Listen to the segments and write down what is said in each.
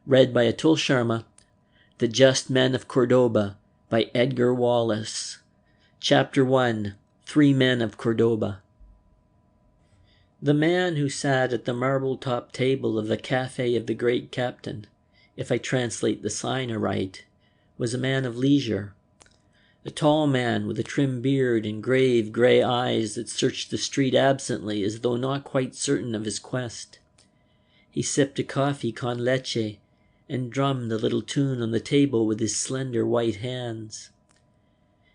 read by ASharma, The Just Men of Cordova by Edgar Wallace. Chapter 1, 3 Men of Cordova. The man who sat at the marble-topped table of the Café of the Great Captain, if I translate the sign aright, was a man of leisure. A tall man with a trim beard and grave grey eyes that searched the street absently as though not quite certain of his quest. He sipped a coffee con leche and drummed a little tune on the table with his slender white hands.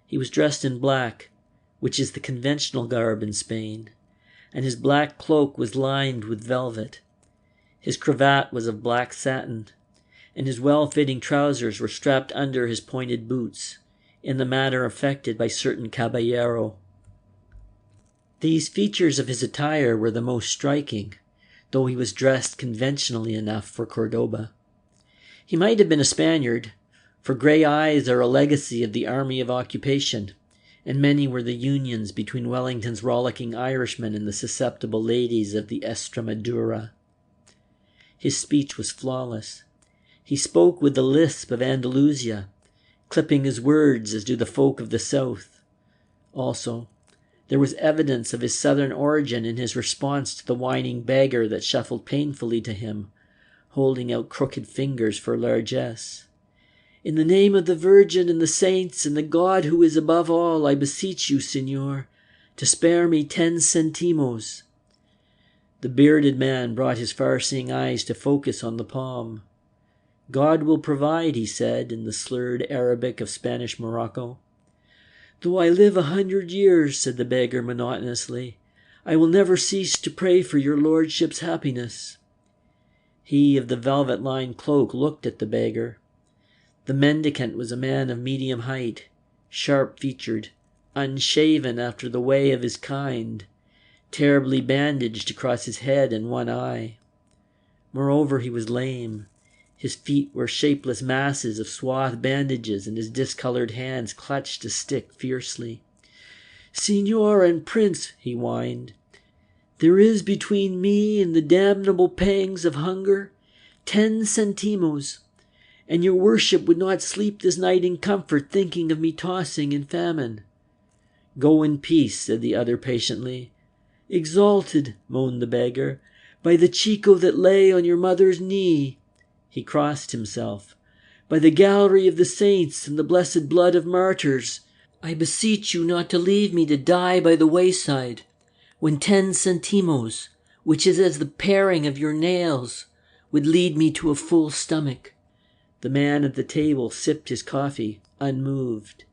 He was dressed in black, which is the conventional garb in Spain, and his black cloak was lined with velvet. His cravat was of black satin, and his well-fitting trousers were strapped under his pointed boots, in the manner affected by certain caballero. These features of his attire were the most striking, though he was dressed conventionally enough for Cordova. He might have been a Spaniard, for grey eyes are a legacy of the Army of Occupation, and many were the unions between Wellington's rollicking Irishmen and the susceptible ladies of the Estremadura. His speech was flawless. He spoke with the lisp of Andalusia, clipping his words as do the folk of the south. Also, there was evidence of his southern origin in his response to the whining beggar that shuffled painfully to him, holding out crooked fingers for largesse. "In the name of the Virgin and the saints and the God who is above all, I beseech you, Señor, to spare me 10 centimos. The bearded man brought his far-seeing eyes to focus on the palm. "God will provide," he said in the slurred Arabic of Spanish Morocco. "Though I live 100 years," said the beggar monotonously, "I will never cease to pray for your lordship's happiness." He of the velvet-lined cloak looked at the beggar. The mendicant was a man of medium height, sharp-featured, unshaven after the way of his kind, terribly bandaged across his head and one eye. Moreover, he was lame. His feet were shapeless masses of swathed bandages, and his discoloured hands clutched a stick fiercely. "Señor and prince," he whined, "there is between me and the damnable pangs of hunger 10 centimos, and your worship would not sleep this night in comfort thinking of me tossing in famine." "Go in peace," said the other patiently. "Exalted," moaned the beggar, "by the Chico that lay on your mother's knee." He crossed himself. "By the gallery of the saints and the blessed blood of martyrs, I beseech you not to leave me to die by the wayside, when 10 centimos, which is as the paring of your nails, would lead me to a full stomach." The man at the table sipped his coffee, unmoved.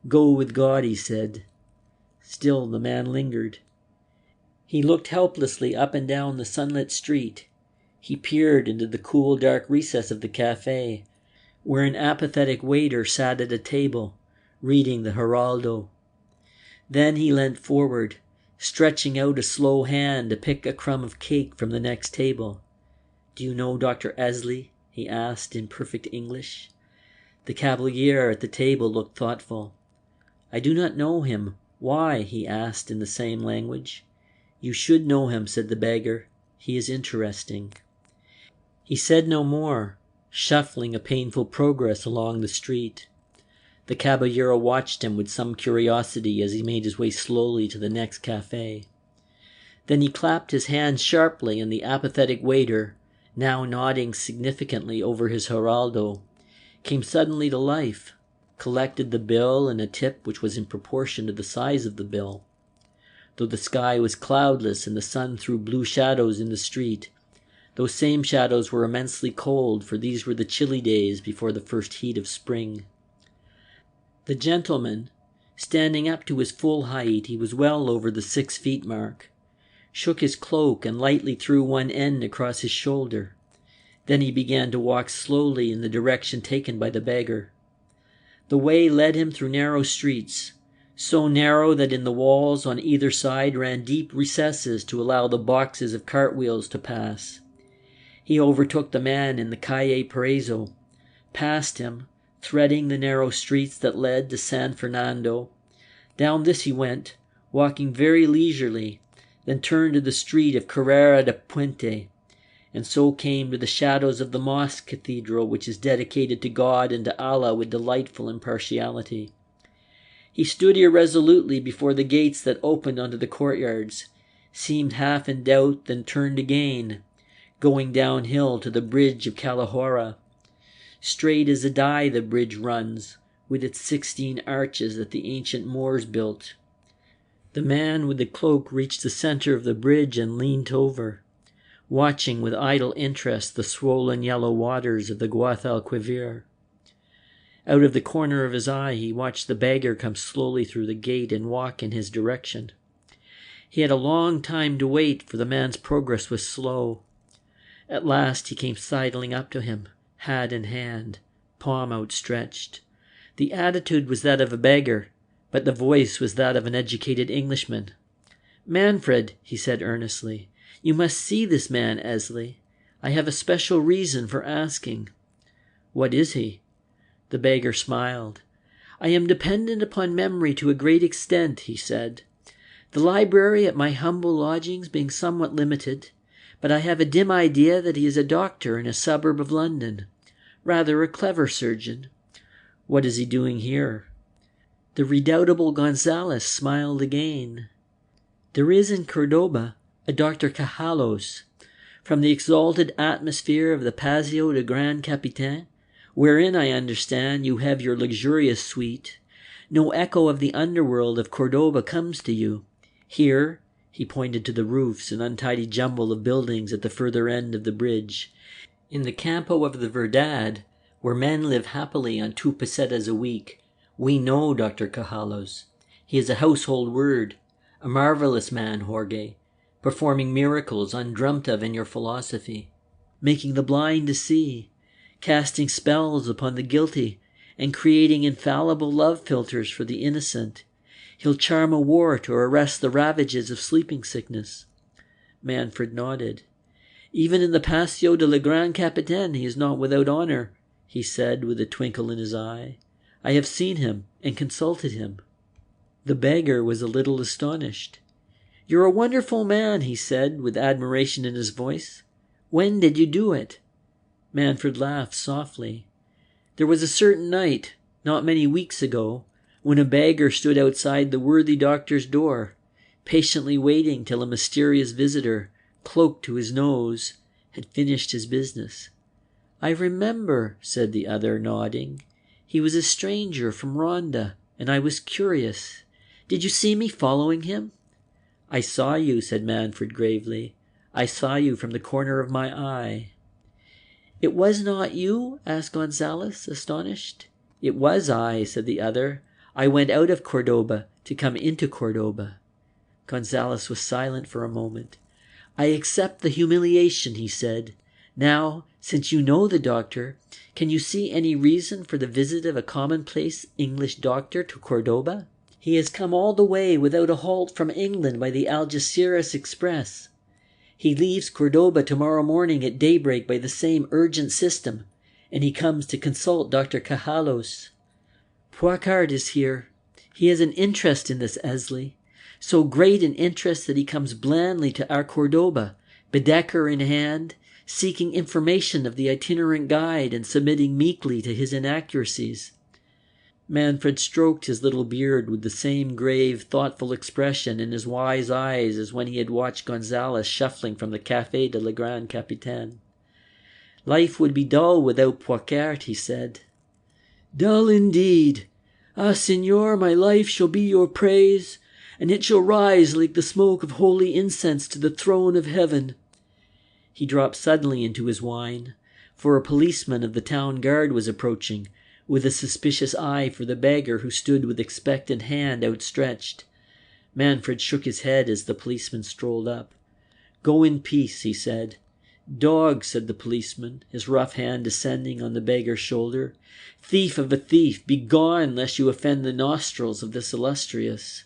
"Go with God," he said. Still the man lingered. He looked helplessly up and down the sunlit street. He peered into the cool, dark recess of the café, where an apathetic waiter sat at a table, reading the Heraldo. Then he leant forward, stretching out a slow hand to pick a crumb of cake from the next table. "Do you know Dr. Essley?" he asked in perfect English. The cavalier at the table looked thoughtful. "I do not know him. Why?" he asked in the same language. "You should know him," said the beggar. "He is interesting." He said no more, shuffling a painful progress along the street. The caballero watched him with some curiosity as he made his way slowly to the next café. Then he clapped his hands sharply, and the apathetic waiter, now nodding significantly over his Heraldo, came suddenly to life, collected the bill and a tip which was in proportion to the size of the bill. Though the sky was cloudless and the sun threw blue shadows in the street, those same shadows were immensely cold, for these were the chilly days before the first heat of spring. The gentleman, standing up to his full height, he was well over the 6 feet mark, shook his cloak and lightly threw one end across his shoulder. Then he began to walk slowly in the direction taken by the beggar. The way led him through narrow streets, so narrow that in the walls on either side ran deep recesses to allow the boxes of cartwheels to pass. He overtook the man in the Calle Paraiso, passed him, threading the narrow streets that led to San Fernando. Down this he went, walking very leisurely, then turned to the street of Carrera de Puente, and so came to the shadows of the mosque cathedral, which is dedicated to God and to Allah with delightful impartiality. He stood irresolutely before the gates that opened onto the courtyards, seemed half in doubt, then turned again, going downhill to the bridge of Kalahora. Straight as a die the bridge runs, with its 16 arches that the ancient Moors built. The man with the cloak reached the center of the bridge and leaned over, watching with idle interest the swollen yellow waters of the Guadalquivir. Out of the corner of his eye he watched the beggar come slowly through the gate and walk in his direction. He had a long time to wait, for the man's progress was slow. At last he came sidling up to him, hat in hand, palm outstretched. The attitude was that of a beggar, but the voice was that of an educated Englishman. "Manfred," he said earnestly, "you must see this man, Essley. I have a special reason for asking." "What is he?" The beggar smiled. "I am dependent upon memory to a great extent," he said. "The library at my humble lodgings being somewhat limited, but I have a dim idea that he is a doctor in a suburb of London, rather a clever surgeon." "What is he doing here?" The redoubtable Gonzales smiled again. "There is in Cordova a Dr. Cajallos, from the exalted atmosphere of the Paseo de Gran Capitan, wherein, I understand, you have your luxurious suite. No echo of the underworld of Cordova comes to you. Here," he pointed to the roofs and untidy jumble of buildings at the further end of the bridge, "in the Campo of the Verdad, where men live happily on 2 pesetas a week, we know Dr. Cajallos. He is a household word, a marvelous man, Jorge, performing miracles undreamt of in your philosophy, making the blind to see, casting spells upon the guilty, and creating infallible love philters for the innocent. He'll charm a wart or arrest the ravages of sleeping sickness." Manfred nodded. "Even in the Paseo de la Gran Capitan he is not without honor," he said with a twinkle in his eye. "I have seen him and consulted him." The beggar was a little astonished. "You're a wonderful man," he said with admiration in his voice. "When did you do it?" Manfred laughed softly. "There was a certain night, not many weeks ago, when a beggar stood outside the worthy doctor's door, patiently waiting till a mysterious visitor, cloaked to his nose, had finished his business." "I remember," said the other, nodding. "He was a stranger from Ronda, and I was curious. Did you see me following him?" "I saw you," said Manfred gravely. "I saw you from the corner of my eye." "It was not you?" asked Gonzales, astonished. "It was I," said the other. "I went out of Cordova to come into Cordova." Gonzales was silent for a moment. "I accept the humiliation," he said. "Now, since you know the doctor, can you see any reason for the visit of a commonplace English doctor to Cordova? He has come all the way without a halt from England by the Algeciras Express. He leaves Cordova tomorrow morning at daybreak by the same urgent system, and he comes to consult Dr. Cajallos. Poicard is here. He has an interest in this, Essley, so great an interest that he comes blandly to our Cordova, Baedeker in hand, seeking information of the itinerant guide and submitting meekly to his inaccuracies." Manfred stroked his little beard with the same grave, thoughtful expression in his wise eyes as when he had watched Gonzales shuffling from the Café de la Gran Capitaine. "Life would be dull without Poicard," he said. "Dull indeed. Ah, Signor, my life shall be your praise, and it shall rise like the smoke of holy incense to the throne of heaven." He dropped suddenly into his wine, for a policeman of the town guard was approaching, with a suspicious eye for the beggar who stood with expectant hand outstretched. Manfred shook his head as the policeman strolled up. "Go in peace," he said. "Dog," said the policeman, his rough hand descending on the beggar's shoulder. "Thief of a thief, be gone lest you offend the nostrils of this illustrious."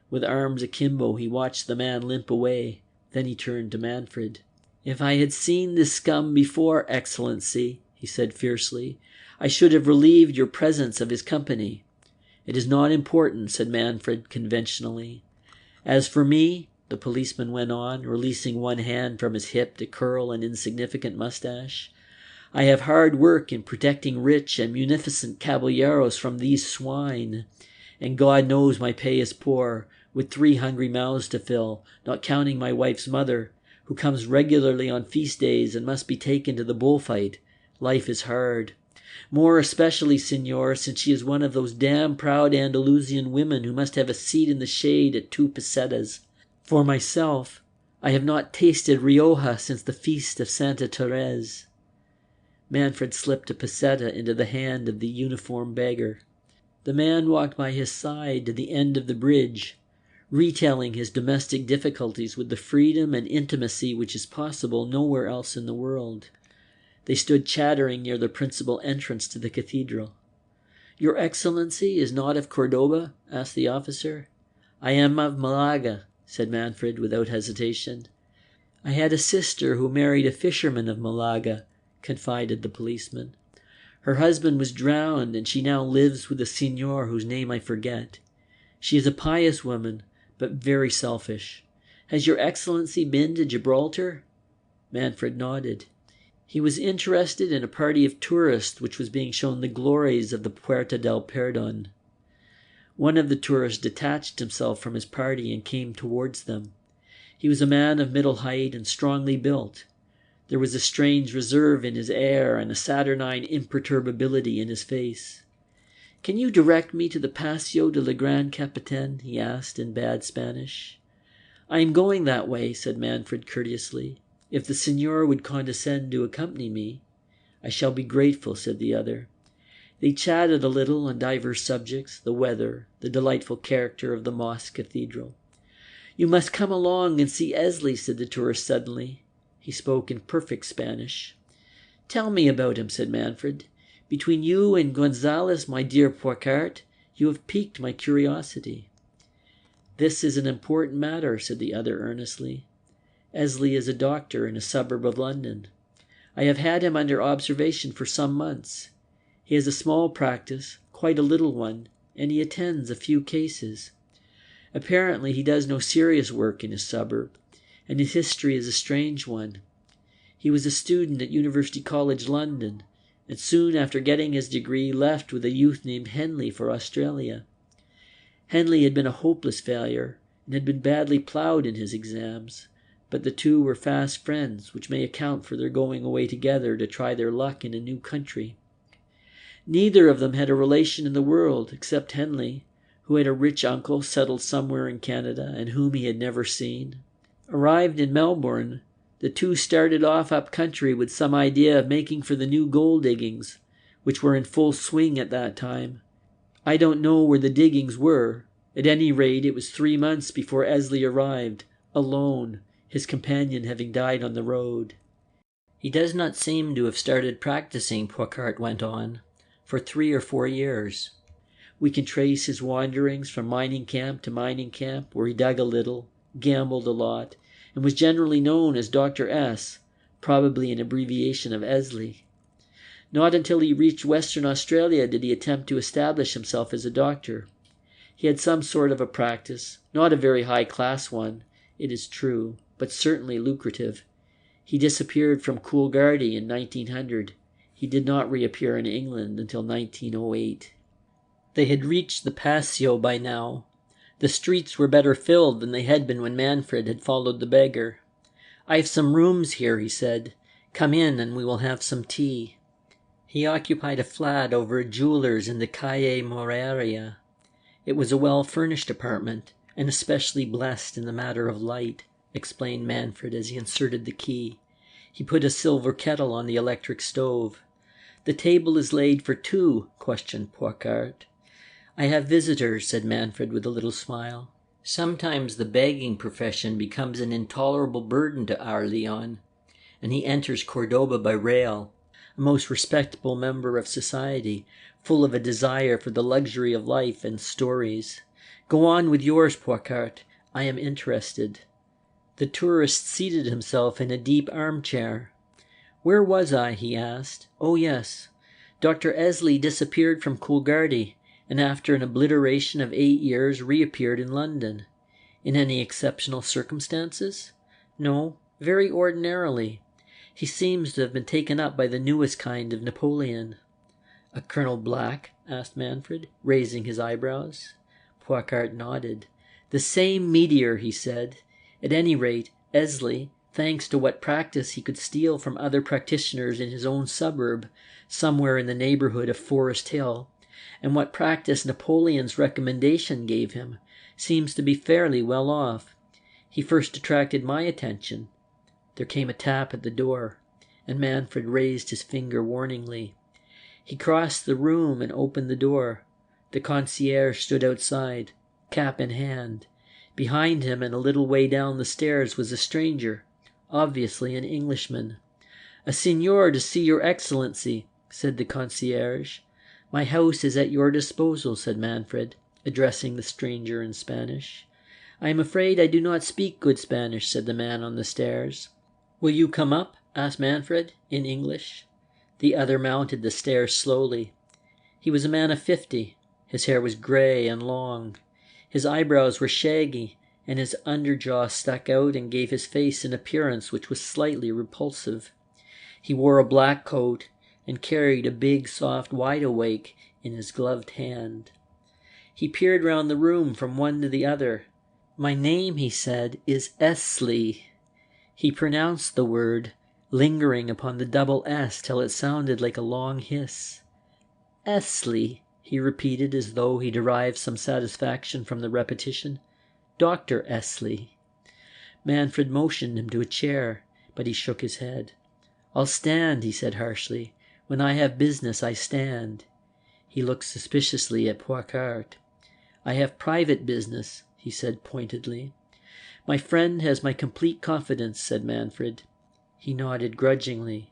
With arms akimbo he watched the man limp away. Then he turned to Manfred. "If I had seen this scum before, Excellency," he said fiercely, "I should have relieved your presence of his company." "It is not important," said Manfred conventionally. "As for me, the policeman went on, releasing one hand from his hip to curl an insignificant mustache. "I have hard work in protecting rich and munificent caballeros from these swine, and God knows my pay is poor, with 3 hungry mouths to fill, not counting my wife's mother, who comes regularly on feast days and must be taken to the bullfight. Life is hard. More especially, senor, since she is one of those damn proud Andalusian women who must have a seat in the shade at 2 pesetas. For myself, I have not tasted Rioja since the feast of Santa Therese." Manfred slipped a peseta into the hand of the uniformed beggar. The man walked by his side to the end of the bridge, retelling his domestic difficulties with the freedom and intimacy which is possible nowhere else in the world. They stood chattering near the principal entrance to the cathedral. "Your Excellency is not of Cordova?" asked the officer. "I am of Malaga," said Manfred without hesitation. "I had a sister who married a fisherman of Malaga," confided the policeman. "Her husband was drowned, and she now lives with a signor whose name I forget. She is a pious woman, but very selfish. Has your Excellency been to Gibraltar?" Manfred nodded. He was interested in a party of tourists which was being shown the glories of the Puerta del Perdon. One of the tourists detached himself from his party and came towards them. He was a man of middle height and strongly built. There was a strange reserve in his air and a saturnine imperturbability in his face. "Can you direct me to the Paseo de la Gran Capitaine?" he asked in bad Spanish. "I am going that way," said Manfred courteously. "If the signor would condescend to accompany me." "I shall be grateful," said the other. They chatted a little on divers subjects, the weather, the delightful character of the mosque cathedral. "You must come along and see Essley," said the tourist suddenly. He spoke in perfect Spanish. "Tell me about him," said Manfred. "Between you and Gonzales, my dear Poicart, you have piqued my curiosity." "This is an important matter," said the other earnestly. "Essley is a doctor in a suburb of London. I have had him under observation for some months. He has a small practice, quite a little one, and he attends a few cases. Apparently he does no serious work in his suburb, and his history is a strange one. He was a student at University College London, and soon after getting his degree left with a youth named Henley for Australia. Henley had been a hopeless failure, and had been badly ploughed in his exams, but the two were fast friends, which may account for their going away together to try their luck in a new country. Neither of them had a relation in the world, except Henley, who had a rich uncle settled somewhere in Canada and whom he had never seen. Arrived in Melbourne, the two started off up country with some idea of making for the new gold diggings, which were in full swing at that time. I don't know where the diggings were. At any rate, it was 3 months before Essley arrived, alone, his companion having died on the road. He does not seem to have started practicing," Poicart went on, "for 3 or 4 years. We can trace his wanderings from mining camp to mining camp, where he dug a little, gambled a lot, and was generally known as Dr. S., probably an abbreviation of Essley. Not until he reached Western Australia did he attempt to establish himself as a doctor. He had some sort of a practice, not a very high-class one, it is true, but certainly lucrative. He disappeared from Coolgardie in 1900. He did not reappear in England until 1908. They had reached the Paseo by now. The streets were better filled than they had been when Manfred had followed the beggar. "I have some rooms here," he said. "Come in and we will have some tea." He occupied a flat over a jeweller's in the Calle Moraria. It was a well-furnished apartment, and especially blessed in the matter of light, explained Manfred as he inserted the key. He put a silver kettle on the electric stove. "The table is laid for 2, questioned Poicart. "I have visitors," said Manfred with a little smile. "Sometimes the begging profession becomes an intolerable burden to our Leon, and he enters Cordova by rail, a most respectable member of society, full of a desire for the luxury of life and stories. Go on with yours, Poicart. I am interested." The tourist seated himself in a deep armchair. "Where was I?" he asked. "Oh, yes. Dr. Essley disappeared from Coolgardie, and after an obliteration of 8 years reappeared in London. In any exceptional circumstances? No, very ordinarily. He seems to have been taken up by the newest kind of Napoleon. A Colonel Black? Asked Manfred, raising his eyebrows. Poicart nodded. The same meteor, he said. At any rate, Essley, thanks to what practice he could steal from other practitioners in his own suburb, somewhere in the neighbourhood of Forest Hill, and what practice Napoleon's recommendation gave him, seems to be fairly well off. He first attracted my attention. There came a tap at the door, and Manfred raised his finger warningly. He crossed the room and opened the door. The concierge stood outside, cap in hand. Behind him and a little way down the stairs was a stranger, obviously an Englishman. "A signor to see your excellency," said the concierge. "My house is at your disposal," said Manfred, addressing the stranger in Spanish. "I am afraid I do not speak good Spanish," said the man on the stairs. "Will you come up?" asked Manfred, in English. The other mounted the stairs slowly. He was a man of 50. His hair was grey and long. His eyebrows were shaggy, and his underjaw stuck out and gave his face an appearance which was slightly repulsive. He wore a black coat and carried a big, soft wide-awake in his gloved hand. He peered round the room from one to the other. "My name," he said, "is Essley." He pronounced the word, lingering upon the double S till it sounded like a long hiss. "Essley," he repeated as though he derived some satisfaction from the repetition. "Dr. Essley." Manfred motioned him to a chair, but he shook his head. "I'll stand," he said harshly. "When I have business, I stand." He looked suspiciously at Poicart. "I have private business," he said pointedly. "My friend has my complete confidence," said Manfred. He nodded grudgingly.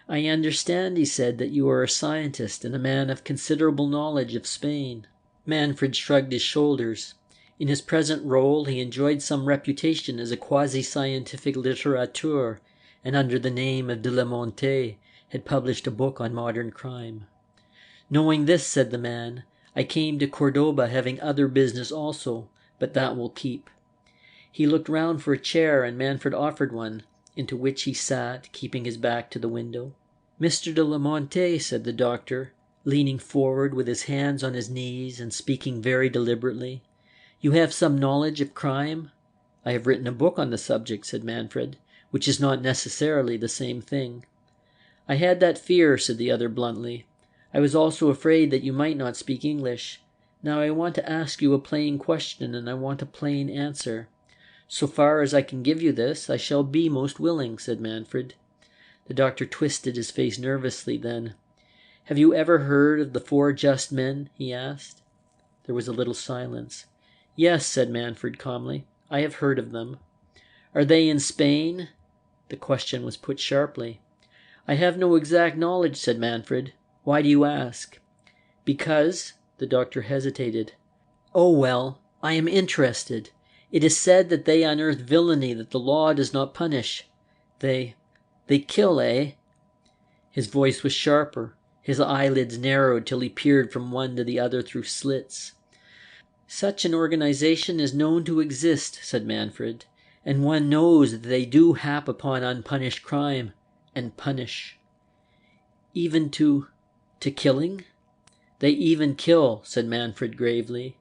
"I understand," he said, "that you are a scientist and a man of considerable knowledge of Spain." Manfred shrugged his shoulders. In his present role he enjoyed some reputation as a quasi-scientific litterateur, and under the name of de la Monte had published a book on modern crime. "Knowing this," said the man, "I came to Cordova having other business also, but that will keep." He looked round for a chair, and Manfred offered one, into which he sat, keeping his back to the window. "Mr. de la Monte," said the doctor, leaning forward with his hands on his knees and speaking very deliberately, "you have some knowledge of crime?" "I have written a book on the subject," said Manfred, "which is not necessarily the same thing." "I had that fear," said the other bluntly. "I was also afraid that you might not speak English. Now I want to ask you a plain question, and I want a plain answer. So far as I can give you this, I shall be most willing," said Manfred. The doctor twisted his face nervously then. "Have you ever heard of the 4 just men?" he asked. There was a little silence. "Yes," said Manfred calmly. "I have heard of them." "Are they in Spain?" The question was put sharply. "I have no exact knowledge," said Manfred. "Why do you ask?" "Because—" the doctor hesitated. "Oh, well, I am interested. It is said that they unearth villainy that the law does not punish. They kill, eh?" His voice was sharper. His eyelids narrowed till he peered from one to the other through slits. "Such an organization is known to exist," said Manfred, "and one knows that they do hap upon unpunished crime, and punish." "Even to killing?" "They even kill," said Manfred gravely.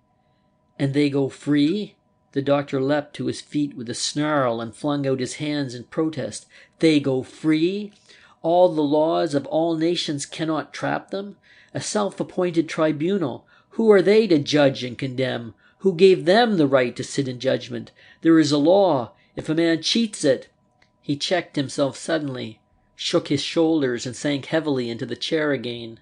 "And they go free?" The doctor leapt to his feet with a snarl and flung out his hands in protest. "They go free? All the laws of all nations cannot trap them? A self-appointed tribunal. Who are they to judge and condemn? Who gave them the right to sit in judgment? There is a law. If a man cheats it—" He checked himself suddenly, shook his shoulders, and sank heavily into the chair again.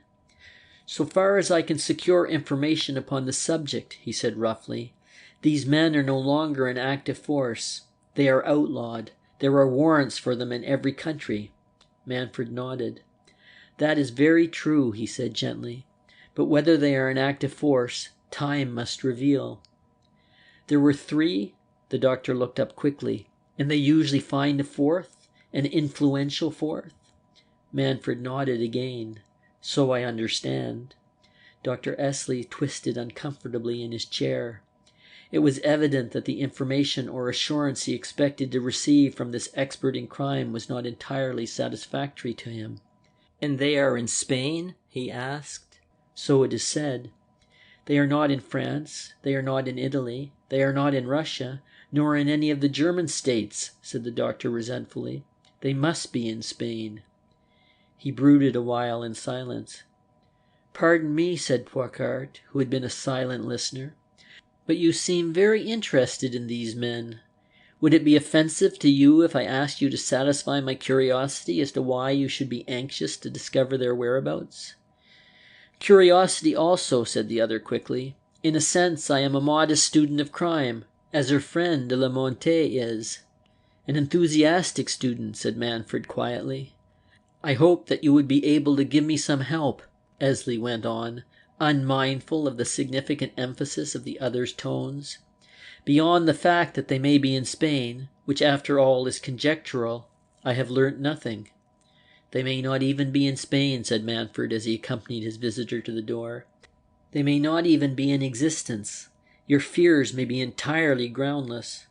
"So far as I can secure information upon the subject," he said roughly, "these men are no longer an active force. They are outlawed. There are warrants for them in every country." Manfred nodded. "That is very true," he said gently. "But whether they are an active force, time must reveal." "There were 3?" The doctor looked up quickly. "And they usually find a 4th? An influential 4th?" Manfred nodded again. "So I understand." Dr. Essley twisted uncomfortably in his chair. It was evident that the information or assurance he expected to receive from this expert in crime was not entirely satisfactory to him. "And they are in Spain?" he asked. "So it is said." "They are not in France, they are not in Italy, they are not in Russia, nor in any of the German states," said the doctor resentfully. "They must be in Spain." He brooded a while in silence. "Pardon me," said Poicart, who had been a silent listener, "but you seem very interested in these men. Would it be offensive to you if I asked you to satisfy my curiosity as to why you should be anxious to discover their whereabouts?" "Curiosity also," said the other quickly. "In a sense, I am a modest student of crime, as her friend de la Monte is." "An enthusiastic student," said Manfred quietly. "I hope that you would be able to give me some help," Essley went on, unmindful of the significant emphasis of the other's tones. "Beyond the fact that they may be in Spain, which after all is conjectural, I have learnt nothing." "They may not even be in Spain," said Manfred as he accompanied his visitor to the door. "They may not even be in existence. Your fears may be entirely groundless."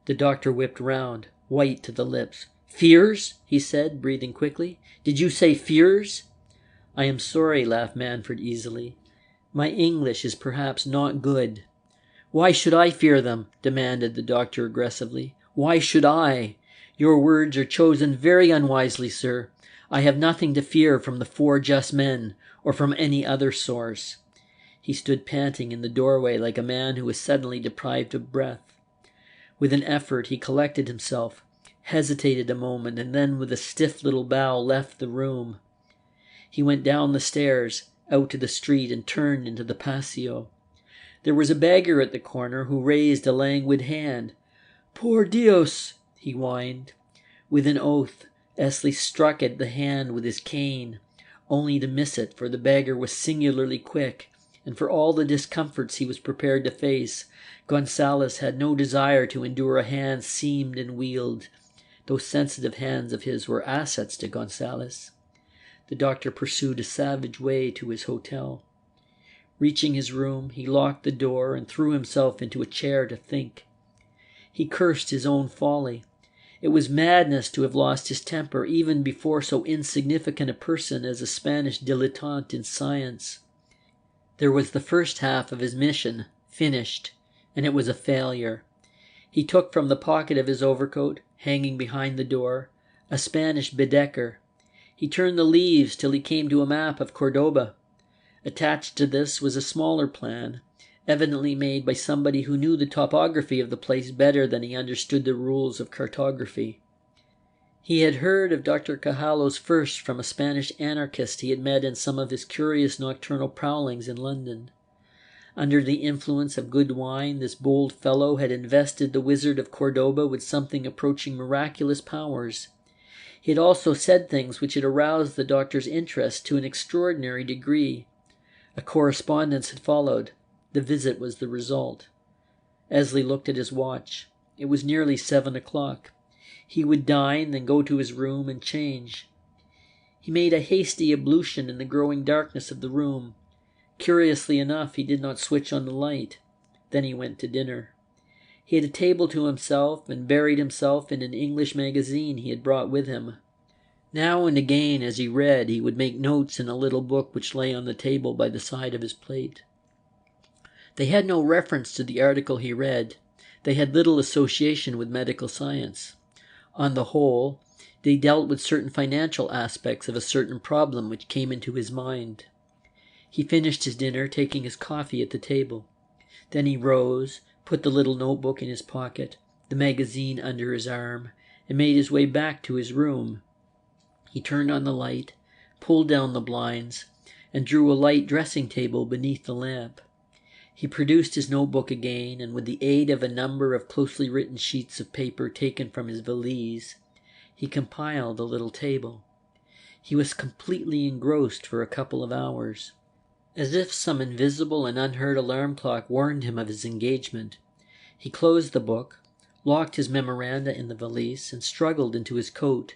The doctor whipped round, white to the lips. "Fears?" he said, breathing quickly. "Did you say fears?" "I am sorry," laughed Manfred easily. "My English is perhaps not good." "Why should I fear them?" demanded the doctor aggressively. "Why should I? Your words are chosen very unwisely, sir. I have nothing to fear from the 4 just men, or from any other source." He stood panting in the doorway like a man who is suddenly deprived of breath. With an effort he collected himself, hesitated a moment, and then with a stiff little bow left the room. He went down the stairs, out to the street, and turned into the patio. There was a beggar at the corner who raised a languid hand. "Por Dios!" he whined. With an oath, Essley struck at the hand with his cane, only to miss it, for the beggar was singularly quick, and for all the discomforts he was prepared to face, Gonzales had no desire to endure a hand seamed and wheeled. Those sensitive hands of his were assets to Gonzales. The doctor pursued a savage way to his hotel. Reaching his room, he locked the door and threw himself into a chair to think. He cursed his own folly. It was madness to have lost his temper even before so insignificant a person as a Spanish dilettante in science. There was the first half of his mission, finished, and it was a failure. He took from the pocket of his overcoat, hanging behind the door, a Spanish Baedeker. He turned the leaves till he came to a map of Cordova. Attached to this was a smaller plan, evidently made by somebody who knew the topography of the place better than he understood the rules of cartography. He had heard of Dr. Cajallo's first from a Spanish anarchist he had met in some of his curious nocturnal prowlings in London. Under the influence of good wine, this bold fellow had invested the wizard of Cordova with something approaching miraculous powers. He had also said things which had aroused the doctor's interest to an extraordinary degree. A correspondence had followed. The visit was the result. Essley looked at his watch. It was nearly 7 o'clock. He would dine, then go to his room and change. He made a hasty ablution in the growing darkness of the room. Curiously enough, he did not switch on the light. Then he went to dinner. He had a table to himself and buried himself in an English magazine he had brought with him. Now and again, as he read, he would make notes in a little book which lay on the table by the side of his plate. They had no reference to the article he read. They had little association with medical science. On the whole, they dealt with certain financial aspects of a certain problem which came into his mind. He finished his dinner, taking his coffee at the table. Then he rose, put the little notebook in his pocket, the magazine under his arm, and made his way back to his room. He turned on the light, pulled down the blinds, and drew a light dressing table beneath the lamp. He produced his notebook again, and with the aid of a number of closely written sheets of paper taken from his valise, he compiled a little table. He was completely engrossed for a couple of hours. As if some invisible and unheard alarm clock warned him of his engagement, he closed the book, locked his memoranda in the valise, and struggled into his coat.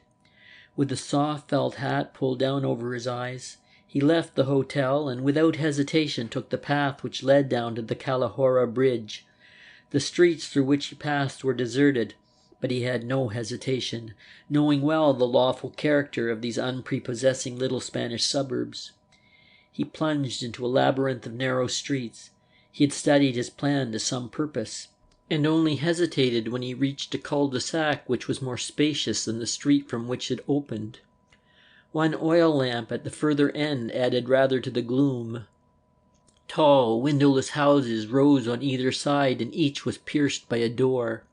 With the soft felt hat pulled down over his eyes, he left the hotel and without hesitation took the path which led down to the Calahorra Bridge. The streets through which he passed were deserted, but he had no hesitation, knowing well the lawful character of these unprepossessing little Spanish suburbs. He plunged into a labyrinth of narrow streets. He had studied his plan to some purpose, and only hesitated when he reached a cul-de-sac which was more spacious than the street from which it opened. One oil lamp at the further end added rather to the gloom. Tall, windowless houses rose on either side, and each was pierced by a door.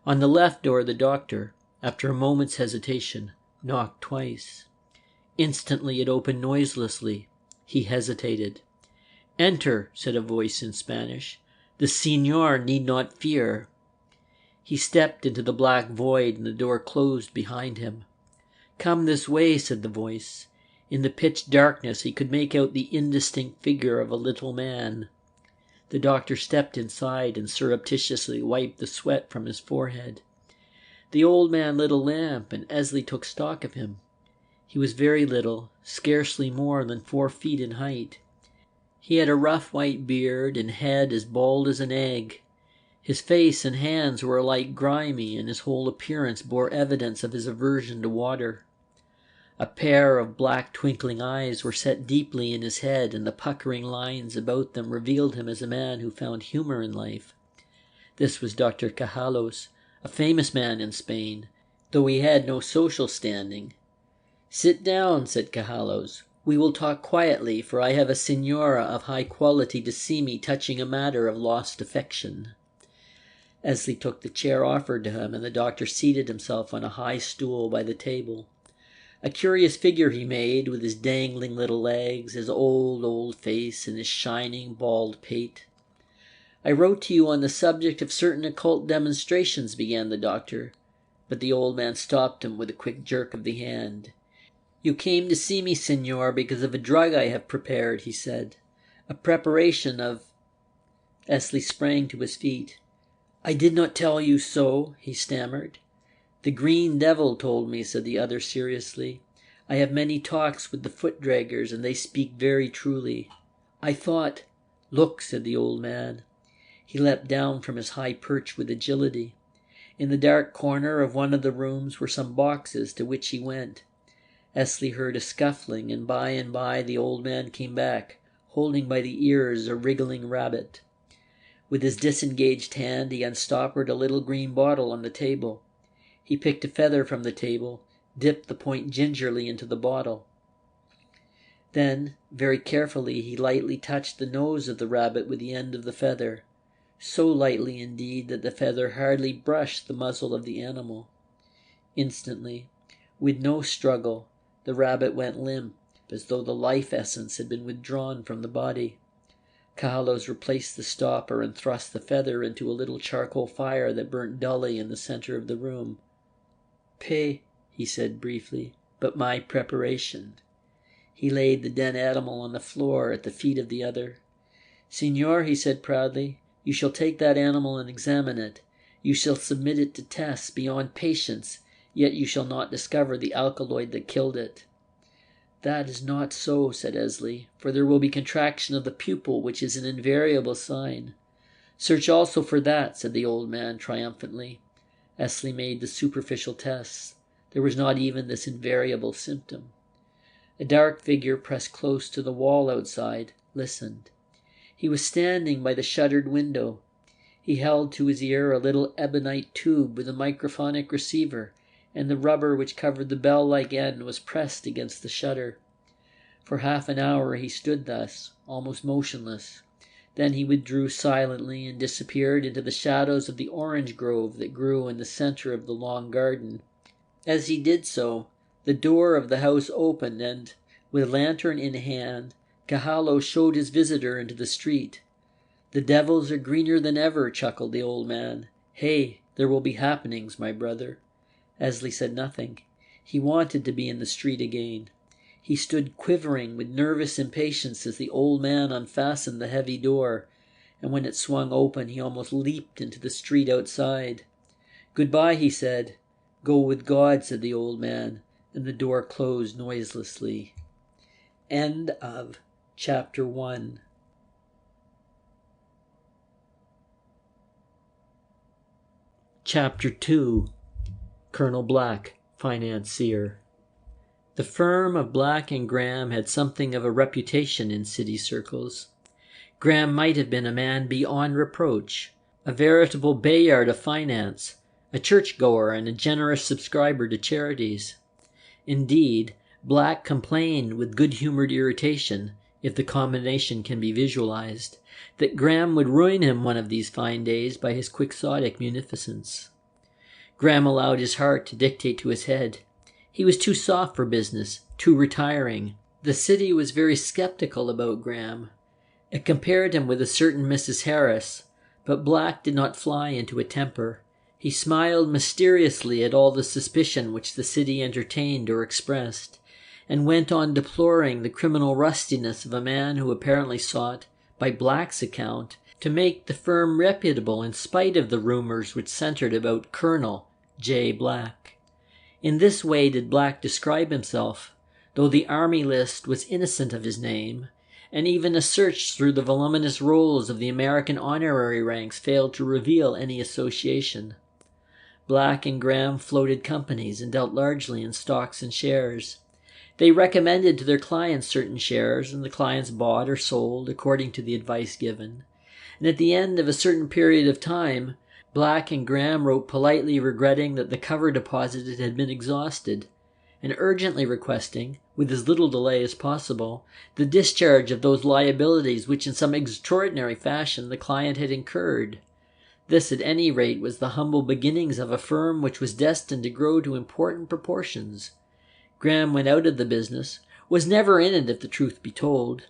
On the left door the doctor, after a moment's hesitation, knocked twice. Instantly it opened noiselessly. He hesitated. "Enter," said a voice in Spanish. "The señor need not fear." He stepped into the black void, and the door closed behind him. "Come this way," said the voice. In the pitch darkness he could make out the indistinct figure of a little man. The doctor stepped inside and surreptitiously wiped the sweat from his forehead. The old man lit a lamp, and Essley took stock of him. He was very little, scarcely more than 4 feet in height. He had a rough white beard and head as bald as an egg. His face and hands were alike grimy, and his whole appearance bore evidence of his aversion to water. A pair of black twinkling eyes were set deeply in his head, and the puckering lines about them revealed him as a man who found humor in life. This was Dr. Cajallos, a famous man in Spain, though he had no social standing. "Sit down," said Cajallos. "We will talk quietly, for I have a señora of high quality to see me touching a matter of lost affection." Essley took the chair offered to him, and the doctor seated himself on a high stool by the table. A curious figure he made, with his dangling little legs, his old face, and his shining, bald pate. "I wrote to you on the subject of certain occult demonstrations," began the doctor, but the old man stopped him with a quick jerk of the hand. "You came to see me, señor, because of a drug I have prepared," he said. "A preparation of—" Essley sprang to his feet. "I did not tell you so," he stammered. "The Green Devil told me," said the other seriously. "I have many talks with the foot-draggers, and they speak very truly. I thought—" "Look," said the old man. He leapt down from his high perch with agility. In the dark corner of one of the rooms were some boxes, to which he went. Essley heard a scuffling, and by the old man came back, holding by the ears a wriggling rabbit. With his disengaged hand he unstoppered a little green bottle on the table. He picked a feather from the table, dipped the point gingerly into the bottle. Then, very carefully, he lightly touched the nose of the rabbit with the end of the feather, so lightly indeed that the feather hardly brushed the muzzle of the animal. Instantly, with no struggle, the rabbit went limp, as though the life essence had been withdrawn from the body. Cajallos replaced the stopper and thrust the feather into a little charcoal fire that burnt dully in the center of the room. "Pay," he said briefly, "but my preparation." He laid the dead animal on the floor at the feet of the other. "Señor," he said proudly, "you shall take that animal and examine it. You shall submit it to tests beyond patience, yet you shall not discover the alkaloid that killed it." "That is not so," said Essley, "for there will be contraction of the pupil, which is an invariable sign." "Search also for that," said the old man triumphantly. Essley made the superficial tests. There was not even this invariable symptom. A dark figure pressed close to the wall outside, listened. He was standing by the shuttered window. He held to his ear a little ebonite tube with a microphonic receiver, and the rubber which covered the bell-like end was pressed against the shutter. For half an hour he stood thus, almost motionless. Then he withdrew silently and disappeared into the shadows of the orange grove that grew in the center of the long garden. As he did so, the door of the house opened, and, with lantern in hand, Cajallos showed his visitor into the street. "The devils are greener than ever," chuckled the old man. "Hey, there will be happenings, my brother." Essley said nothing. He wanted to be in the street again. He stood quivering with nervous impatience as the old man unfastened the heavy door, and when it swung open he almost leaped into the street outside. "Goodbye," he said. "Go with God," said the old man, and the door closed noiselessly. End of Chapter 1. Chapter 2. Colonel Black, Financier. The firm of Black and Graham had something of a reputation in city circles. Graham might have been a man beyond reproach, a veritable Bayard of finance, a churchgoer and a generous subscriber to charities. Indeed, Black complained with good-humored irritation, if the combination can be visualized, that Graham would ruin him one of these fine days by his quixotic munificence. Graham allowed his heart to dictate to his head. He was too soft for business, too retiring. The city was very skeptical about Graham. It compared him with a certain Mrs. Harris, but Black did not fly into a temper. He smiled mysteriously at all the suspicion which the city entertained or expressed, and went on deploring the criminal rustiness of a man who apparently sought, by Black's account, to make the firm reputable in spite of the rumors which centered about Colonel J. Black. In this way did Black describe himself, though the army list was innocent of his name, and even a search through the voluminous rolls of the American honorary ranks failed to reveal any association. Black and Graham floated companies and dealt largely in stocks and shares. They recommended to their clients certain shares, and the clients bought or sold according to the advice given. And at the end of a certain period of time, Black and Graham wrote politely regretting that the cover deposited had been exhausted, and urgently requesting, with as little delay as possible, the discharge of those liabilities which in some extraordinary fashion the client had incurred. This at any rate was the humble beginnings of a firm which was destined to grow to important proportions. Graham went out of the business, was never in it if the truth be told.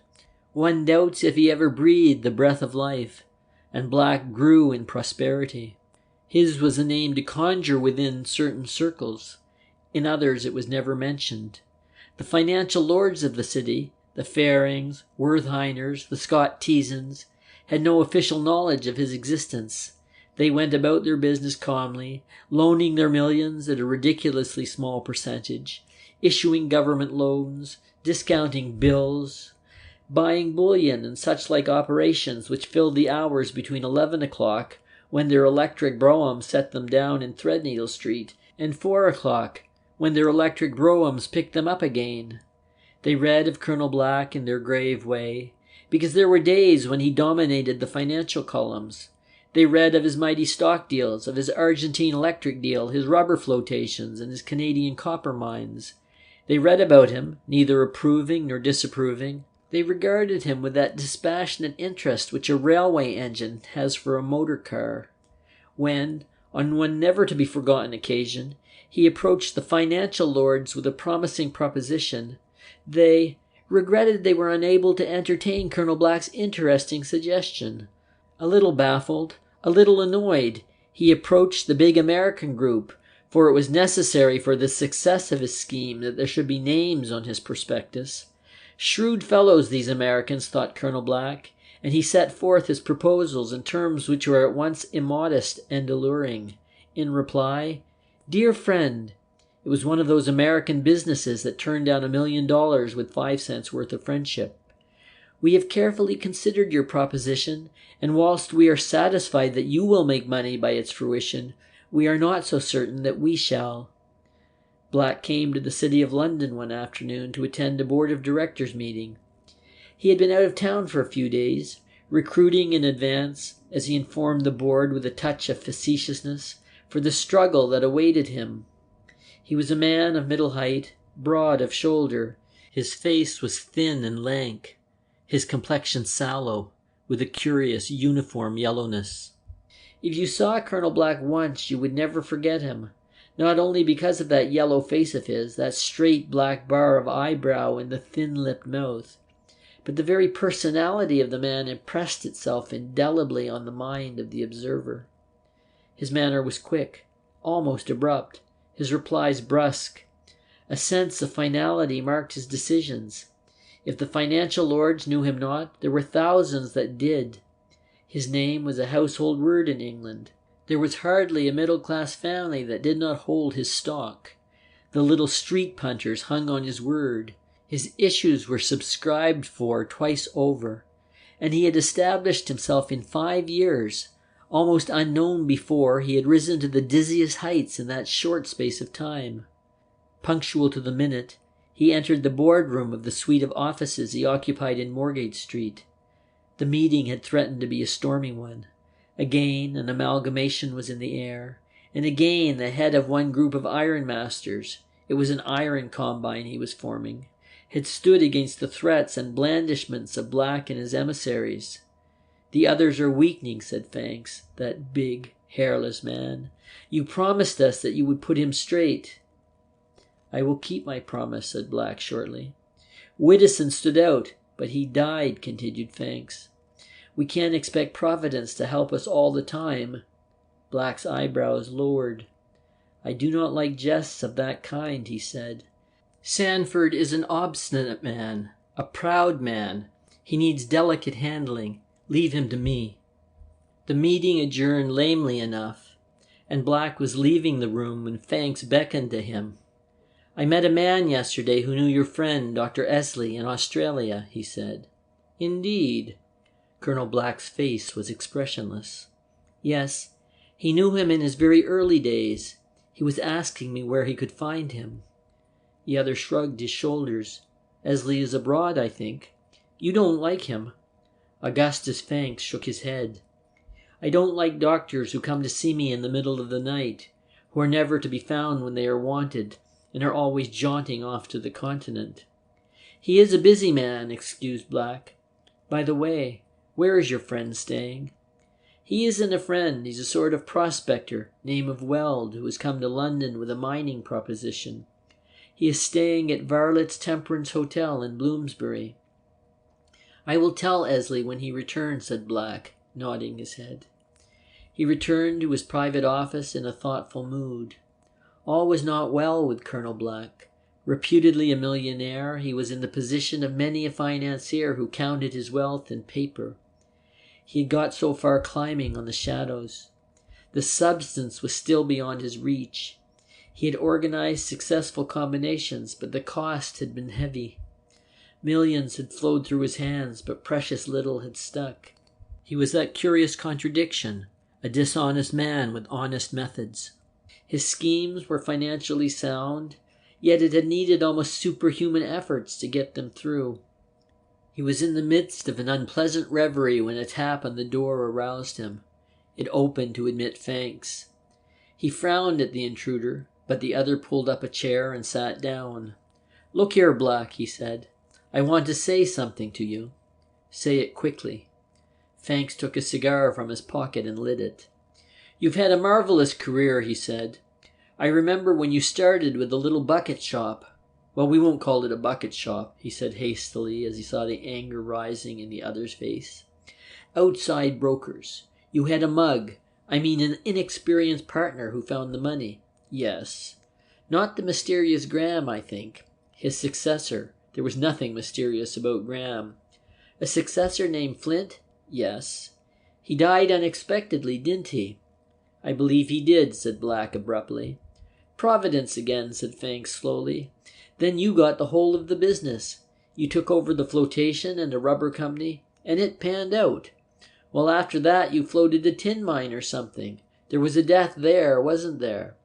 One doubts if he ever breathed the breath of life, and Black grew in prosperity. His was a name to conjure within certain circles. In others it was never mentioned. The financial lords of the city, the Farings, Wertheiners, the Scott Teasons, had no official knowledge of his existence. They went about their business calmly, loaning their millions at a ridiculously small percentage, issuing government loans, discounting bills, buying bullion and such like operations which filled the hours between 11 o'clock, when their electric brougham set them down in Threadneedle Street, and 4 o'clock, when their electric broughams picked them up again. They read of Colonel Black in their grave way, because there were days when he dominated the financial columns. They read of his mighty stock deals, of his Argentine electric deal, his rubber flotations, and his Canadian copper mines. They read about him, neither approving nor disapproving. They regarded him with that dispassionate interest which a railway engine has for a motor car. When, on one never-to-be-forgotten occasion, he approached the financial lords with a promising proposition, they regretted they were unable to entertain Colonel Black's interesting suggestion. A little baffled, a little annoyed, he approached the big American group, for it was necessary for the success of his scheme that there should be names on his prospectus. Shrewd fellows these Americans, thought Colonel Black, and he set forth his proposals in terms which were at once immodest and alluring. In reply, "Dear friend," it was one of those American businesses that turn down $1 million with 5 cents worth of friendship. "We have carefully considered your proposition, and whilst we are satisfied that you will make money by its fruition, we are not so certain that we shall." Black came to the City of London one afternoon to attend a board of directors meeting. He had been out of town for a few days, recruiting in advance, as he informed the board with a touch of facetiousness, for the struggle that awaited him. He was a man of middle height, broad of shoulder. His face was thin and lank, his complexion sallow, with a curious uniform yellowness. If you saw Colonel Black once, you would never forget him, not only because of that yellow face of his, that straight black bar of eyebrow and the thin-lipped mouth, but the very personality of the man impressed itself indelibly on the mind of the observer. His manner was quick, almost abrupt, his replies brusque. A sense of finality marked his decisions. If the financial lords knew him not, there were thousands that did. His name was a household word in England. There was hardly a middle-class family that did not hold his stock. The little street punters hung on his word. His issues were subscribed for twice over, and he had established himself in 5 years Almost unknown before, he had risen to the dizziest heights in that short space of time. Punctual to the minute, he entered the boardroom of the suite of offices he occupied in Moorgate Street. The meeting had threatened to be a stormy one. Again, an amalgamation was in the air, and again the head of one group of ironmasters — it was an iron combine he was forming — had stood against the threats and blandishments of Black and his emissaries. "The others are weakening," said Fanks, that big, hairless man. "You promised us that you would put him straight." "I will keep my promise," said Black shortly. "Widdowson stood out, but he died," continued Fanks. "We can't expect Providence to help us all the time." Black's eyebrows lowered. "I do not like jests of that kind," he said. "Sanford is an obstinate man, a proud man. He needs delicate handling. Leave him to me." The meeting adjourned lamely enough, and Black was leaving the room when Fanks beckoned to him. "I met a man yesterday who knew your friend, Dr. Essley, in Australia," he said. "Indeed?" Colonel Black's face was expressionless. "Yes, he knew him in his very early days. He was asking me where he could find him." The other shrugged his shoulders. "Essley is abroad, I think. You don't like him." Augustus Fanks shook his head. "I don't like doctors who come to see me in the middle of the night, who are never to be found when they are wanted, and are always jaunting off to the continent." "He is a busy man," excused Black. "By the way, where is your friend staying?" "He isn't a friend. He's a sort of prospector, name of Weld, who has come to London with a mining proposition. He is staying at Varlet's Temperance Hotel in Bloomsbury." "I will tell Essley when he returns," said Black, nodding his head. He returned to his private office in a thoughtful mood. All was not well with Colonel Black. Reputedly a millionaire, he was in the position of many a financier who counted his wealth in paper. He had got so far climbing on the shadows. The substance was still beyond his reach. He had organized successful combinations, but the cost had been heavy. Millions had flowed through his hands, but precious little had stuck. He was that curious contradiction, a dishonest man with honest methods. His schemes were financially sound, yet it had needed almost superhuman efforts to get them through. He was in the midst of an unpleasant reverie when a tap on the door aroused him. It opened to admit Fanks. He frowned at the intruder, but the other pulled up a chair and sat down. "Look here, Black," he said. "I want to say something to you." "Say it quickly." Fanks took a cigar from his pocket and lit it. "You've had a marvelous career," he said. "I remember when you started with the little bucket shop. Well, we won't call it a bucket shop," he said hastily as he saw the anger rising in the other's face. "Outside brokers. You had a mug. I mean an inexperienced partner who found the money." "Yes." "Not the mysterious Graham, I think. His successor. There was nothing mysterious about Graham." "A successor named Flint?" "Yes." "He died unexpectedly, didn't he?" "I believe he did," said Black abruptly. "Providence again," said Fanks slowly. "Then you got the whole of the business. You took over the flotation and a rubber company, and it panned out. Well, after that you floated a tin mine or something. There was a death there, wasn't there?"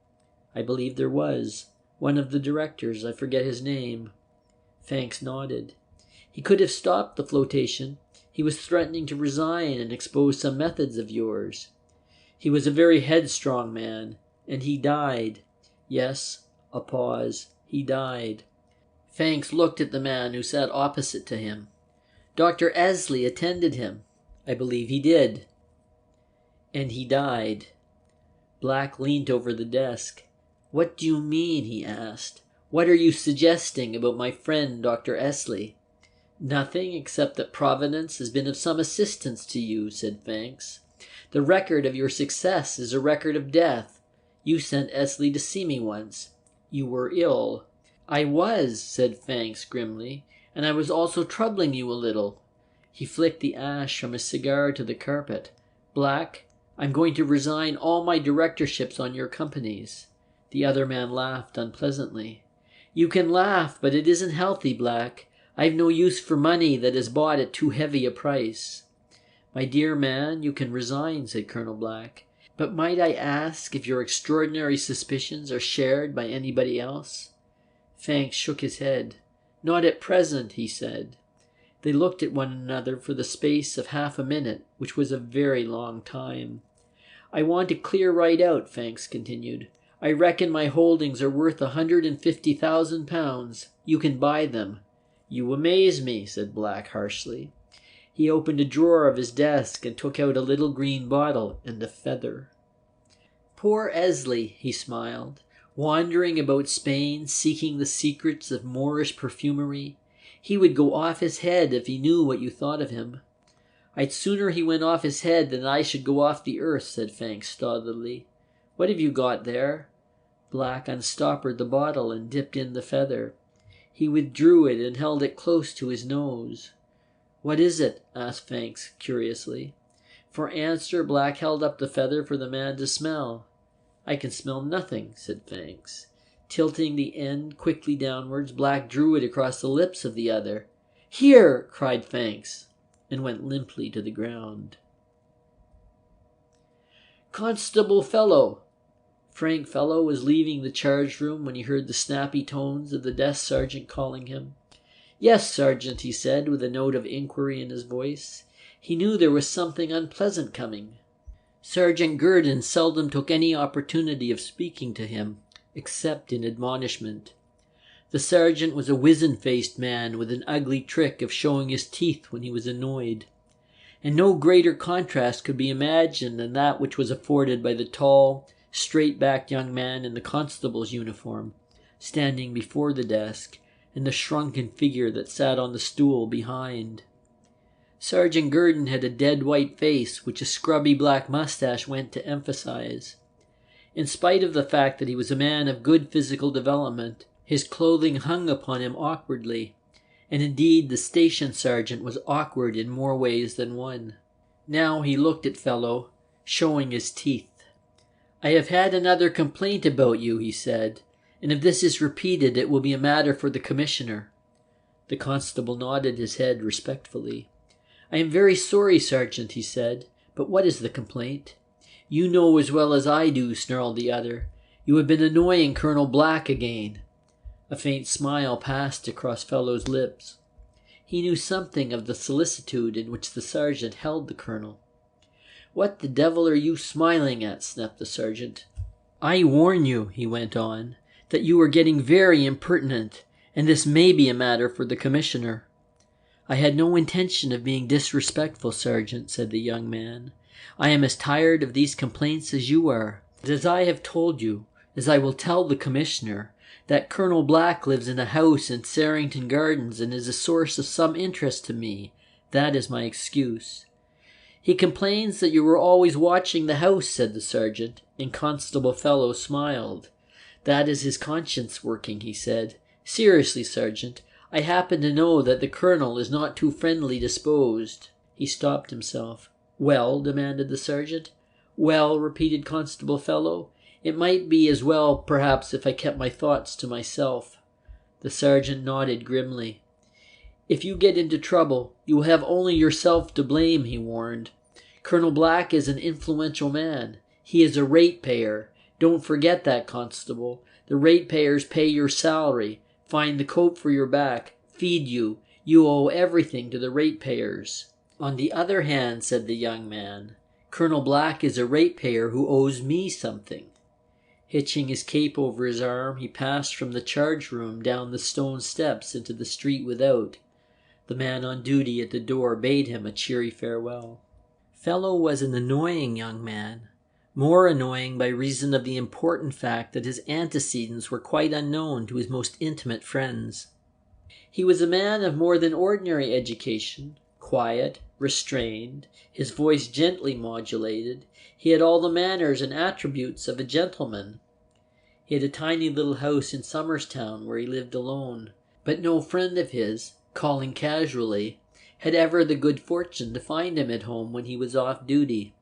"I believe there was. One of the directors, I forget his name." Fanks nodded. "He could have stopped the flotation. He was threatening to resign and expose some methods of yours. He was a very headstrong man, and he died. Yes," a pause, "he died." Fanks looked at the man who sat opposite to him. "Dr. Essley attended him." "I believe he did." "And he died." Black leaned over the desk. "What do you mean?" he asked. "What are you suggesting about my friend Dr. Essley?" "Nothing, except that Providence has been of some assistance to you," said Fanks. "The record of your success is a record of death. You sent Essley to see me once. You were ill." "I was," said Fanks grimly, "and I was also troubling you a little." He flicked the ash from his cigar to the carpet. "Black, I'm going to resign all my directorships on your companies." The other man laughed unpleasantly. "You can laugh, but it isn't healthy, Black. I've no use for money that is bought at too heavy a price." "My dear man, you can resign," said Colonel Black. "But might I ask if your extraordinary suspicions are shared by anybody else?" Fangs shook his head. "Not at present," he said. They looked at one another for the space of half a minute, which was a very long time. "I want to clear right out," Fangs continued. "I reckon my holdings are worth £150,000. You can buy them." "You amaze me," said Black harshly. He opened a drawer of his desk and took out a little green bottle and a feather. "Poor Essley," he smiled, "wandering about Spain, seeking the secrets of Moorish perfumery. He would go off his head if he knew what you thought of him." "I'd sooner he went off his head than I should go off the earth," said Fangs stolidly. "What have you got there?" Black unstoppered the bottle and dipped in the feather. He withdrew it and held it close to his nose. "What is it?" asked Fangs curiously. For answer, Black held up the feather for the man to smell. "I can smell nothing," said Fangs. Tilting the end quickly downwards, Black drew it across the lips of the other. "Here!" cried Fangs, and went limply to the ground. "Constable Fellow!" Frank Fellow was leaving the charge room when he heard the snappy tones of the desk sergeant calling him. "Yes, Sergeant," he said, with a note of inquiry in his voice. He knew there was something unpleasant coming. Sergeant Gurdon seldom took any opportunity of speaking to him, except in admonishment. The sergeant was a wizen-faced man with an ugly trick of showing his teeth when he was annoyed. And no greater contrast could be imagined than that which was afforded by the tall, straight-backed young man in the constable's uniform, standing before the desk, and the shrunken figure that sat on the stool behind. Sergeant Gurdon had a dead white face, which a scrubby black mustache went to emphasize. In spite of the fact that he was a man of good physical development, his clothing hung upon him awkwardly, and indeed the station sergeant was awkward in more ways than one. Now he looked at Fellow, showing his teeth. "I have had another complaint about you," he said, "and if this is repeated it will be a matter for the commissioner." The constable nodded his head respectfully. "I am very sorry, Sergeant," he said, "but what is the complaint?" "You know as well as I do," snarled the other. "You have been annoying Colonel Black again." A faint smile passed across Fellow's lips. He knew something of the solicitude in which the sergeant held the colonel. "What the devil are you smiling at?" snapped the sergeant. "I warn you," he went on, "that you are getting very impertinent, and this may be a matter for the commissioner." "I had no intention of being disrespectful, Sergeant," said the young man. "I am as tired of these complaints as you are. But as I have told you, as I will tell the commissioner, that Colonel Black lives in a house in Sarrington Gardens and is a source of some interest to me. That is my excuse." "He complains that you were always watching the house," said the sergeant, and Constable Fellow smiled. "That is his conscience working," he said. "Seriously, Sergeant, I happen to know that the colonel is not too friendly disposed." He stopped himself. "Well?" demanded the sergeant. "Well," repeated Constable Fellow, "it might be as well perhaps if I kept my thoughts to myself." The sergeant nodded grimly. "If you get into trouble, you will have only yourself to blame," he warned. "Colonel Black is an influential man. He is a ratepayer. Don't forget that, Constable. The ratepayers pay your salary, find the coat for your back, feed you. You owe everything to the ratepayers." "On the other hand," said the young man, "Colonel Black is a ratepayer who owes me something." Hitching his cape over his arm, he passed from the charge room down the stone steps into the street without. The man on duty at the door bade him a cheery farewell. Fellow was an annoying young man, more annoying by reason of the important fact that his antecedents were quite unknown to his most intimate friends. He was a man of more than ordinary education, quiet, restrained, his voice gently modulated. He had all the manners and attributes of a gentleman. He had a tiny little house in Somerstown where he lived alone, but no friend of his, calling casually, had ever the good fortune to find him at home when he was off duty.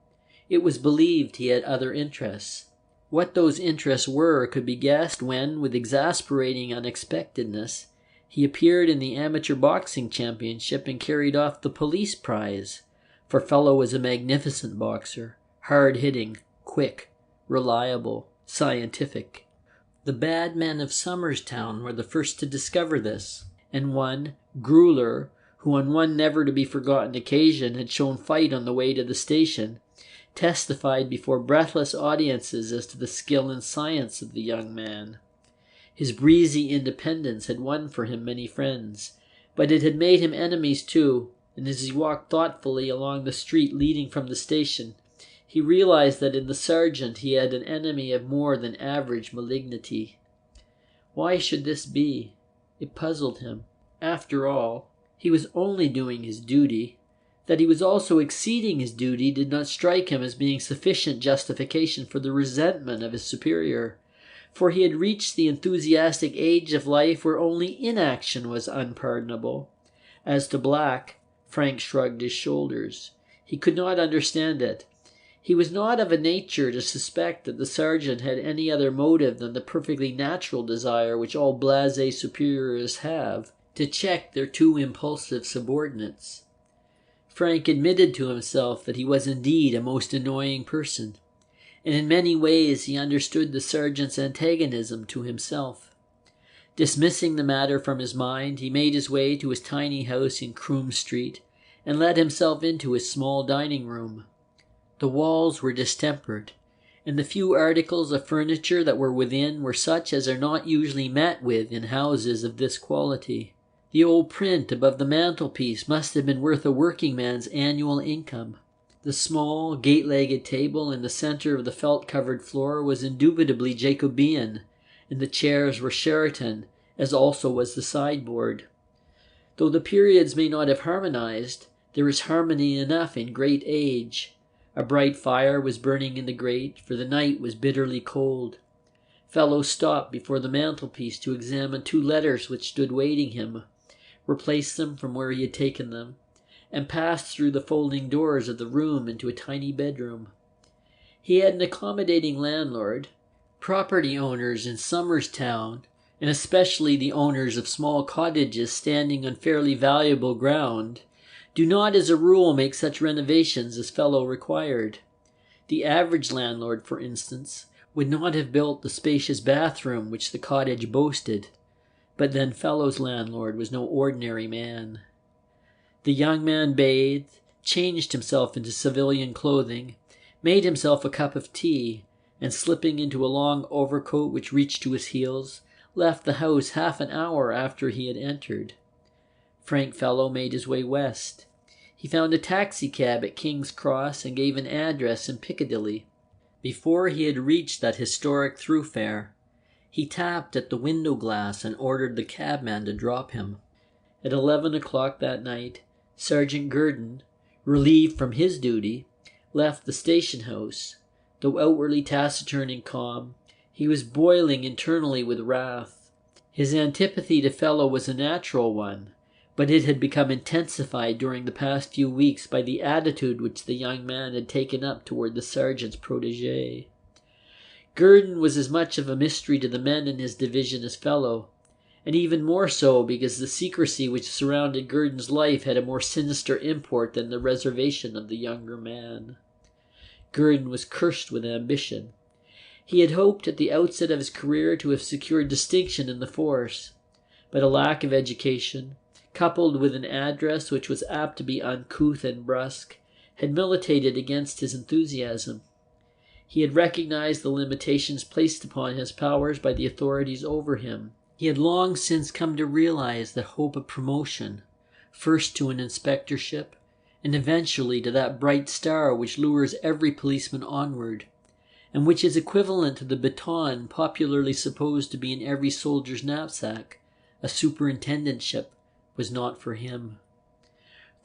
It was believed he had other interests. What those interests were could be guessed when, with exasperating unexpectedness, he appeared in the amateur boxing championship and carried off the police prize. for Fellow was a magnificent boxer, hard-hitting, quick, reliable, scientific. The bad men of Somerstown were the first to discover this, and one, Gruler, who on one never-to-be-forgotten occasion had shown fight on the way to the station, testified before breathless audiences as to the skill and science of the young man. His breezy independence had won for him many friends, but it had made him enemies too, and as he walked thoughtfully along the street leading from the station, he realized that in the sergeant he had an enemy of more than average malignity. Why should this be? It puzzled him. After all, he was only doing his duty. That he was also exceeding his duty did not strike him as being sufficient justification for the resentment of his superior, for he had reached the enthusiastic age of life where only inaction was unpardonable. As to Black, Frank shrugged his shoulders. He could not understand it. He was not of a nature to suspect that the sergeant had any other motive than the perfectly natural desire which all blasé superiors have, to check their too impulsive subordinates. Frank admitted to himself that he was indeed a most annoying person, and in many ways he understood the sergeant's antagonism to himself. Dismissing the matter from his mind, he made his way to his tiny house in Croom Street, and let himself into his small dining room. The walls were distempered, and the few articles of furniture that were within were such as are not usually met with in houses of this quality. The old print above the mantelpiece must have been worth a working man's annual income. The small, gate-legged table in the center of the felt-covered floor was indubitably Jacobean, and the chairs were Sheraton, as also was the sideboard. Though the periods may not have harmonized, there is harmony enough in great age. A bright fire was burning in the grate, for the night was bitterly cold. Fellow stopped before the mantelpiece to examine 2 letters which stood waiting him, replaced them from where he had taken them, and passed through the folding doors of the room into a tiny bedroom. He had an accommodating landlord. Property owners in Somerstown, and especially the owners of small cottages standing on fairly valuable ground, do not as a rule make such renovations as Fellow required. The average landlord, for instance, would not have built the spacious bathroom which the cottage boasted. But then Fellow's landlord was no ordinary man. The young man bathed, changed himself into civilian clothing, made himself a cup of tea, and slipping into a long overcoat which reached to his heels, left the house half an hour after he had entered. Frank Fellow made his way west. He found a taxicab at King's Cross and gave an address in Piccadilly. Before he had reached that historic thoroughfare, he tapped at the window glass and ordered the cabman to drop him. At 11 o'clock that night, Sergeant Gurdon, relieved from his duty, left the station house. Though outwardly taciturn and calm, he was boiling internally with wrath. His antipathy to Fellow was a natural one, but it had become intensified during the past few weeks by the attitude which the young man had taken up toward the sergeant's protégé. Gurdon was as much of a mystery to the men in his division as Fellow, and even more so because the secrecy which surrounded Gurdon's life had a more sinister import than the reservation of the younger man. Gurdon was cursed with ambition. He had hoped at the outset of his career to have secured distinction in the force, but a lack of education, coupled with an address which was apt to be uncouth and brusque, had militated against his enthusiasm. He had recognized the limitations placed upon his powers by the authorities over him. He had long since come to realize the hope of promotion, first to an inspectorship, and eventually to that bright star which lures every policeman onward, and which is equivalent to the baton popularly supposed to be in every soldier's knapsack. A superintendentship was not for him.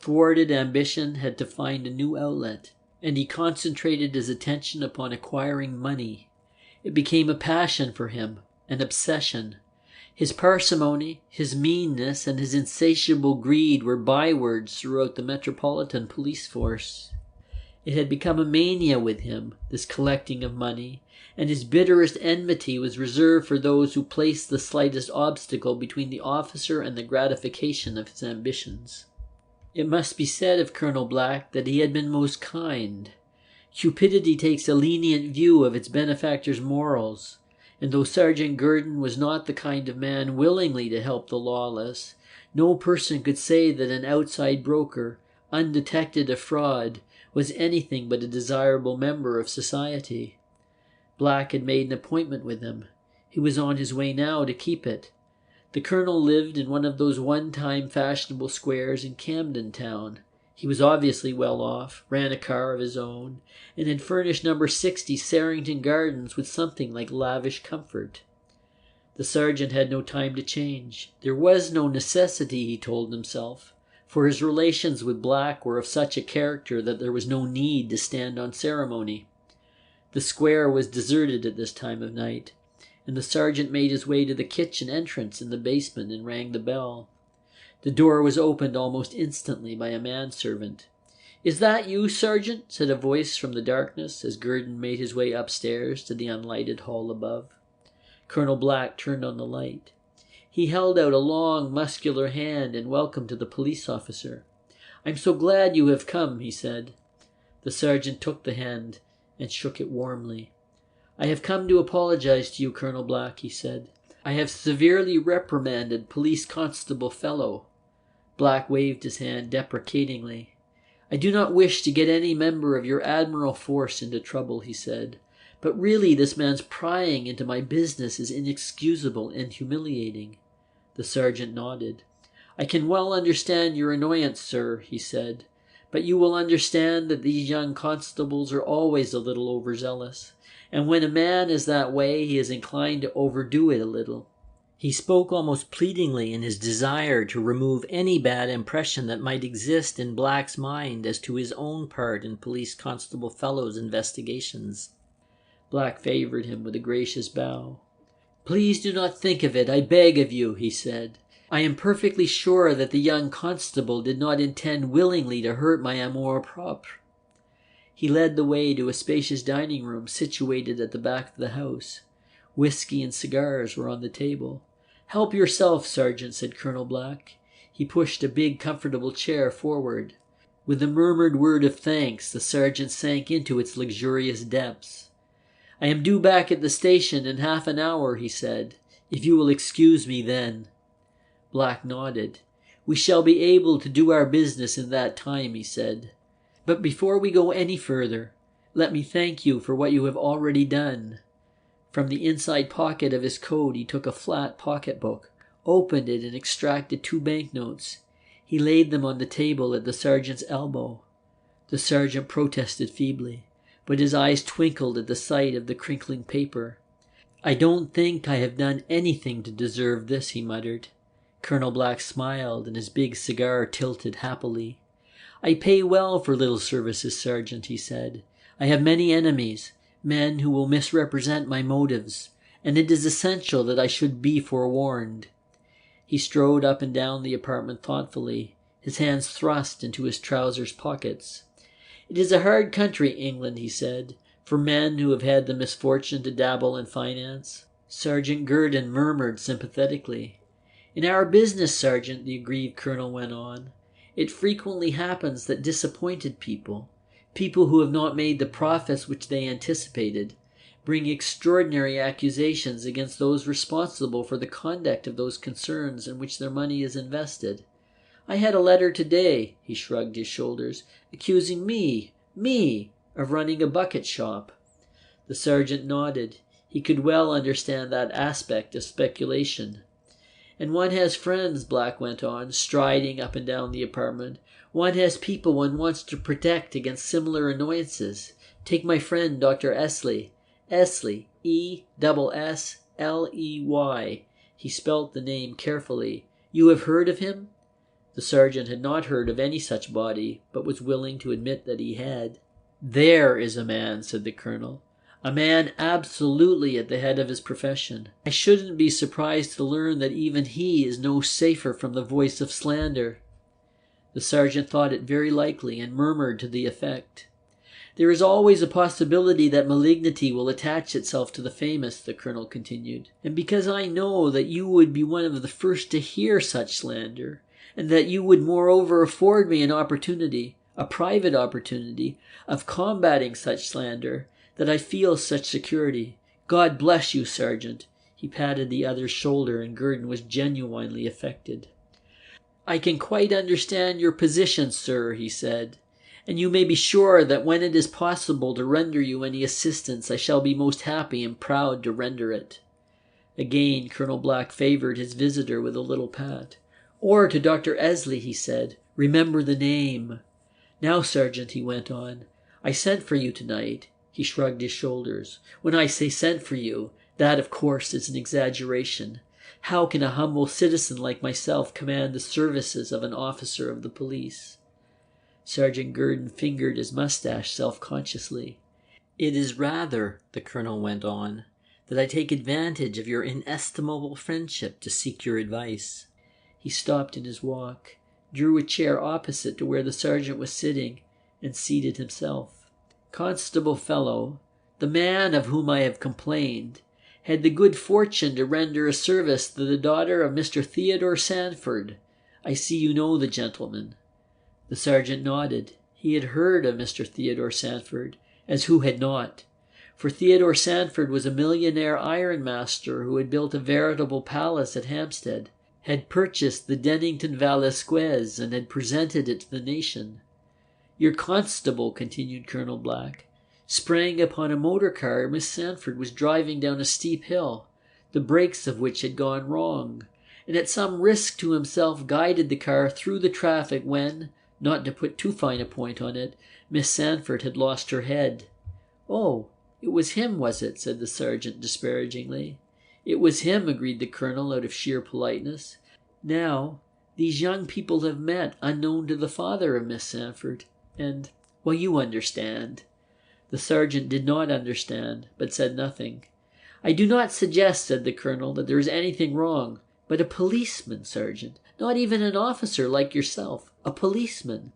Thwarted ambition had to find a new outlet, and he concentrated his attention upon acquiring money. It became a passion for him, an obsession. His parsimony, his meanness, and his insatiable greed were bywords throughout the metropolitan police force. It had become a mania with him, this collecting of money, and his bitterest enmity was reserved for those who placed the slightest obstacle between the officer and the gratification of his ambitions. It must be said of Colonel Black that he had been most kind. Cupidity takes a lenient view of its benefactor's morals, and though Sergeant Gurdon was not the kind of man willingly to help the lawless, no person could say that an outside broker, undetected of fraud, was anything but a desirable member of society. Black had made an appointment with him. He was on his way now to keep it. The colonel lived in one of those one-time fashionable squares in Camden Town. He was obviously well off, ran a car of his own, and had furnished number 60 Sarrington Gardens with something like lavish comfort. The sergeant had no time to change. There was no necessity, he told himself, for his relations with Black were of such a character that there was no need to stand on ceremony. The square was deserted at this time of night, and the sergeant made his way to the kitchen entrance in the basement and rang the bell. The door was opened almost instantly by a manservant. "Is that you, Sergeant?" said a voice from the darkness as Gurdon made his way upstairs to the unlighted hall above. Colonel Black turned on the light. He held out a long, muscular hand in welcome to the police officer. "I'm so glad you have come," he said. The sergeant took the hand and shook it warmly. "I have come to apologize to you, Colonel Black," he said. "I have severely reprimanded Police Constable Fellow." Black waved his hand deprecatingly. "I do not wish to get any member of your admiral force into trouble," he said. "But really this man's prying into my business is inexcusable and humiliating." The sergeant nodded. "I can well understand your annoyance, sir," he said. "But you will understand that these young constables are always a little overzealous, and when a man is that way he is inclined to overdo it a little." He spoke almost pleadingly in his desire to remove any bad impression that might exist in Black's mind as to his own part in Police Constable Fellow's investigations. Black favored him with a gracious bow. "Please do not think of it, I beg of you," he said. "I am perfectly sure that the young constable did not intend willingly to hurt my amour propre." He led the way to a spacious dining room situated at the back of the house. Whiskey and cigars were on the table. "Help yourself, Sergeant," said Colonel Black. He pushed a big, comfortable chair forward. With a murmured word of thanks, the sergeant sank into its luxurious depths. "I am due back at the station in half an hour," he said, "if you will excuse me then." Black nodded. "We shall be able to do our business in that time," he said. "But before we go any further, let me thank you for what you have already done." From the inside pocket of his coat he took a flat pocketbook, opened it and extracted 2 banknotes. He laid them on the table at the sergeant's elbow. The sergeant protested feebly, but his eyes twinkled at the sight of the crinkling paper. "I don't think I have done anything to deserve this," he muttered. Colonel Black smiled and his big cigar tilted happily. "I pay well for little services, Sergeant," he said. "I have many enemies, men who will misrepresent my motives, and it is essential that I should be forewarned." He strode up and down the apartment thoughtfully, his hands thrust into his trousers pockets. "It is a hard country, England," he said, "for men who have had the misfortune to dabble in finance." Sergeant Gurdon murmured sympathetically. "In our business, Sergeant," the aggrieved colonel went on, "it frequently happens that disappointed people who have not made the profits which they anticipated, bring extraordinary accusations against those responsible for the conduct of those concerns in which their money is invested. I had a letter today," he shrugged his shoulders, "accusing me, of running a bucket shop." The sergeant nodded. He could well understand that aspect of speculation. "And one has friends," Black went on, striding up and down the apartment. "One has people one wants to protect against similar annoyances. Take my friend, Dr. Essley. Essley, E-S-S-L-E-Y. He spelt the name carefully. You have heard of him?" The sergeant had not heard of any such body, but was willing to admit that he had. "There is a man," said the colonel. "A man absolutely at the head of his profession. I shouldn't be surprised to learn that even he is no safer from the voice of slander." The sergeant thought it very likely and murmured to the effect. "There is always a possibility that malignity will attach itself to the famous," the colonel continued. "And because I know that you would be one of the first to hear such slander, and that you would moreover afford me an opportunity, a private opportunity, of combating such slander, that I feel such security. God bless you, Sergeant." He patted the other's shoulder, and Gurdon was genuinely affected. "I can quite understand your position, sir," he said, "and you may be sure that when it is possible to render you any assistance, I shall be most happy and proud to render it." Again Colonel Black favoured his visitor with a little pat. "Or to Dr. Essley," he said. "Remember the name. Now, Sergeant," he went on, "I sent for you tonight." He shrugged his shoulders. "When I say sent for you, that, of course, is an exaggeration. How can a humble citizen like myself command the services of an officer of the police?" Sergeant Gurdon fingered his mustache self-consciously. "It is rather," the colonel went on, "that I take advantage of your inestimable friendship to seek your advice." He stopped in his walk, drew a chair opposite to where the sergeant was sitting, and seated himself. "Constable Fellow, the man of whom I have complained, had the good fortune to render a service to the daughter of Mr. Theodore Sandford. I see you know the gentleman." The sergeant nodded. He had heard of Mr. Theodore Sandford, as who had not? For Theodore Sandford was a millionaire ironmaster who had built a veritable palace at Hampstead, had purchased the Dennington Velasquez, and had presented it to the nation. "Your constable," continued Colonel Black, "sprang upon a motor car Miss Sandford was driving down a steep hill, the brakes of which had gone wrong, and at some risk to himself guided the car through the traffic when, not to put too fine a point on it, Miss Sandford had lost her head." "Oh, it was him, was it?" said the sergeant disparagingly. "It was him," agreed the colonel out of sheer politeness. "Now, these young people have met unknown to the father of Miss Sandford, and, well, you understand." The sergeant did not understand, but said nothing. "I do not suggest," said the colonel, "that there is anything wrong, but a policeman, Sergeant, not even an officer like yourself, a policeman."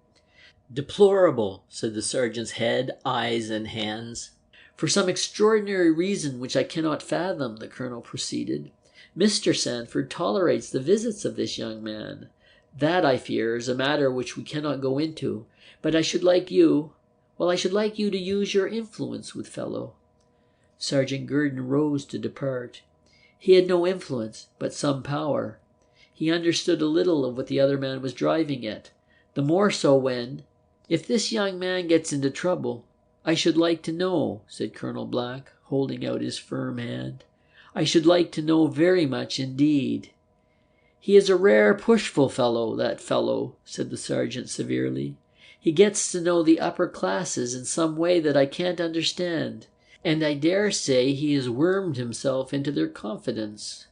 "Deplorable," said the sergeant's head, eyes, and hands. "For some extraordinary reason which I cannot fathom," the colonel proceeded, "Mr. Sandford tolerates the visits of this young man. That, I fear, is a matter which we cannot go into, but I should like you to use your influence with fellow." Sergeant Gurdon rose to depart. He had no influence, but some power. He understood a little of what the other man was driving at, the more so when, "If this young man gets into trouble, I should like to know," said Colonel Black, holding out his firm hand. "I should like to know very much indeed." "He is a rare pushful fellow, that fellow," said the sergeant severely. "He gets to know the upper classes in some way that I can't understand, and I dare say he has wormed himself into their confidence.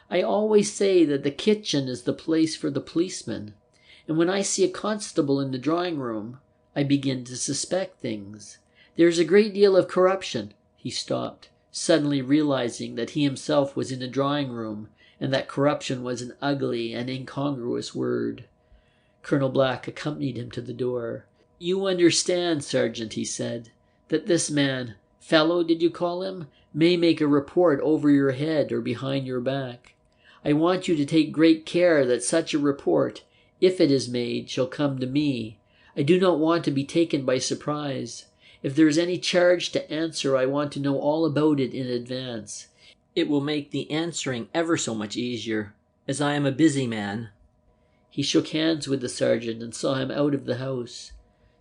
I always say that the kitchen is the place for the policeman, and when I see a constable in the drawing-room, I begin to suspect things. There is a great deal of corruption." He stopped, suddenly realizing that he himself was in a drawing-room, and that corruption was an ugly and incongruous word. Colonel Black accompanied him to the door. "You understand, Sergeant," he said, "that this man, fellow did you call him, may make a report over your head or behind your back. I want you to take great care that such a report, if it is made, shall come to me. I do not want to be taken by surprise. If there is any charge to answer, I want to know all about it in advance. It will make the answering ever so much easier, as I am a busy man." He shook hands with the sergeant and saw him out of the house.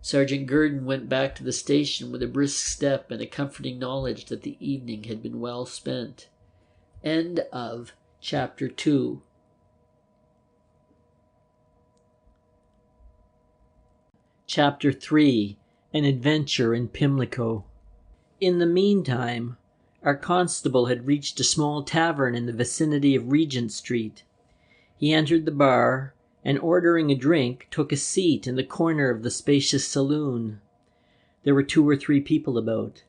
Sergeant Gurdon went back to the station with a brisk step and a comforting knowledge that the evening had been well spent. End of Chapter 2. Chapter 3. An Adventure in Pimlico. In the meantime, our constable had reached a small tavern in the vicinity of Regent Street. He entered the bar, and ordering a drink, took a seat in the corner of the spacious saloon. There were 2 or 3 people about.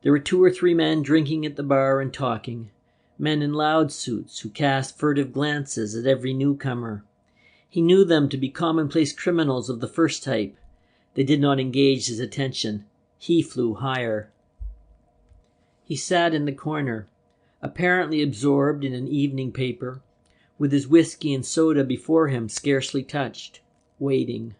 There were 2 or 3 men drinking at the bar and talking, men in loud suits who cast furtive glances at every newcomer. He knew them to be commonplace criminals of the first type. They did not engage his attention. He flew higher. He sat in the corner, apparently absorbed in an evening paper, with his whiskey and soda before him scarcely touched, waiting.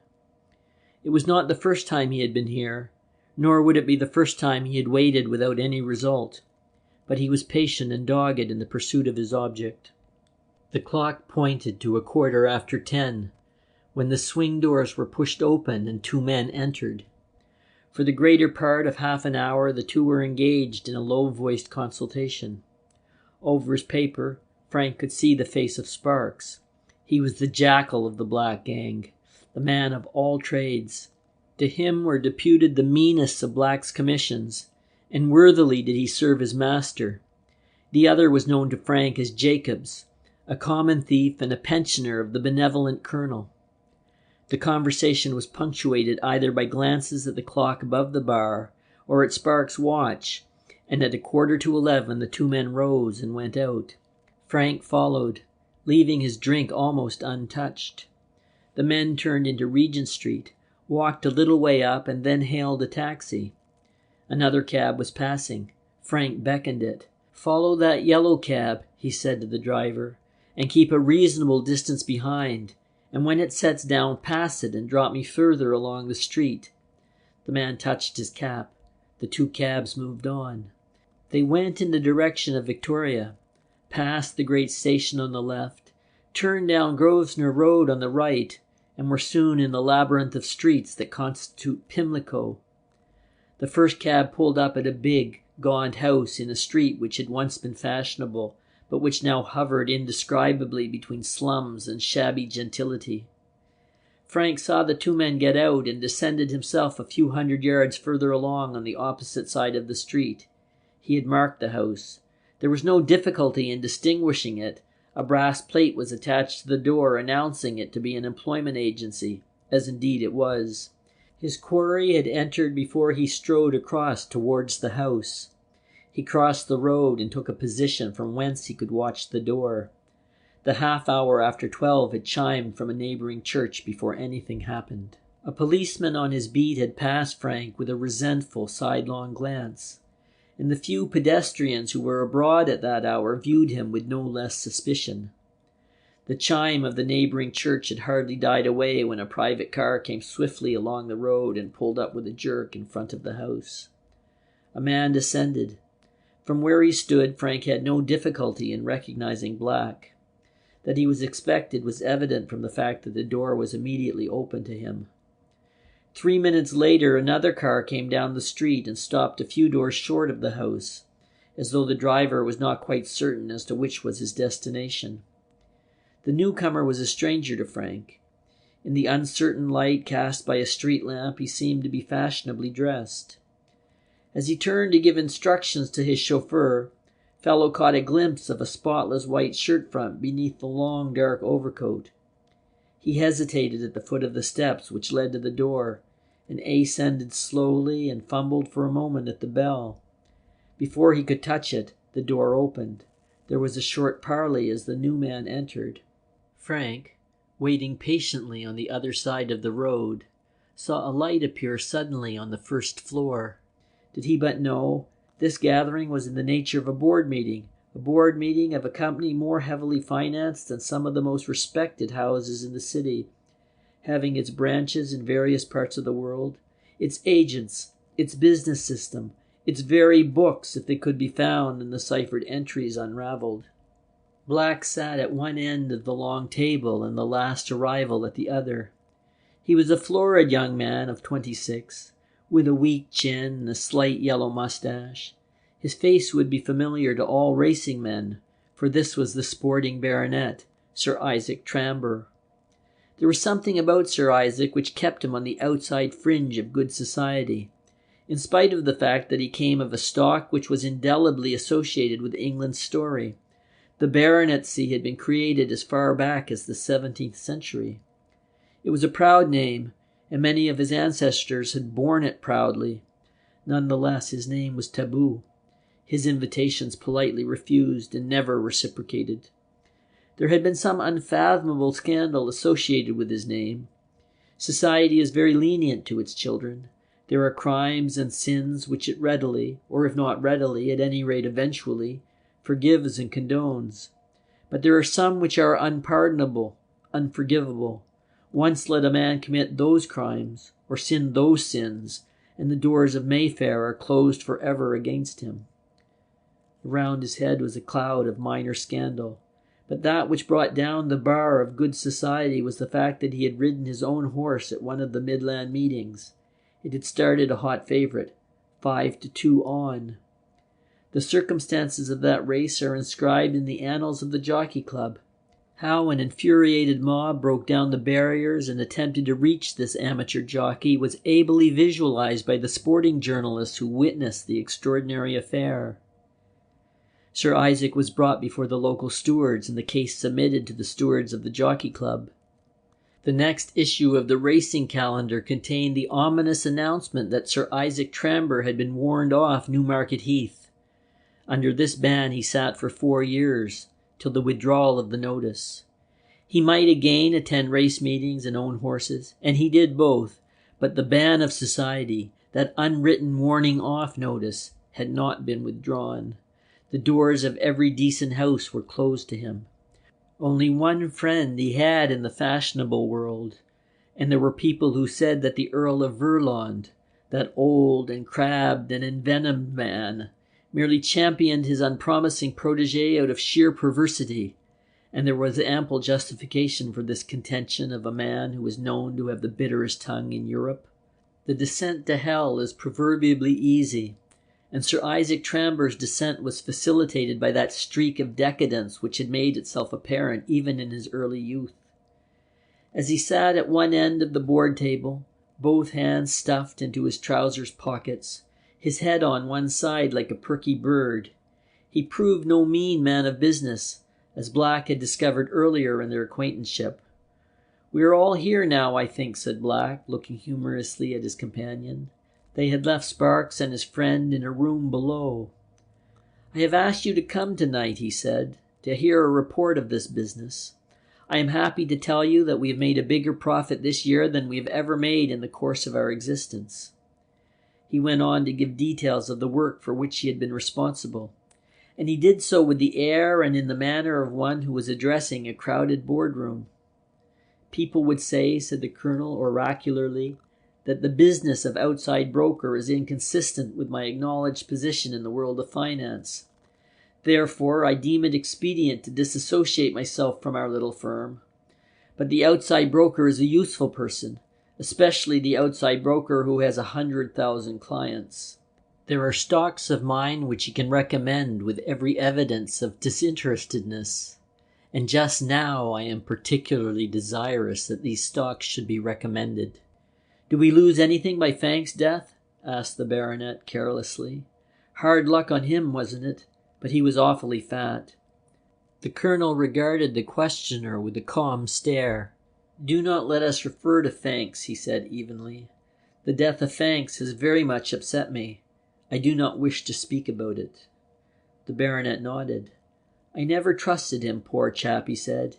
It was not the first time he had been here, nor would it be the first time he had waited without any result, but he was patient and dogged in the pursuit of his object. The clock pointed to 10:15, when the swing doors were pushed open and two men entered. For the greater part of half an hour the two were engaged in a low-voiced consultation. Over his paper, Frank could see the face of Sparks. He was the jackal of the black gang, the man of all trades. To him were deputed the meanest of black's commissions, and worthily did he serve his master. The other was known to Frank as Jakobs, a common thief and a pensioner of the benevolent colonel. The conversation was punctuated either by glances at the clock above the bar or at Sparks' watch, and at 11:15 the two men rose and went out. Frank followed, leaving his drink almost untouched. The men turned into Regent Street, walked a little way up, and then hailed a taxi. Another cab was passing. Frank beckoned it. "Follow that yellow cab," he said to the driver, "and keep a reasonable distance behind, and when it sets down, pass it and drop me further along the street." The man touched his cap. The two cabs moved on. They went in the direction of Victoria, passed the great station on the left, turned down Grosvenor Road on the right, and were soon in the labyrinth of streets that constitute Pimlico. The first cab pulled up at a big, gaunt house in a street which had once been fashionable, but which now hovered indescribably between slums and shabby gentility. Frank saw the two men get out and descended himself a few hundred yards further along on the opposite side of the street. He had marked the house. There was no difficulty in distinguishing it. A brass plate was attached to the door announcing it to be an employment agency, as indeed it was. His quarry had entered before he strode across towards the house. He crossed the road and took a position from whence he could watch the door. The half hour after 12 had chimed from a neighbouring church before anything happened. A policeman on his beat had passed Frank with a resentful sidelong glance, and the few pedestrians who were abroad at that hour viewed him with no less suspicion. The chime of the neighbouring church had hardly died away when a private car came swiftly along the road and pulled up with a jerk in front of the house. A man descended. From where he stood, Frank had no difficulty in recognizing Black. That he was expected was evident from the fact that the door was immediately open to him. 3 minutes later, another car came down the street and stopped a few doors short of the house, as though the driver was not quite certain as to which was his destination. The newcomer was a stranger to Frank. In the uncertain light cast by a street lamp, he seemed to be fashionably dressed. As he turned to give instructions to his chauffeur, fellow caught a glimpse of a spotless white shirt front beneath the long dark overcoat. He hesitated at the foot of the steps which led to the door, and ascended slowly and fumbled for a moment at the bell. Before he could touch it, the door opened. There was a short parley as the new man entered. Frank, waiting patiently on the other side of the road, saw a light appear suddenly on the first floor. Did he but know, this gathering was in the nature of a board meeting of a company more heavily financed than some of the most respected houses in the city, having its branches in various parts of the world, its agents, its business system, its very books, if they could be found, and the ciphered entries unraveled. Black sat at one end of the long table and the last arrival at the other. He was a florid young man of 26, with a weak chin and a slight yellow mustache. His face would be familiar to all racing men, for this was the sporting baronet, Sir Isaac Tramber. There was something about Sir Isaac which kept him on the outside fringe of good society, in spite of the fact that he came of a stock which was indelibly associated with England's story. The baronetcy had been created as far back as the 17th century. It was a proud name, and many of his ancestors had borne it proudly. None the less, his name was taboo. His invitations politely refused and never reciprocated. There had been some unfathomable scandal associated with his name. Society is very lenient to its children. There are crimes and sins which it readily, or if not readily, at any rate eventually, forgives and condones. But there are some which are unpardonable, unforgivable. Once let a man commit those crimes, or sin those sins, and the doors of Mayfair are closed forever against him. Around his head was a cloud of minor scandal, but that which brought down the bar of good society was the fact that he had ridden his own horse at one of the Midland meetings. It had started a hot favourite, 5-2 on. The circumstances of that race are inscribed in the annals of the Jockey Club. How an infuriated mob broke down the barriers and attempted to reach this amateur jockey was ably visualized by the sporting journalists who witnessed the extraordinary affair. Sir Isaac was brought before the local stewards and the case submitted to the stewards of the Jockey Club. The next issue of the racing calendar contained the ominous announcement that Sir Isaac Tramber had been warned off Newmarket Heath. Under this ban he sat for 4 years, till the withdrawal of the notice. He might again attend race meetings and own horses, and he did both, but the ban of society, that unwritten warning off notice, had not been withdrawn. The doors of every decent house were closed to him. Only one friend he had in the fashionable world, and there were people who said that the Earl of Verlond, that old and crabbed and envenomed man, merely championed his unpromising protege out of sheer perversity, and there was ample justification for this contention of a man who was known to have the bitterest tongue in Europe. The descent to hell is proverbially easy, and Sir Isaac Tramber's descent was facilitated by that streak of decadence which had made itself apparent even in his early youth. As he sat at one end of the board table, both hands stuffed into his trousers pockets, his head on one side like a perky bird, he proved no mean man of business, as Black had discovered earlier in their acquaintanceship. "We are all here now, I think," said Black, looking humorously at his companion. They had left Sparks and his friend in a room below. "I have asked you to come tonight," he said, "to hear a report of this business. I am happy to tell you that we have made a bigger profit this year than we have ever made in the course of our existence." He went on to give details of the work for which he had been responsible, and he did so with the air and in the manner of one who was addressing a crowded boardroom. "People would say," said the Colonel oracularly, "that the business of outside broker is inconsistent with my acknowledged position in the world of finance. Therefore, I deem it expedient to disassociate myself from our little firm. But the outside broker is a useful person, especially the outside broker who has 100,000 clients. There are stocks of mine which he can recommend with every evidence of disinterestedness, and just now I am particularly desirous that these stocks should be recommended." "Do we lose anything by Fank's death?" asked the baronet carelessly. "Hard luck on him, wasn't it? But he was awfully fat." The colonel regarded the questioner with a calm stare. "Do not let us refer to Fanks," he said evenly. "The death of Fanks has very much upset me. I do not wish to speak about it." The baronet nodded. "I never trusted him, poor chap," he said,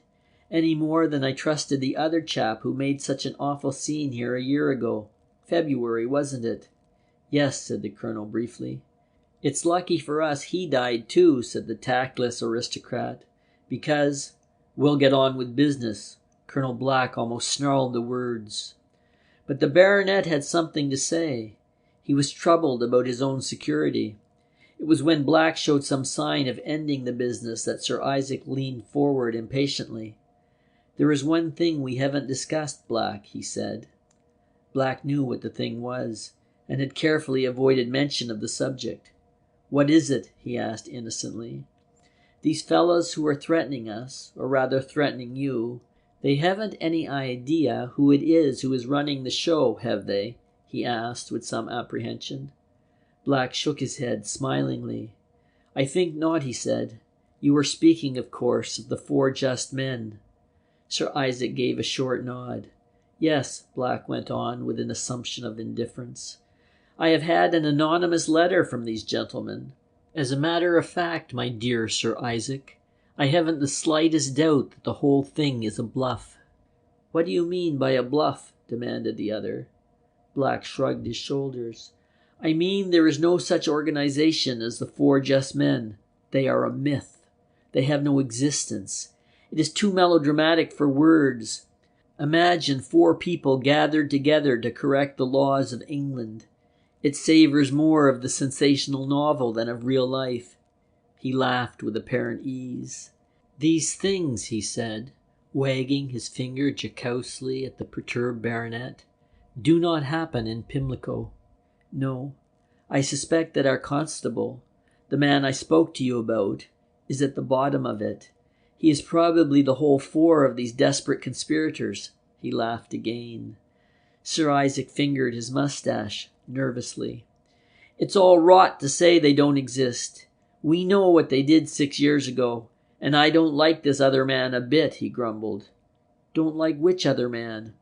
"any more than I trusted the other chap who made such an awful scene here a year ago. February, wasn't it?" "Yes," said the colonel briefly. "It's lucky for us he died too," said the tactless aristocrat, "because—" "We'll get on with business." Colonel Black almost snarled the words. But the baronet had something to say. He was troubled about his own security. It was when Black showed some sign of ending the business that Sir Isaac leaned forward impatiently. "There is one thing we haven't discussed, Black," he said. Black knew what the thing was, and had carefully avoided mention of the subject. "What is it?" he asked innocently. "These fellows who are threatening us, or rather threatening you, they haven't any idea who it is who is running the show, have they?" he asked with some apprehension. Black shook his head smilingly. "I think not," he said. "You are speaking, of course, of the 4 just men." Sir Isaac gave a short nod. "Yes," Black went on with an assumption of indifference. "I have had an anonymous letter from these gentlemen. As a matter of fact, my dear Sir Isaac, I haven't the slightest doubt that the whole thing is a bluff." "What do you mean by a bluff?" demanded the other. Black shrugged his shoulders. "I mean there is no such organization as the 4 just men. They are a myth. They have no existence. It is too melodramatic for words. Imagine 4 people gathered together to correct the laws of England. It savors more of the sensational novel than of real life." He laughed with apparent ease. "These things," he said, wagging his finger jocosely at the perturbed baronet, "do not happen in Pimlico. No, I suspect that our constable, the man I spoke to you about, is at the bottom of it. He is probably the whole 4 of these desperate conspirators." He laughed again. Sir Isaac fingered his mustache nervously. "It's all rot to say they don't exist. We know what they did 6 years ago, and I don't like this other man a bit," he grumbled. "Don't like which other man?"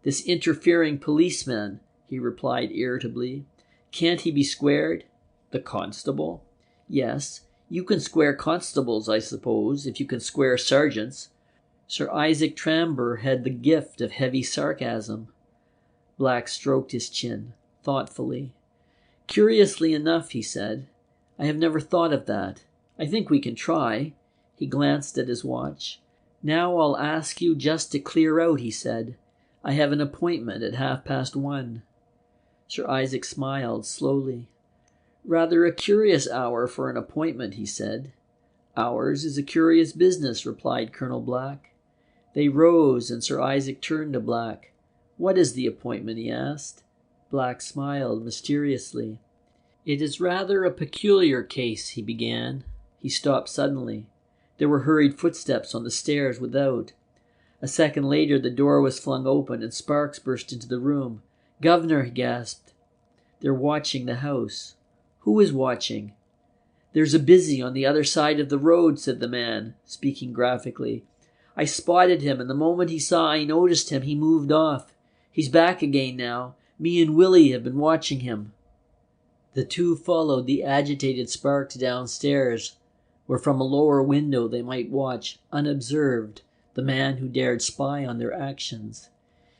"This interfering policeman," he replied irritably. "Can't he be squared?" "The constable?" "Yes, you can square constables, I suppose, if you can square sergeants." Sir Isaac Tramber had the gift of heavy sarcasm. Black stroked his chin thoughtfully. "Curiously enough," he said, "I have never thought of that. I think we can try." He glanced at his watch. "Now I'll ask you just to clear out," he said. "I have an appointment at 1:30. Sir Isaac smiled slowly. "Rather a curious hour for an appointment," he said. "Ours is a curious business," replied Colonel Black. They rose, and Sir Isaac turned to Black. "What is the appointment?" he asked. Black smiled mysteriously. "It is rather a peculiar case," he began. He stopped suddenly. There were hurried footsteps on the stairs without. A second later the door was flung open and Sparks burst into the room. "Governor," he gasped. "They're watching the house." "Who is watching?" "There's a busy on the other side of the road," said the man, speaking graphically. "I spotted him, and the moment he saw I noticed him, he moved off. He's back again now. Me and Willie have been watching him." The 2 followed the agitated Sparks downstairs, where from a lower window they might watch, unobserved, the man who dared spy on their actions.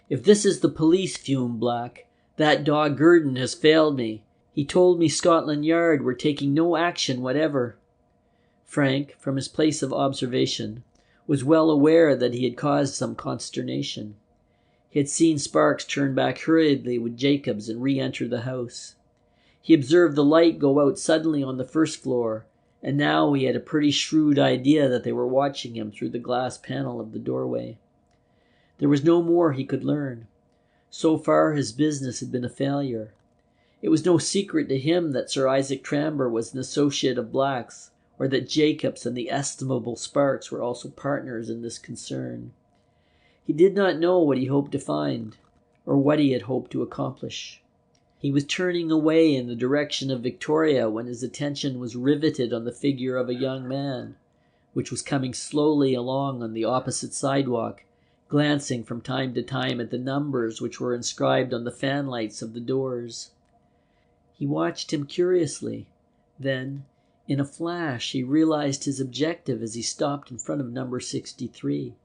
"If this is the police," fumed Black, "that dog Gurdon has failed me. He told me Scotland Yard were taking no action whatever." Frank, from his place of observation, was well aware that he had caused some consternation. He had seen Sparks turn back hurriedly with Jakobs and re-enter the house. He observed the light go out suddenly on the first floor, and now he had a pretty shrewd idea that they were watching him through the glass panel of the doorway. There was no more he could learn. So far his business had been a failure. It was no secret to him that Sir Isaac Tramber was an associate of Black's, or that Jakobs and the estimable Sparks were also partners in this concern. He did not know what he hoped to find, or what he had hoped to accomplish. He was turning away in the direction of Victoria when his attention was riveted on the figure of a young man, which was coming slowly along on the opposite sidewalk, glancing from time to time at the numbers which were inscribed on the fanlights of the doors. He watched him curiously. Then, in a flash, he realized his objective as he stopped in front of number 63.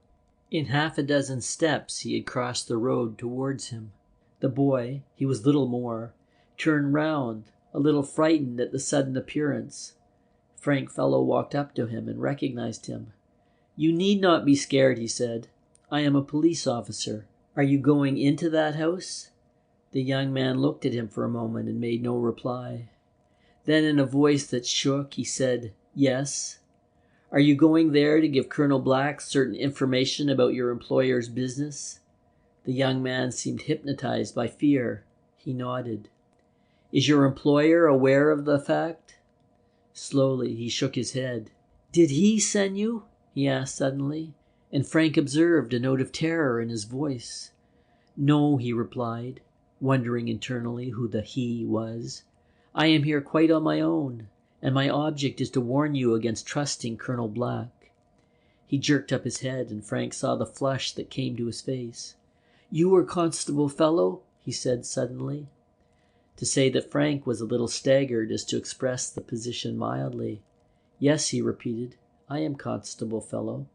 In 6 steps he had crossed the road towards him. The boy, he was little more, turned round, a little frightened at the sudden appearance. Frank Fellow walked up to him and recognized him. "You need not be scared," he said. "I am a police officer. Are you going into that house?" The young man looked at him for a moment and made no reply. Then in a voice that shook, he said, "Yes." "Are you going there to give Colonel Black certain information about your employer's business?" The young man seemed hypnotized by fear. He nodded. "Is your employer aware of the fact?" Slowly he shook his head. "Did he send you?" he asked suddenly, and Frank observed a note of terror in his voice. "No," he replied, wondering internally who the he was. "I am here quite on my own, and my object is to warn you against trusting Colonel Black." He jerked up his head, and Frank saw the flush that came to his face. "You are Constable Fellow?" he said suddenly. To say that Frank was a little staggered is to express the position mildly. "Yes," he repeated, "I am Constable Fellow."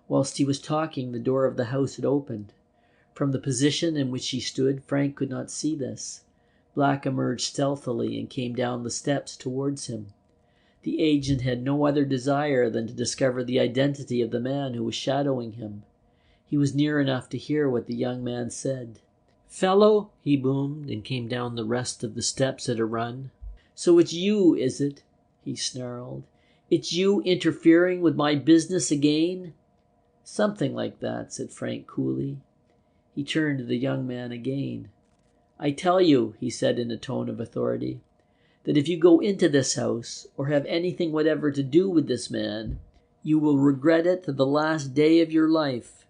Whilst he was talking, the door of the house had opened. From the position in which he stood, Frank could not see this. Black emerged stealthily and came down the steps towards him. The agent had no other desire than to discover the identity of the man who was shadowing him. He was near enough to hear what the young man said. "Fellow," he boomed, and came down the rest of the steps at a run. "So it's you, is it?" he snarled. "It's you interfering with my business again?" "Something like that," said Frank coolly. He turned to the young man again. "I tell you," he said in a tone of authority, "that if you go into this house, or have anything whatever to do with this man, you will regret it to the last day of your life."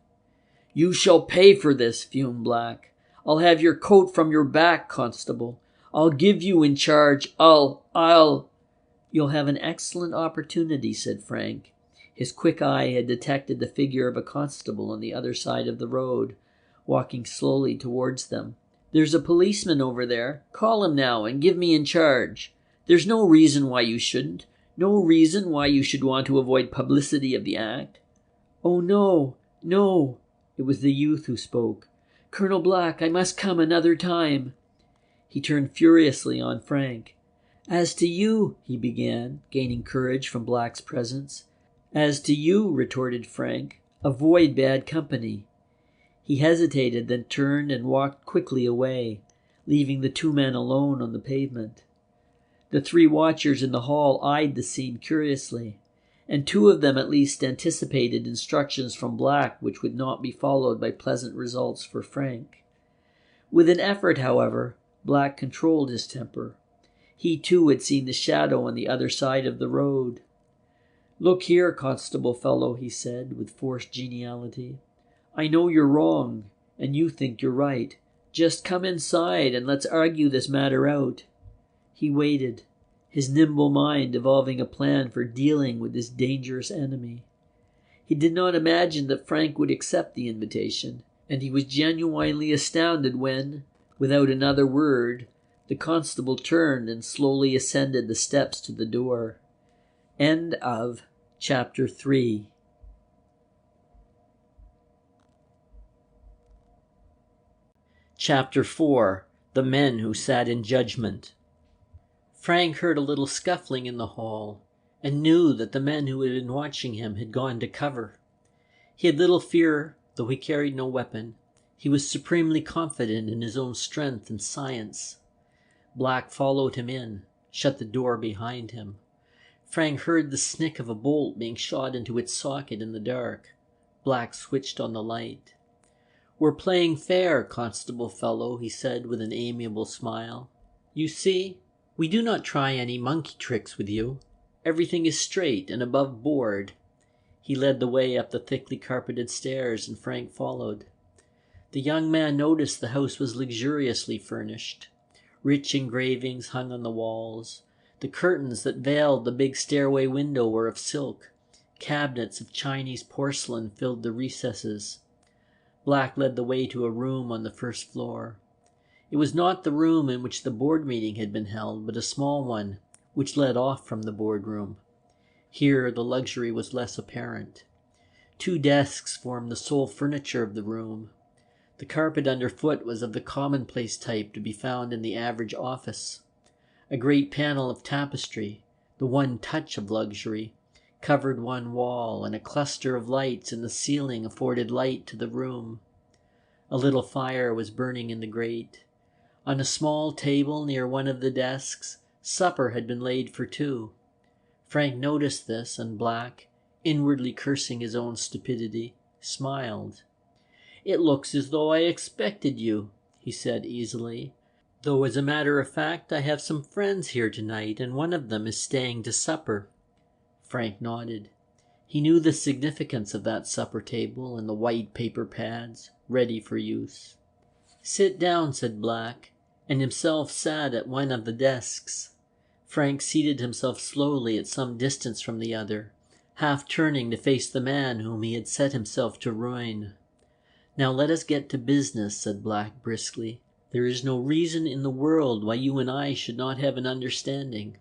"You shall pay for this," fumed Black. "I'll have your coat from your back, constable. I'll give you in charge. I'll... "You'll have an excellent opportunity," said Frank. His quick eye had detected the figure of a constable on the other side of the road, walking slowly towards them. "There's a policeman over there. Call him now and give me in charge. There's no reason why you shouldn't. No reason why you should want to avoid publicity of the act." "Oh, no, no." It was the youth who spoke. "Colonel Black, I must come another time." He turned furiously on Frank. "As to you," he began, gaining courage from Black's presence. "As to you," retorted Frank, "avoid bad company." He hesitated, then turned and walked quickly away, leaving the two men alone on the pavement. The three watchers in the hall eyed the scene curiously, and two of them at least anticipated instructions from Black which would not be followed by pleasant results for Frank. With an effort, however, Black controlled his temper. He too had seen the shadow on the other side of the road. "Look here, constable fellow," he said with forced geniality. "I know you're wrong, and you think you're right. Just come inside and let's argue this matter out." He waited, his nimble mind evolving a plan for dealing with this dangerous enemy. He did not imagine that Frank would accept the invitation, and he was genuinely astounded when, without another word, the constable turned and slowly ascended the steps to the door. End of Chapter 3. Chapter 4. The Men Who Sat in Judgment. Frank heard a little scuffling in the hall, and knew that the men who had been watching him had gone to cover. He had little fear, though he carried no weapon. He was supremely confident in his own strength and science. Black followed him in, shut the door behind him. Frank heard the snick of a bolt being shot into its socket in the dark. Black switched on the light. "We're playing fair, constable fellow," he said with an amiable smile. "You see, we do not try any monkey tricks with you. Everything is straight and above board." He led the way up the thickly carpeted stairs, and Frank followed. The young man noticed the house was luxuriously furnished. Rich engravings hung on the walls. The curtains that veiled the big stairway window were of silk. Cabinets of Chinese porcelain filled the recesses. Black led the way to a room on the first floor. It was not the room in which the board meeting had been held, but a small one, which led off from the boardroom. Here the luxury was less apparent. 2 desks formed the sole furniture of the room. The carpet underfoot was of the commonplace type to be found in the average office. A great panel of tapestry, the one touch of luxury, covered one wall, and a cluster of lights in the ceiling afforded light to the room. A little fire was burning in the grate. On a small table near one of the desks, supper had been laid for 2. Frank noticed this, and Black, inwardly cursing his own stupidity, smiled. "It looks as though I expected you," he said easily. "Though as a matter of fact I have some friends here tonight, and one of them is staying to supper." Frank nodded. He knew the significance of that supper table and the white paper pads, ready for use. "Sit down," said Black, and himself sat at one of the desks. Frank seated himself slowly at some distance from the other, half turning to face the man whom he had set himself to ruin. "Now let us get to business," said Black briskly. "There is no reason in the world why you and I should not have an understanding.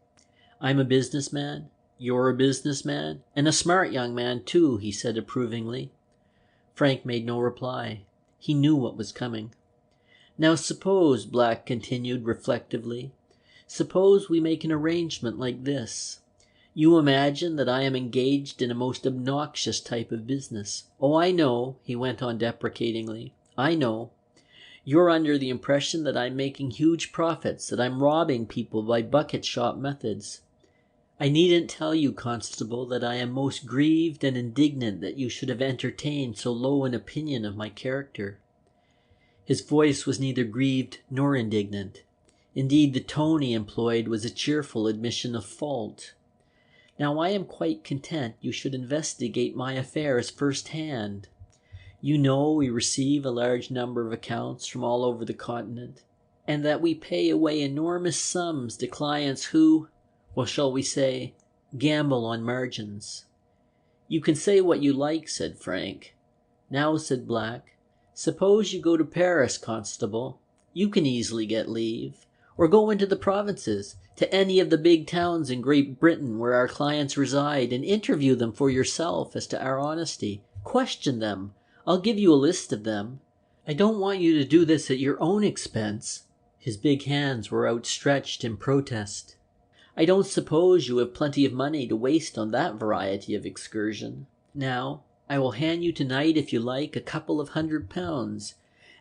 I'm a businessman, you're a businessman, and a smart young man too," he said approvingly. Frank made no reply. He knew what was coming. "Now suppose," Black continued reflectively, "suppose we make an arrangement like this. You imagine that I am engaged in a most obnoxious type of business. Oh, I know," he went on deprecatingly. "I know. You're under the impression that I'm making huge profits, that I'm robbing people by bucket shop methods. I needn't tell you, Constable, that I am most grieved and indignant that you should have entertained so low an opinion of my character." His voice was neither grieved nor indignant. Indeed, the tone he employed was a cheerful admission of fault. "Now I am quite content you should investigate my affairs first hand. You know we receive a large number of accounts from all over the continent, and that we pay away enormous sums to clients who, well, shall we say, gamble on margins." "You can say what you like," said Frank. "Now," said Black, "suppose you go to Paris, Constable. You can easily get leave. Or go into the provinces, to any of the big towns in Great Britain where our clients reside, and interview them for yourself as to our honesty. Question them. I'll give you a list of them. I don't want you to do this at your own expense." His big hands were outstretched in protest. "I don't suppose you have plenty of money to waste on that variety of excursion. Now, I will hand you tonight, if you like, a couple of £100,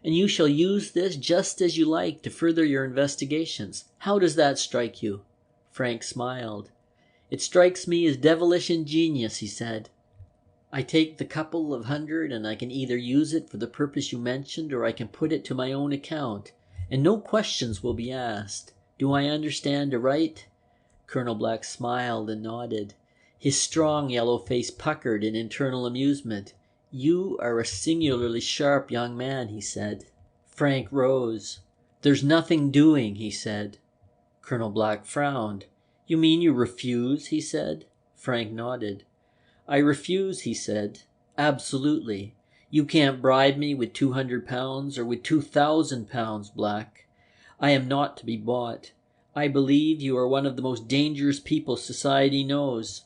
and you shall use this just as you like to further your investigations. How does that strike you?" Frank smiled. "It strikes me as devilish ingenious," he said. "I take the couple of £100, and I can either use it for the purpose you mentioned, or I can put it to my own account, and no questions will be asked. Do I understand aright?" Colonel Black smiled and nodded. His strong yellow face puckered in internal amusement. "You are a singularly sharp young man," he said. Frank rose. "There's nothing doing," he said. Colonel Black frowned. "You mean you refuse?" he said. Frank nodded. "I refuse," he said. "Absolutely. You can't bribe me with £200 or with £2,000, Black. I am not to be bought. I believe you are one of the most dangerous people society knows.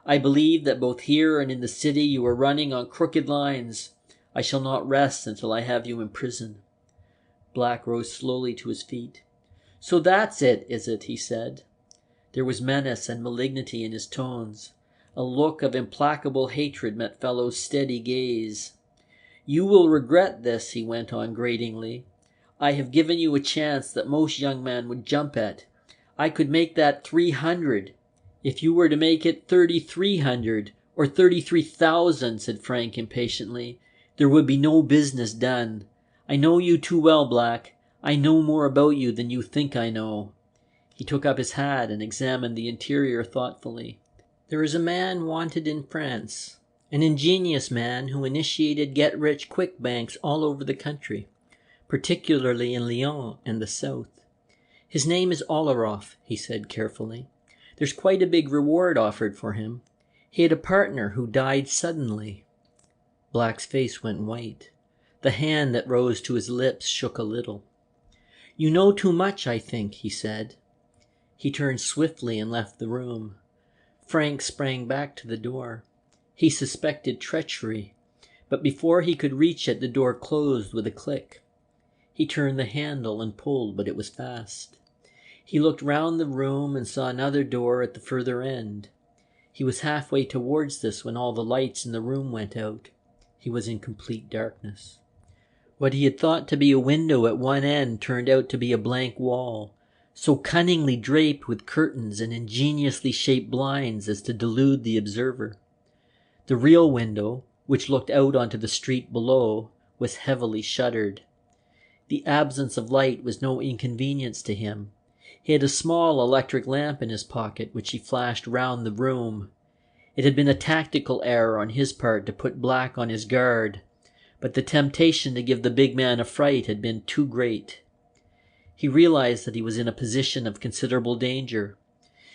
I believe that both here and in the city you are running on crooked lines. I shall not rest until I have you in prison." Black rose slowly to his feet. "So that's it, is it?" he said. There was menace and malignity in his tones. A look of implacable hatred met Fellowes' steady gaze. "You will regret this," he went on gratingly. "I have given you a chance that most young men would jump at. I could make that 300. If you were to make it 3,300 or 33,000, said Frank impatiently, there would be no business done. I know you too well, Black. I know more about you than you think I know." He took up his hat and examined the interior thoughtfully. "There is a man wanted in France, an ingenious man who initiated get-rich-quick banks all over the country, particularly in Lyon and the south. His name is Olaroff," he said carefully. "There's quite a big reward offered for him. He had a partner who died suddenly." Black's face went white. The hand that rose to his lips shook a little. "You know too much, I think," he said. He turned swiftly and left the room. Frank sprang back to the door. He suspected treachery, but before he could reach it, the door closed with a click. He turned the handle and pulled, but it was fast. He looked round the room and saw another door at the further end. He was halfway towards this when all the lights in the room went out. He was in complete darkness. What he had thought to be a window at one end turned out to be a blank wall, so cunningly draped with curtains and ingeniously shaped blinds as to delude the observer. The real window, which looked out onto the street below, was heavily shuttered. The absence of light was no inconvenience to him. He had a small electric lamp in his pocket, which he flashed round the room. It had been a tactical error on his part to put Black on his guard, but the temptation to give the big man a fright had been too great. He realized that he was in a position of considerable danger.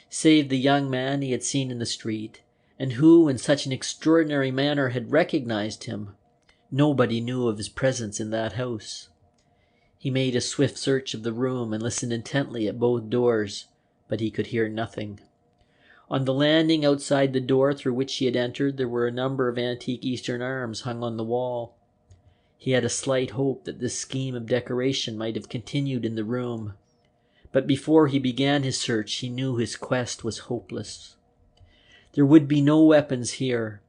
Save the young man he had seen in the street, and who in such an extraordinary manner had recognized him, nobody knew of his presence in that house. He made a swift search of the room and listened intently at both doors, but he could hear nothing. On the landing outside the door through which he had entered, there were a number of antique Eastern arms hung on the wall. He had a slight hope that this scheme of decoration might have continued in the room, but before he began his search he knew his quest was hopeless. There would be no weapons here.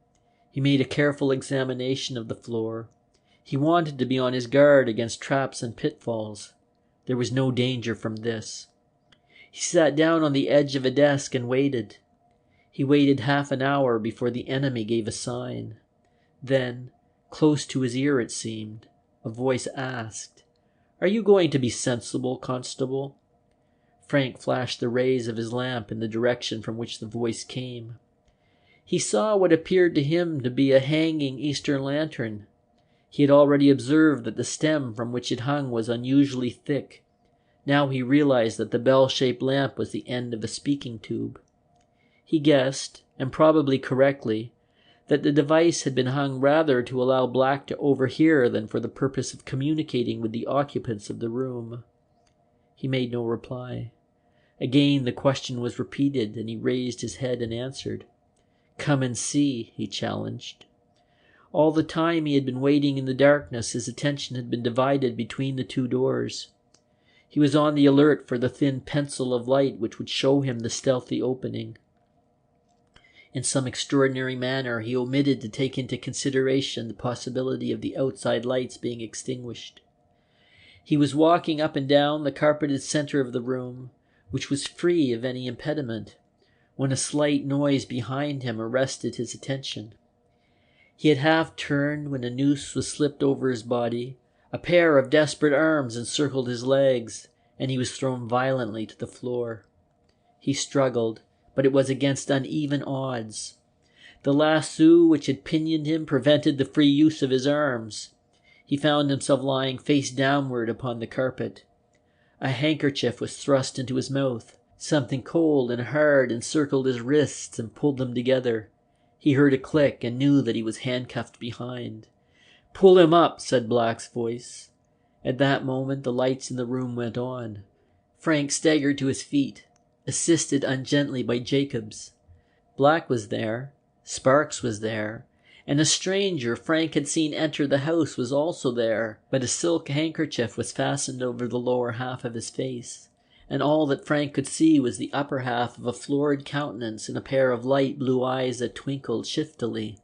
He made a careful examination of the floor. He wanted to be on his guard against traps and pitfalls. There was no danger from this. He sat down on the edge of a desk and waited. He waited half an hour before the enemy gave a sign. Then, close to his ear it seemed, a voice asked, "Are you going to be sensible, Constable?" Frank flashed the rays of his lamp in the direction from which the voice came. He saw what appeared to him to be a hanging Easter lantern. He had already observed that the stem from which it hung was unusually thick. Now he realized that the bell-shaped lamp was the end of a speaking tube. He guessed, and probably correctly, that the device had been hung rather to allow Black to overhear than for the purpose of communicating with the occupants of the room. He made no reply. Again the question was repeated, and he raised his head and answered. "Come and see," he challenged. All the time he had been waiting in the darkness, his attention had been divided between the two doors. He was on the alert for the thin pencil of light which would show him the stealthy opening. In some extraordinary manner, he omitted to take into consideration the possibility of the outside lights being extinguished. He was walking up and down the carpeted center of the room, which was free of any impediment, when a slight noise behind him arrested his attention. He had half turned when a noose was slipped over his body, a pair of desperate arms encircled his legs, and he was thrown violently to the floor. He struggled, but it was against uneven odds. The lasso which had pinioned him prevented the free use of his arms. He found himself lying face downward upon the carpet. A handkerchief was thrust into his mouth. Something cold and hard encircled his wrists and pulled them together. He heard a click and knew that he was handcuffed behind. "Pull him up," said Black's voice. At that moment the lights in the room went on. Frank staggered to his feet, assisted ungently by Jakobs. Black was there, Sparks was there, and a stranger Frank had seen enter the house was also there, but a silk handkerchief was fastened over the lower half of his face, and all that Frank could see was the upper half of a florid countenance and a pair of light blue eyes that twinkled shiftily.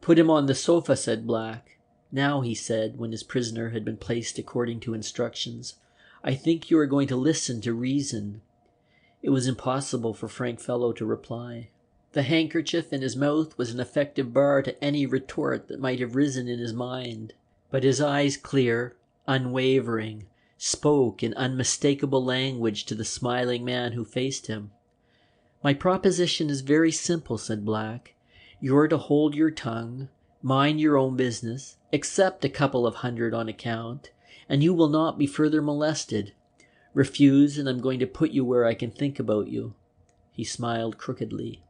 "Put him on the sofa," said Black. "Now," he said, when his prisoner had been placed according to instructions, "I think you are going to listen to reason." It was impossible for Frank Fellow to reply. The handkerchief in his mouth was an effective bar to any retort that might have risen in his mind, but his eyes, clear, unwavering, spoke in unmistakable language to the smiling man who faced him. "My proposition is very simple," said Black. "You're to hold your tongue, mind your own business, accept a couple of $100 on account, and you will not be further molested. Refuse, and I'm going to put you where I can think about you." He smiled crookedly.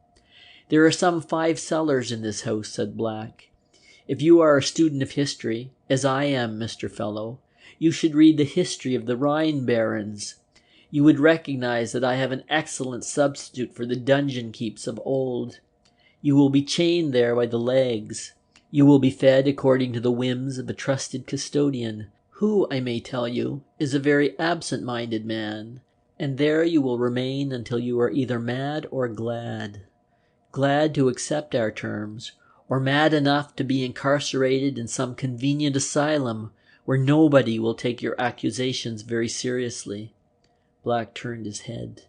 "There are some 5 cellars in this house," said Black. "If you are a student of history, as I am, Mr. Fellow, you should read the history of the Rhine barons. You would recognize that I have an excellent substitute for the dungeon keeps of old. You will be chained there by the legs. You will be fed according to the whims of a trusted custodian, who, I may tell you, is a very absent-minded man, and there you will remain until you are either mad or glad. Glad to accept our terms, or mad enough to be incarcerated in some convenient asylum where nobody will take your accusations very seriously." Black turned his head.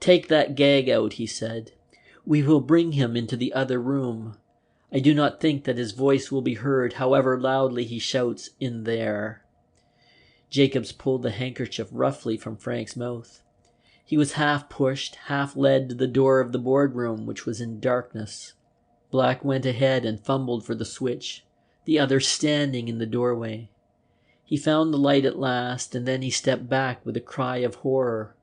"Take that gag out," he said. "We will bring him into the other room. I do not think that his voice will be heard, however loudly he shouts in there." Jakobs pulled the handkerchief roughly from Frank's mouth. He was half pushed, half led to the door of the boardroom, which was in darkness. Black went ahead and fumbled for the switch, the other standing in the doorway. He found the light at last, and then he stepped back with a cry of horror.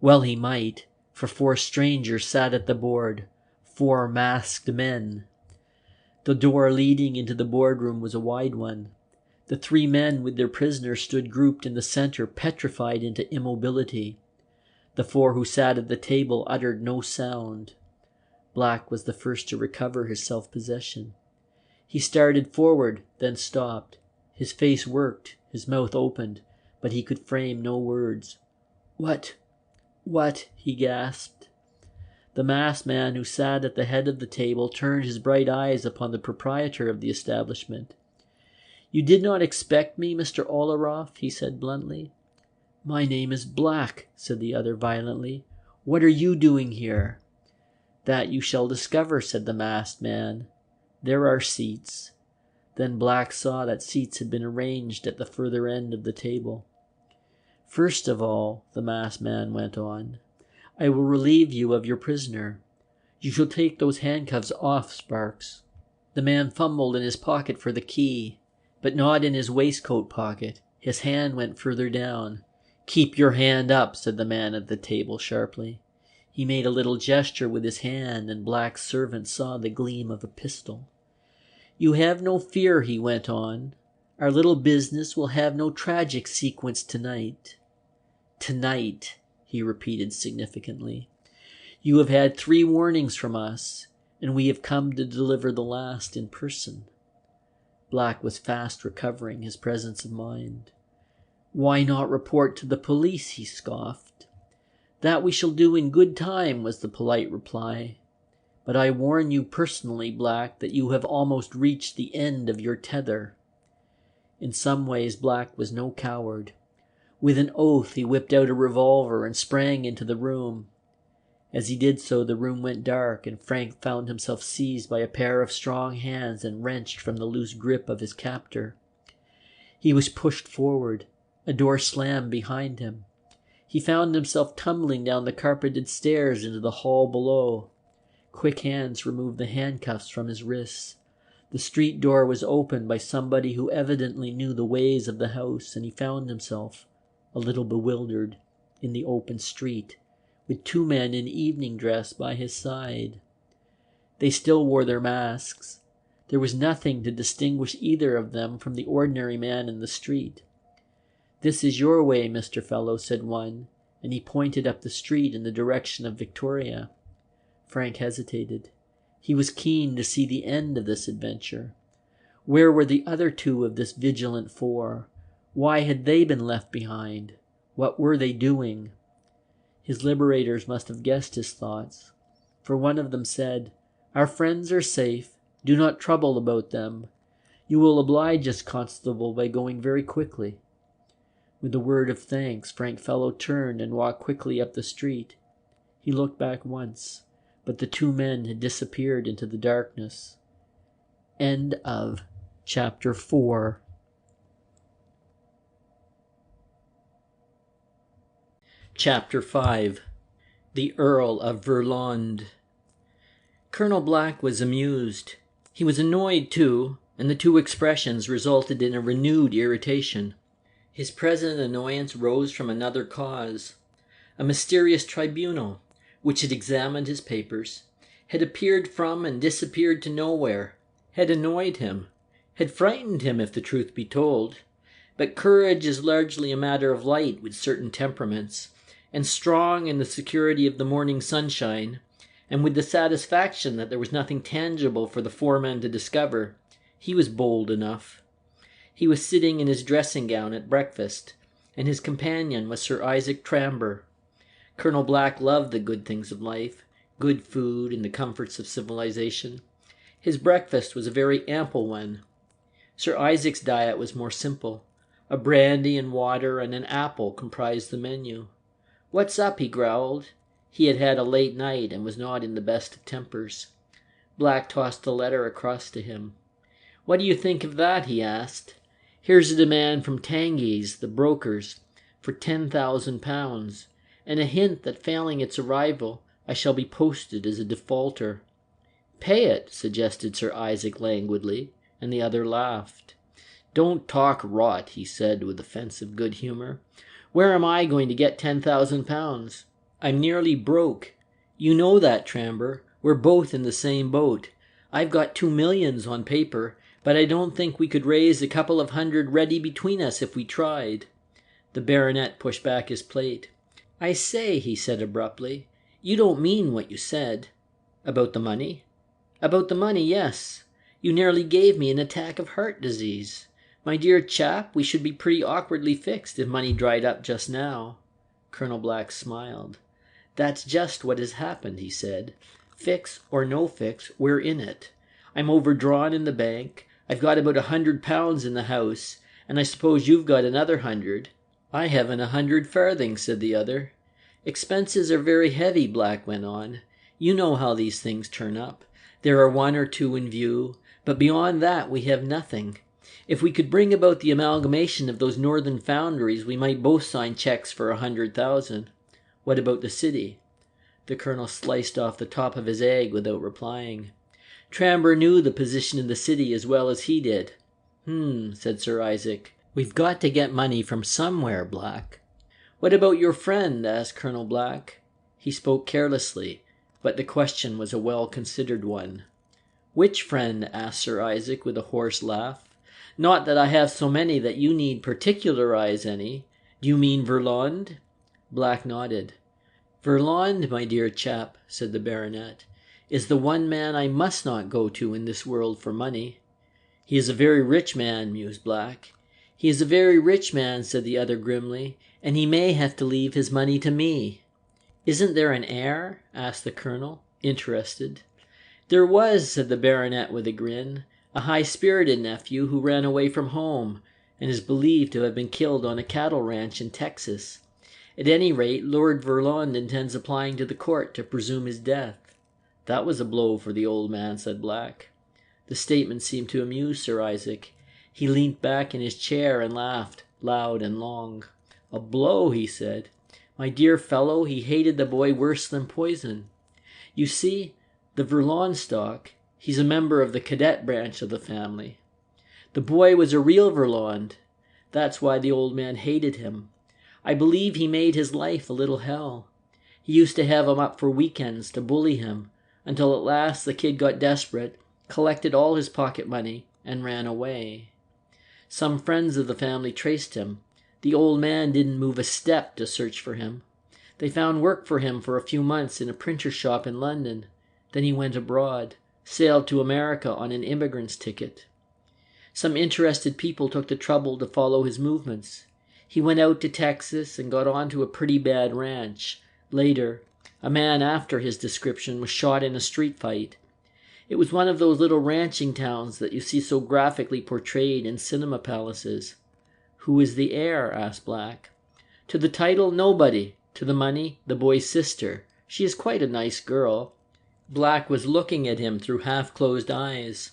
Well he might, for 4 strangers sat at the board, 4 masked men. The door leading into the boardroom was a wide one. The 3 men with their prisoner stood grouped in the center, petrified into immobility. The 4 who sat at the table uttered no sound. Black was the first to recover his self-possession. He started forward, then stopped. His face worked, his mouth opened, but he could frame no words. What, he gasped. The masked man who sat at the head of the table turned his bright eyes upon the proprietor of the establishment. "You did not expect me, Mr. Olaroff?" he said bluntly. "My name is Black," said the other violently. "What are you doing here?" "That you shall discover," said the masked man. "There are seats." Then Black saw that seats had been arranged at the further end of the table. "First of all," the masked man went on, "I will relieve you of your prisoner. You shall take those handcuffs off, Sparks." The man fumbled in his pocket for the key, but not in his waistcoat pocket. His hand went further down. "Keep your hand up," said the man at the table sharply. He made a little gesture with his hand, and Black's servant saw the gleam of a pistol. "You have no fear," he went on. "Our little business will have no tragic sequence tonight." "Tonight," he repeated significantly. "You have had 3 warnings from us, and we have come to deliver the last in person." Black was fast recovering his presence of mind. "Why not report to the police?" he scoffed. "That we shall do in good time," was the polite reply. "But I warn you personally, Black, that you have almost reached the end of your tether." In some ways Black was no coward. With an oath he whipped out a revolver and sprang into the room. As he did so, the room went dark, and Frank found himself seized by a pair of strong hands and wrenched from the loose grip of his captor. He was pushed forward. A door slammed behind him. He found himself tumbling down the carpeted stairs into the hall below. Quick hands removed the handcuffs from his wrists. The street door was opened by somebody who evidently knew the ways of the house, and he found himself, a little bewildered, in the open street, with 2 men in evening dress by his side. They still wore their masks. There was nothing to distinguish either of them from the ordinary man in the street. "This is your way, Mr. Fellow," said one, and he pointed up the street in the direction of Victoria. Frank hesitated. He was keen to see the end of this adventure. Where were the other 2 of this vigilant 4? Why had they been left behind? What were they doing? His liberators must have guessed his thoughts, for one of them said, "Our friends are safe. Do not trouble about them. You will oblige us, Constable, by going very quickly." With a word of thanks, Frank Fellow turned and walked quickly up the street. He looked back once, but the 2 men had disappeared into the darkness. End of Chapter 4. Chapter 5. The Earl of Verlond. Colonel Black was amused. He was annoyed too, and the 2 expressions resulted in a renewed irritation. His present annoyance rose from another cause. A mysterious tribunal, which had examined his papers, had appeared from and disappeared to nowhere, had annoyed him, had frightened him if the truth be told. But courage is largely a matter of light with certain temperaments, and strong in the security of the morning sunshine, and with the satisfaction that there was nothing tangible for the 4 men to discover, he was bold enough. He was sitting in his dressing gown at breakfast, and his companion was Sir Isaac Tramber. Colonel Black loved the good things of life, good food and the comforts of civilization. His breakfast was a very ample one. Sir Isaac's diet was more simple. A brandy and water and an apple comprised the menu. "What's up?" he growled. He had had a late night and was not in the best of tempers. Black tossed the letter across to him. "What do you think of that?" he asked. "Here's a demand from Tangey's, the brokers, for £10,000, and a hint that failing its arrival, I shall be posted as a defaulter." "Pay it," suggested Sir Isaac languidly, and the other laughed. "Don't talk rot," he said with offensive good humor. "Where am I going to get £10,000? I'm nearly broke. You know that, Tramber. We're both in the same boat. I've got 2 millions on paper, but I don't think we could raise a couple of hundred ready between us if we tried." The baronet pushed back his plate. "I say," he said abruptly, "you don't mean what you said." "About the money?" "About the money, yes. You nearly gave me an attack of heart disease. My dear chap, we should be pretty awkwardly fixed if money dried up just now." Colonel Black smiled. "That's just what has happened," he said. "Fix or no fix, we're in it. I'm overdrawn in the bank. I've got about £100 in the house, and I suppose you've got another 100. "I haven't 100 farthings," said the other. "Expenses are very heavy," Black went on. "You know how these things turn up. There are one or two in view, but beyond that we have nothing. If we could bring about the amalgamation of those northern foundries, we might both sign checks for 100,000. What about the city?" The colonel sliced off the top of his egg without replying. Tramber knew the position of the city as well as he did. Said Sir Isaac. "We've got to get money from somewhere, Black." "What about your friend?" asked Colonel Black. He spoke carelessly, but the question was a well-considered one. "Which friend?" asked Sir Isaac with a hoarse laugh. "Not that I have so many that you need particularize any. Do you mean Verlond?" Black nodded. "Verlond, my dear chap," said the baronet, "is the one man I must not go to in this world for money." "He is a very rich man," mused Black. "He is a very rich man," said the other grimly, "and he may have to leave his money to me." "Isn't there an heir?" asked the colonel, interested. "There was," said the baronet with a grin, "a high-spirited nephew who ran away from home, and is believed to have been killed on a cattle ranch in Texas. At any rate, Lord Verlond intends applying to the court to presume his death." "That was a blow for the old man," said Black. The statement seemed to amuse Sir Isaac. He leant back in his chair and laughed, loud and long. "A blow," he said. "My dear fellow, he hated the boy worse than poison. You see, the Verlond stock, he's a member of the cadet branch of the family. The boy was a real Verlond. That's why the old man hated him. I believe he made his life a little hell. He used to have him up for weekends to bully him, until at last the kid got desperate, collected all his pocket money, and ran away. Some friends of the family traced him. The old man didn't move a step to search for him. They found work for him for a few months in a printer's shop in London. Then he went abroad, sailed to America on an immigrant's ticket. Some interested people took the trouble to follow his movements. He went out to Texas and got onto a pretty bad ranch. Later, a man after his description was shot in a street fight. It was one of those little ranching towns that you see so graphically portrayed in cinema palaces. "Who is the heir?" asked Black. "To the title, nobody. To the money, the boy's sister. She is quite a nice girl." Black was looking at him through half-closed eyes.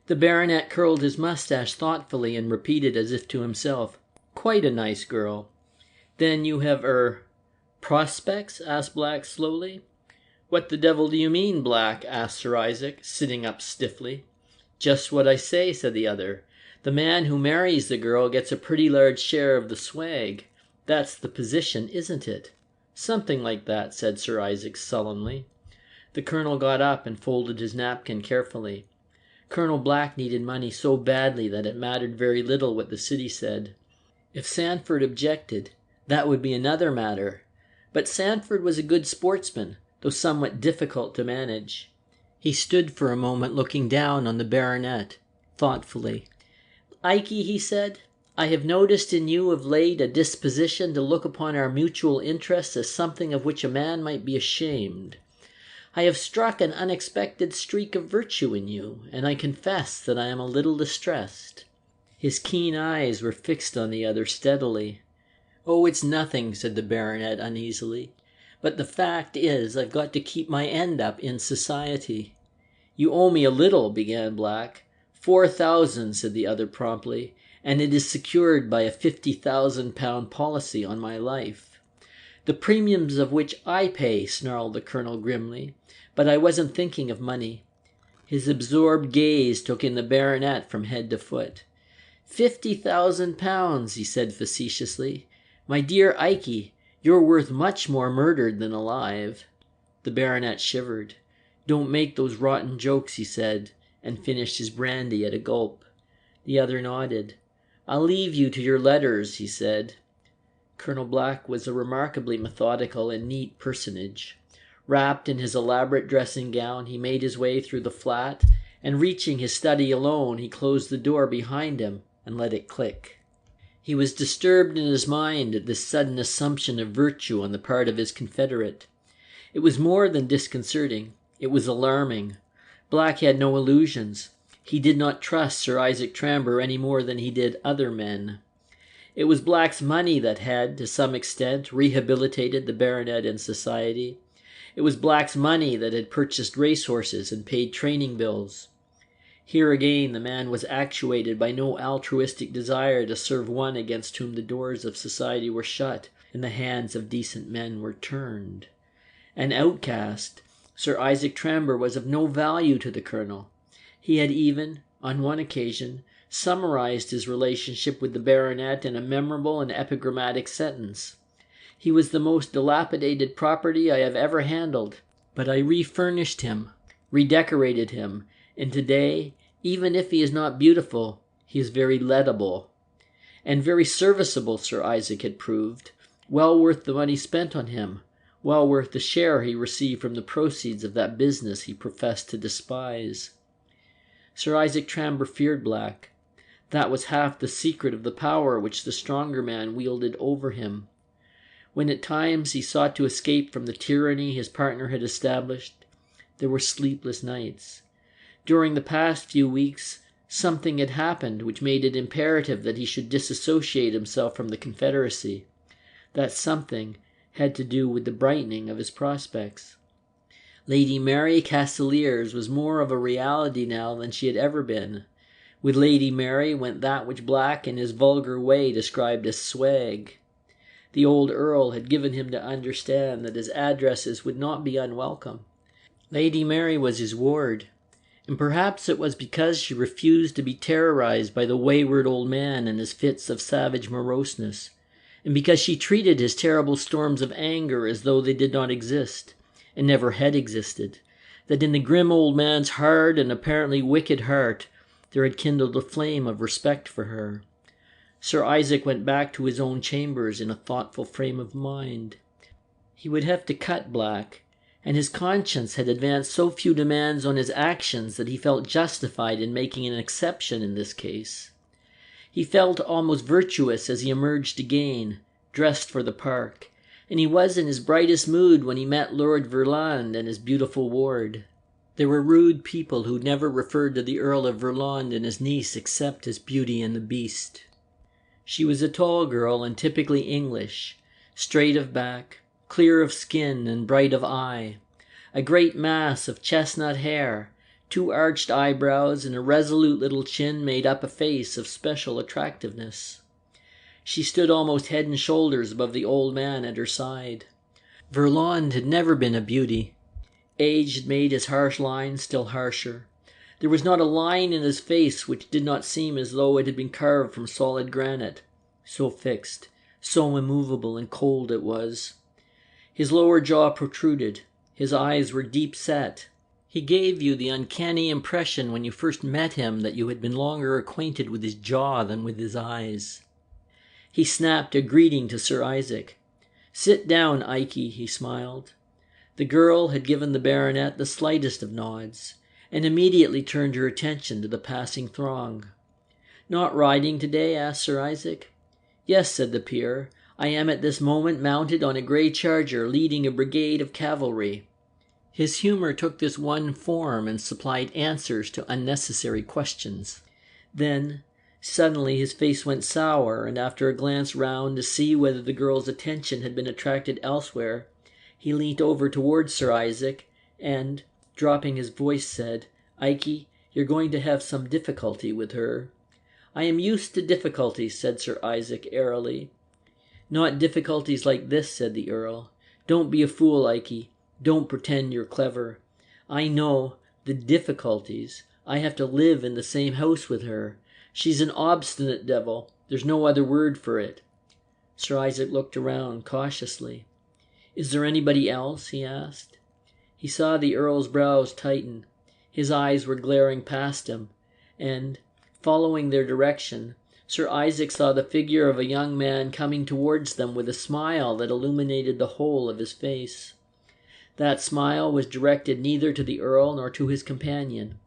The baronet curled his mustache thoughtfully and repeated as if to himself, "Quite a nice girl." "Then you have, prospects?" asked Black slowly. "What the devil do you mean, Black?" asked Sir Isaac, sitting up stiffly. "Just what I say," said the other. "The man who marries the girl gets a pretty large share of the swag. That's the position, isn't it?" "Something like that," said Sir Isaac sullenly. The colonel got up and folded his napkin carefully. Colonel Black needed money so badly that it mattered very little what the city said. If Sandford objected, that would be another matter. But Sandford was a good sportsman, though somewhat difficult to manage. He stood for a moment looking down on the baronet, thoughtfully. "Ike," he said, "I have noticed in you of late a disposition to look upon our mutual interests as something of which a man might be ashamed. I have struck an unexpected streak of virtue in you, and I confess that I am a little distressed." His keen eyes were fixed on the other steadily. "Oh, it's nothing," said the baronet uneasily. "But the fact is, I've got to keep my end up in society." "You owe me a little," began Black. 4,000, said the other promptly, "and it is secured by a £50,000 policy on my life." "The premiums of which I pay," snarled the colonel grimly. "But I wasn't thinking of money." His absorbed gaze took in the baronet from head to foot. £50,000, he said facetiously. "My dear Ikey, you're worth much more murdered than alive." The baronet shivered. "Don't make those rotten jokes," he said, and finished his brandy at a gulp. The other nodded. "I'll leave you to your letters," he said. Colonel Black was a remarkably methodical and neat personage. Wrapped in his elaborate dressing gown, he made his way through the flat, and reaching his study alone, he closed the door behind him and let it click. He was disturbed in his mind at this sudden assumption of virtue on the part of his confederate. It was more than disconcerting. It was alarming. Black had no illusions. He did not trust Sir Isaac Tramber any more than he did other men. It was Black's money that had, to some extent, rehabilitated the baronet in society. It was Black's money that had purchased racehorses and paid training bills. Here again the man was actuated by no altruistic desire to serve one against whom the doors of society were shut and the hands of decent men were turned. An outcast, Sir Isaac Tramber was of no value to the colonel. He had even, on one occasion, summarized his relationship with the baronet in a memorable and epigrammatic sentence. He was the most dilapidated property I have ever handled, but I refurnished him, redecorated him, and today, even if he is not beautiful, he is very lettable. And very serviceable, Sir Isaac had proved, well worth the money spent on him, well worth the share he received from the proceeds of that business he professed to despise. Sir Isaac Tramber feared Black. That was half the secret of the power which the stronger man wielded over him. When at times he sought to escape from the tyranny his partner had established, there were sleepless nights. During the past few weeks, something had happened which made it imperative that he should disassociate himself from the Confederacy. That something had to do with the brightening of his prospects. Lady Mary Castaliers was more of a reality now than she had ever been. With Lady Mary went that which Black in his vulgar way described as swag. The old Earl had given him to understand that his addresses would not be unwelcome. Lady Mary was his ward, and perhaps it was because she refused to be terrorized by the wayward old man and his fits of savage moroseness, and because she treated his terrible storms of anger as though they did not exist, and never had existed, that in the grim old man's hard and apparently wicked heart there had kindled a flame of respect for her. Sir Isaac went back to his own chambers in a thoughtful frame of mind. He would have to cut Black, and his conscience had advanced so few demands on his actions that he felt justified in making an exception in this case. He felt almost virtuous as he emerged again, dressed for the park, and he was in his brightest mood when he met Lord Verlond and his beautiful ward. There were rude people who never referred to the Earl of Verlond and his niece except as Beauty and the Beast. She was a tall girl and typically English, straight of back, clear of skin and bright of eye, a great mass of chestnut hair, 2 arched eyebrows, and a resolute little chin made up a face of special attractiveness. She stood almost head and shoulders above the old man at her side. Verlond had never been a beauty. Age had made his harsh lines still harsher. There was not a line in his face which did not seem as though it had been carved from solid granite. So fixed, so immovable and cold it was. His lower jaw protruded. His eyes were deep set. He gave you the uncanny impression when you first met him that you had been longer acquainted with his jaw than with his eyes. He snapped a greeting to Sir Isaac. "Sit down, Ikey," he smiled. The girl had given the baronet the slightest of nods, and immediately turned her attention to the passing throng. "Not riding today?" asked Sir Isaac. "Yes," said the peer. "I am at this moment mounted on a grey charger leading a brigade of cavalry." His humour took this one form and supplied answers to unnecessary questions. Then, suddenly his face went sour, and after a glance round to see whether the girl's attention had been attracted elsewhere, he leant over towards Sir Isaac and, dropping his voice, said, "Ikey, you're going to have some difficulty with her." "I am used to difficulties," said Sir Isaac airily. "Not difficulties like this," said the Earl. "Don't be a fool, Ikey. Don't pretend you're clever. I know the difficulties. I have to live in the same house with her. She's an obstinate devil. There's no other word for it." Sir Isaac looked around cautiously. "Is there anybody else?" he asked. He saw the Earl's brows tighten. His eyes were glaring past him, and, following their direction, Sir Isaac saw the figure of a young man coming towards them with a smile that illuminated the whole of his face. That smile was directed neither to the Earl nor to his companion.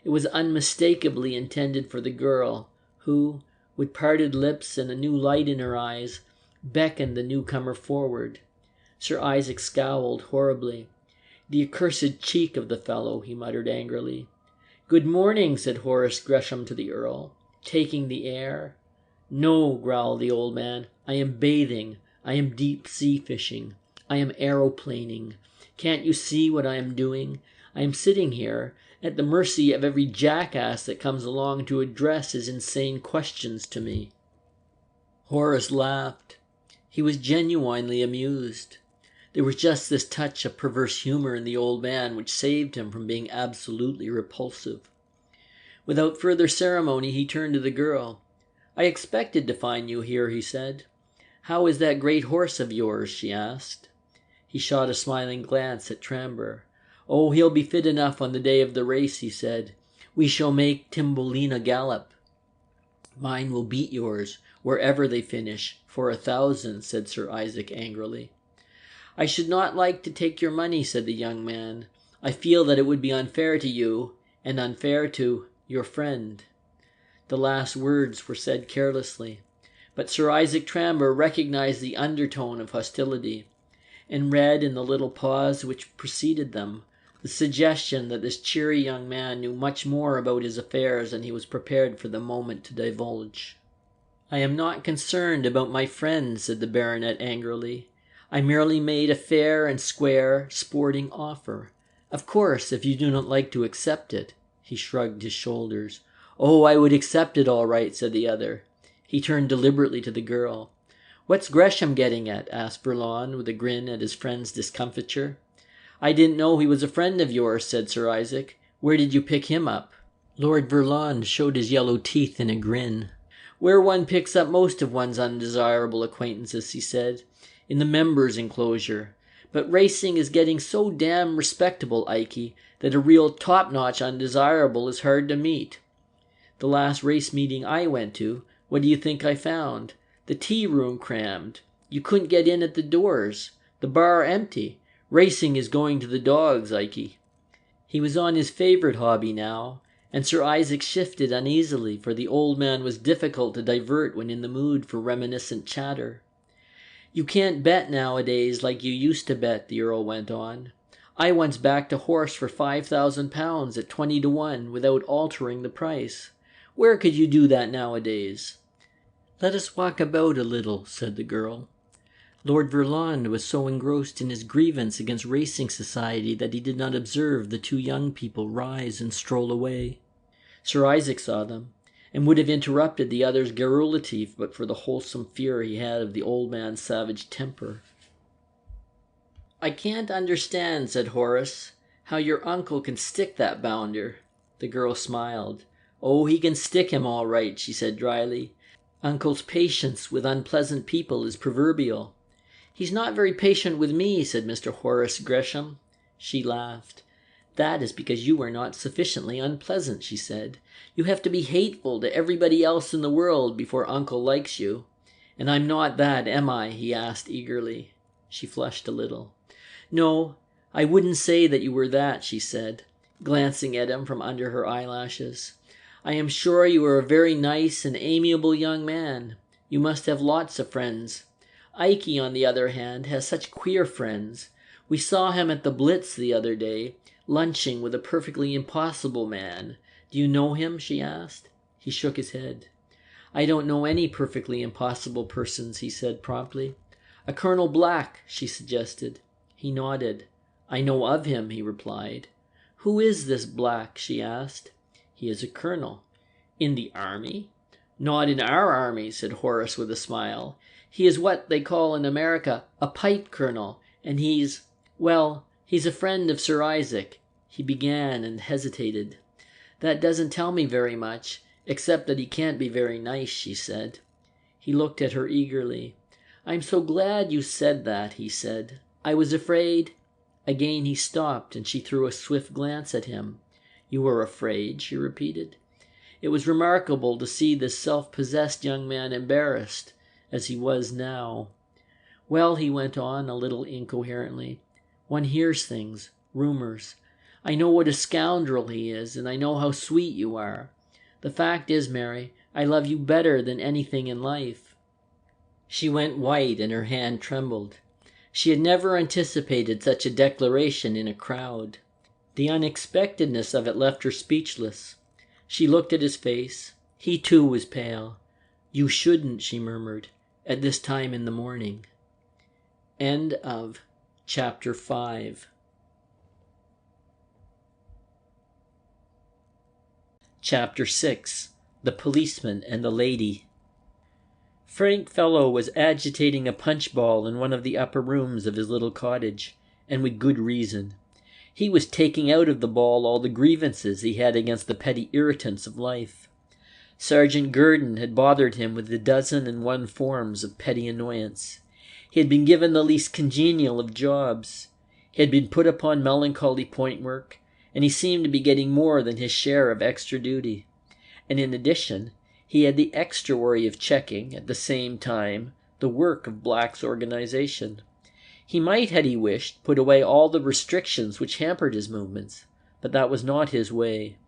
It was unmistakably intended for the girl, who, with parted lips and a new light in her eyes, beckoned the newcomer forward. Sir Isaac scowled horribly. "The accursed cheek of the fellow," he muttered angrily. "Good morning," said Horace Gresham to the Earl. "Taking the air?" "No," growled the old man. "I am bathing. I am deep-sea fishing. I am aeroplaning. Can't you see what I am doing? I am sitting here, at the mercy of every jackass that comes along to address his insane questions to me." Horace laughed. He was genuinely amused. There was just this touch of perverse humor in the old man which saved him from being absolutely repulsive. Without further ceremony he turned to the girl. "I expected to find you here," he said. "How is that great horse of yours?" she asked. He shot a smiling glance at Tramber. "Oh, he'll be fit enough on the day of the race," he said. "We shall make Timbolina gallop." "Mine will beat yours, wherever they finish, for 1,000, said Sir Isaac angrily. "I should not like to take your money," said the young man. "I feel that it would be unfair to you, and unfair to your friend." The last words were said carelessly, but Sir Isaac Tramber recognized the undertone of hostility, and read in the little pause which preceded them the suggestion that this cheery young man knew much more about his affairs than he was prepared for the moment to divulge. "I am not concerned about my friend," said the baronet angrily. "I merely made a fair and square sporting offer. Of course, if you do not like to accept it—" He shrugged his shoulders. "Oh, I would accept it all right," said the other. He turned deliberately to the girl. "What's Gresham getting at?" asked Verlond, with a grin at his friend's discomfiture. "I didn't know he was a friend of yours," said Sir Isaac. "Where did you pick him up?" Lord Verlond showed his yellow teeth in a grin. "Where one picks up most of one's undesirable acquaintances," he said. "In the members' enclosure. But racing is getting so damn respectable, Ikey, that a real top-notch undesirable is hard to meet. The last race meeting I went to, what do you think I found? The tea room crammed. You couldn't get in at the doors. The bar empty. Racing is going to the dogs, Ikey." He was on his favourite hobby now, and Sir Isaac shifted uneasily, for the old man was difficult to divert when in the mood for reminiscent chatter. "You can't bet nowadays like you used to bet," the Earl went on. "I once backed a horse for £5,000 at 20 to 1 without altering the price. Where could you do that nowadays?" "Let us walk about a little," said the girl. Lord Verlond was so engrossed in his grievance against racing society that he did not observe the two young people rise and stroll away. Sir Isaac saw them, and would have interrupted the other's garrulative but for the wholesome fear he had of the old man's savage temper. "I can't understand," said Horace, "how your uncle can stick that bounder." The girl smiled. "Oh, he can stick him all right," she said dryly. "Uncle's patience with unpleasant people is proverbial." "He's not very patient with me," said Mr. Horace Gresham. She laughed. "That is because you are not sufficiently unpleasant," she said. "You have to be hateful to everybody else in the world before Uncle likes you. And I'm not that, am I?" he asked eagerly. She flushed a little. "No, I wouldn't say that you were that," she said, glancing at him from under her eyelashes. "I am sure you are a very nice and amiable young man. You must have lots of friends. Ikey, on the other hand, has such queer friends. We saw him at the Blitz the other day, lunching with a perfectly impossible man. Do you know him?" she asked. He shook his head. "I don't know any perfectly impossible persons," he said promptly. "A Colonel Black," she suggested. He nodded. "I know of him," he replied. "Who is this Black?" she asked. "He is a colonel." "In the army?" "Not in our army," said Horace with a smile. "He is what they call in America a pipe colonel, and he's a friend of Sir Isaac." He began and hesitated. "That doesn't tell me very much, except that he can't be very nice," she said. He looked at her eagerly. "I'm so glad you said that," he said. "I was afraid—" Again he stopped, and she threw a swift glance at him. "You were afraid?" she repeated. It was remarkable to see this self-possessed young man embarrassed, as he was now. "Well," he went on, a little incoherently, "one hears things, rumors. I know what a scoundrel he is, and I know how sweet you are. The fact is, Mary, I love you better than anything in life." She went white and her hand trembled. She had never anticipated such a declaration in a crowd. The unexpectedness of it left her speechless. She looked at his face. He too was pale. "You shouldn't," she murmured, "at this time in the morning." End of chapter 5. Chapter 6. The Policeman and the Lady. Frank Fellow was agitating a punch ball in one of the upper rooms of his little cottage, and with good reason. He was taking out of the ball all the grievances he had against the petty irritants of life. Sergeant Gurdon had bothered him with 1,001 forms of petty annoyance. He had been given the least congenial of jobs. He had been put upon melancholy point work, and he seemed to be getting more than his share of extra duty. And in addition, he had the extra worry of checking, at the same time, the work of Black's organization. He might, had he wished, put away all the restrictions which hampered his movements, but that was not his way.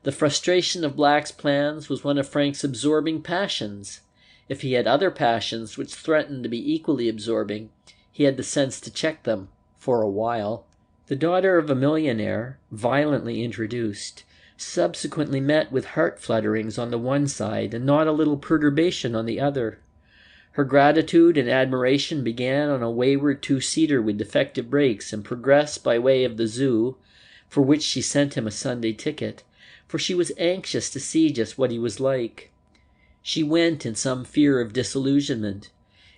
The frustration of Black's plans was one of Frank's absorbing passions. If he had other passions which threatened to be equally absorbing, he had the sense to check them, for a while. The daughter of a millionaire, violently introduced, subsequently met with heart flutterings on the one side and not a little perturbation on the other. Her gratitude and admiration began on a wayward two-seater with defective brakes and progressed by way of the zoo, for which she sent him a Sunday ticket, for she was anxious to see just what he was like. She went in some fear of disillusionment,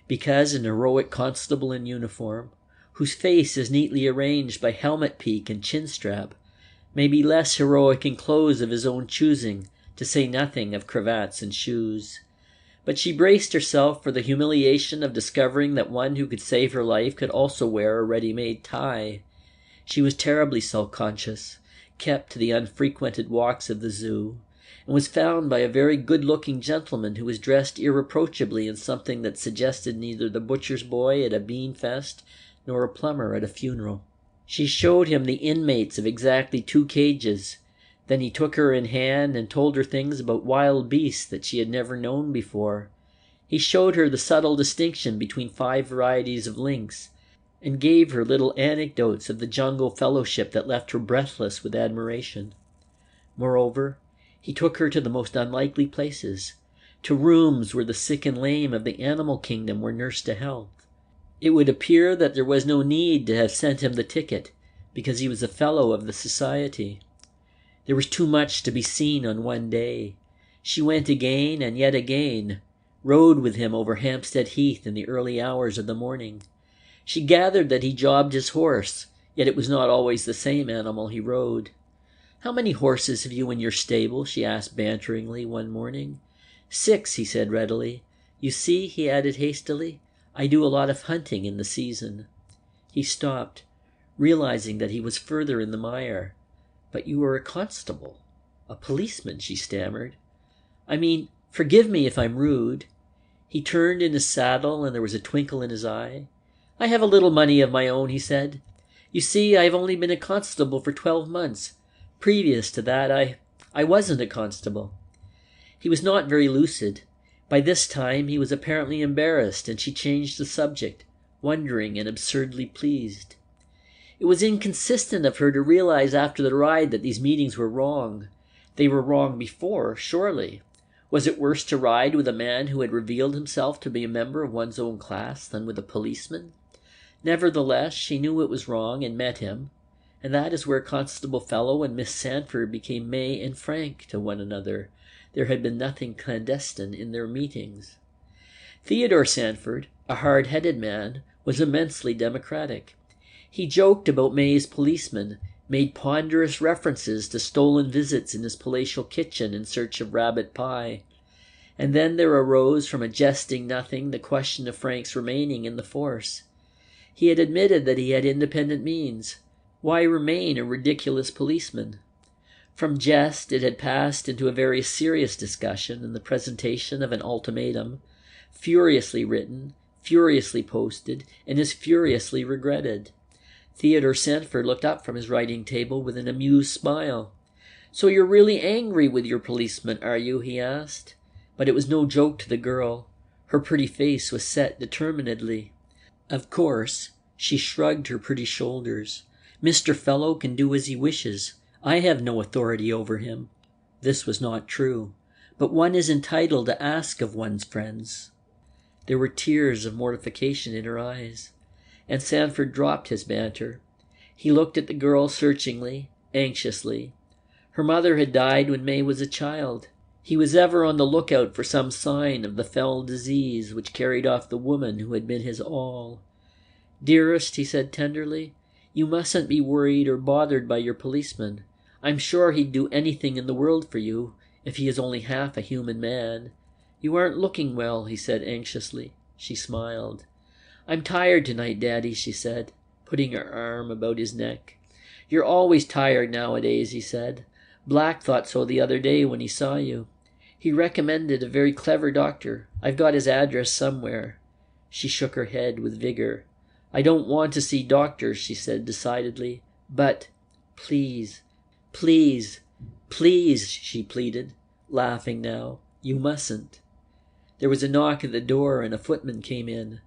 because an heroic constable in uniform, whose face is neatly arranged by helmet peak and chin strap, may be less heroic in clothes of his own choosing, to say nothing of cravats and shoes. But she braced herself for the humiliation of discovering that one who could save her life could also wear a ready-made tie. She was terribly self-conscious, kept to the unfrequented walks of the zoo, and was found by a very good-looking gentleman who was dressed irreproachably in something that suggested neither the butcher's boy at a bean-fest nor a plumber at a funeral. She showed him the inmates of exactly 2 cages. Then he took her in hand and told her things about wild beasts that she had never known before. He showed her the subtle distinction between 5 varieties of lynx, and gave her little anecdotes of the jungle fellowship that left her breathless with admiration. Moreover, he took her to the most unlikely places, to rooms where the sick and lame of the animal kingdom were nursed to health. It would appear that there was no need to have sent him the ticket, because he was a fellow of the society. There was too much to be seen on one day. She went again and yet again, rode with him over Hampstead Heath in the early hours of the morning. She gathered that he jobbed his horse, yet it was not always the same animal he rode. "How many horses have you in your stable?" she asked banteringly one morning. "6, he said readily. "You see," he added hastily, "I do a lot of hunting in the season." He stopped, realizing that he was further in the mire. "But you are a constable, a policeman," she stammered. "I mean, forgive me if I'm rude." He turned in his saddle and there was a twinkle in his eye. "I have a little money of my own," he said. "You see, I have only been a constable for 12 months. Previous to that, I wasn't a constable." He was not very lucid. By this time he was apparently embarrassed, and she changed the subject, wondering and absurdly pleased. It was inconsistent of her to realize after the ride that these meetings were wrong. They were wrong before, surely. Was it worse to ride with a man who had revealed himself to be a member of one's own class than with a policeman? Nevertheless, she knew it was wrong and met him, and that is where Constable Fellow and Miss Sandford became May and Frank to one another. There had been nothing clandestine in their meetings. Theodore Sandford, a hard-headed man, was immensely democratic. He joked about May's policeman, made ponderous references to stolen visits in his palatial kitchen in search of rabbit pie. And then there arose from a jesting nothing the question of Frank's remaining in the force. He had admitted that he had independent means. Why remain a ridiculous policeman? From jest it had passed into a very serious discussion and the presentation of an ultimatum, furiously written, furiously posted, and as furiously regretted. Theodore Sandford looked up from his writing table with an amused smile. "So you're really angry with your policeman, are you?" he asked. But it was no joke to the girl. Her pretty face was set determinedly. "Of course, She shrugged her pretty shoulders. "Mr. Fellow can do as he wishes. I have no authority over him." This was not true, but one is entitled to ask of one's friends. There were tears of mortification in her eyes, and Sandford dropped his banter. He looked at the girl searchingly, anxiously. Her mother had died when May was a child. He was ever on the lookout for some sign of the fell disease which carried off the woman who had been his all. "Dearest," he said tenderly, "you mustn't be worried or bothered by your policeman. I'm sure he'd do anything in the world for you, if he is only half a human man. You aren't looking well," he said anxiously. She smiled. "I'm tired tonight, Daddy," she said, putting her arm about his neck. "You're always tired nowadays," he said. "Black thought so the other day when he saw you. He recommended a very clever doctor. I've got his address somewhere." She shook her head with vigor. "I don't want to see doctors," she said decidedly. "But, please, please, please," she pleaded, laughing now, "you mustn't." There was a knock at the door and a footman came in.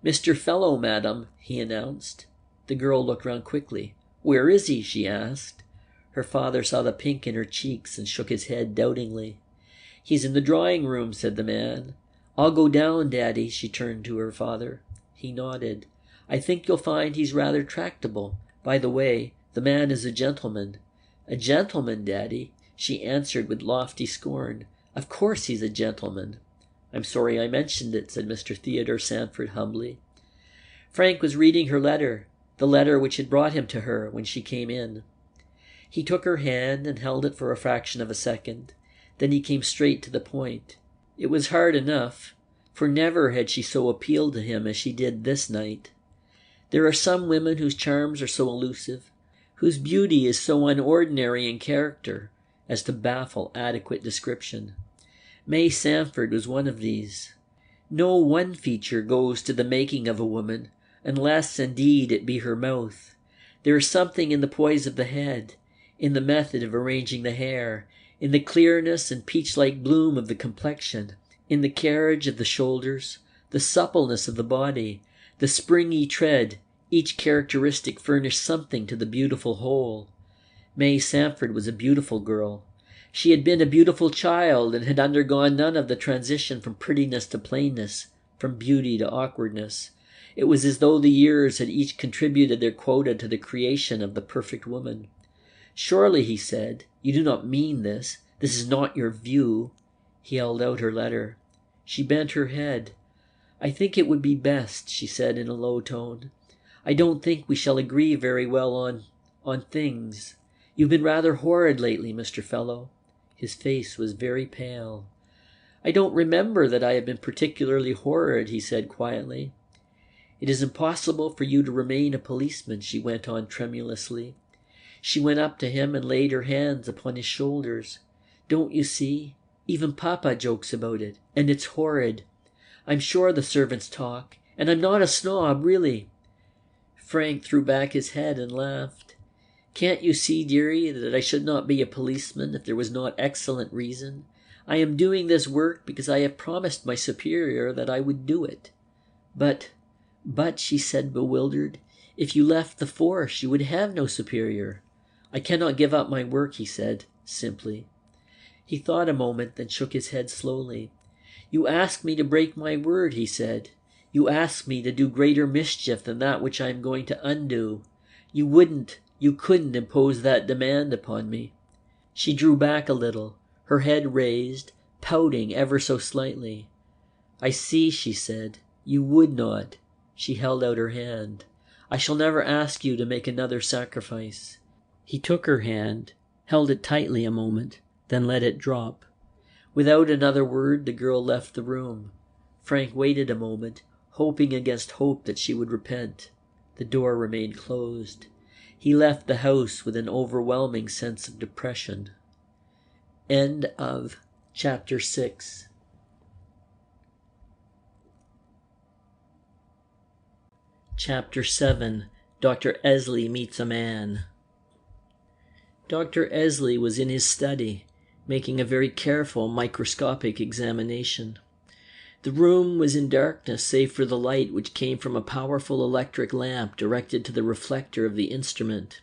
"Mr. Fellow, madam," he announced. The girl looked round quickly. "Where is he?" she asked. Her father saw the pink in her cheeks and shook his head doubtingly. "He's in the drawing-room," said the man. "I'll go down, Daddy," she turned to her father. He nodded. "I think you'll find he's rather tractable. By the way, the man is a gentleman." "A gentleman, Daddy?" she answered with lofty scorn. "Of course he's a gentleman." "I'm sorry I mentioned it," said Mr. Theodore Sandford humbly. Frank was reading her letter, the letter which had brought him to her when she came in. He took her hand and held it for a fraction of a second. Then he came straight to the point. It was hard enough, for never had she so appealed to him as she did this night. There are some women whose charms are so elusive, whose beauty is so unordinary in character, as to baffle adequate description. May Sandford was one of these. No one feature goes to the making of a woman, unless indeed it be her mouth. There is something in the poise of the head, in the method of arranging the hair, in the clearness and peach-like bloom of the complexion, in the carriage of the shoulders, the suppleness of the body, the springy tread. Each characteristic furnished something to the beautiful whole. May Sandford was a beautiful girl. She had been a beautiful child and had undergone none of the transition from prettiness to plainness, from beauty to awkwardness. It was as though the years had each contributed their quota to the creation of the perfect woman. "Surely," he said, "you do not mean this. This is not your view." He held out her letter. She bent her head. "I think it would be best," she said in a low tone. "I don't think we shall agree very well on things. You've been rather horrid lately, Mr. Fellow." His face was very pale. "I don't remember that I have been particularly horrid," he said quietly. "It is impossible for you to remain a policeman," she went on tremulously. She went up to him and laid her hands upon his shoulders. "Don't you see? Even Papa jokes about it, and it's horrid. I'm sure the servants talk, and I'm not a snob, really." Frank threw back his head and laughed. "Can't you see, dearie, that I should not be a policeman if there was not excellent reason? I am doing this work because I have promised my superior that I would do it." But, she said bewildered, "if you left the force, you would have no superior." "I cannot give up my work," he said, simply. He thought a moment, then shook his head slowly. "You ask me to break my word," he said. "You ask me to do greater mischief than that which I am going to undo. You couldn't impose that demand upon me." She drew back a little, her head raised, pouting ever so slightly. "I see," she said. "You would not." She held out her hand. "I shall never ask you to make another sacrifice." He took her hand, held it tightly a moment, then let it drop. Without another word, the girl left the room. Frank waited a moment, hoping against hope that she would repent. The door remained closed. He left the house with an overwhelming sense of depression. End of chapter 6. Chapter 7. Dr. Essley Meets a Man. Dr. Essley was in his study, making a very careful microscopic examination. The room was in darkness save for the light which came from a powerful electric lamp directed to the reflector of the instrument.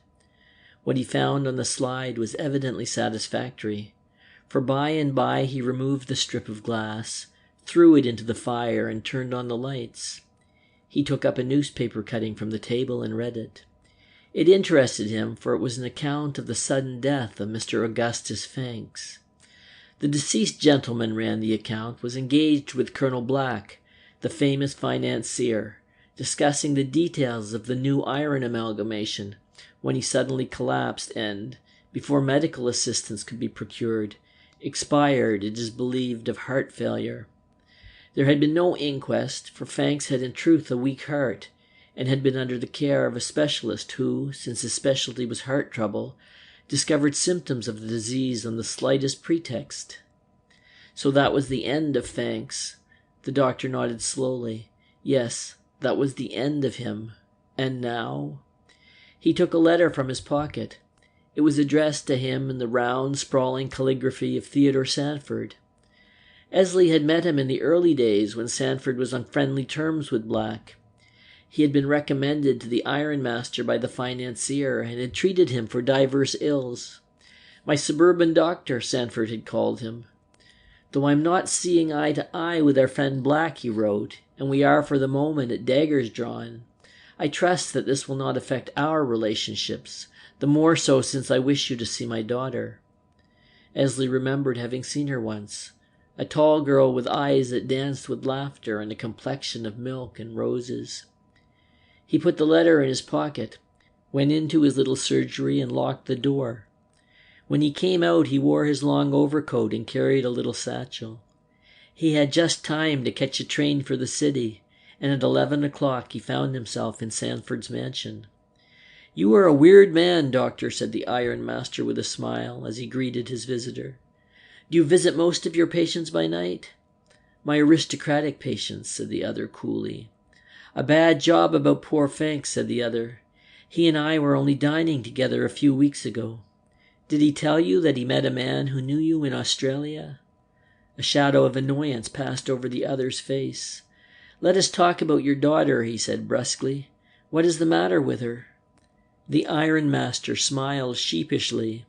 What he found on the slide was evidently satisfactory, for by and by he removed the strip of glass, threw it into the fire, and turned on the lights. He took up a newspaper cutting from the table and read it. It interested him, for it was an account of the sudden death of Mr. Augustus Fanks. The deceased gentleman, ran the account, was engaged with Colonel Black, the famous financier, discussing the details of the new iron amalgamation, when he suddenly collapsed and, before medical assistance could be procured, expired, it is believed, of heart failure. There had been no inquest, for Fanks had in truth a weak heart, and had been under the care of a specialist who, since his specialty was heart trouble, discovered symptoms of the disease on the slightest pretext. So that was the end of Fanks. The doctor nodded slowly. Yes, that was the end of him. And now? He took a letter from his pocket. It was addressed to him in the round, sprawling calligraphy of Theodore Sanford. Essley had met him in the early days when Sanford was on friendly terms with Black. He had been recommended to the ironmaster by the financier and had treated him for divers ills. My suburban doctor, Sanford had called him. Though I'm not seeing eye to eye with our friend Black, he wrote, and we are for the moment at daggers drawn, I trust that this will not affect our relationships, the more so since I wish you to see my daughter. Essley remembered having seen her once, a tall girl with eyes that danced with laughter and a complexion of milk and roses. He put the letter in his pocket, went into his little surgery, and locked the door. When he came out, he wore his long overcoat and carried a little satchel. He had just time to catch a train for the city, and at 11 o'clock he found himself in Sanford's mansion. "You are a weird man, Doctor," said the ironmaster with a smile as he greeted his visitor. "Do you visit most of your patients by night?" "My aristocratic patients," said the other coolly. "A bad job about poor Fanks," said the other. "He and I were only dining together a few weeks ago. Did he tell you that he met a man who knew you in Australia?" A shadow of annoyance passed over the other's face. "Let us talk about your daughter," he said brusquely. "What is the matter with her?" The ironmaster smiled sheepishly.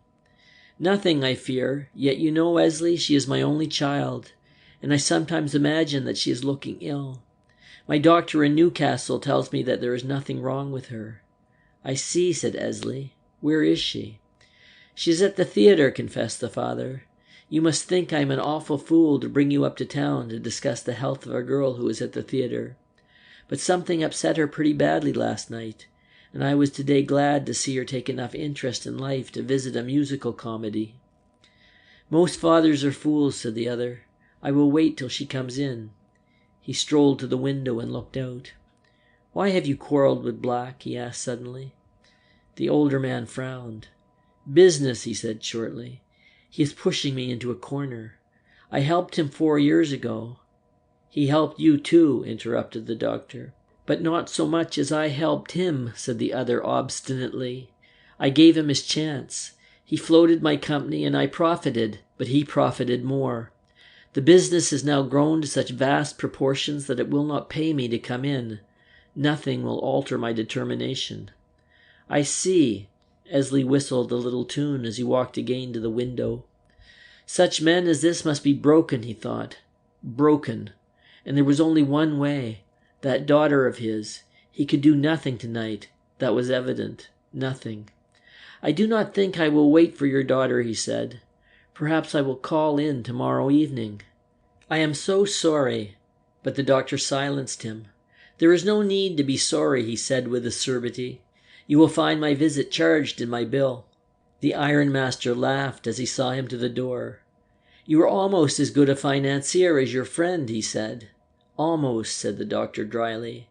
"Nothing, I fear. Yet you know, Essley, she is my only child, and I sometimes imagine that she is looking ill. My doctor in Newcastle tells me that there is nothing wrong with her." "I see," said Essley. "Where is she?" "She is at the theatre," confessed the father. "You must think I am an awful fool to bring you up to town to discuss the health of a girl who is at the theatre. But something upset her pretty badly last night, and I was today glad to see her take enough interest in life to visit a musical comedy." "Most fathers are fools," said the other. "I will wait till she comes in." He strolled to the window and looked out. "Why have you quarrelled with Black?" he asked suddenly. The older man frowned. "Business," he said shortly. "He is pushing me into a corner. I helped him 4 years ago." "He helped you too," interrupted the doctor. "But not so much as I helped him," said the other obstinately. "I gave him his chance. He floated my company and I profited, but he profited more. The business has now grown to such vast proportions that it will not pay me to come in. Nothing will alter my determination." "I see." Essley whistled a little tune as he walked again to the window. Such men as this must be broken, he thought. Broken. And there was only one way. That daughter of his. He could do nothing tonight. That was evident. Nothing. "I do not think I will wait for your daughter," he said. "Perhaps I will call in tomorrow evening." "I am so sorry." But the doctor silenced him. "There is no need to be sorry," he said with acerbity. "You will find my visit charged in my bill." The ironmaster laughed as he saw him to the door. "You are almost as good a financier as your friend," he said. "Almost," said the doctor dryly.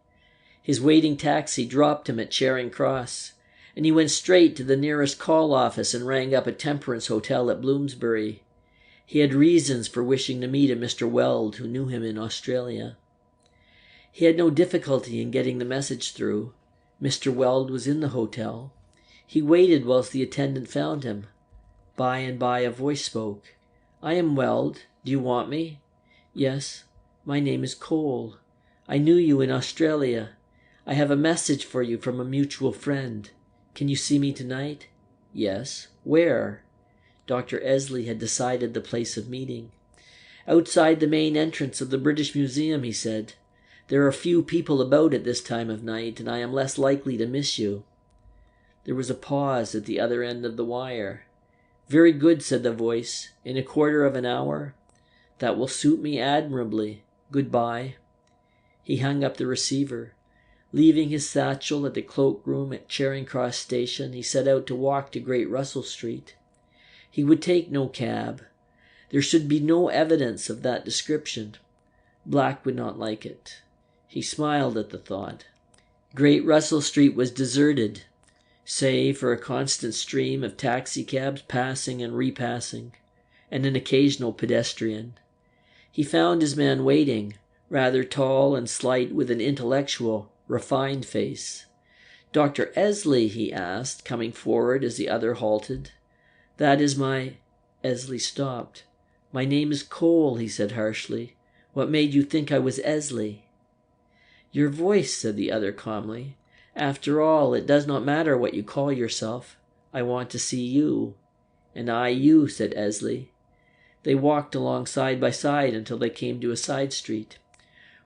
His waiting taxi dropped him at Charing Cross, and he went straight to the nearest call office and rang up a temperance hotel at Bloomsbury. He had reasons for wishing to meet a Mr. Weld who knew him in Australia. He had no difficulty in getting the message through. Mr. Weld was in the hotel. He waited whilst the attendant found him. By and by a voice spoke. "I am Weld. Do you want me?" "Yes. My name is Cole. I knew you in Australia. I have a message for you from a mutual friend. Can you see me tonight? Yes. Where? Dr. Essley had decided the place of meeting. Outside the main entrance of the British Museum, he said. There are few people about at this time of night, and I am less likely to miss you. There was a pause at the other end of the wire. Very good, said the voice. In a quarter of an hour? That will suit me admirably. Goodbye. He hung up the receiver. Leaving his satchel at the cloakroom at Charing Cross Station, he set out to walk to Great Russell Street. He would take no cab. There should be no evidence of that description. Black would not like it. He smiled at the thought. Great Russell Street was deserted, save for a constant stream of taxicabs passing and repassing, and an occasional pedestrian. He found his man waiting, rather tall and slight, with an intellectual, refined face. Dr. Essley, he asked, coming forward as the other halted. That is my... Essley stopped. My name is Cole, he said harshly. What made you think I was Essley? Your voice, said the other calmly. After all, it does not matter what you call yourself. I want to see you. And I you, said Essley. They walked along side by side until they came to a side street.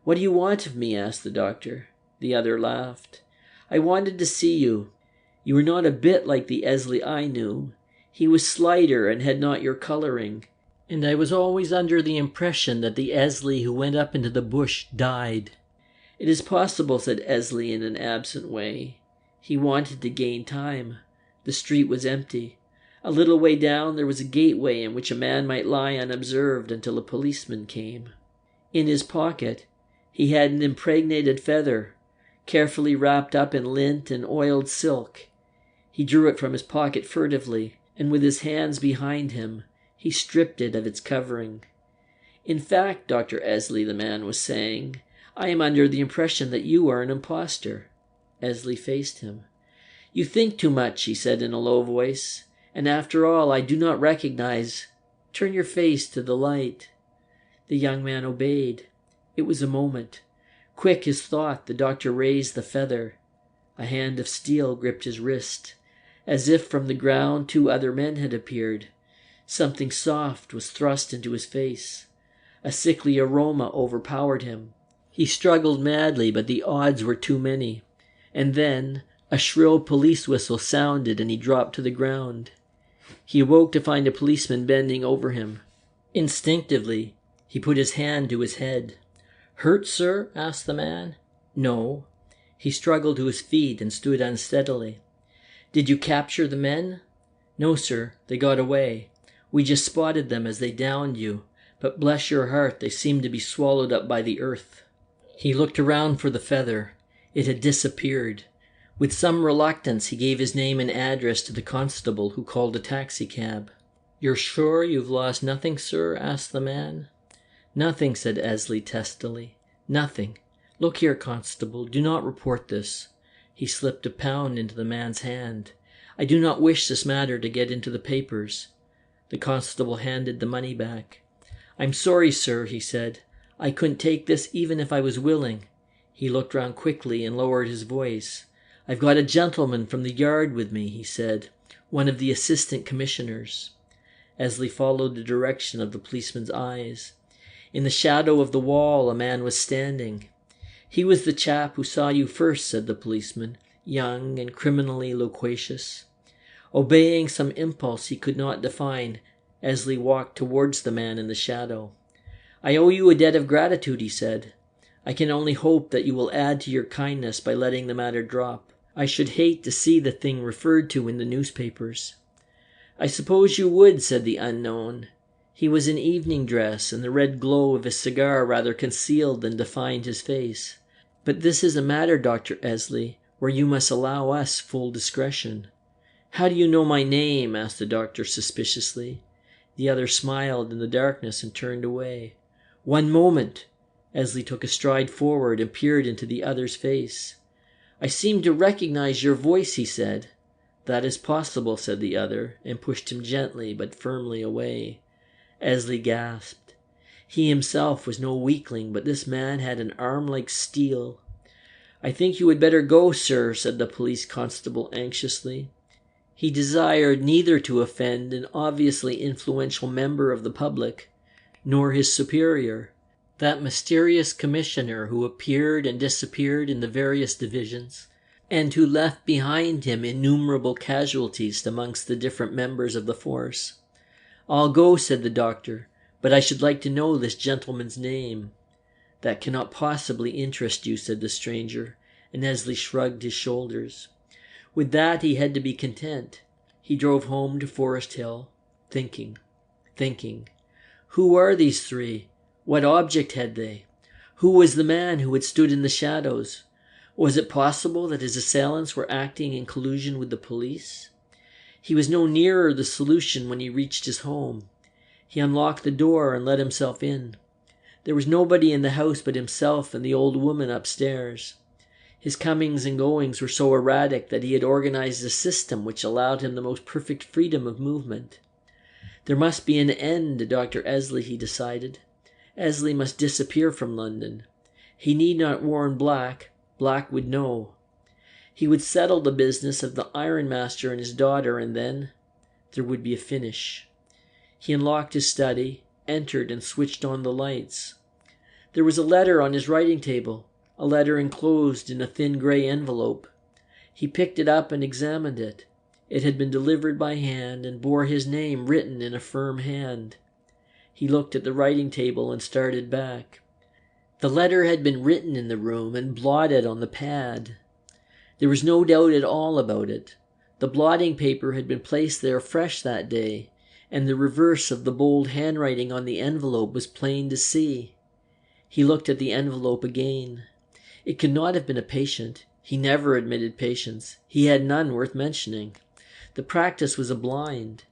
What do you want of me? Asked the doctor. The other laughed. I wanted to see you. You were not a bit like the Essley I knew. He was slighter and had not your coloring. And I was always under the impression that the Essley who went up into the bush died. It is possible, said Essley in an absent way. He wanted to gain time. The street was empty. A little way down there was a gateway in which a man might lie unobserved until a policeman came. In his pocket he had an impregnated feather, carefully wrapped up in lint and oiled silk. He drew it from his pocket furtively, and with his hands behind him, he stripped it of its covering. In fact, Dr. Essley, the man was saying, I am under the impression that you are an impostor. Essley faced him. You think too much, he said in a low voice, and after all, I do not recognize. Turn your face to the light. The young man obeyed. It was a moment. Quick as thought, the doctor raised the feather. A hand of steel gripped his wrist. As if from the ground 2 other men had appeared. Something soft was thrust into his face. A sickly aroma overpowered him. He struggled madly, but the odds were too many. And then a shrill police whistle sounded and he dropped to the ground. He awoke to find a policeman bending over him. Instinctively, he put his hand to his head. Hurt, sir? Asked the man. No. He struggled to his feet and stood unsteadily. Did you capture the men? No, sir. They got away. We just spotted them as they downed you, but bless your heart, they seemed to be swallowed up by the earth. He looked around for the feather. It had disappeared. With some reluctance, he gave his name and address to the constable who called a taxicab. You're sure you've lost nothing, sir? Asked the man. Nothing, said Essley testily. Nothing. Look here, constable, do not report this. He slipped £1 into the man's hand. I do not wish this matter to get into the papers. The constable handed the money back. I'm sorry, sir, he said. I couldn't take this even if I was willing. He looked round quickly and lowered his voice. I've got a gentleman from the yard with me, he said, one of the assistant commissioners. Essley followed the direction of the policeman's eyes. In the shadow of the wall a man was standing. He was the chap who saw you first, said the policeman, young and criminally loquacious. Obeying some impulse he could not define, Essley walked towards the man in the shadow. I owe you a debt of gratitude, he said. I can only hope that you will add to your kindness by letting the matter drop. I should hate to see the thing referred to in the newspapers. I suppose you would, said the unknown. He was in evening dress, and the red glow of his cigar rather concealed than defined his face. But this is a matter, Dr. Essley, where you must allow us full discretion. How do you know my name? Asked the doctor suspiciously. The other smiled in the darkness and turned away. One moment. Essley took a stride forward and peered into the other's face. I seem to recognize your voice, he said. That is possible, said the other, and pushed him gently but firmly away. Essley gasped. He himself was no weakling, but this man had an arm like steel. "I think you had better go, sir," said the police constable anxiously. He desired neither to offend an obviously influential member of the public, nor his superior, that mysterious commissioner who appeared and disappeared in the various divisions, and who left behind him innumerable casualties amongst the different members of the force. "I'll go," said the doctor, "but I should like to know this gentleman's name." "That cannot possibly interest you," said the stranger, and Essley shrugged his shoulders. With that he had to be content. He drove home to Forest Hill, thinking. Who are these three? What object had they? Who was the man who had stood in the shadows? Was it possible that his assailants were acting in collusion with the police? He was no nearer the solution when he reached his home. He unlocked the door and let himself in. There was nobody in the house but himself and the old woman upstairs. His comings and goings were so erratic that he had organized a system which allowed him the most perfect freedom of movement. There must be an end to Dr. Essley, he decided. Essley must disappear from London. He need not warn Black. Black would know. He would settle the business of the ironmaster and his daughter, and then there would be a finish. He unlocked his study, entered, and switched on the lights. There was a letter on his writing table, a letter enclosed in a thin grey envelope. He picked it up and examined it. It had been delivered by hand and bore his name written in a firm hand. He looked at the writing table and started back. The letter had been written in the room and blotted on the pad. There was no doubt at all about it. The blotting paper had been placed there fresh that day, and the reverse of the bold handwriting on the envelope was plain to see. He looked at the envelope again. It could not have been a patient. He never admitted patients. He had none worth mentioning. The practice was a blind.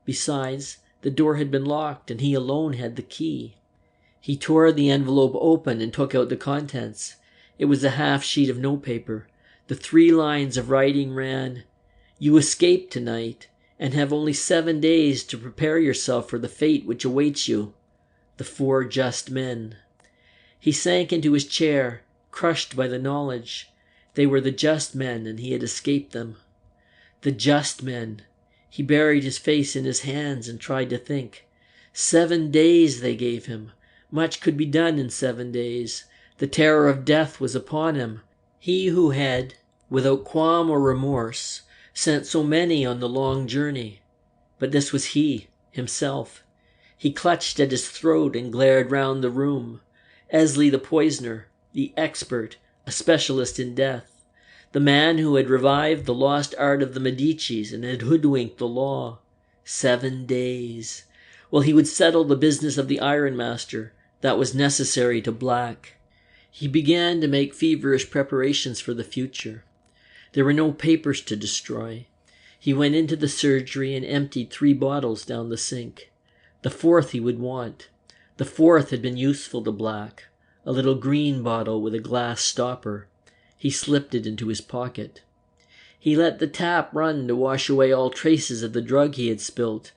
Besides, the door had been locked, and he alone had the key. He tore the envelope open and took out the contents. It was a half sheet of notepaper. The 3 lines of writing ran, "You escaped tonight, and have only 7 days to prepare yourself for the fate which awaits you. The 4 just men." He sank into his chair, crushed by the knowledge. They were the just men, and he had escaped them. The just men. He buried his face in his hands and tried to think. 7 days they gave him. Much could be done in 7 days. The terror of death was upon him. He who had, without qualm or remorse, sent so many on the long journey. But this was he, himself. He clutched at his throat and glared round the room. Essley the poisoner, the expert, a specialist in death. The man who had revived the lost art of the Medicis and had hoodwinked the law. 7 days. Well, he would settle the business of the ironmaster. That was necessary to Black. He began to make feverish preparations for the future. There were no papers to destroy. He went into the surgery and emptied 3 bottles down the sink. The 4th he would want. The 4th had been useful to Black. A little green bottle with a glass stopper. He slipped it into his pocket. He let the tap run to wash away all traces of the drug he had spilt.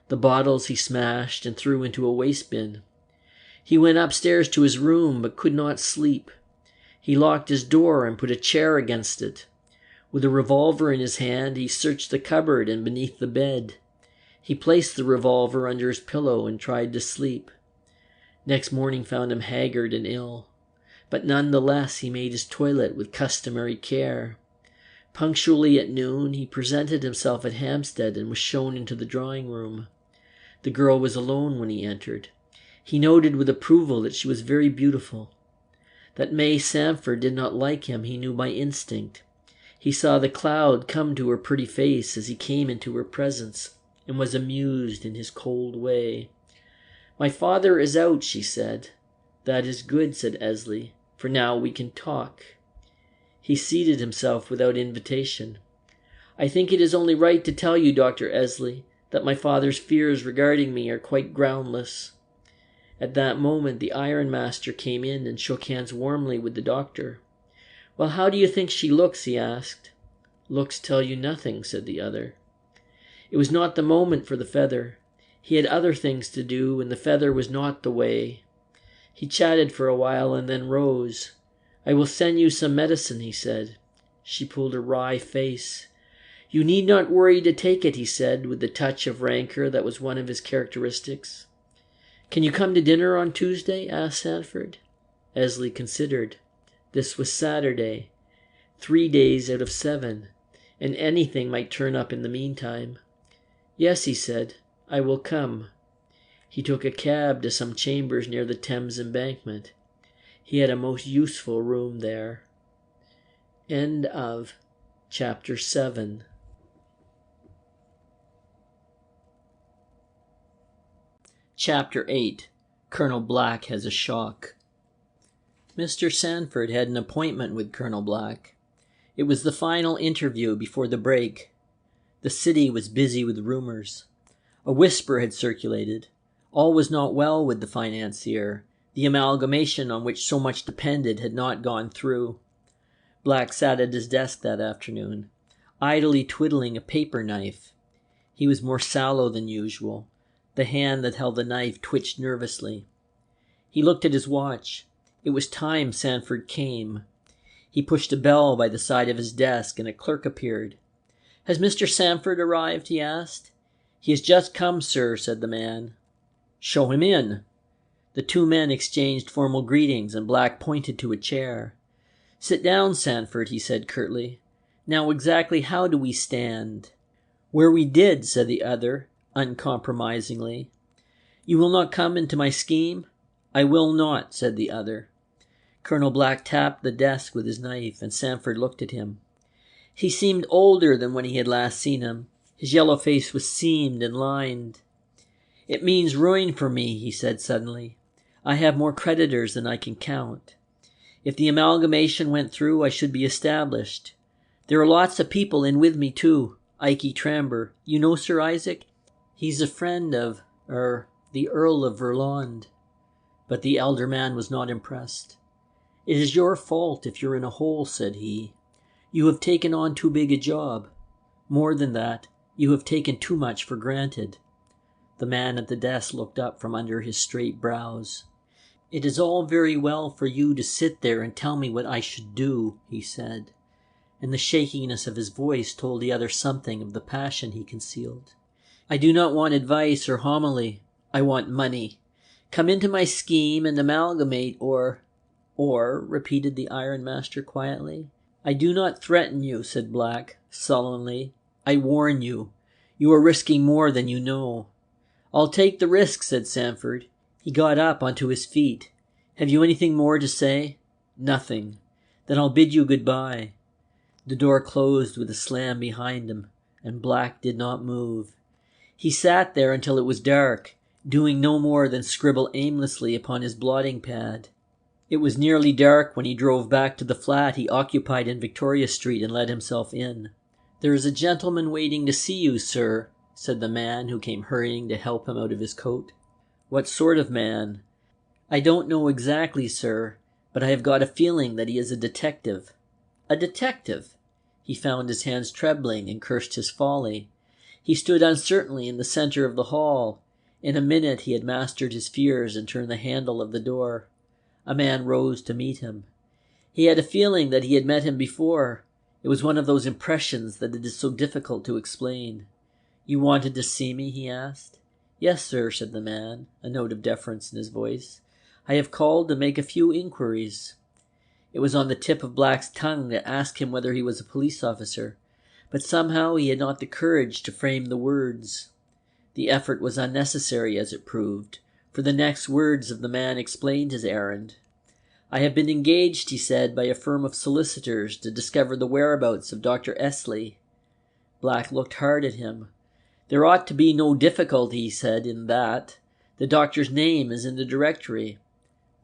The bottles he smashed and threw into a waste bin. He went upstairs to his room but could not sleep. He locked his door and put a chair against it. With a revolver in his hand, he searched the cupboard and beneath the bed. He placed the revolver under his pillow and tried to sleep. Next morning found him haggard and ill. But none the less he made his toilet with customary care. Punctually at noon, he presented himself at Hampstead and was shown into the drawing-room. The girl was alone when he entered. He noted with approval that she was very beautiful. That May Sanford did not like him he knew by instinct. He saw the cloud come to her pretty face as he came into her presence, and was amused in his cold way. "My father is out," she said. "That is good," said Essley, "for now we can talk." He seated himself without invitation. "I think it is only right to tell you, Dr. Essley, that my father's fears regarding me are quite groundless." At that moment the ironmaster came in and shook hands warmly with the doctor. "Well, how do you think she looks?" he asked. "Looks tell you nothing," said the other. It was not the moment for the feather. He had other things to do, and the feather was not the way. He chatted for a while and then rose. "I will send you some medicine," he said. She pulled a wry face. "You need not worry to take it," he said, with the touch of rancor that was one of his characteristics. "Can you come to dinner on Tuesday?" asked Sanford. Essley considered. This was Saturday, 3 days out of 7, and anything might turn up in the meantime. "Yes," he said, "I will come." He took a cab to some chambers near the Thames Embankment. He had a most useful room there. End of chapter 7. Chapter 8. Colonel Black has a shock. Mr. Sanford had an appointment with Colonel Black. It was the final interview before the break. The city was busy with rumors. A whisper had circulated. All was not well with the financier. The amalgamation on which so much depended had not gone through. Black sat at his desk that afternoon, idly twiddling a paper knife. He was more sallow than usual. The hand that held the knife twitched nervously. He looked at his watch. It was time Sanford came. He pushed a bell by the side of his desk, and a clerk appeared. "Has Mr. Sanford arrived?" he asked. "He has just come, sir," said the man. "Show him in." The two men exchanged formal greetings, and Black pointed to a chair. "Sit down, Sanford," he said curtly. "Now exactly how do we stand?" "Where we did," said the other, uncompromisingly. "You will not come into my scheme?" "I will not," said the other. Colonel Black tapped the desk with his knife, and Sanford looked at him. He seemed older than when he had last seen him. His yellow face was seamed and lined. "It means ruin for me," he said suddenly. "I have more creditors than I can count. If the amalgamation went through, I should be established. There are lots of people in with me, too. Ikey Tramber. You know Sir Isaac? He's a friend of, the Earl of Verlond." But the elder man was not impressed. "It is your fault if you're in a hole," said he. "You have taken on too big a job. More than that, you have taken too much for granted." The man at the desk looked up from under his straight brows. "It is all very well for you to sit there and tell me what I should do," he said, and the shakiness of his voice told the other something of the passion he concealed. "I do not want advice or homily. I want money. Come into my scheme and amalgamate, or, repeated the ironmaster quietly. "I do not threaten you," said Black, sullenly. "I warn you. You are risking more than you know." "I'll take the risk," said Sanford. He got up onto his feet. "Have you anything more to say?" "Nothing." "Then I'll bid you goodbye." The door closed with a slam behind him, and Black did not move. He sat there until it was dark, doing no more than scribble aimlessly upon his blotting pad. It was nearly dark when he drove back to the flat he occupied in Victoria Street and let himself in. "There is a gentleman waiting to see you, sir," said the man who came hurrying to help him out of his coat. "What sort of man?" "I don't know exactly, sir, but I have got a feeling that he is a detective." "A detective?" He found his hands trembling and cursed his folly. He stood uncertainly in the center of the hall. In a minute he had mastered his fears and turned the handle of the door. A man rose to meet him. He had a feeling that he had met him before. It was one of those impressions that it is so difficult to explain. "You wanted to see me?" he asked. "Yes, sir," said the man, a note of deference in his voice. "I have called to make a few inquiries." It was on the tip of Black's tongue to ask him whether he was a police officer, but somehow he had not the courage to frame the words. The effort was unnecessary, as it proved, for the next words of the man explained his errand. "I have been engaged," he said, "by a firm of solicitors to discover the whereabouts of Dr. Essley." Black looked hard at him. "There ought to be no difficulty," he said, "in that. The doctor's name is in the directory."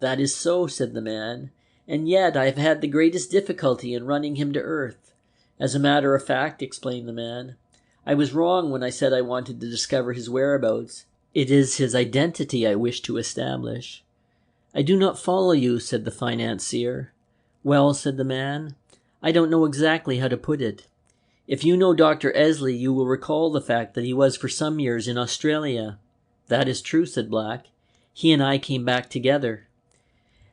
"That is so," said the man, "and yet I have had the greatest difficulty in running him to earth. As a matter of fact," explained the man, "I was wrong when I said I wanted to discover his whereabouts. It is his identity I wish to establish." "I do not follow you," said the financier. "Well," said the man, "I don't know exactly how to put it. If you know Dr. Essley, you will recall the fact that he was for some years in Australia." "That is true," said Black. "He and I came back together."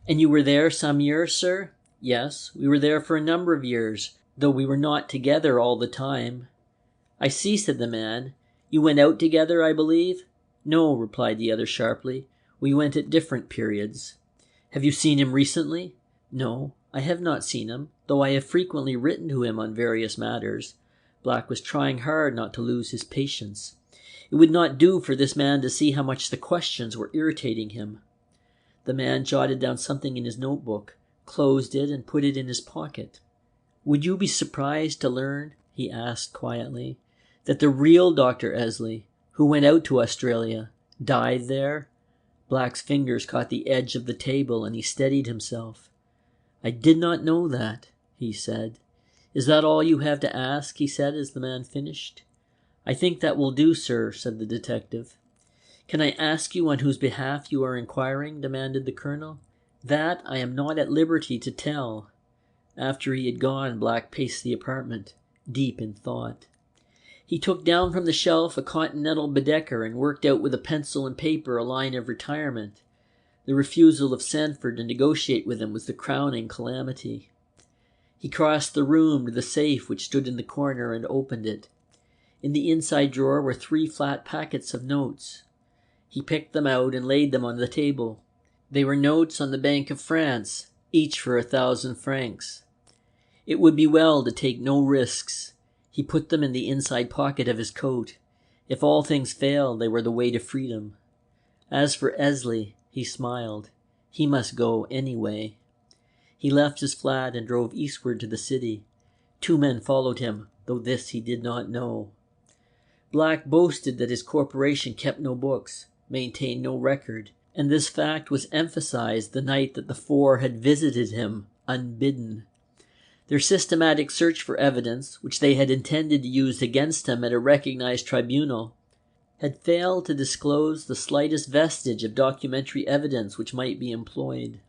And you were there some years, sir? Yes, we were there for a number of years, though we were not together all the time. I see, said the man. You went out together, I believe? No, replied the other sharply. We went at different periods. Have you seen him recently? No, I have not seen him, though I have frequently written to him on various matters. Black was trying hard not to lose his patience. It would not do for this man to see how much the questions were irritating him. The man jotted down something in his notebook, closed it, and put it in his pocket. Would you be surprised to learn, he asked quietly, that the real Dr. Essley, who went out to Australia, died there? Black's fingers caught the edge of the table, and he steadied himself. I did not know that, he said. Is that all you have to ask? He said as the man finished. I think that will do, sir, said the detective. Can I ask you on whose behalf you are inquiring? Demanded the colonel. That I am not at liberty to tell. After he had gone, Black paced the apartment, deep in thought. He took down from the shelf a continental Baedeker and worked out with a pencil and paper a line of retirement. The refusal of Sanford to negotiate with him was the crowning calamity. He crossed the room to the safe which stood in the corner and opened it. In the inside drawer were 3 flat packets of notes. He picked them out and laid them on the table. They were notes on the Bank of France, each for 1,000 francs. It would be well to take no risks. He put them in the inside pocket of his coat. If all things failed, they were the way to freedom. As for Essley, he smiled. He must go anyway. He left his flat and drove eastward to the city. 2 men followed him, though this he did not know. Black boasted that his corporation kept no books, maintained no record, and this fact was emphasized the night that the 4 had visited him unbidden. Their systematic search for evidence, which they had intended to use against him at a recognized tribunal, had failed to disclose the slightest vestige of documentary evidence which might be employed.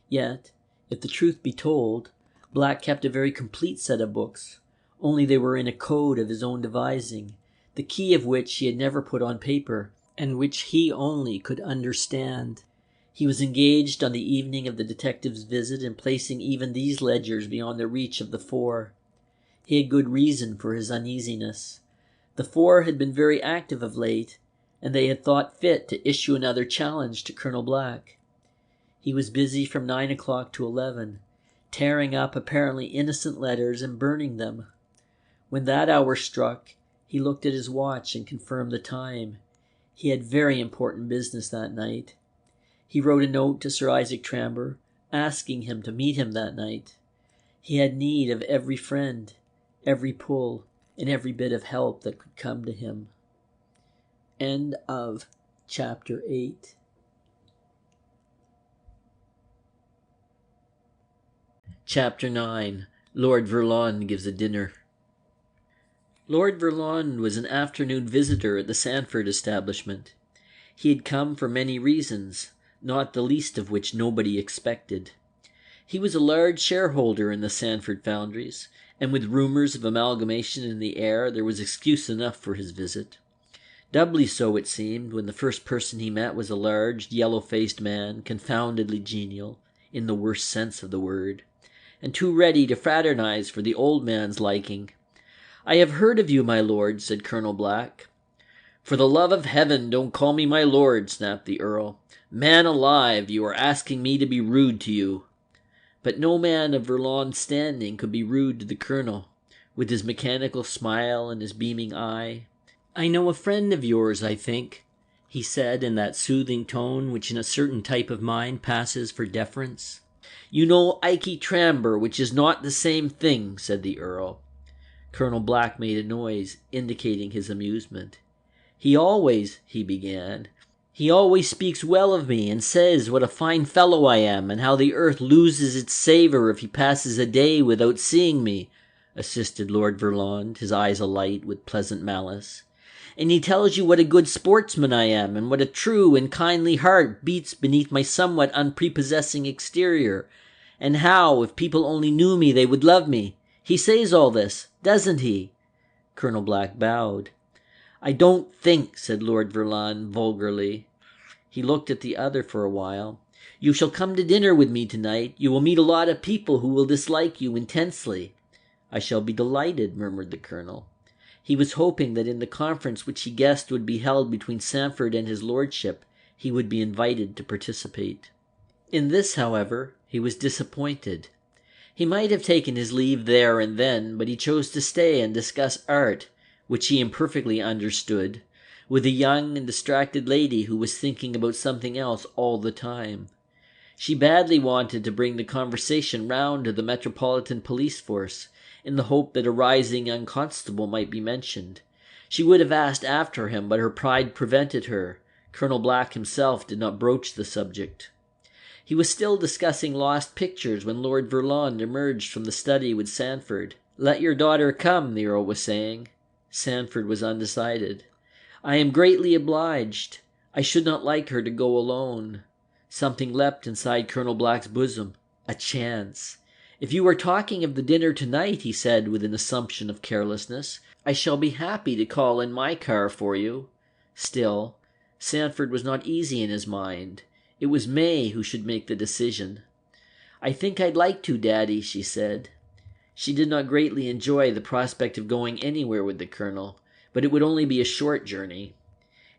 Yet, if the truth be told, Black kept a very complete set of books, only they were in a code of his own devising, the key of which he had never put on paper, and which he only could understand. He was engaged on the evening of the detective's visit in placing even these ledgers beyond the reach of the 4. He had good reason for his uneasiness. The 4 had been very active of late, and they had thought fit to issue another challenge to Colonel Black. He was busy from 9 o'clock to 11, tearing up apparently innocent letters and burning them. When that hour struck, he looked at his watch and confirmed the time. He had very important business that night. He wrote a note to Sir Isaac Tramber, asking him to meet him that night. He had need of every friend, every pull, and every bit of help that could come to him. End of Chapter 8. Chapter 9. Lord Verlond gives a dinner. Lord Verlond was an afternoon visitor at the Sanford establishment. He had come for many reasons, not the least of which nobody expected. He was a large shareholder in the Sanford foundries, and with rumors of amalgamation in the air, there was excuse enough for his visit. Doubly so, it seemed, when the first person he met was a large, yellow-faced man, confoundedly genial, in the worst sense of the word, and too ready to fraternize for the old man's liking. "I have heard of you, my lord," said Colonel Black. "For the love of heaven, don't call me my lord," snapped the Earl. "Man alive, you are asking me to be rude to you." But no man of Verlond's standing could be rude to the colonel, with his mechanical smile and his beaming eye. "I know a friend of yours, I think," he said in that soothing tone which in a certain type of mind passes for deference. "You know Ikey Tramber, which is not the same thing," said the Earl. Colonel Black made a noise, indicating his amusement. He always speaks well of me, and says what a fine fellow I am, and how the earth loses its savour if he passes a day without seeing me," assisted Lord Verlond, his eyes alight with pleasant malice. "And he tells you what a good sportsman I am, and what a true and kindly heart beats beneath my somewhat unprepossessing exterior, and how, if people only knew me, they would love me. He says all this, doesn't he?" Colonel Black bowed. "I don't think," said Lord Verlond vulgarly. He looked at the other for a while. "You shall come to dinner with me tonight. You will meet a lot of people who will dislike you intensely." "I shall be delighted," murmured the colonel. He was hoping that in the conference which he guessed would be held between Sandford and his lordship, he would be invited to participate. In this, however, he was disappointed. He might have taken his leave there and then, but he chose to stay and discuss art, which he imperfectly understood, with a young and distracted lady who was thinking about something else all the time. She badly wanted to bring the conversation round to the Metropolitan Police Force, in the hope that a rising young constable might be mentioned. She would have asked after him, but her pride prevented her. Colonel Black himself did not broach the subject. He was still discussing lost pictures when Lord Verlond emerged from the study with Sandford. "Let your daughter come," the Earl was saying. Sandford was undecided. "I am greatly obliged. I should not like her to go alone." Something leapt inside Colonel Black's bosom. A chance. "If you are talking of the dinner tonight," he said with an assumption of carelessness, "I shall be happy to call in my car for you." Still, Sandford was not easy in his mind. It was May who should make the decision. "I think I'd like to, Daddy," she said. She did not greatly enjoy the prospect of going anywhere with the colonel, but it would only be a short journey.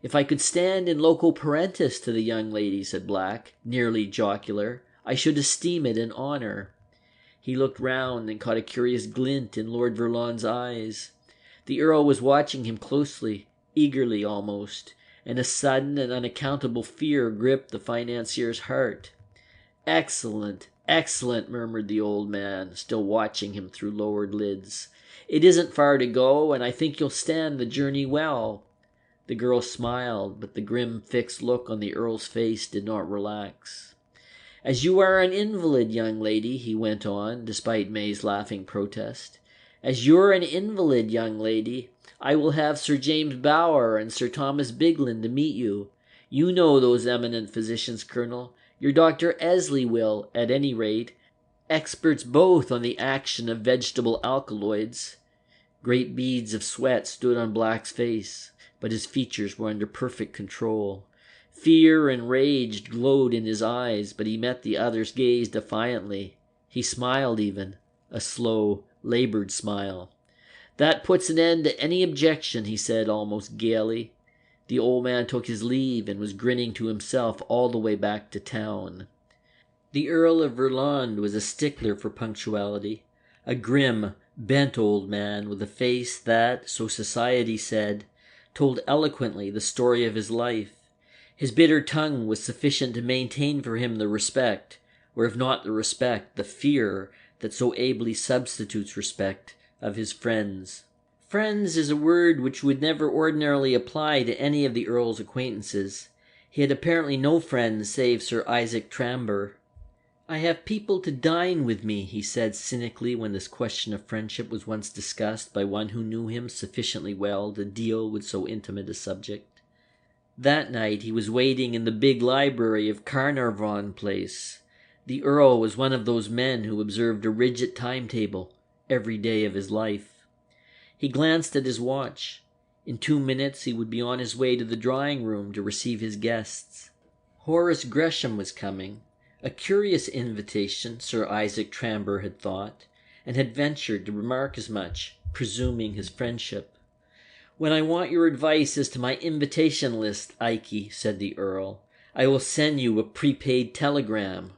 "If I could stand in loco parentis to the young lady," said Black, nearly jocular, "I should esteem it an honour." He looked round and caught a curious glint in Lord Verlond's eyes. The Earl was watching him closely, eagerly almost, and a sudden and unaccountable fear gripped the financier's heart. "Excellent, excellent," murmured the old man, still watching him through lowered lids. "It isn't far to go, and I think you'll stand the journey well." The girl smiled, but the grim, fixed look on the Earl's face did not relax. "As you are an invalid, young lady," he went on, despite May's laughing protest, "as you're an invalid, young lady, I will have Sir James Bower and Sir Thomas Bigland to meet you. You know those eminent physicians, Colonel. Your Dr. Essley will, at any rate. Experts both on the action of vegetable alkaloids." Great beads of sweat stood on Black's face, but his features were under perfect control. Fear and rage glowed in his eyes, but he met the other's gaze defiantly. He smiled even, a slow, labored smile. "That puts an end to any objection," he said almost gaily. The old man took his leave and was grinning to himself all the way back to town. The Earl of Verlond was a stickler for punctuality, a grim, bent old man with a face that, so society said, told eloquently the story of his life. His bitter tongue was sufficient to maintain for him the respect, or if not the respect, the fear that so ably substitutes respect, of his friends. Friends is a word which would never ordinarily apply to any of the Earl's acquaintances. He had apparently no friends save Sir Isaac Tramber. "I have people to dine with me," he said cynically when this question of friendship was once discussed by one who knew him sufficiently well to deal with so intimate a subject. That night he was waiting in the big library of Carnarvon Place. The Earl was one of those men who observed a rigid timetable every day of his life. He glanced at his watch. In 2 minutes he would be on his way to the drawing-room to receive his guests. Horace Gresham was coming. A curious invitation, Sir Isaac Tramber had thought, and had ventured to remark as much, presuming his friendship. "When I want your advice as to my invitation list, Ikey," said the Earl, "I will send you a prepaid telegram."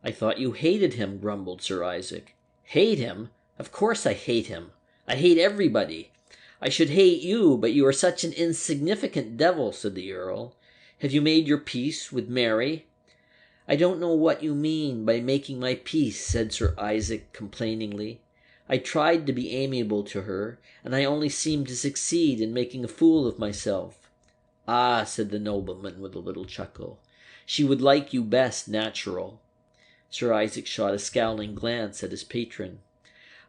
"I thought you hated him," grumbled Sir Isaac. "Hate him? Of course I hate him. I hate everybody. I should hate you, but you are such an insignificant devil," said the Earl. "Have you made your peace with Mary?" "I don't know what you mean by making my peace," said Sir Isaac complainingly. "I tried to be amiable to her, and I only seemed to succeed in making a fool of myself." "Ah," said the nobleman with a little chuckle, "she would like you best natural." Sir Isaac shot a scowling glance at his patron.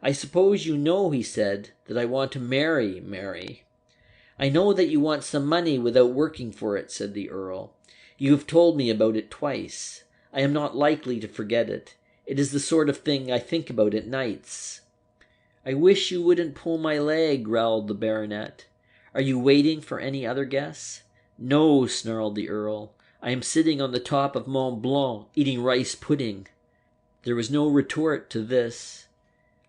"I suppose you know," he said, "that I want to marry Mary." "I know that you want some money without working for it," said the Earl. "You have told me about it twice. I am not likely to forget it. It is the sort of thing I think about at nights." "I wish you wouldn't pull my leg," growled the baronet. "Are you waiting for any other guests?" "No," snarled the Earl. I am sitting on the top of Mont Blanc, eating rice pudding." There was no retort to this.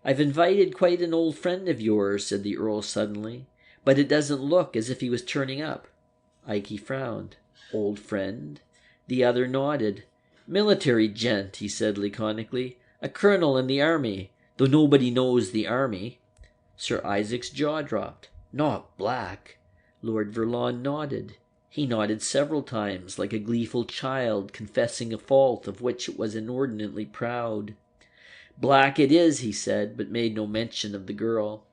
"I've invited quite an old friend of yours," said the Earl suddenly, "but it doesn't look as if he was turning up." Ikey frowned. "Old friend?" The other nodded. "Military gent," he said laconically. "A colonel in the army, though nobody knows the army." Sir Isaac's jaw dropped. "Not black?" Lord Verlond nodded. He nodded several times, like a gleeful child confessing a fault of which it was inordinately proud. "Black it is," he said, but made no mention of the girl.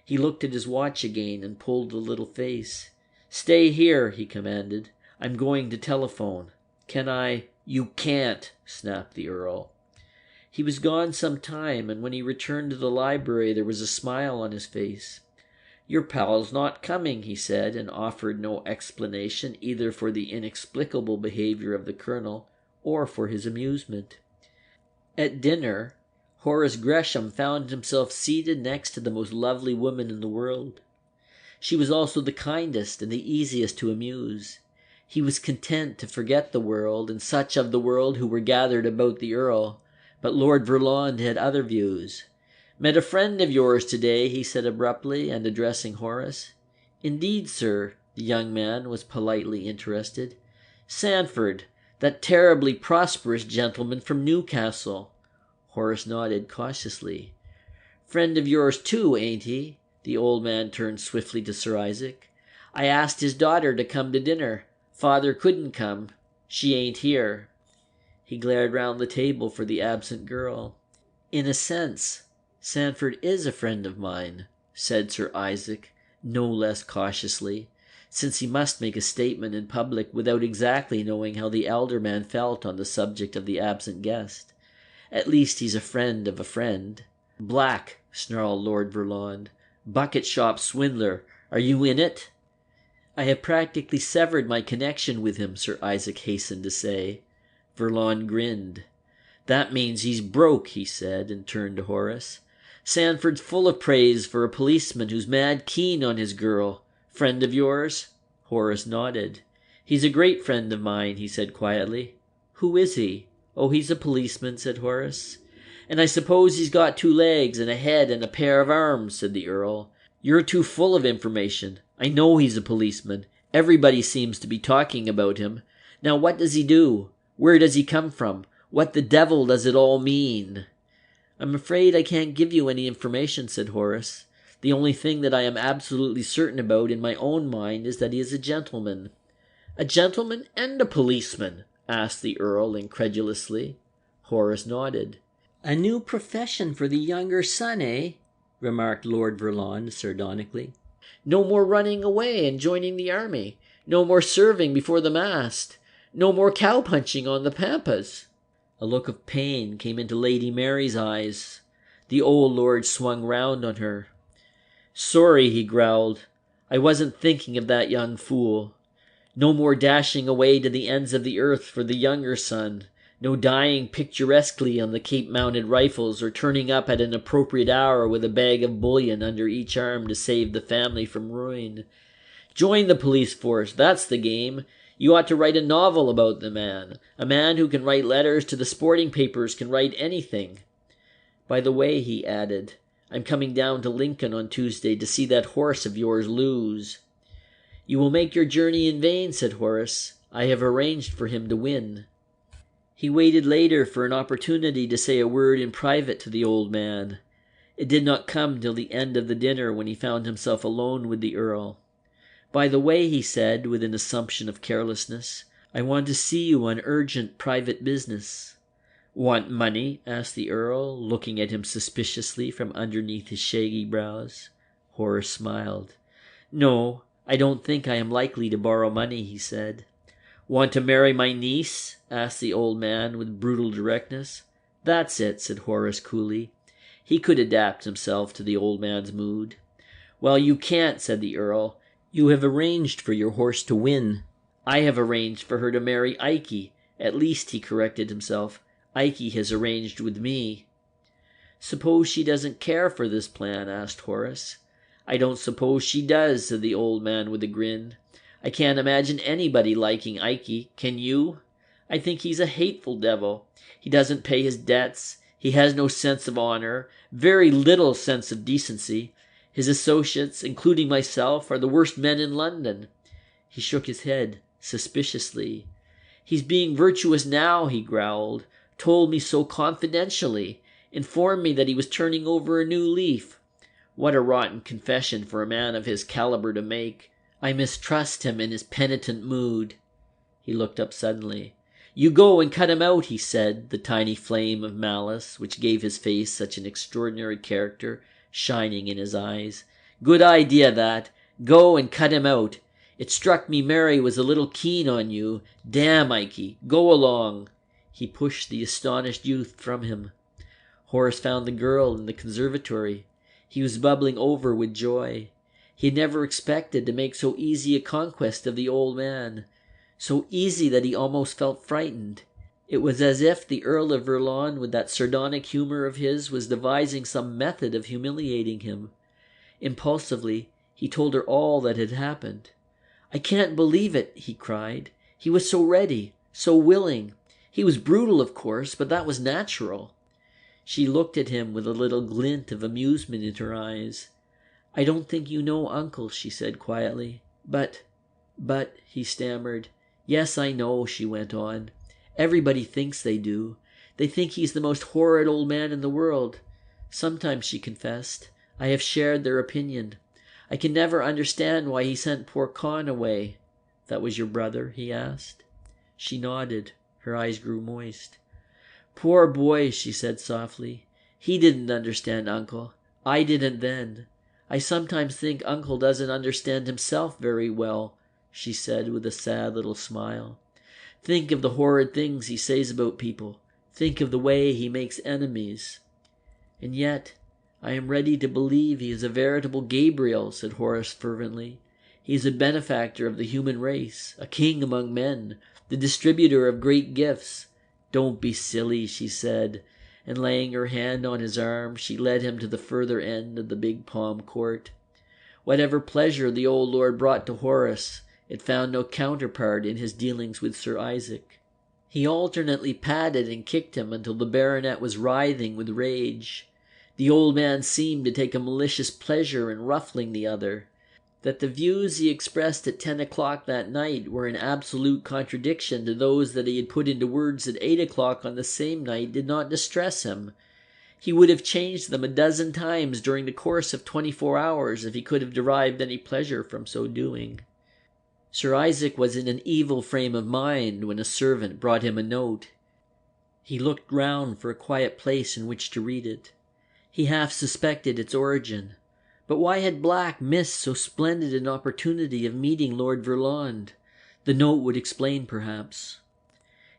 He looked at his watch again and pulled a little face. "Stay here," he commanded. "I'm going to telephone. Can I—" "You can't," snapped the Earl. He was gone some time, and when he returned to the library there was a smile on his face. "Your pal's not coming," he said, and offered no explanation either for the inexplicable behavior of the colonel or for his amusement. At dinner, Horace Gresham found himself seated next to the most lovely woman in the world. She was also the kindest and the easiest to amuse. He was content to forget the world and such of the world who were gathered about the Earl, but Lord Verlond had other views. "Met a friend of yours today," he said abruptly, and addressing Horace. "Indeed, sir," the young man was politely interested. "Sandford, that terribly prosperous gentleman from Newcastle." Horace nodded cautiously. "Friend of yours too, ain't he?" The old man turned swiftly to Sir Isaac. "I asked his daughter to come to dinner. Father couldn't come. She ain't here." He glared round the table for the absent girl. "In a sense, Sandford is a friend of mine," said Sir Isaac, no less cautiously, since he must make a statement in public without exactly knowing how the elder man felt on the subject of the absent guest. "At least he's a friend of a friend." "Black," snarled Lord Verlond. "Bucket shop swindler. Are you in it?" "I have practically severed my connection with him," Sir Isaac hastened to say. Verlond grinned. "That means he's broke," he said, and turned to Horace. "Sandford's full of praise for a policeman who's mad keen on his girl. Friend of yours?" Horace nodded. "He's a great friend of mine," he said quietly. "Who is he?" "Oh, he's a policeman," said Horace. "And I suppose he's got 2 legs and a head and a pair of arms," said the Earl. "You're too full of information. I know he's a policeman. Everybody seems to be talking about him. Now what does he do? Where does he come from? What the devil does it all mean?" "I'm afraid I can't give you any information," said Horace. "The only thing that I am absolutely certain about in my own mind is that he is a gentleman." "A gentleman and a policeman?" asked the Earl incredulously. Horace nodded. "A new profession for the younger son, eh?" remarked Lord Verlond sardonically. "No more running away and joining the army. No more serving before the mast. No more cow-punching on the pampas." A look of pain came into Lady Mary's eyes. The old lord swung round on her. "Sorry," he growled. "I wasn't thinking of that young fool. No more dashing away to the ends of the earth for the younger son. No dying picturesquely on the Cape Mounted Rifles, or turning up at an appropriate hour with a bag of bullion under each arm to save the family from ruin. Join the police force, that's the game. You ought to write a novel about the man. A man who can write letters to the sporting papers can write anything. By the way," he added, "I'm coming down to Lincoln on Tuesday to see that horse of yours lose." "You will make your journey in vain," said Horace. "I have arranged for him to win." He waited later for an opportunity to say a word in private to the old man. It did not come till the end of the dinner, when he found himself alone with the Earl. "By the way," he said, with an assumption of carelessness, "I want to see you on urgent private business." "Want money?" asked the Earl, looking at him suspiciously from underneath his shaggy brows. Horace smiled. "No, I don't think I am likely to borrow money," he said. "Want to marry my niece?" asked the old man with brutal directness. "That's it," said Horace coolly. He could adapt himself to the old man's mood. "Well, you can't," said the Earl. "You have arranged for your horse to win." "I have arranged for her to marry Ikey. At least," he corrected himself, "Ikey has arranged with me." "Suppose she doesn't care for this plan?" asked Horace. "I don't suppose she does," said the old man with a grin. I can't imagine anybody liking Ikey, can you? I think he's a hateful devil. He doesn't pay his debts. He has no sense of honor, very little sense of decency. His associates, including myself, are the worst men in London." He shook his head suspiciously. "He's being virtuous now," he growled. "Told me so confidentially. Informed me that he was turning over a new leaf. What a rotten confession for a man of his caliber to make. I mistrust him in his penitent mood." He looked up suddenly. "You go and cut him out," he said, the tiny flame of malice, which gave his face such an extraordinary character, shining in his eyes. "Good idea, that. Go and cut him out. It struck me Mary was a little keen on you. Damn, Ikey. Go along." He pushed the astonished youth from him. Horace found the girl in the conservatory. He was bubbling over with joy. He had never expected to make so easy a conquest of the old man. So easy that he almost felt frightened. It was as if the Earl of Verlond, with that sardonic humor of his, was devising some method of humiliating him. Impulsively, he told her all that had happened. "I can't believe it," he cried. "He was so ready, so willing. He was brutal, of course, but that was natural." She looked at him with a little glint of amusement in her eyes. "I don't think you know Uncle," she said quietly. But, he stammered. "Yes, I know," she went on. "Everybody thinks they do. They think he's the most horrid old man in the world. Sometimes," she confessed, "I have shared their opinion. I can never understand why he sent poor Con away." "That was your brother?" he asked. She nodded. Her eyes grew moist. "Poor boy," she said softly. "He didn't understand Uncle. I didn't then. I sometimes think Uncle doesn't understand himself very well," she said with a sad little smile. "Think of the horrid things he says about people. Think of the way he makes enemies." "And yet I am ready to believe he is a veritable Gabriel," said Horace fervently. "He is a benefactor of the human race, a king among men, the distributor of great gifts." "Don't be silly," she said, and laying her hand on his arm, she led him to the further end of the big palm court. Whatever pleasure the old lord brought to Horace, it found no counterpart in his dealings with Sir Isaac. He alternately patted and kicked him until the baronet was writhing with rage. The old man seemed to take a malicious pleasure in ruffling the other. That the views he expressed at 10 o'clock that night were in absolute contradiction to those that he had put into words at 8 o'clock on the same night did not distress him. He would have changed them a dozen times during the course of 24 hours if he could have derived any pleasure from so doing. Sir Isaac was in an evil frame of mind when a servant brought him a note. He looked round for a quiet place in which to read it. He half suspected its origin. But why had Black missed so splendid an opportunity of meeting Lord Verlond? The note would explain, perhaps.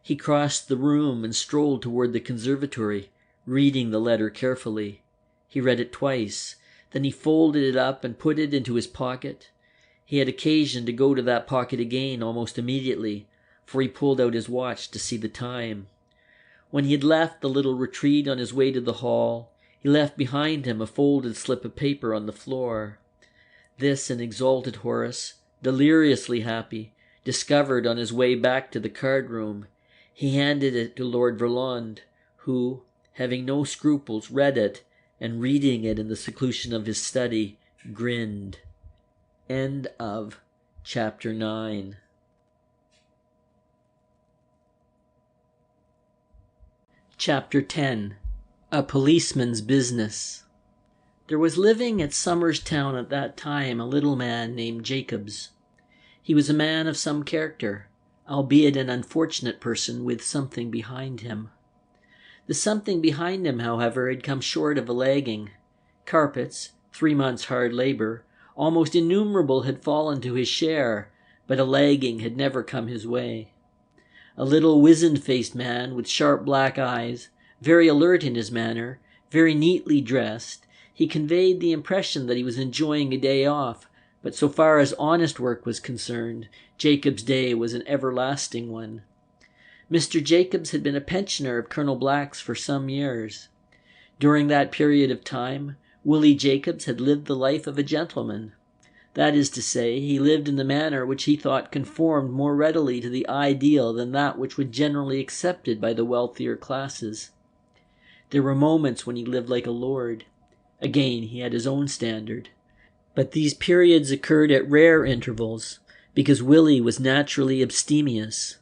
He crossed the room and strolled toward the conservatory, reading the letter carefully. He read it twice. Then he folded it up and put it into his pocket. He had occasion to go to that pocket again almost immediately, for he pulled out his watch to see the time. When he had left the little retreat on his way to the hall, he left behind him a folded slip of paper on the floor. This an exalted Horace, deliriously happy, discovered on his way back to the card-room. He handed it to Lord Verlond, who, having no scruples, read it, and reading it in the seclusion of his study, grinned. End of chapter 9. Chapter 10. A Policeman's Business. There was living at Somers Town at that time a little man named Jakobs. He was a man of some character, albeit an unfortunate person with something behind him. The something behind him, however, had come short of a lagging. Carpets, 3 months' hard labour, almost innumerable had fallen to his share, but a lagging had never come his way. A little wizened-faced man with sharp black eyes, very alert in his manner, very neatly dressed, he conveyed the impression that he was enjoying a day off, but so far as honest work was concerned, Jacob's day was an everlasting one. Mr. Jakobs had been a pensioner of Colonel Black's for some years. During that period of time, Willie Jakobs had lived the life of a gentleman. That is to say, he lived in the manner which he thought conformed more readily to the ideal than that which was generally accepted by the wealthier classes. There were moments when he lived like a lord. Again, he had his own standard. But these periods occurred at rare intervals, because Willie was naturally abstemious.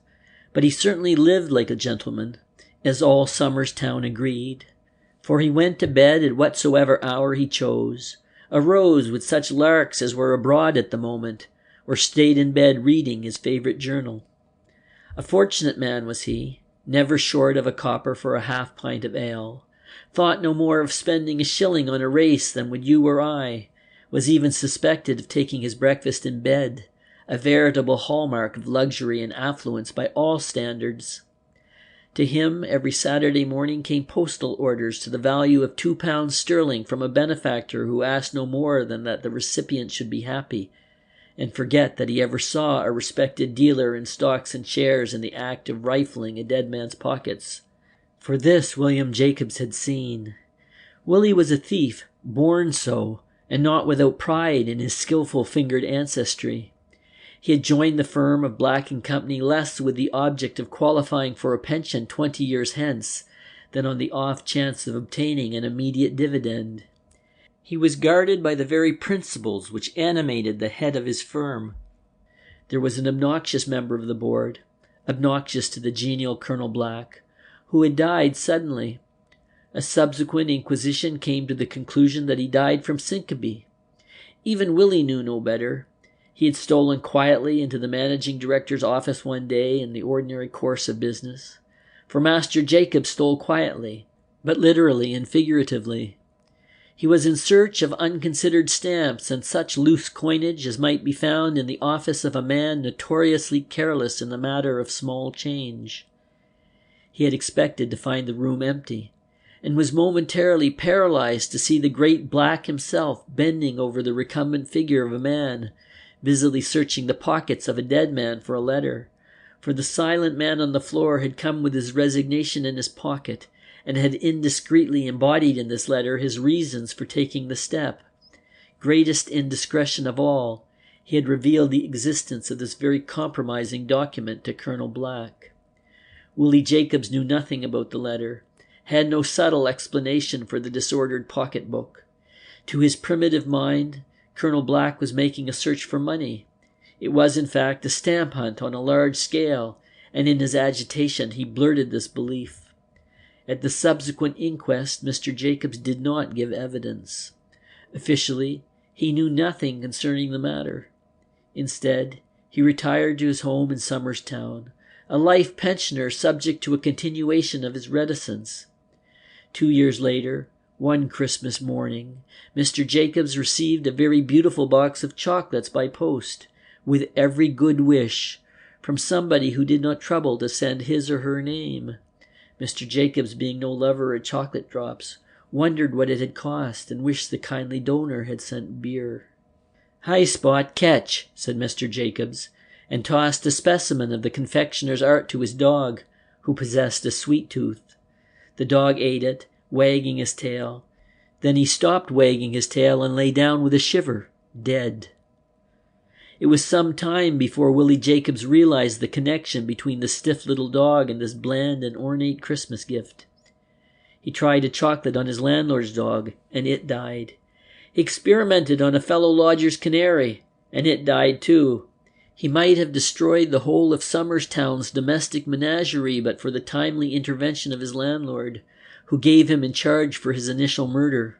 But he certainly lived like a gentleman, as all Somers Town agreed. For he went to bed at whatsoever hour he chose, arose with such larks as were abroad at the moment, or stayed in bed reading his favourite journal. A fortunate man was he, never short of a copper for a half-pint of ale, thought no more of spending a shilling on a race than would you or I, was even suspected of taking his breakfast in bed, a veritable hallmark of luxury and affluence by all standards. To him, every Saturday morning came postal orders to the value of £2 sterling from a benefactor who asked no more than that the recipient should be happy, and forget that he ever saw a respected dealer in stocks and shares in the act of rifling a dead man's pockets. For this William Jakobs had seen. Willie was a thief, born so, and not without pride in his skillful fingered ancestry. He had joined the firm of Black & Company less with the object of qualifying for a pension 20 years hence than on the off chance of obtaining an immediate dividend. He was guarded by the very principles which animated the head of his firm. There was an obnoxious member of the board, obnoxious to the genial Colonel Black, who had died suddenly. A subsequent inquisition came to the conclusion that he died from syncope. Even Willie knew no better. He had stolen quietly into the managing director's office one day in the ordinary course of business. For Master Jacob stole quietly, but literally and figuratively. He was in search of unconsidered stamps and such loose coinage as might be found in the office of a man notoriously careless in the matter of small change. He had expected to find the room empty, and was momentarily paralyzed to see the great Black himself bending over the recumbent figure of a man, busily searching the pockets of a dead man for a letter, for the silent man on the floor had come with his resignation in his pocket, and had indiscreetly embodied in this letter his reasons for taking the step. Greatest indiscretion of all, he had revealed the existence of this very compromising document to Colonel Black. Willie Jakobs knew nothing about the letter, had no subtle explanation for the disordered pocketbook. To his primitive mind, Colonel Black was making a search for money. It was, in fact, a stamp hunt on a large scale, and in his agitation he blurted this belief. At the subsequent inquest, Mr. Jakobs did not give evidence. Officially, he knew nothing concerning the matter. Instead, he retired to his home in Somers Town, a life pensioner subject to a continuation of his reticence. 2 years later, one Christmas morning, Mr. Jakobs received a very beautiful box of chocolates by post, with every good wish, from somebody who did not trouble to send his or her name. Mr. Jakobs, being no lover of chocolate drops, wondered what it had cost and wished the kindly donor had sent beer. "Hi, Spot, catch," said Mr. Jakobs, and tossed a specimen of the confectioner's art to his dog, who possessed a sweet tooth. The dog ate it, wagging his tail. Then he stopped wagging his tail and lay down with a shiver, dead. It was some time before Willie Jakobs realized the connection between the stiff little dog and this bland and ornate Christmas gift. He tried a chocolate on his landlord's dog, and it died. He experimented on a fellow lodger's canary, and it died too. He might have destroyed the whole of Somers Town's domestic menagerie but for the timely intervention of his landlord, who gave him in charge for his initial murder.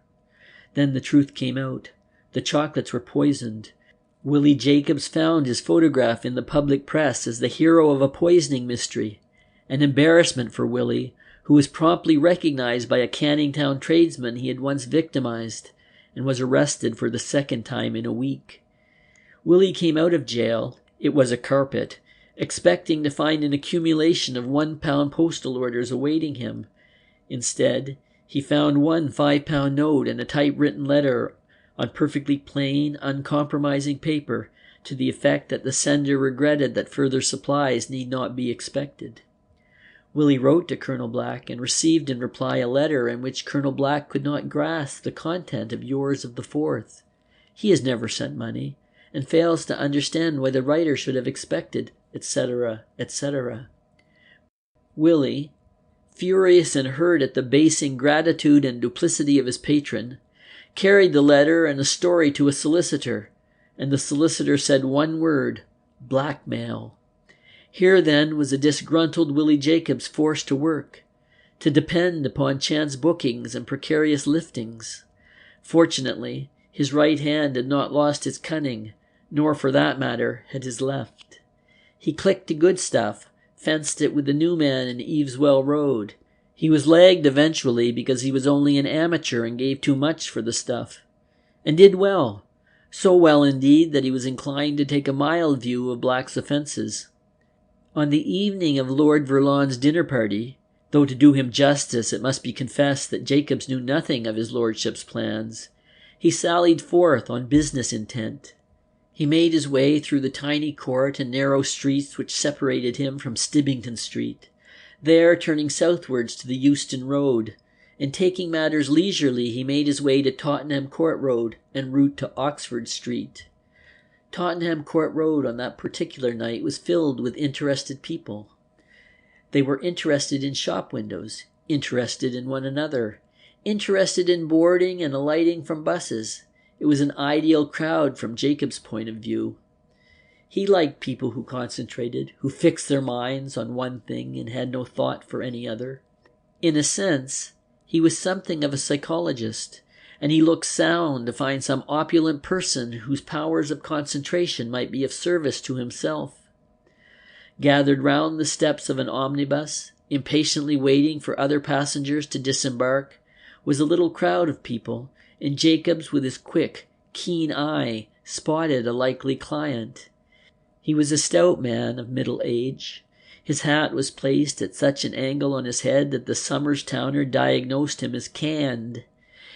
Then the truth came out. The chocolates were poisoned. Willie Jakobs found his photograph in the public press as the hero of a poisoning mystery, an embarrassment for Willie, who was promptly recognized by a Canning Town tradesman he had once victimized, and was arrested for the second time in a week. Willie came out of jail, it was a carpet, expecting to find an accumulation of £1 postal orders awaiting him. Instead, he found one £5 note and a typewritten letter on perfectly plain, uncompromising paper to the effect that the sender regretted that further supplies need not be expected. Willie wrote to Colonel Black and received in reply a letter in which Colonel Black could not grasp the content of yours of the 4th. He has never sent money, and fails to understand why the writer should have expected, etc., etc. Willie, furious and hurt at the base ingratitude and duplicity of his patron, carried the letter and the story to a solicitor, and the solicitor said one word: blackmail. Here, then, was a disgruntled Willie Jakobs forced to work, to depend upon chance bookings and precarious liftings. Fortunately, his right hand had not lost its cunning, nor, for that matter, had his left. He clicked to good stuff, fenced it with the new man in Eveswell Road. He was lagged eventually because he was only an amateur and gave too much for the stuff, and did well, so well indeed that he was inclined to take a mild view of Black's offences. On the evening of Lord Verlond's dinner party, though to do him justice it must be confessed that Jakobs knew nothing of his lordship's plans, he sallied forth on business intent. He made his way through the tiny court and narrow streets which separated him from Stibbington Street, there turning southwards to the Euston Road, and taking matters leisurely he made his way to Tottenham Court Road en route to Oxford Street. Tottenham Court Road on that particular night was filled with interested people. They were interested in shop windows, interested in one another, interested in boarding and alighting from buses. It was an ideal crowd from Jakobs' point of view. He liked people who concentrated, who fixed their minds on one thing and had no thought for any other. In a sense, he was something of a psychologist, and he looked sound to find some opulent person whose powers of concentration might be of service to himself. Gathered round the steps of an omnibus, impatiently waiting for other passengers to disembark, was a little crowd of people, and Jakobs, with his quick, keen eye, spotted a likely client. He was a stout man of middle age. His hat was placed at such an angle on his head that the Somers Towner diagnosed him as canned.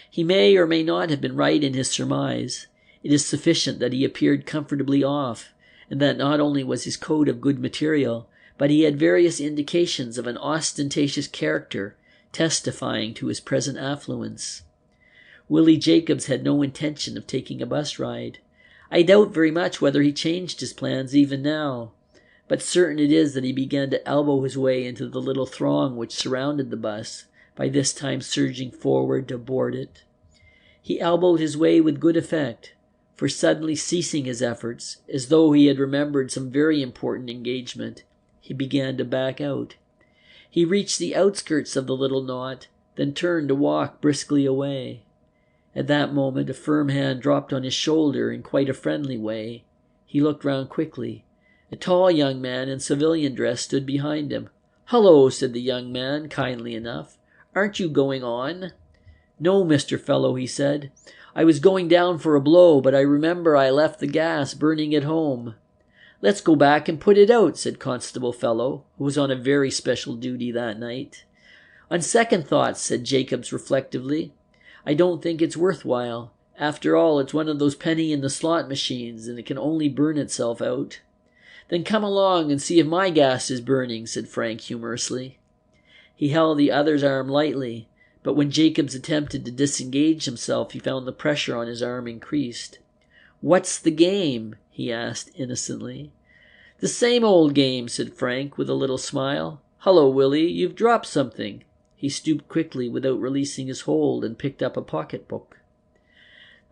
He may or may not have been right in his surmise. It is sufficient that he appeared comfortably off, and that not only was his coat of good material, but he had various indications of an ostentatious character, testifying to his present affluence. Willie Jakobs had no intention of taking a bus ride. I doubt very much whether he changed his plans even now, but certain it is that he began to elbow his way into the little throng which surrounded the bus, by this time surging forward to board it. He elbowed his way with good effect, for suddenly ceasing his efforts, as though he had remembered some very important engagement, he began to back out. He reached the outskirts of the little knot, then turned to walk briskly away. At that moment a firm hand dropped on his shoulder in quite a friendly way. He looked round quickly. A tall young man in civilian dress stood behind him. "Hullo," said the young man, kindly enough. "Aren't you going on?" "No, Mr. Fellow," he said. "I was going down for a blow, but I remember I left the gas burning at home." "Let's go back and put it out," said Constable Fellow, who was on a very special duty that night. "On second thoughts," said Jakobs reflectively, "I don't think it's worthwhile. After all, it's one of those penny-in-the-slot machines, and it can only burn itself out." "Then come along and see if my gas is burning," said Frank humorously. He held the other's arm lightly, but when Jakobs attempted to disengage himself, he found the pressure on his arm increased. "What's the game?" he asked innocently. "The same old game," said Frank with a little smile. "Hullo, Willie, you've dropped something." He stooped quickly without releasing his hold and picked up a pocketbook.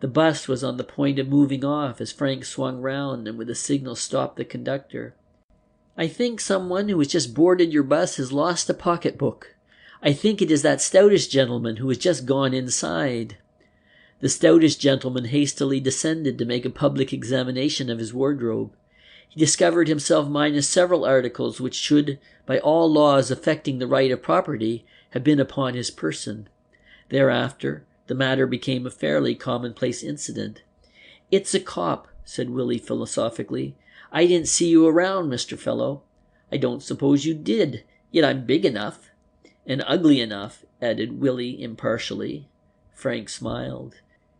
The bus was on the point of moving off as Frank swung round and with a signal stopped the conductor. "I think someone who has just boarded your bus has lost a pocketbook. I think it is that stoutish gentleman who has just gone inside." The stoutish gentleman hastily descended to make a public examination of his wardrobe. He discovered himself minus several articles which should, by all laws affecting the right of property, have been upon his person. Thereafter, the matter became a fairly commonplace incident. "It's a cop," said Willie philosophically. "I didn't see you around, Mr. Fellow." "I don't suppose you did, yet I'm big enough." "And ugly enough," added Willie impartially. Frank smiled.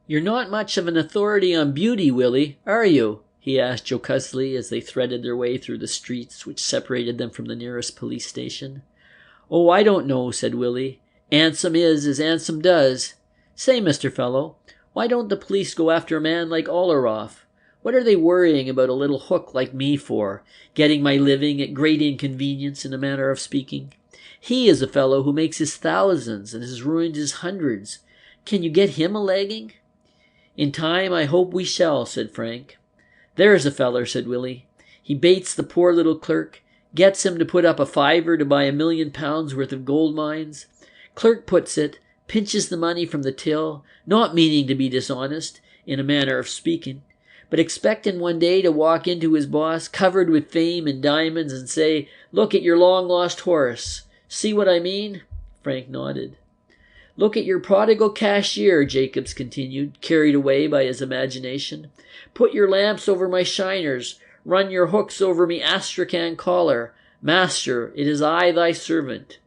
"You're not much of an authority on beauty, Willie, are you?" he asked jocosely as they threaded their way through the streets which separated them from the nearest police station. "Oh, I don't know," said Willie. "'Ansome is as 'ansome does. Say, Mr. Fellow, why don't the police go after a man like Oleroff? What are they worrying about a little hook like me for, getting my living at great inconvenience, in a manner of speaking? He is a fellow who makes his thousands and has ruined his hundreds. Can you get him a legging?" "In time I hope we shall," said Frank. "There's a feller," said Willie. "He baits the poor little clerk, gets him to put up a fiver to buy £1,000,000 worth of gold mines. Clerk puts it, pinches the money from the till, not meaning to be dishonest, in a manner of speaking, but expecting one day to walk into his boss covered with fame and diamonds and say, 'Look at your long-lost horse.' See what I mean?" Frank nodded. "Look at your prodigal cashier," Jakobs continued, carried away by his imagination. "Put your lamps over my shiners. Run your hooks over me astrakhan collar. Master, it is I, thy servant."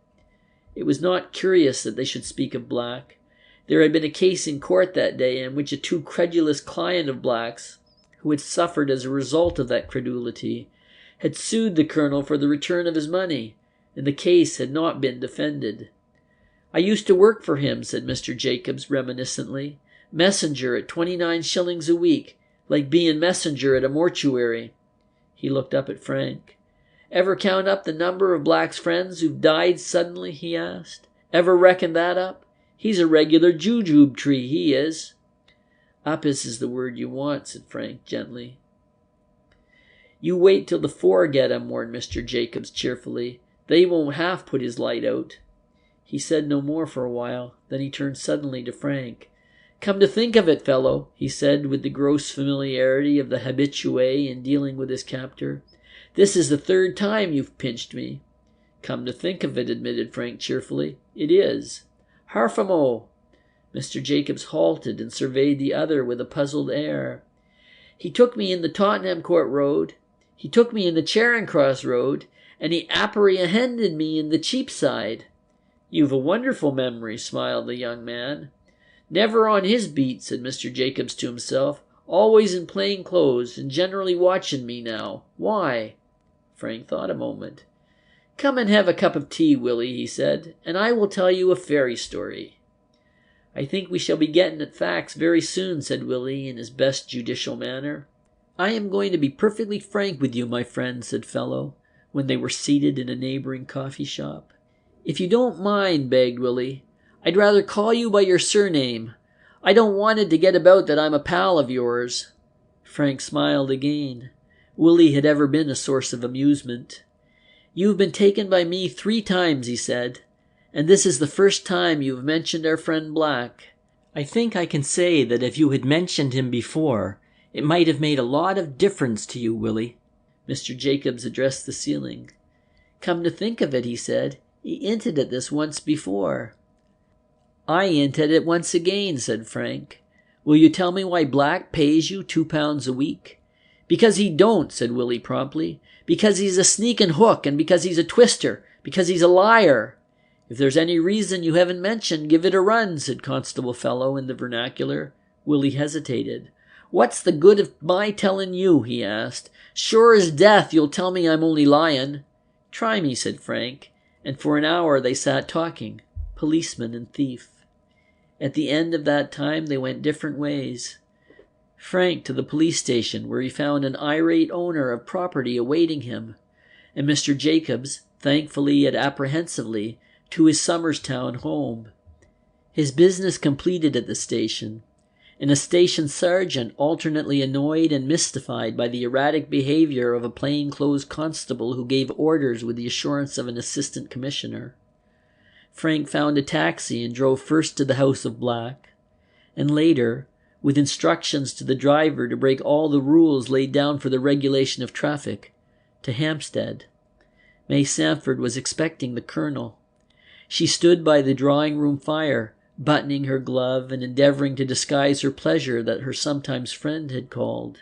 It was not curious that they should speak of Black. There had been a case in court that day in which a too credulous client of Black's, who had suffered as a result of that credulity, had sued the colonel for the return of his money, and the case had not been defended. "I used to work for him," said Mr. Jakobs reminiscently. "Messenger at 29 shillings a week, like being messenger at a mortuary." He looked up at Frank. "Ever count up the number of Black's friends who've died suddenly?" he asked. "Ever reckon that up? He's a regular jujube tree, he is." "Upas is the word you want," said Frank gently. "You wait till the four get him," warned Mr. Jakobs cheerfully. "They won't half put his light out." He said no more for a while. Then he turned suddenly to Frank. "Come to think of it, fellow," he said with the gross familiarity of the habitué in dealing with his captor, "this is the third time you've pinched me." "Come to think of it," admitted Frank cheerfully, "it is." "Harfamo." Mr. Jakobs halted and surveyed the other with a puzzled air. "He took me in the Tottenham Court Road, he took me in the Charing Cross Road, and he apprehended me in the Cheapside." "You've a wonderful memory," smiled the young man. "Never on his beat," said Mr. Jakobs to himself. "Always in plain clothes, and generally watching me now. Why?" Frank thought a moment. "Come and have a cup of tea, Willie," he said, "and I will tell you a fairy story." "I think we shall be getting at facts very soon," said Willie in his best judicial manner. "I am going to be perfectly frank with you, my friend," said Fellow, when they were seated in a neighboring coffee shop. "If you don't mind," begged Willie, "I'd rather call you by your surname. I don't want it to get about that I'm a pal of yours." Frank smiled again. Willie had ever been a source of amusement. "You've been taken by me 3 times," he said, "and this is the first time you've mentioned our friend Black. I think I can say that if you had mentioned him before, it might have made a lot of difference to you, Willie." Mr. Jakobs addressed the ceiling. "Come to think of it," he said, "he hinted at this once before." "I hint at it once again," said Frank. "Will you tell me why Black pays you £2 a week?" "Because he don't," said Willie promptly. "Because he's a sneaking hook, and because he's a twister, because he's a liar." "If there's any reason you haven't mentioned, give it a run," said Constable Fellow in the vernacular. Willie hesitated. "What's the good of my telling you?" he asked. "Sure as death you'll tell me I'm only lying." "Try me," said Frank, and for an hour they sat talking, policeman and thief. At the end of that time they went different ways. Frank to the police station, where he found an irate owner of property awaiting him, and Mr. Jakobs, thankfully yet apprehensively, to his Somerstown home. His business completed at the station, and a station sergeant alternately annoyed and mystified by the erratic behavior of a plain-clothes constable who gave orders with the assurance of an assistant commissioner. Frank found a taxi and drove first to the house of Black, and later, with instructions to the driver to break all the rules laid down for the regulation of traffic, to Hampstead. May Sanford was expecting the colonel. She stood by the drawing-room fire, buttoning her glove and endeavoring to disguise her pleasure that her sometimes friend had called.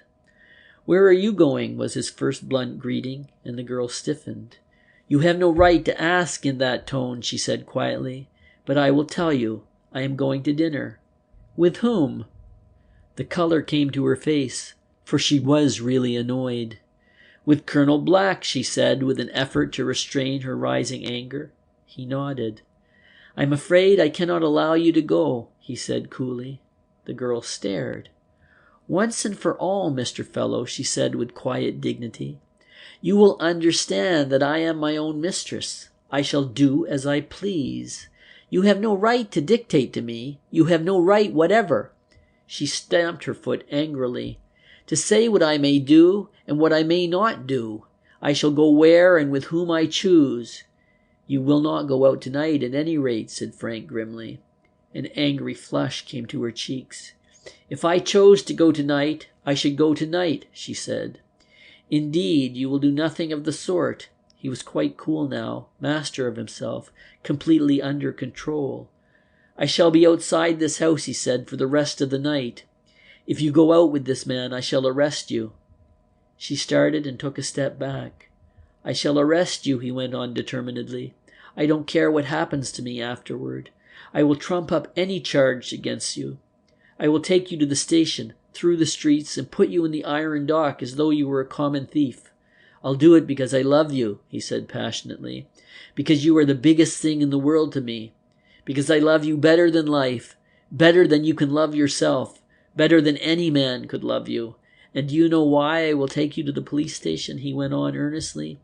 "Where are you going?" was his first blunt greeting, and the girl stiffened. "You have no right to ask in that tone," she said quietly, "but I will tell you. I am going to dinner." "With whom?" The color came to her face, for she was really annoyed. "With Colonel Black," she said, with an effort to restrain her rising anger. He nodded. "I'm afraid I cannot allow you to go," he said coolly. The girl stared. "Once and for all, Mr. Fellow," she said with quiet dignity, "you will understand that I am my own mistress. I shall do as I please. You have no right to dictate to me. You have no right whatever." She stamped her foot angrily. "To say what I may do and what I may not do. I shall go where and with whom I choose." "You will not go out tonight at any rate," said Frank grimly. An angry flush came to her cheeks. "If I chose to go tonight, I should go tonight," she said. "Indeed, you will do nothing of the sort." He was quite cool now, master of himself, completely under control. "I shall be outside this house," he said, "for the rest of the night. If you go out with this man, I shall arrest you." She started and took a step back. "I shall arrest you," he went on determinedly. "I don't care what happens to me afterward. I will trump up any charge against you. I will take you to the station, through the streets, and put you in the iron dock as though you were a common thief. I'll do it because I love you," he said passionately, "because you are the biggest thing in the world to me, because I love you better than life, better than you can love yourself, better than any man could love you. And do you know why I will take you to the police station?" he went on earnestly.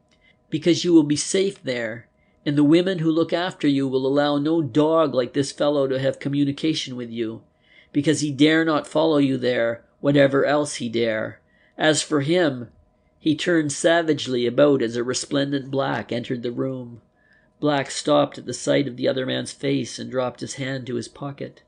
"Because you will be safe there, and the women who look after you will allow no dog like this fellow to have communication with you, because he dare not follow you there, whatever else he dare. As for him—" He turned savagely about as a resplendent Black entered the room. Black stopped at the sight of the other man's face and dropped his hand to his pocket.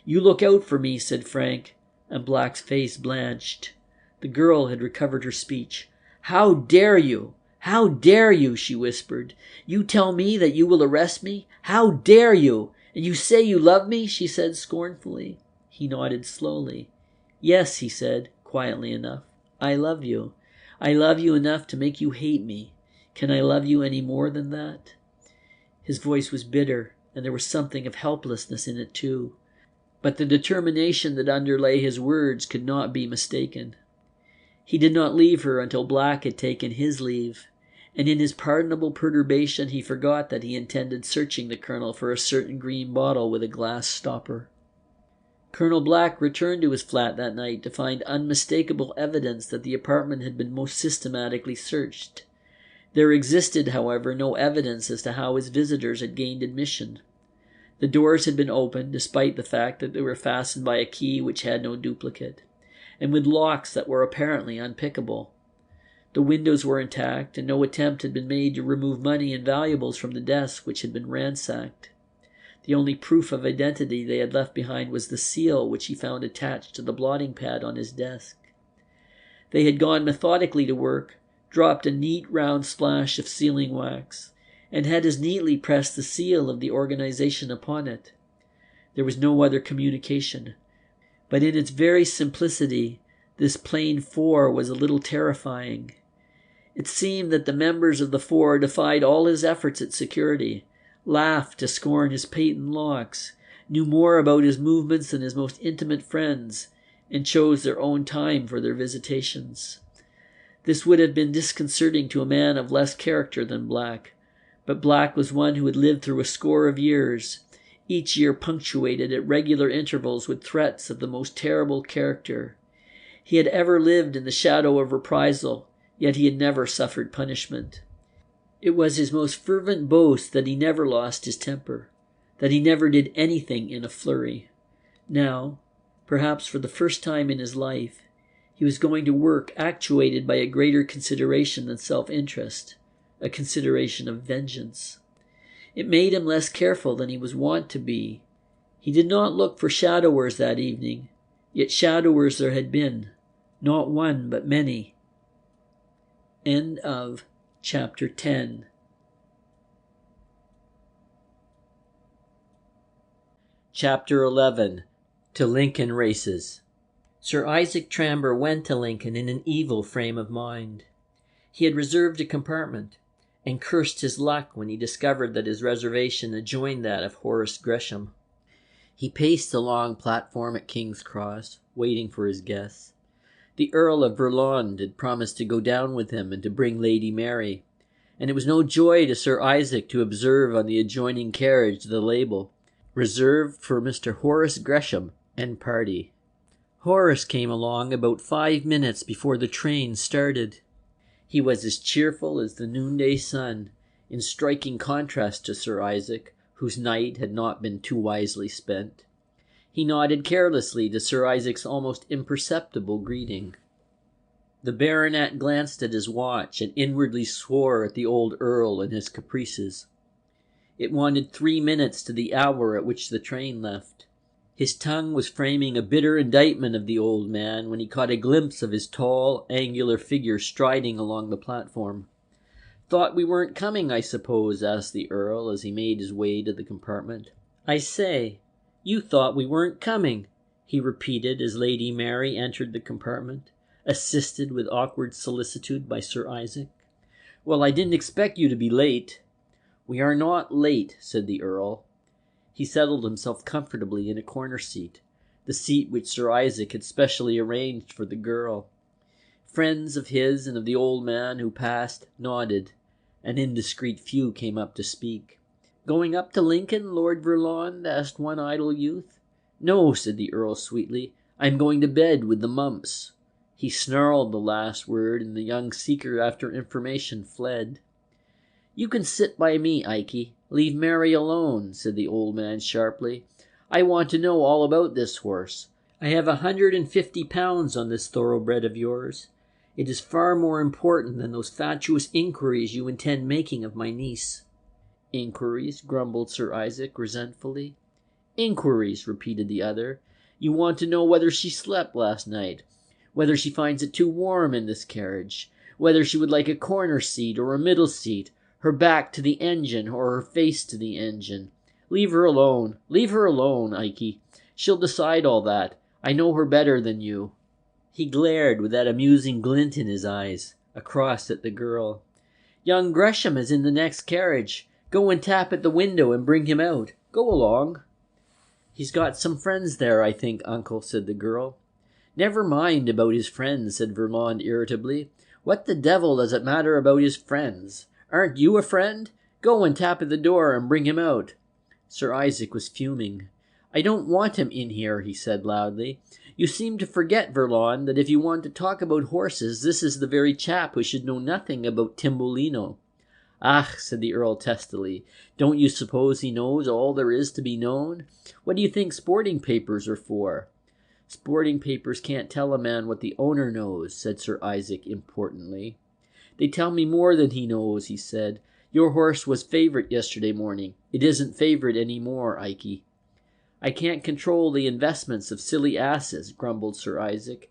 "You look out for me," said Frank, and Black's face blanched. The girl had recovered her speech. "How dare you? How dare you?" she whispered. "You tell me that you will arrest me? How dare you? And you say you love me?" she said scornfully. He nodded slowly. "Yes," he said, quietly enough. "I love you. I love you enough to make you hate me. Can I love you any more than that?" His voice was bitter, and there was something of helplessness in it too. But the determination that underlay his words could not be mistaken. He did not leave her until Black had taken his leave, and in his pardonable perturbation he forgot that he intended searching the Colonel for a certain green bottle with a glass stopper. Colonel Black returned to his flat that night to find unmistakable evidence that the apartment had been most systematically searched. There existed, however, no evidence as to how his visitors had gained admission. The doors had been opened, despite the fact that they were fastened by a key which had no duplicate, and with locks that were apparently unpickable. The windows were intact, and no attempt had been made to remove money and valuables from the desk which had been ransacked. The only proof of identity they had left behind was the seal which he found attached to the blotting pad on his desk. They had gone methodically to work, dropped a neat round splash of sealing wax, and had as neatly pressed the seal of the organization upon it. There was no other communication, but in its very simplicity, this plain four was a little terrifying. It seemed that the members of the four defied all his efforts at security, laughed to scorn his patent locks, knew more about his movements than his most intimate friends, and chose their own time for their visitations. This would have been disconcerting to a man of less character than Black, but Black was one who had lived through a score of years, each year punctuated at regular intervals with threats of the most terrible character. He had ever lived in the shadow of reprisal, yet he had never suffered punishment. It was his most fervent boast that he never lost his temper, that he never did anything in a flurry. Now, perhaps for the first time in his life, he was going to work actuated by a greater consideration than self-interest, a consideration of vengeance. It made him less careful than he was wont to be. He did not look for shadowers that evening, yet shadowers there had been, not one but many. End of Chapter 10. Chapter 11. To Lincoln Races. Sir Isaac Tramber went to Lincoln in an evil frame of mind. He had reserved a compartment, and cursed his luck when he discovered that his reservation adjoined that of Horace Gresham. He paced the long platform at King's Cross, waiting for his guests. The Earl of Verlond had promised to go down with him and to bring Lady Mary, and it was no joy to Sir Isaac to observe on the adjoining carriage the label, "Reserved for Mr. Horace Gresham and party." Horace came along about 5 minutes before the train started. He was as cheerful as the noonday sun, in striking contrast to Sir Isaac, whose night had not been too wisely spent. He nodded carelessly to Sir Isaac's almost imperceptible greeting. The baronet glanced at his watch and inwardly swore at the old Earl and his caprices. It wanted 3 minutes to the hour at which the train left. His tongue was framing a bitter indictment of the old man when he caught a glimpse of his tall, angular figure striding along the platform. "Thought we weren't coming, I suppose?" asked the Earl as he made his way to the compartment. "I say, you thought we weren't coming," he repeated as Lady Mary entered the compartment, assisted with awkward solicitude by Sir Isaac. "Well, I didn't expect you to be late." "We are not late," said the Earl. He settled himself comfortably in a corner seat, the seat which Sir Isaac had specially arranged for the girl. Friends of his and of the old man who passed nodded. An indiscreet few came up to speak. "Going up to Lincoln, Lord Verlond?" asked one idle youth. "No," said the Earl sweetly. "I am going to bed with the mumps." He snarled the last word, and the young seeker after information fled. "You can sit by me, Ikey. Leave Mary alone," said the old man sharply. "I want to know all about this horse. I have £150 on this thoroughbred of yours. It is far more important than those fatuous inquiries you intend making of my niece." "Inquiries?" grumbled Sir Isaac resentfully. "Inquiries," repeated the other. "You want to know whether she slept last night, whether she finds it too warm in this carriage, whether she would like a corner seat or a middle seat, her back to the engine or her face to the engine. Leave her alone, Ikey. She'll decide all that. I know her better than you." He glared with that amusing glint in his eyes, across at the girl. "Young Gresham is in the next carriage. Go and tap at the window and bring him out. Go along." "He's got some friends there, I think, uncle," said the girl. "Never mind about his friends," said Verlond irritably. "What the devil does it matter about his friends? Aren't you a friend? Go and tap at the door and bring him out." Sir Isaac was fuming. "I don't want him in here," he said loudly. "You seem to forget, Verlond, that if you want to talk about horses, this is the very chap who should know nothing about Timbolino." "Ah," said the Earl testily, "don't you suppose he knows all there is to be known? What do you think sporting papers are for?" "Sporting papers can't tell a man what the owner knows," said Sir Isaac importantly. "They tell me more than he knows," he said. "Your horse was favourite yesterday morning. It isn't favourite any more, Ikey." "I can't control the investments of silly asses," grumbled Sir Isaac.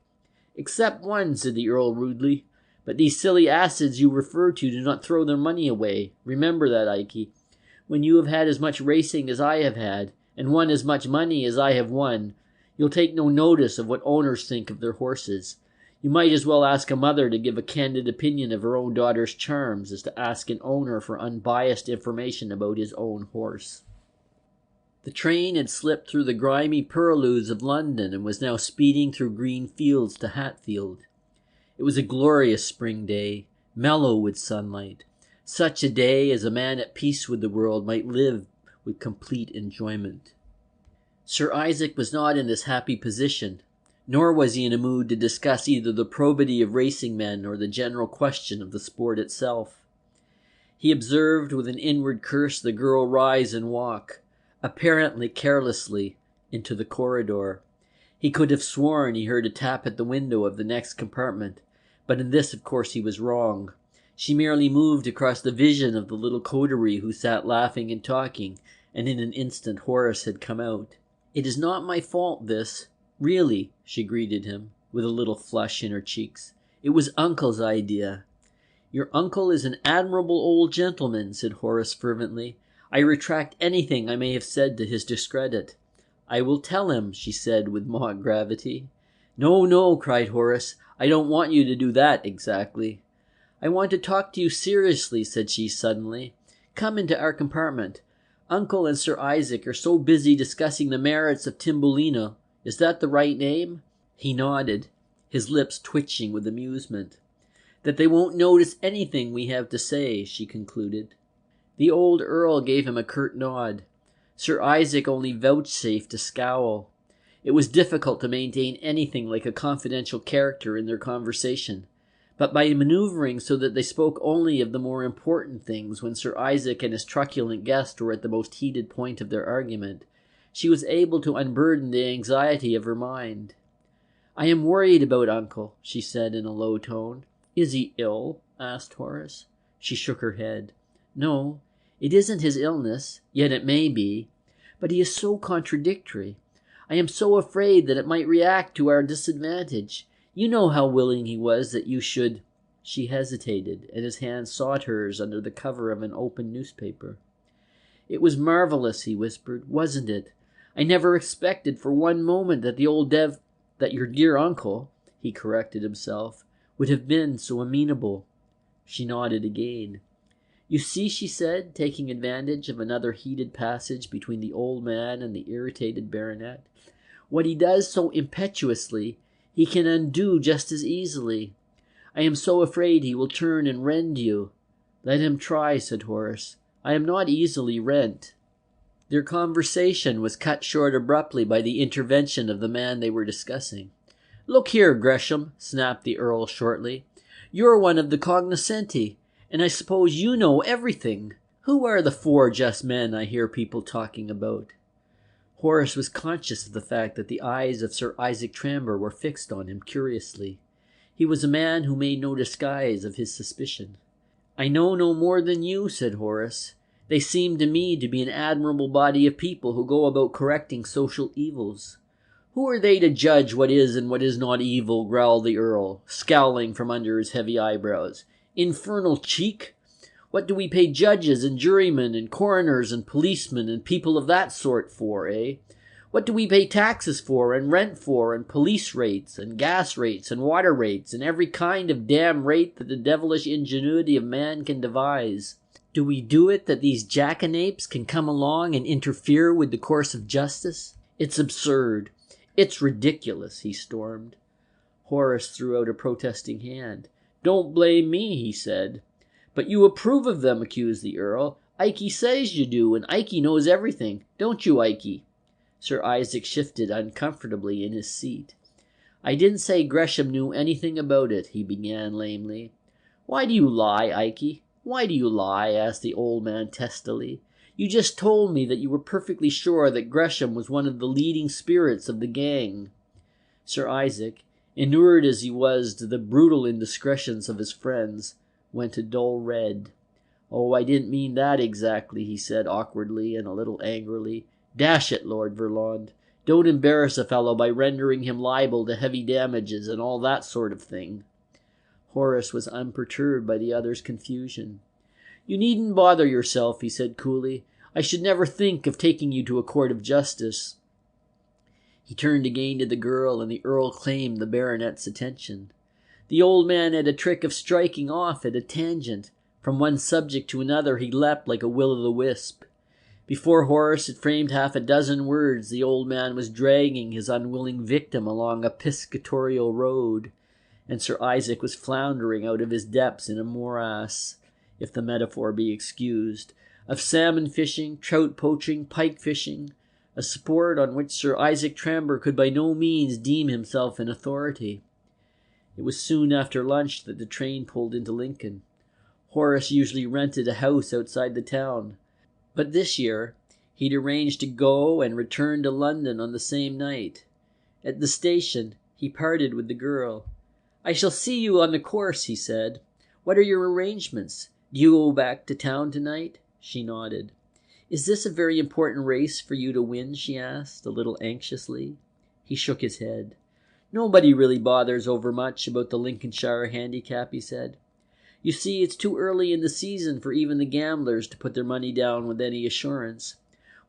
"Except one," said the Earl rudely. "But these silly asses you refer to do not throw their money away. Remember that, Ikey. When you have had as much racing as I have had, and won as much money as I have won, you'll take no notice of what owners think of their horses. You might as well ask a mother to give a candid opinion of her own daughter's charms as to ask an owner for unbiased information about his own horse." The train had slipped through the grimy purlieus of London and was now speeding through green fields to Hatfield. It was a glorious spring day, mellow with sunlight, such a day as a man at peace with the world might live with complete enjoyment. Sir Isaac was not in this happy position, nor was he in a mood to discuss either the probity of racing men or the general question of the sport itself. He observed with an inward curse the girl rise and walk, apparently carelessly, into the corridor. He could have sworn he heard a tap at the window of the next compartment, but in this, of course, he was wrong. She merely moved across the vision of the little coterie who sat laughing and talking, and in an instant Horace had come out. "It is not my fault, this. Really," she greeted him, with a little flush in her cheeks. "It was Uncle's idea." "Your uncle is an admirable old gentleman," said Horace fervently. "I retract anything I may have said to his discredit." "I will tell him," she said with mock gravity. "No, no," cried Horace. "I don't want you to do that exactly." "I want to talk to you seriously," said she suddenly. "Come into our compartment. Uncle and Sir Isaac are so busy discussing the merits of Timbolino. Is that the right name?" He nodded, his lips twitching with amusement. "That they won't notice anything we have to say," she concluded. The old Earl gave him a curt nod. Sir Isaac only vouchsafed a scowl. It was difficult to maintain anything like a confidential character in their conversation, but by maneuvering so that they spoke only of the more important things when Sir Isaac and his truculent guest were at the most heated point of their argument, she was able to unburden the anxiety of her mind. "I am worried about Uncle," she said in a low tone. "Is he ill?" asked Horace. She shook her head. "No, it isn't his illness, yet it may be. But he is so contradictory. I am so afraid that it might react to our disadvantage. You know how willing he was that you should—" She hesitated, and his hand sought hers under the cover of an open newspaper. "It was marvelous," he whispered, "wasn't it? I never expected for one moment that that your dear uncle," he corrected himself, "would have been so amenable." She nodded again. "You see," she said, taking advantage of another heated passage between the old man and the irritated baronet, "what he does so impetuously, he can undo just as easily. I am so afraid he will turn and rend you." "Let him try," said Horace. "I am not easily rent." Their conversation was cut short abruptly by the intervention of the man they were discussing. "Look here, Gresham," snapped the Earl shortly. "You're one of the cognoscenti, and I suppose you know everything. Who are the 4 just men I hear people talking about?" Horace was conscious of the fact that the eyes of Sir Isaac Tramber were fixed on him curiously. He was a man who made no disguise of his suspicion. "I know no more than you," said Horace. "They seem to me to be an admirable body of people who go about correcting social evils." "Who are they to judge what is and what is not evil?" growled the Earl, scowling from under his heavy eyebrows. "Infernal cheek! What do we pay judges and jurymen and coroners and policemen and people of that sort for, eh? What do we pay taxes for and rent for and police rates and gas rates and water rates and every kind of damn rate that the devilish ingenuity of man can devise? Do we do it that these jackanapes can come along and interfere with the course of justice? It's absurd. It's ridiculous," he stormed. Horace threw out a protesting hand. "Don't blame me," he said. "But you approve of them," accused the Earl. "Ikey says you do, and Ikey knows everything. Don't you, Ikey?" Sir Isaac shifted uncomfortably in his seat. "I didn't say Gresham knew anything about it," he began lamely. "Why do you lie, Ikey? Why do you lie?" asked the old man testily. "You just told me that you were perfectly sure that Gresham was one of the leading spirits of the gang." Sir Isaac, inured as he was to the brutal indiscretions of his friends, went a dull red. "Oh, I didn't mean that exactly," he said awkwardly and a little angrily. "Dash it, Lord Verlond, don't embarrass a fellow by rendering him liable to heavy damages and all that sort of thing." Horace was unperturbed by the other's confusion. "You needn't bother yourself," he said coolly. "I should never think of taking you to a court of justice." He turned again to the girl, and the Earl claimed the baronet's attention. The old man had a trick of striking off at a tangent. From one subject to another he leapt like a will-o'-the-wisp. Before Horace had framed half a dozen words, the old man was dragging his unwilling victim along a piscatorial road, and Sir Isaac was floundering out of his depths in a morass, if the metaphor be excused, of salmon fishing, trout poaching, pike fishing, a sport on which Sir Isaac Tramber could by no means deem himself an authority. It was soon after lunch that the train pulled into Lincoln. Horace usually rented a house outside the town, but this year he'd arranged to go and return to London on the same night. At the station he parted with the girl. "I shall see you on the course," he said. "What are your arrangements? Do you go back to town tonight?" She nodded. "Is this a very important race for you to win?" she asked, a little anxiously. He shook his head. "Nobody really bothers overmuch about the Lincolnshire Handicap," he said. "You see, it's too early in the season for even the gamblers to put their money down with any assurance.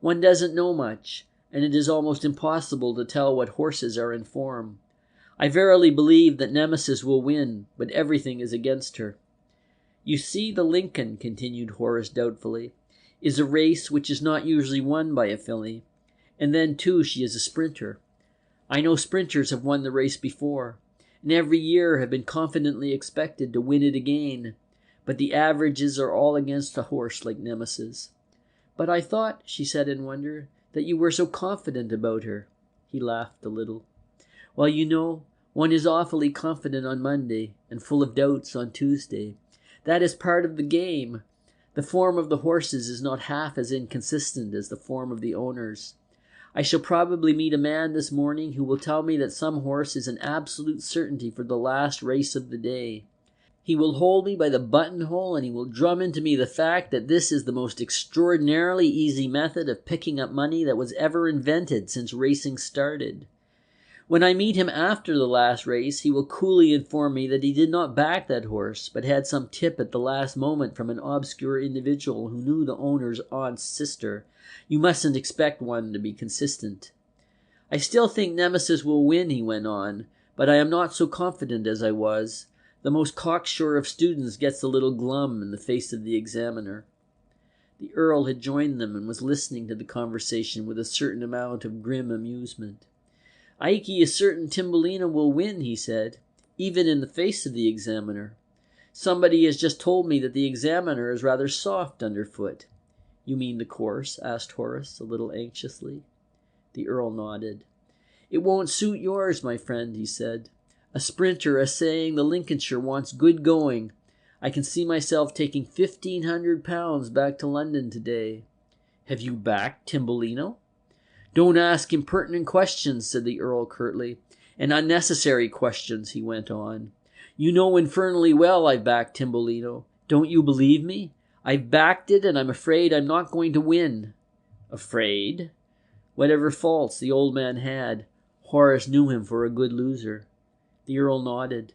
One doesn't know much, and it is almost impossible to tell what horses are in form. I verily believe that Nemesis will win, but everything is against her. You see, the Lincoln," continued Horace doubtfully, "is a race which is not usually won by a filly. And then, too, she is a sprinter. I know sprinters have won the race before, and every year have been confidently expected to win it again, but the averages are all against a horse like Nemesis. But I thought," she said in wonder, "that you were so confident about her." He laughed a little. "Well, you know, one is awfully confident on Monday, and full of doubts on Tuesday. That is part of the game. The form of the horses is not half as inconsistent as the form of the owners. I shall probably meet a man this morning who will tell me that some horse is an absolute certainty for the last race of the day. He will hold me by the buttonhole, and he will drum into me the fact that this is the most extraordinarily easy method of picking up money that was ever invented since racing started. When I meet him after the last race, he will coolly inform me that he did not back that horse, but had some tip at the last moment from an obscure individual who knew the owner's aunt's sister. You mustn't expect one to be consistent. I still think Nemesis will win," he went on, "but I am not so confident as I was. The most cocksure of students gets a little glum in the face of the examiner." The Earl had joined them and was listening to the conversation with a certain amount of grim amusement. "Ike is certain Timbolino will win," he said, "even in the face of the examiner. Somebody has just told me that the examiner is rather soft underfoot." "You mean the course?" asked Horace, a little anxiously. The Earl nodded. "It won't suit yours, my friend," he said. "A sprinter essaying the Lincolnshire wants good going. I can see myself taking £1,500 back to London today." "Have you backed Timbolino?" "Don't ask impertinent questions," said the Earl curtly. "And unnecessary questions," he went on. "You know infernally well I've backed Timbolino. Don't you believe me? I've backed it, and I'm afraid I'm not going to win." "Afraid?" Whatever faults the old man had, Horace knew him for a good loser. The Earl nodded.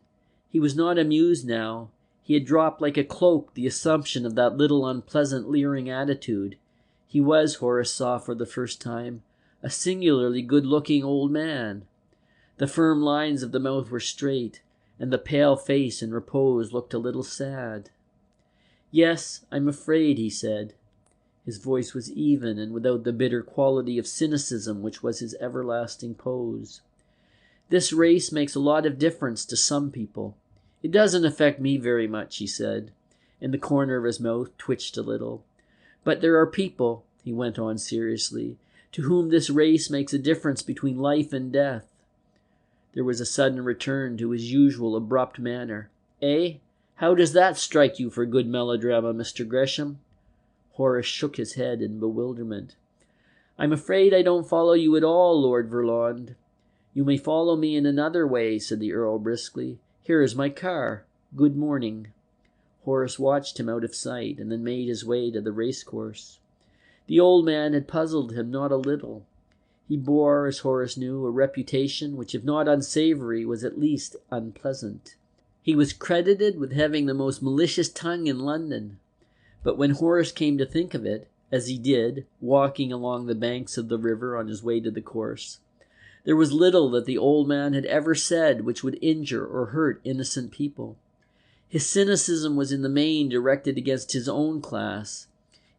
He was not amused now. He had dropped like a cloak the assumption of that little unpleasant leering attitude. He was, Horace saw for the first time, a singularly good-looking old man. The firm lines of the mouth were straight, and the pale face in repose looked a little sad. "Yes, I'm afraid," he said. His voice was even and without the bitter quality of cynicism which was his everlasting pose. "This race makes a lot of difference to some people. It doesn't affect me very much," he said, and the corner of his mouth twitched a little. "But there are people," he went on seriously, "to whom this race makes a difference between life and death." There was a sudden return to his usual abrupt manner. "Eh? How does that strike you for good melodrama, Mr. Gresham?" Horace shook his head in bewilderment. "I'm afraid I don't follow you at all, Lord Verlond." "You may follow me in another way," said the Earl briskly. "Here is my car. Good morning." Horace watched him out of sight, and then made his way to the racecourse. The old man had puzzled him not a little. He bore, as Horace knew, a reputation which, if not unsavory, was at least unpleasant. He was credited with having the most malicious tongue in London. But when Horace came to think of it, as he did, walking along the banks of the river on his way to the course, there was little that the old man had ever said which would injure or hurt innocent people. His cynicism was in the main directed against his own class,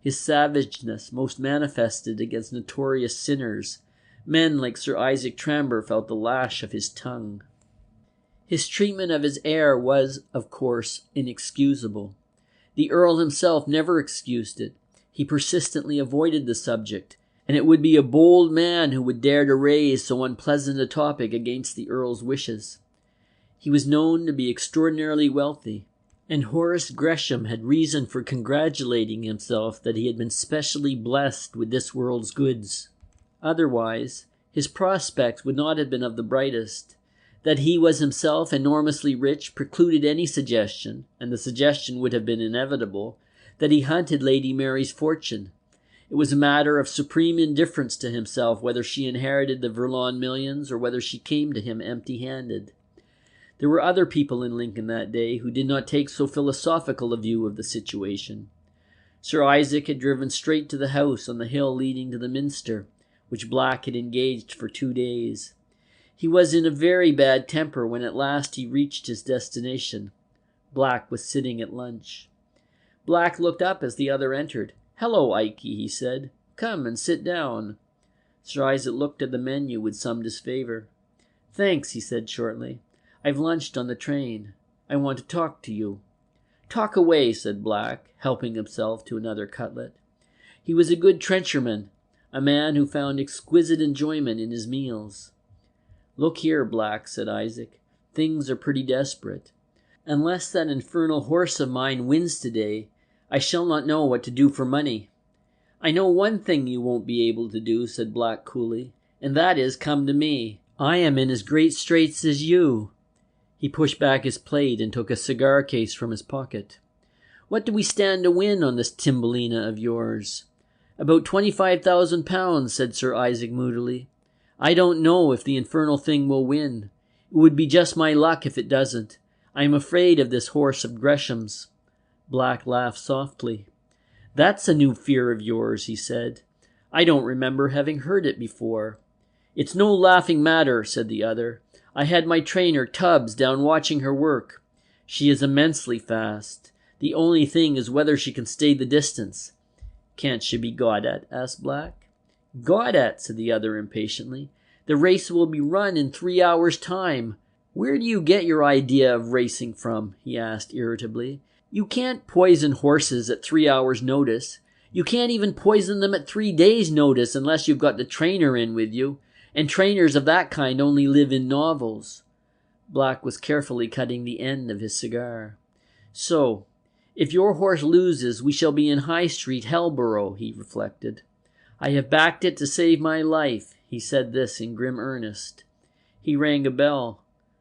his savageness most manifested against notorious sinners. Men like Sir Isaac Tramber felt the lash of his tongue. His treatment of his heir was, of course, inexcusable. The Earl himself never excused it. He persistently avoided the subject, and it would be a bold man who would dare to raise so unpleasant a topic against the Earl's wishes. He was known to be extraordinarily wealthy, and Horace Gresham had reason for congratulating himself that he had been specially blessed with this world's goods. Otherwise, his prospects would not have been of the brightest. That he was himself enormously rich precluded any suggestion, and the suggestion would have been inevitable, that he hunted Lady Mary's fortune. It was a matter of supreme indifference to himself whether she inherited the Verlond millions or whether she came to him empty-handed. There were other people in Lincoln that day who did not take so philosophical a view of the situation. Sir Isaac had driven straight to the house on the hill leading to the minster, which Black had engaged for 2 days. He was in a very bad temper when at last he reached his destination. Black was sitting at lunch. Black looked up as the other entered. "Hello, Ike," he said. "Come and sit down." Sir Isaac looked at the menu with some disfavor. "Thanks," he said shortly. "I've lunched on the train. I want to talk to you." "Talk away," said Black, helping himself to another cutlet. He was a good trencherman, a man who found exquisite enjoyment in his meals. "Look here, Black," said Isaac, "things are pretty desperate. Unless that infernal horse of mine wins today, I shall not know what to do for money." "I know one thing you won't be able to do," said Black coolly, "and that is come to me. I am in as great straits as you." He pushed back his plate and took a cigar case from his pocket. "What do we stand to win on this Timbolina of yours?" "About £25,000, said Sir Isaac moodily. "I don't know if the infernal thing will win. It would be just my luck if it doesn't. I am afraid of this horse of Gresham's." Black laughed softly. "That's a new fear of yours," he said. "I don't remember having heard it before." "It's no laughing matter," said the other. "I had my trainer, Tubbs, down watching her work. She is immensely fast. The only thing is whether she can stay the distance." "Can't she be got at?" asked Black. "Got at," said the other impatiently. "The race will be run in 3 hours' time. Where do you get your idea of racing from?" he asked irritably. "You can't poison horses at 3 hours' notice. You can't even poison them at 3 days' notice unless you've got the trainer in with you, and trainers of that kind only live in novels." Black was carefully cutting the end of his cigar. "So, if your horse loses, we shall be in High Street, Hellborough," he reflected. "I have backed it to save my life." He said this in grim earnest. He rang a bell.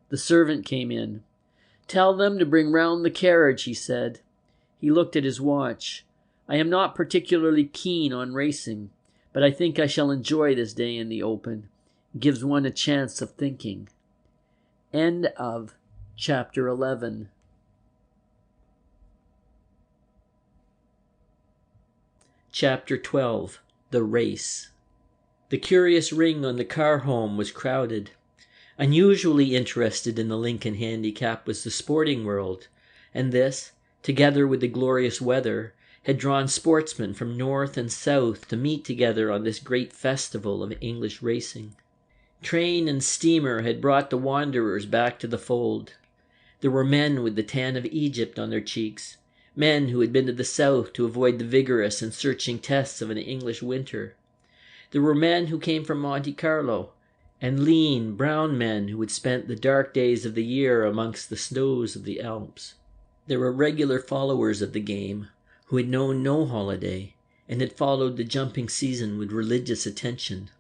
The servant came in. "Tell them to bring round the carriage," he said. He looked at his watch. "I am not particularly keen on racing, but I think I shall enjoy this day in the open. It gives one a chance of thinking." End of chapter 11. Chapter 12. The Race. The curious ring on the car home was crowded. Unusually interested in the Lincoln handicap was the sporting world, and this, together with the glorious weather, had drawn sportsmen from north and south to meet together on this great festival of English racing. Train and steamer had brought the wanderers back to the fold. There were men with the tan of Egypt on their cheeks, men who had been to the south to avoid the vigorous and searching tests of an English winter. There were men who came from Monte Carlo, and lean, brown men who had spent the dark days of the year amongst the snows of the Alps. There were regular followers of the game, who had known no holiday, and had followed the jumping season with religious attention.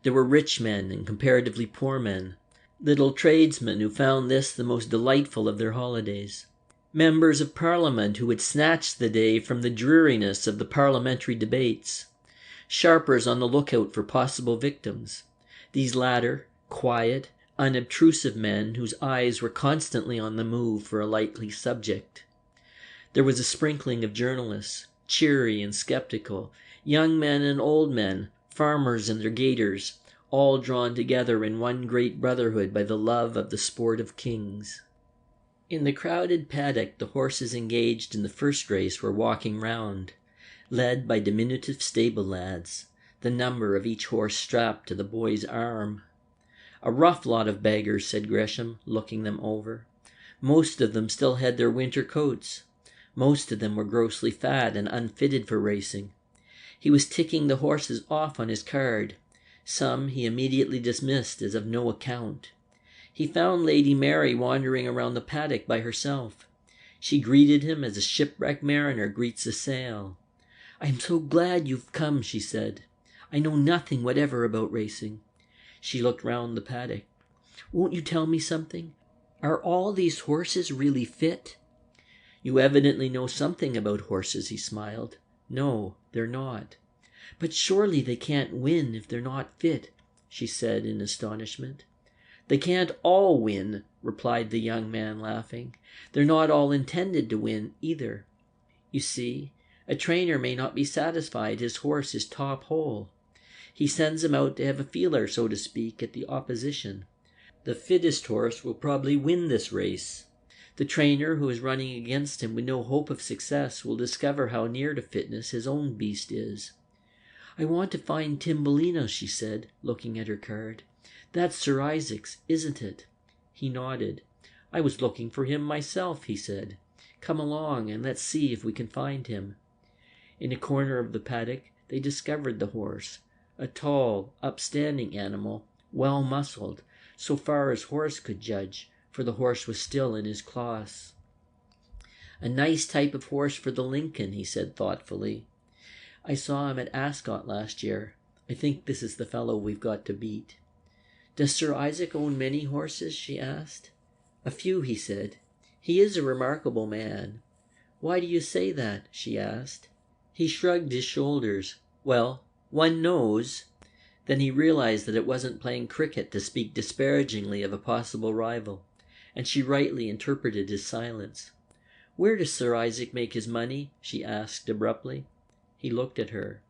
There were rich men and comparatively poor men, little tradesmen who found this the most delightful of their holidays, members of Parliament who had snatched the day from the dreariness of the parliamentary debates, sharpers on the lookout for possible victims, these latter quiet, unobtrusive men whose eyes were constantly on the move for a likely subject. There was a sprinkling of journalists, cheery and skeptical, young men and old men, farmers and their gaiters, all drawn together in one great brotherhood by the love of the sport of kings. In the crowded paddock the horses engaged in the first race were walking round, led by diminutive stable lads, the number of each horse strapped to the boy's arm. "A rough lot of beggars," said Gresham, looking them over. Most of them still had their winter coats. Most of them were grossly fat and unfitted for racing. He was ticking the horses off on his card. Some he immediately dismissed as of no account. He found Lady Mary wandering around the paddock by herself. She greeted him as a shipwrecked mariner greets a sail. "I am so glad you've come," she said. "I know nothing whatever about racing." She looked round the paddock. "Won't you tell me something? Are all these horses really fit?" "You evidently know something about horses," he smiled. "No, they're not." "But surely they can't win if they're not fit," she said in astonishment. "They can't all win," replied the young man, laughing. "They're not all intended to win either. You see, a trainer may not be satisfied his horse is top hole. He sends him out to have a feeler, so to speak, at the opposition. The fittest horse will probably win this race. The trainer who is running against him with no hope of success will discover how near to fitness his own beast is." "I want to find Timbolina," she said, looking at her card. "That's Sir Isaac's, isn't it?" He nodded. "I was looking for him myself," he said. "Come along and let's see if we can find him." In a corner of the paddock they discovered the horse, a tall, upstanding animal, well muscled, so far as horse could judge, for the horse was still in his cloths. "A nice type of horse for the Lincoln," he said thoughtfully. "I saw him at Ascot last year. I think this is the fellow we've got to beat." "Does Sir Isaac own many horses?" she asked. "A few," he said. "He is a remarkable man." "Why do you say that?" she asked. He shrugged his shoulders. "Well, one knows." Then he realized that it wasn't playing cricket to speak disparagingly of a possible rival, and she rightly interpreted his silence. "Where does Sir Isaac make his money?" she asked abruptly. He looked at her.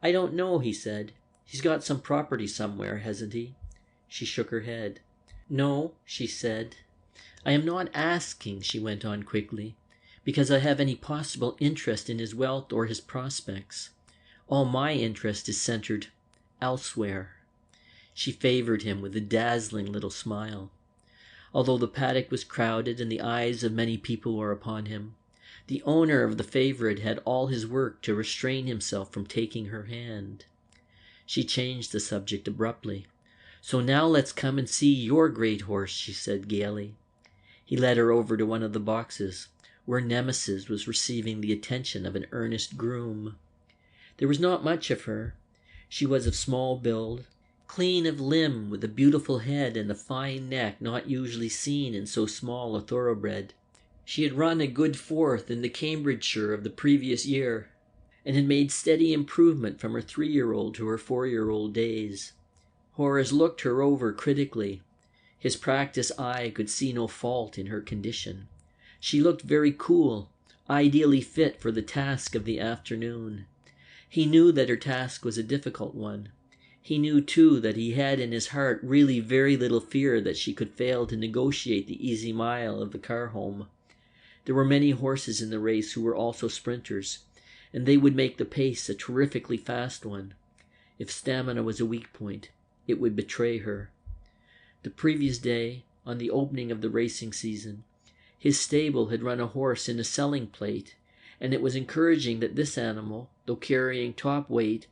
"I don't know," he said. "He's got some property somewhere, hasn't he?" She shook her head. "No," she said. "I am not asking," she went on quickly, "because I have any possible interest in his wealth or his prospects. All my interest is centered elsewhere." She favored him with a dazzling little smile. Although the paddock was crowded and the eyes of many people were upon him, the owner of the favorite had all his work to restrain himself from taking her hand. She changed the subject abruptly. "So now let's come and see your great horse," she said gaily. He led her over to one of the boxes, where Nemesis was receiving the attention of an earnest groom. There was not much of her. She was of small build, clean of limb, with a beautiful head and a fine neck not usually seen in so small a thoroughbred. She had run a good fourth in the Cambridgeshire of the previous year, and had made steady improvement from her 3-year-old to her 4-year-old days. Horace looked her over critically. His practiced eye could see no fault in her condition. She looked very cool, ideally fit for the task of the afternoon. He knew that her task was a difficult one. He knew, too, that he had in his heart really very little fear that she could fail to negotiate the easy mile of the car home. There were many horses in the race who were also sprinters, and they would make the pace a terrifically fast one. If stamina was a weak point, it would betray her. The previous day, on the opening of the racing season, his stable had run a horse in a selling plate, and it was encouraging that this animal, though carrying top weight,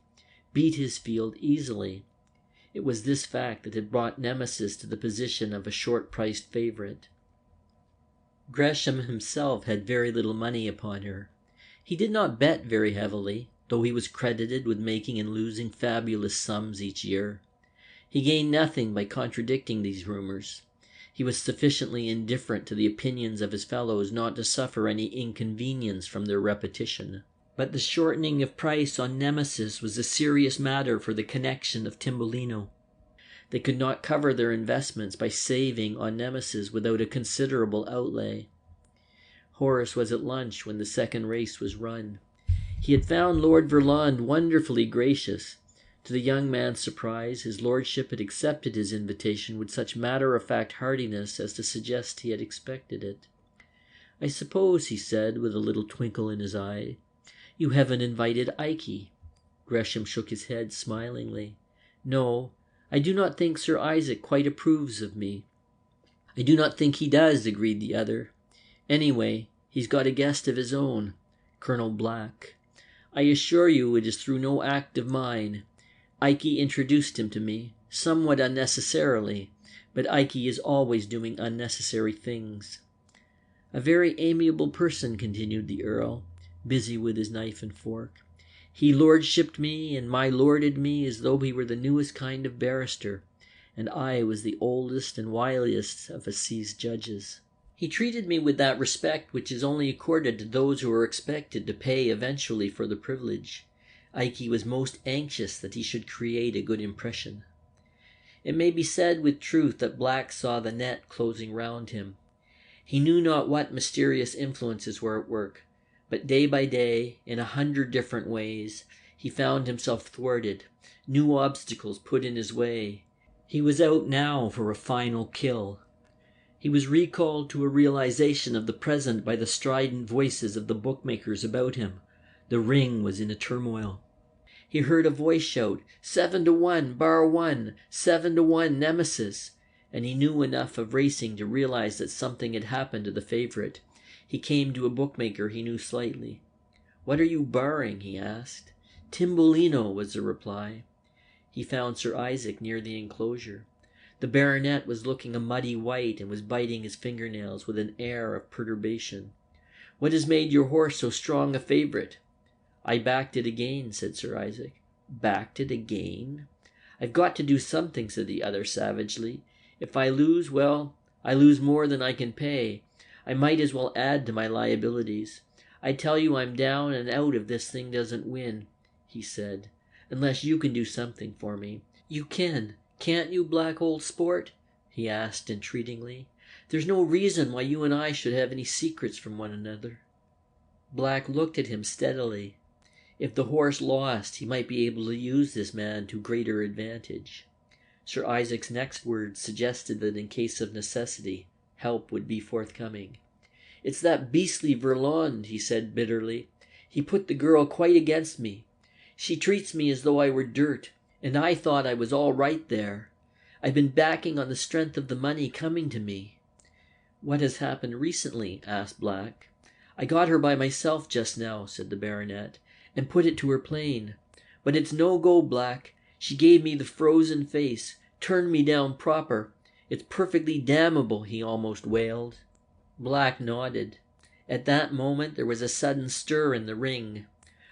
beat his field easily. It was this fact that had brought Nemesis to the position of a short-priced favorite. Gresham himself had very little money upon her. He did not bet very heavily, though he was credited with making and losing fabulous sums each year. He gained nothing by contradicting these rumors. He was sufficiently indifferent to the opinions of his fellows not to suffer any inconvenience from their repetition. But the shortening of price on Nemesis was a serious matter for the connection of Timbolino. They could not cover their investments by saving on Nemesis without a considerable outlay. Horace was at lunch when the second race was run. He had found Lord Verlond wonderfully gracious. To the young man's surprise, his lordship had accepted his invitation with such matter-of-fact heartiness as to suggest he had expected it. "I suppose," he said, with a little twinkle in his eye, "you haven't invited Ikey?" Gresham shook his head smilingly. "No, I do not think Sir Isaac quite approves of me." "I do not think he does," agreed the other. "Anyway, he's got a guest of his own, Colonel Black. I assure you it is through no act of mine. Ikey introduced him to me, somewhat unnecessarily, but Ikey is always doing unnecessary things." "A very amiable person," continued the Earl, busy with his knife and fork. "He lordshipped me and my lorded me as though he were the newest kind of barrister, and I was the oldest and wiliest of assize judges. He treated me with that respect which is only accorded to those who are expected to pay eventually for the privilege. Ikey was most anxious that he should create a good impression." It may be said with truth that Black saw the net closing round him. He knew not what mysterious influences were at work, but day by day, in 100 different ways, he found himself thwarted, new obstacles put in his way. He was out now for a final kill. He was recalled to a realization of the present by the strident voices of the bookmakers about him. The ring was in a turmoil. He heard a voice shout, 7-1, bar 1, 7-1, Nemesis, and he knew enough of racing to realize that something had happened to the favorite. He came to a bookmaker he knew slightly. "What are you barring?" he asked. "Timbolino," was the reply. he found Sir Isaac near the enclosure. The baronet was looking a muddy white and was biting his fingernails with an air of perturbation. "What has made your horse so strong a favourite?" "I backed it again," said Sir Isaac. "Backed it again?" "I've got to do something," said the other savagely. "If I lose, well, I lose more than I can pay. I might as well add to my liabilities. I tell you I'm down and out if this thing doesn't win," he said, "unless you can do something for me. You can't you, Black old sport?" he asked entreatingly. "There's no reason why you and I should have any secrets from one another." Black looked at him steadily. If the horse lost, he might be able to use this man to greater advantage. Sir Isaac's next words suggested that in case of necessity, help would be forthcoming. "It's that beastly Verlond," he said bitterly. "He put the girl quite against me. She treats me as though I were dirt, and I thought I was all right there. I've been backing on the strength of the money coming to me." "What has happened recently?" asked Black. "I got her by myself just now," said the baronet, "and put it to her plain. But it's no go, Black. She gave me the frozen face, turned me down proper. It's perfectly damnable," he almost wailed. Black nodded. At that moment there was a sudden stir in the ring.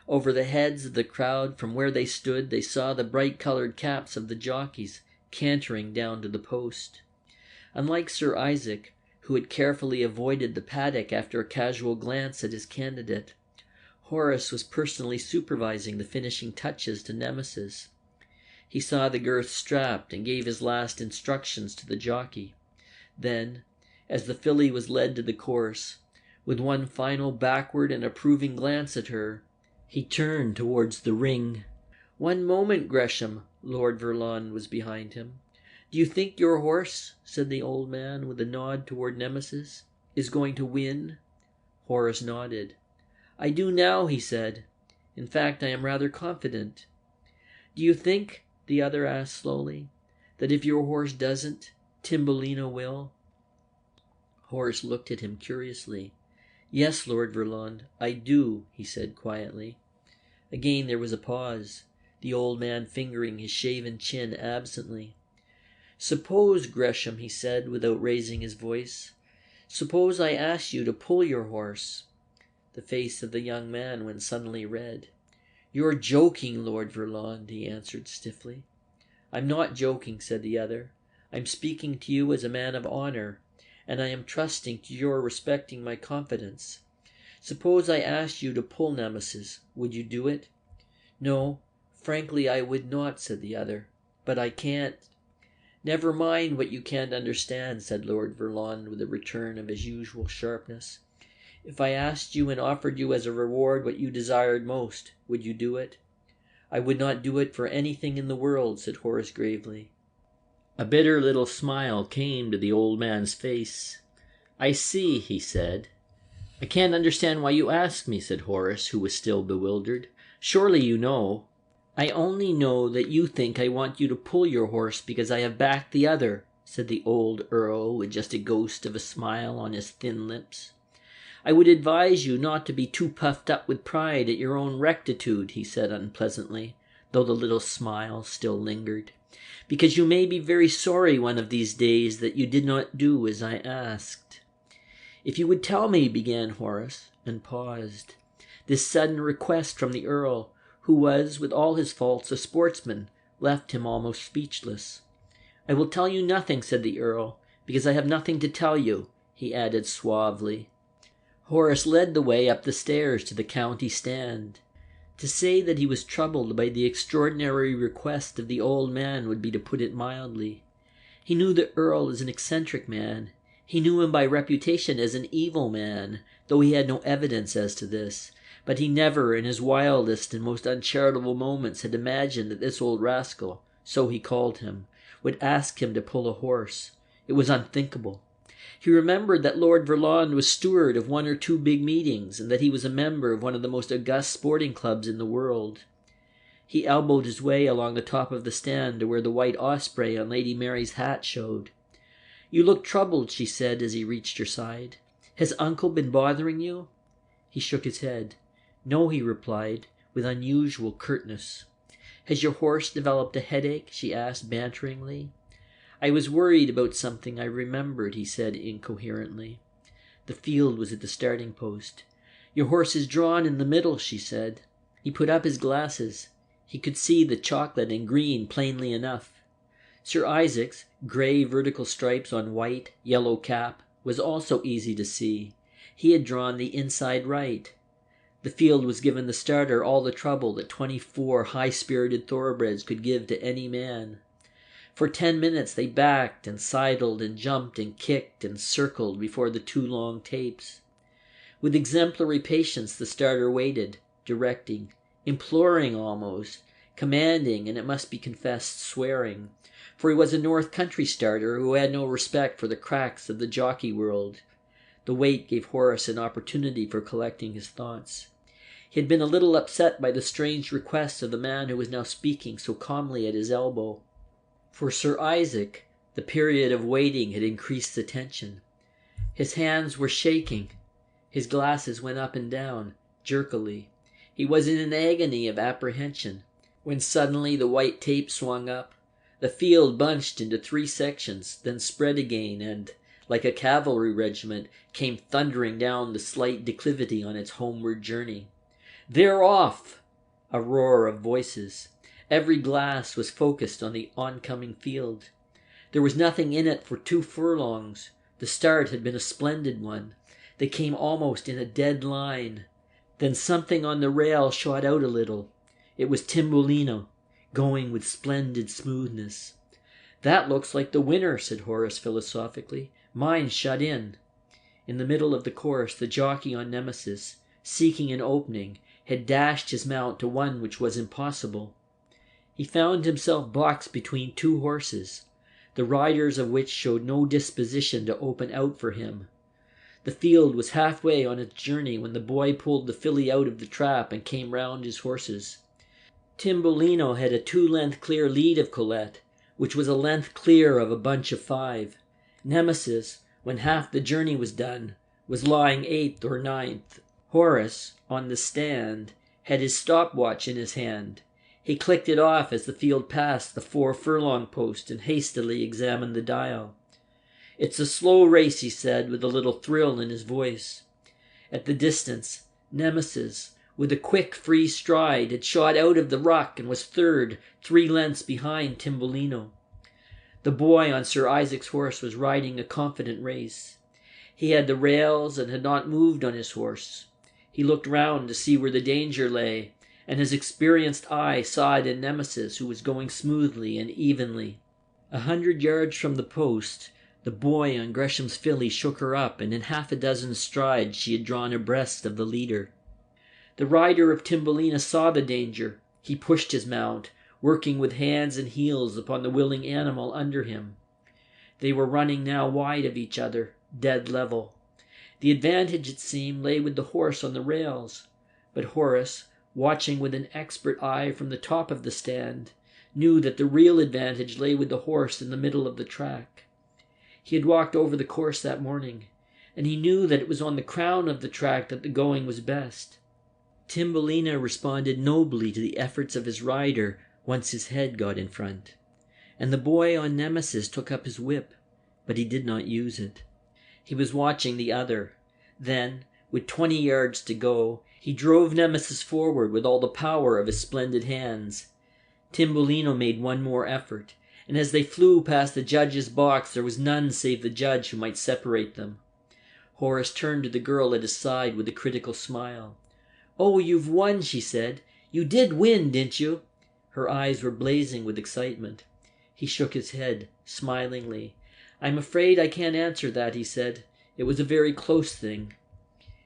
Over the heads of the crowd from where they stood they saw the bright-coloured caps of the jockeys cantering down to the post. Unlike Sir Isaac, who had carefully avoided the paddock after a casual glance at his candidate, Horace was personally supervising the finishing touches to Nemesis. He saw the girth strapped and gave his last instructions to the jockey. Then, as the filly was led to the course, with one final backward and approving glance at her, he turned towards the ring. "One moment, Gresham." Lord Verlond was behind him. "Do you think your horse," said the old man with a nod toward Nemesis, "is going to win?" Horace nodded. "I do now," he said. "In fact, I am rather confident." "Do you think," the other asked slowly, "that if your horse doesn't, Timbolino will?" Horace looked at him curiously. "Yes, Lord Verlond, I do," he said quietly. Again there was a pause, the old man fingering his shaven chin absently. "Suppose, Gresham," he said without raising his voice, "suppose I asked you to pull your horse." The face of the young man went suddenly red. "You're joking, Lord Verlond," he answered stiffly. "I'm not joking," said the other. "I'm speaking to you as a man of honour, and I am trusting to your respecting my confidence. Suppose I asked you to pull Nemesis, would you do it?" "No, frankly I would not," said the other. "But I can't." "Never mind what you can't understand," said Lord Verlond with a return of his usual sharpness. "If I asked you and offered you as a reward what you desired most, would you do it?" "I would not do it for anything in the world," said Horace gravely. A bitter little smile came to the old man's face. "I see," he said. "I can't understand why you ask me," said Horace, who was still bewildered. "Surely you know." "I only know that you think I want you to pull your horse because I have backed the other," said the old Earl with just a ghost of a smile on his thin lips. "I would advise you not to be too puffed up with pride at your own rectitude," he said unpleasantly, though the little smile still lingered, "because you may be very sorry one of these days that you did not do as I asked." "If you would tell me," began Horace, and paused. This sudden request from the Earl, who was, with all his faults, a sportsman, left him almost speechless. "I will tell you nothing," said the Earl, "because I have nothing to tell you," he added suavely. Horace led the way up the stairs to the county stand. To say that he was troubled by the extraordinary request of the old man would be to put it mildly. He knew the Earl as an eccentric man. He knew him by reputation as an evil man, though he had no evidence as to this. But he never, in his wildest and most uncharitable moments, had imagined that this old rascal, so he called him, would ask him to pull a horse. It was unthinkable. He remembered that Lord Verlond was steward of one or two big meetings, and that he was a member of one of the most august sporting clubs in the world. He elbowed his way along the top of the stand to where the white osprey on Lady Mary's hat showed. "You look troubled," she said as he reached her side. "Has uncle been bothering you?" He shook his head. "No," he replied, with unusual curtness. "Has your horse developed a headache?" she asked banteringly. "I was worried about something I remembered," he said incoherently. The field was at the starting post. "Your horse is drawn in the middle," she said. He put up his glasses. He could see the chocolate and green plainly enough. Sir Isaac's grey vertical stripes on white, yellow cap was also easy to see. He had drawn the inside right. The field was giving the starter all the trouble that 24 high-spirited thoroughbreds could give to any man. For 10 minutes they backed and sidled and jumped and kicked and circled before the 2 long tapes. With exemplary patience the starter waited, directing, imploring almost, commanding, and it must be confessed, swearing, for he was a North Country starter who had no respect for the cracks of the jockey world. The wait gave Horace an opportunity for collecting his thoughts. He had been a little upset by the strange request of the man who was now speaking so calmly at his elbow. For Sir Isaac, the period of waiting had increased the tension. His hands were shaking. His glasses went up and down, jerkily. He was in an agony of apprehension, when suddenly the white tape swung up. The field bunched into 3 sections, then spread again, and, like a cavalry regiment, came thundering down the slight declivity on its homeward journey. "They're off!" A roar of voices. Every glass was focused on the oncoming field. There was nothing in it for 2 furlongs. The start had been a splendid one. They came almost in a dead line. Then something on the rail shot out a little. It was Timbolino, going with splendid smoothness. "That looks like the winner," said Horace philosophically. "Mine's shut in." In the middle of the course, the jockey on Nemesis, seeking an opening, had dashed his mount to one which was impossible. He found himself boxed between 2 horses, the riders of which showed no disposition to open out for him. The field was halfway on its journey when the boy pulled the filly out of the trap and came round his horses. Timbolino had a 2-length clear lead of Colette, which was a length clear of a bunch of 5. Nemesis, when half the journey was done, was lying 8th or 9th. Horace, on the stand, had his stopwatch in his hand. He clicked it off as the field passed the 4 furlong post and hastily examined the dial. "It's a slow race," he said, with a little thrill in his voice. At the distance, Nemesis, with a quick free stride, had shot out of the ruck and was third, 3 lengths behind Timbolino. The boy on Sir Isaac's horse was riding a confident race. He had the rails and had not moved on his horse. He looked round to see where the danger lay, and his experienced eye saw it in Nemesis, who was going smoothly and evenly. 100 yards from the post, the boy on Gresham's filly shook her up, and in half a dozen strides she had drawn abreast of the leader. The rider of Timbolina saw the danger. He pushed his mount, working with hands and heels upon the willing animal under him. They were running now wide of each other, dead level. The advantage, it seemed, lay with the horse on the rails, but Horace, watching with an expert eye from the top of the stand, knew that the real advantage lay with the horse in the middle of the track. He had walked over the course that morning, and he knew that it was on the crown of the track that the going was best. Timbolina responded nobly to the efforts of his rider once his head got in front, and the boy on Nemesis took up his whip, but he did not use it. He was watching the other. Then, with 20 yards to go, he drove Nemesis forward with all the power of his splendid hands. Timbolino made one more effort, and as they flew past the judge's box there was none save the judge who might separate them. Horace turned to the girl at his side with a critical smile. "Oh, you've won," she said. "You did win, didn't you?" Her eyes were blazing with excitement. He shook his head, smilingly. "I'm afraid I can't answer that," he said. "It was a very close thing."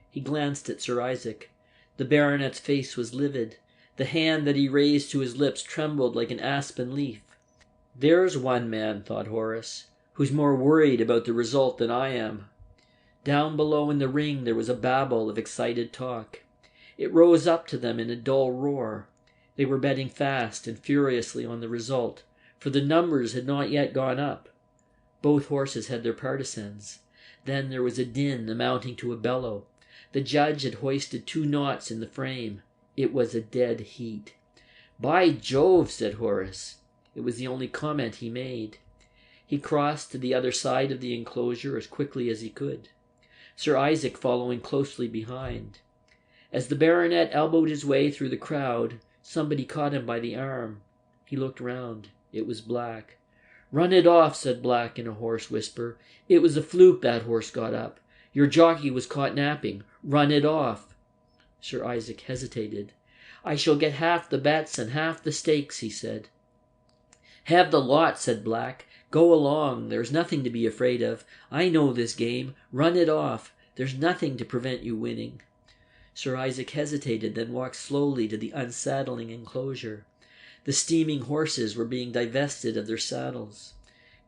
He glanced at Sir Isaac. The baronet's face was livid. The hand that he raised to his lips trembled like an aspen leaf. "There's one man," thought Horace, "who's more worried about the result than I am." Down below in the ring there was a babble of excited talk. It rose up to them in a dull roar. They were betting fast and furiously on the result, for the numbers had not yet gone up. Both horses had their partisans. Then there was a din amounting to a bellow. The judge had hoisted 2 knots in the frame. It was a dead heat. "By Jove," said Horace. It was the only comment he made. He crossed to the other side of the enclosure as quickly as he could, Sir Isaac following closely behind. As the baronet elbowed his way through the crowd, somebody caught him by the arm. He looked round. It was Black. "Run it off," said Black in a hoarse whisper. "It was a fluke that horse got up. Your jockey was caught napping. Run it off." Sir Isaac hesitated. "I shall get half the bets and half the stakes," he said. "Have the lot," said Black. "Go along. There's nothing to be afraid of. I know this game. Run it off. There's nothing to prevent you winning." Sir Isaac hesitated, then walked slowly to the unsaddling enclosure. The steaming horses were being divested of their saddles.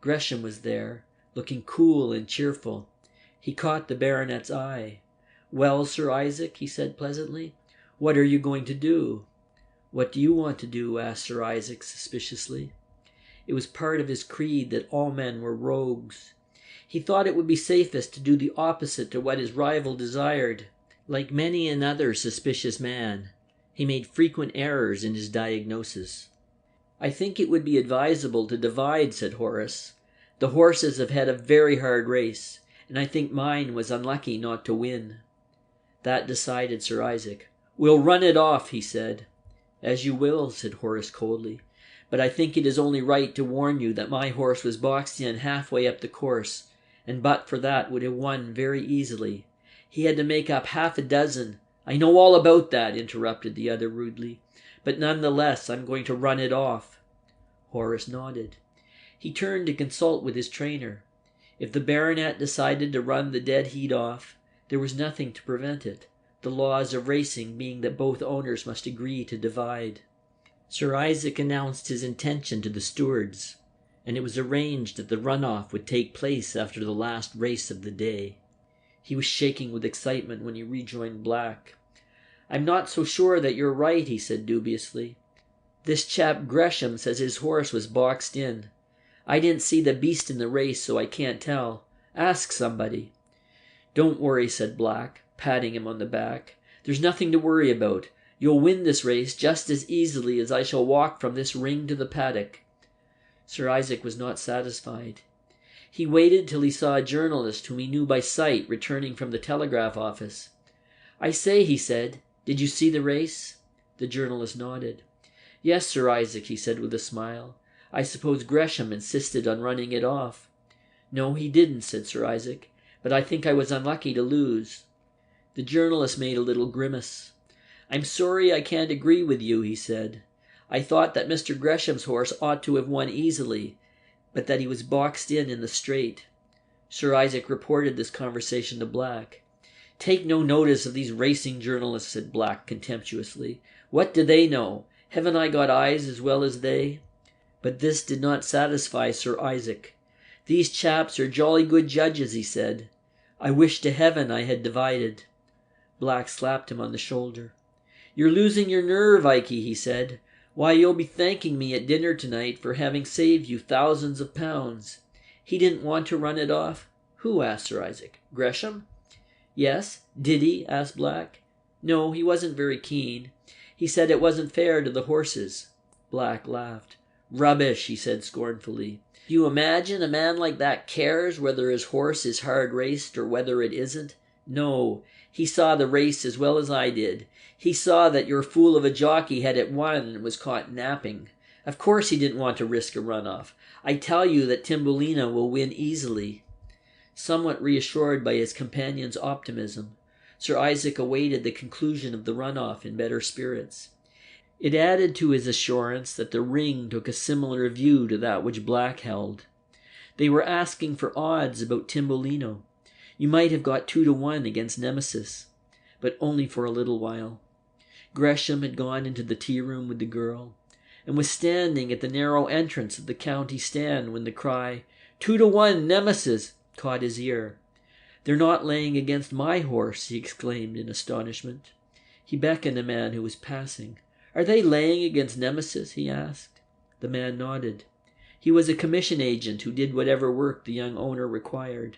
Gresham was there, looking cool and cheerful. He caught the baronet's eye. "Well, Sir Isaac," he said pleasantly, "what are you going to do?" "What do you want to do?" asked Sir Isaac suspiciously. It was part of his creed that all men were rogues. He thought it would be safest to do the opposite to what his rival desired. Like many another suspicious man, he made frequent errors in his diagnosis. "I think it would be advisable to divide," said Horace. "The horses have had a very hard race, and I think mine was unlucky not to win." That decided Sir Isaac. "We'll run it off," he said. "As you will," said Horace coldly. "But I think it is only right to warn you that my horse was boxed in halfway up the course, and but for that would have won very easily. He had to make up half a dozen—" "I know all about that," interrupted the other rudely. "But none the less I'm going to run it off." Horace nodded. He turned to consult with his trainer. If the baronet decided to run the dead heat off, there was nothing to prevent it, the laws of racing being that both owners must agree to divide. Sir Isaac announced his intention to the stewards, and it was arranged that the run-off would take place after the last race of the day. He was shaking with excitement when he rejoined Black. "I'm not so sure that you're right," he said dubiously. "This chap Gresham says his horse was boxed in. I didn't see the beast in the race, so I can't tell. Ask somebody." "Don't worry," said Black, patting him on the back. "There's nothing to worry about. You'll win this race just as easily as I shall walk from this ring to the paddock." Sir Isaac was not satisfied. He waited till he saw a journalist whom he knew by sight returning from the telegraph office. "I say," he said, "did you see the race?" The journalist nodded. "Yes, Sir Isaac," he said with a smile. "I suppose Gresham insisted on running it off." "No, he didn't," said Sir Isaac, "but I think I was unlucky to lose." The journalist made a little grimace. "I'm sorry I can't agree with you," he said. "I thought that Mr. Gresham's horse ought to have won easily, but that he was boxed in the straight." Sir Isaac reported this conversation to Black. "Take no notice of these racing journalists," said Black contemptuously. "What do they know? Haven't I got eyes as well as they?" But this did not satisfy Sir Isaac. "These chaps are jolly good judges," he said. "I wish to heaven I had divided." Black slapped him on the shoulder. "You're losing your nerve, Ikey," he said. "Why, you'll be thanking me at dinner tonight for having saved you thousands of pounds. He didn't want to run it off?" "Who?" asked Sir Isaac. "Gresham?" "Yes. Did he?" asked Black. "No, he wasn't very keen. He said it wasn't fair to the horses." Black laughed. "Rubbish," he said scornfully. "Do you imagine a man like that cares whether his horse is hard raced or whether it isn't? No, he saw the race as well as I did. He saw that your fool of a jockey had it won and was caught napping. Of course he didn't want to risk a run-off. I tell you that Timbolino will win easily." Somewhat reassured by his companion's optimism, Sir Isaac awaited the conclusion of the run-off in better spirits. It added to his assurance that the ring took a similar view to that which Black held. They were asking for odds about Timbolino. You might have got 2-1 against Nemesis, but only for a little while. Gresham had gone into the tea-room with the girl, and was standing at the narrow entrance of the county stand when the cry, "2-1 Nemesis!" caught his ear. "They're not laying against my horse," he exclaimed in astonishment. He beckoned a man who was passing. "Are they laying against Nemesis?" he asked. The man nodded. He was a commission agent who did whatever work the young owner required.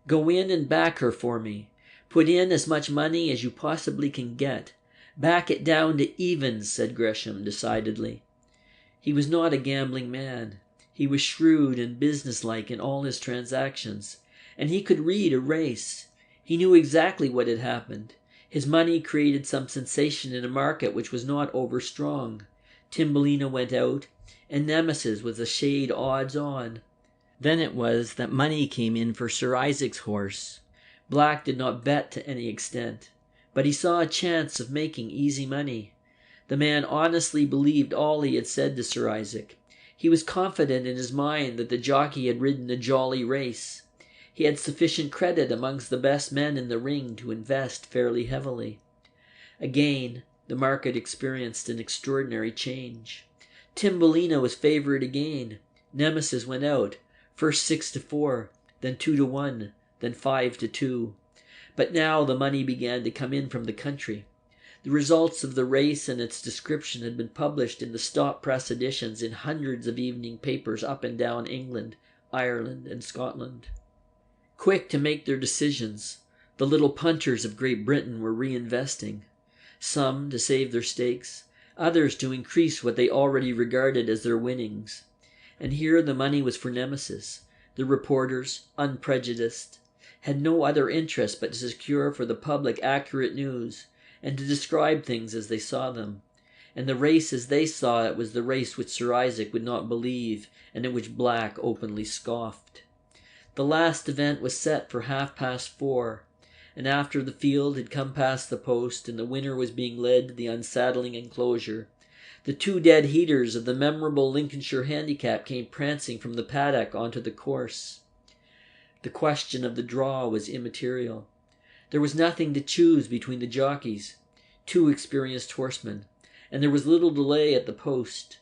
"Go in and back her for me. Put in as much money as you possibly can get. "Back it down to evens," said Gresham decidedly. He was not a gambling man. He was shrewd and businesslike in all his transactions, and he could read a race. He knew exactly what had happened. His money created some sensation in a market which was not over-strong. Timbolino went out, and Nemesis was a shade odds-on. Then it was that money came in for Sir Isaac's horse. Black did not bet to any extent, but he saw a chance of making easy money. The man honestly believed all he had said to Sir Isaac. He was confident in his mind that the jockey had ridden a jolly race. He had sufficient credit amongst the best men in the ring to invest fairly heavily. Again, the market experienced an extraordinary change. Timbolino was favoured again. Nemesis went out, first 6-4, then 2-1, then 5-2. But now the money began to come in from the country. The results of the race and its description had been published in the stop press editions in hundreds of evening papers up and down England, Ireland, and Scotland. Quick to make their decisions, the little punters of Great Britain were reinvesting, some to save their stakes, others to increase what they already regarded as their winnings. And here the money was for Nemesis. The reporters, unprejudiced, had no other interest but to secure for the public accurate news, and to describe things as they saw them. And the race as they saw it was the race which Sir Isaac would not believe, and at which Black openly scoffed. The last event was set for 4:30, and after the field had come past the post and the winner was being led to the unsaddling enclosure, the two dead heaters of the memorable Lincolnshire handicap came prancing from the paddock onto the course. The question of the draw was immaterial. There was nothing to choose between the jockeys, two experienced horsemen, and there was little delay at the post.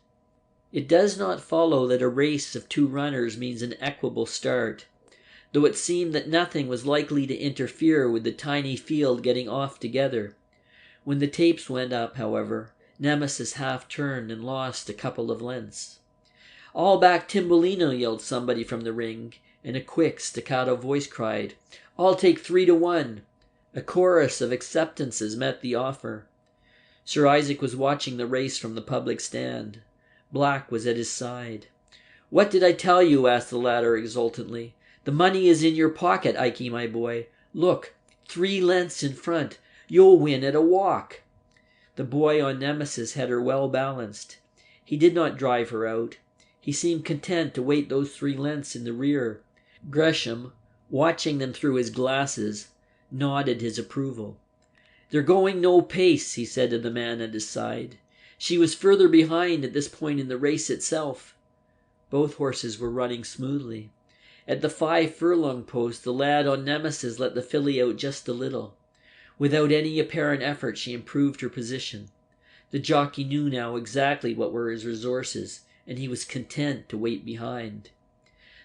It does not follow that a race of two runners means an equable start, though it seemed that nothing was likely to interfere with the tiny field getting off together. When the tapes went up, however, Nemesis half turned and lost a couple of lengths. "All back Timbolino," yelled somebody from the ring, and a quick staccato voice cried, "I'll take 3-1. A chorus of acceptances met the offer. Sir Isaac was watching the race from the public stand. Black was at his side. "What did I tell you?" asked the latter exultantly. "The money is in your pocket, Ikey, my boy. Look, 3 lengths in front. You'll win at a walk." The boy on Nemesis had her well balanced. He did not drive her out. He seemed content to wait those 3 lengths in the rear. Gresham, watching them through his glasses, nodded his approval. "They're going no pace," he said to the man at his side. She was further behind at this point in the race itself. Both horses were running smoothly. At the 5 furlong post, the lad on Nemesis let the filly out just a little. Without any apparent effort, she improved her position. The jockey knew now exactly what were his resources, and he was content to wait behind.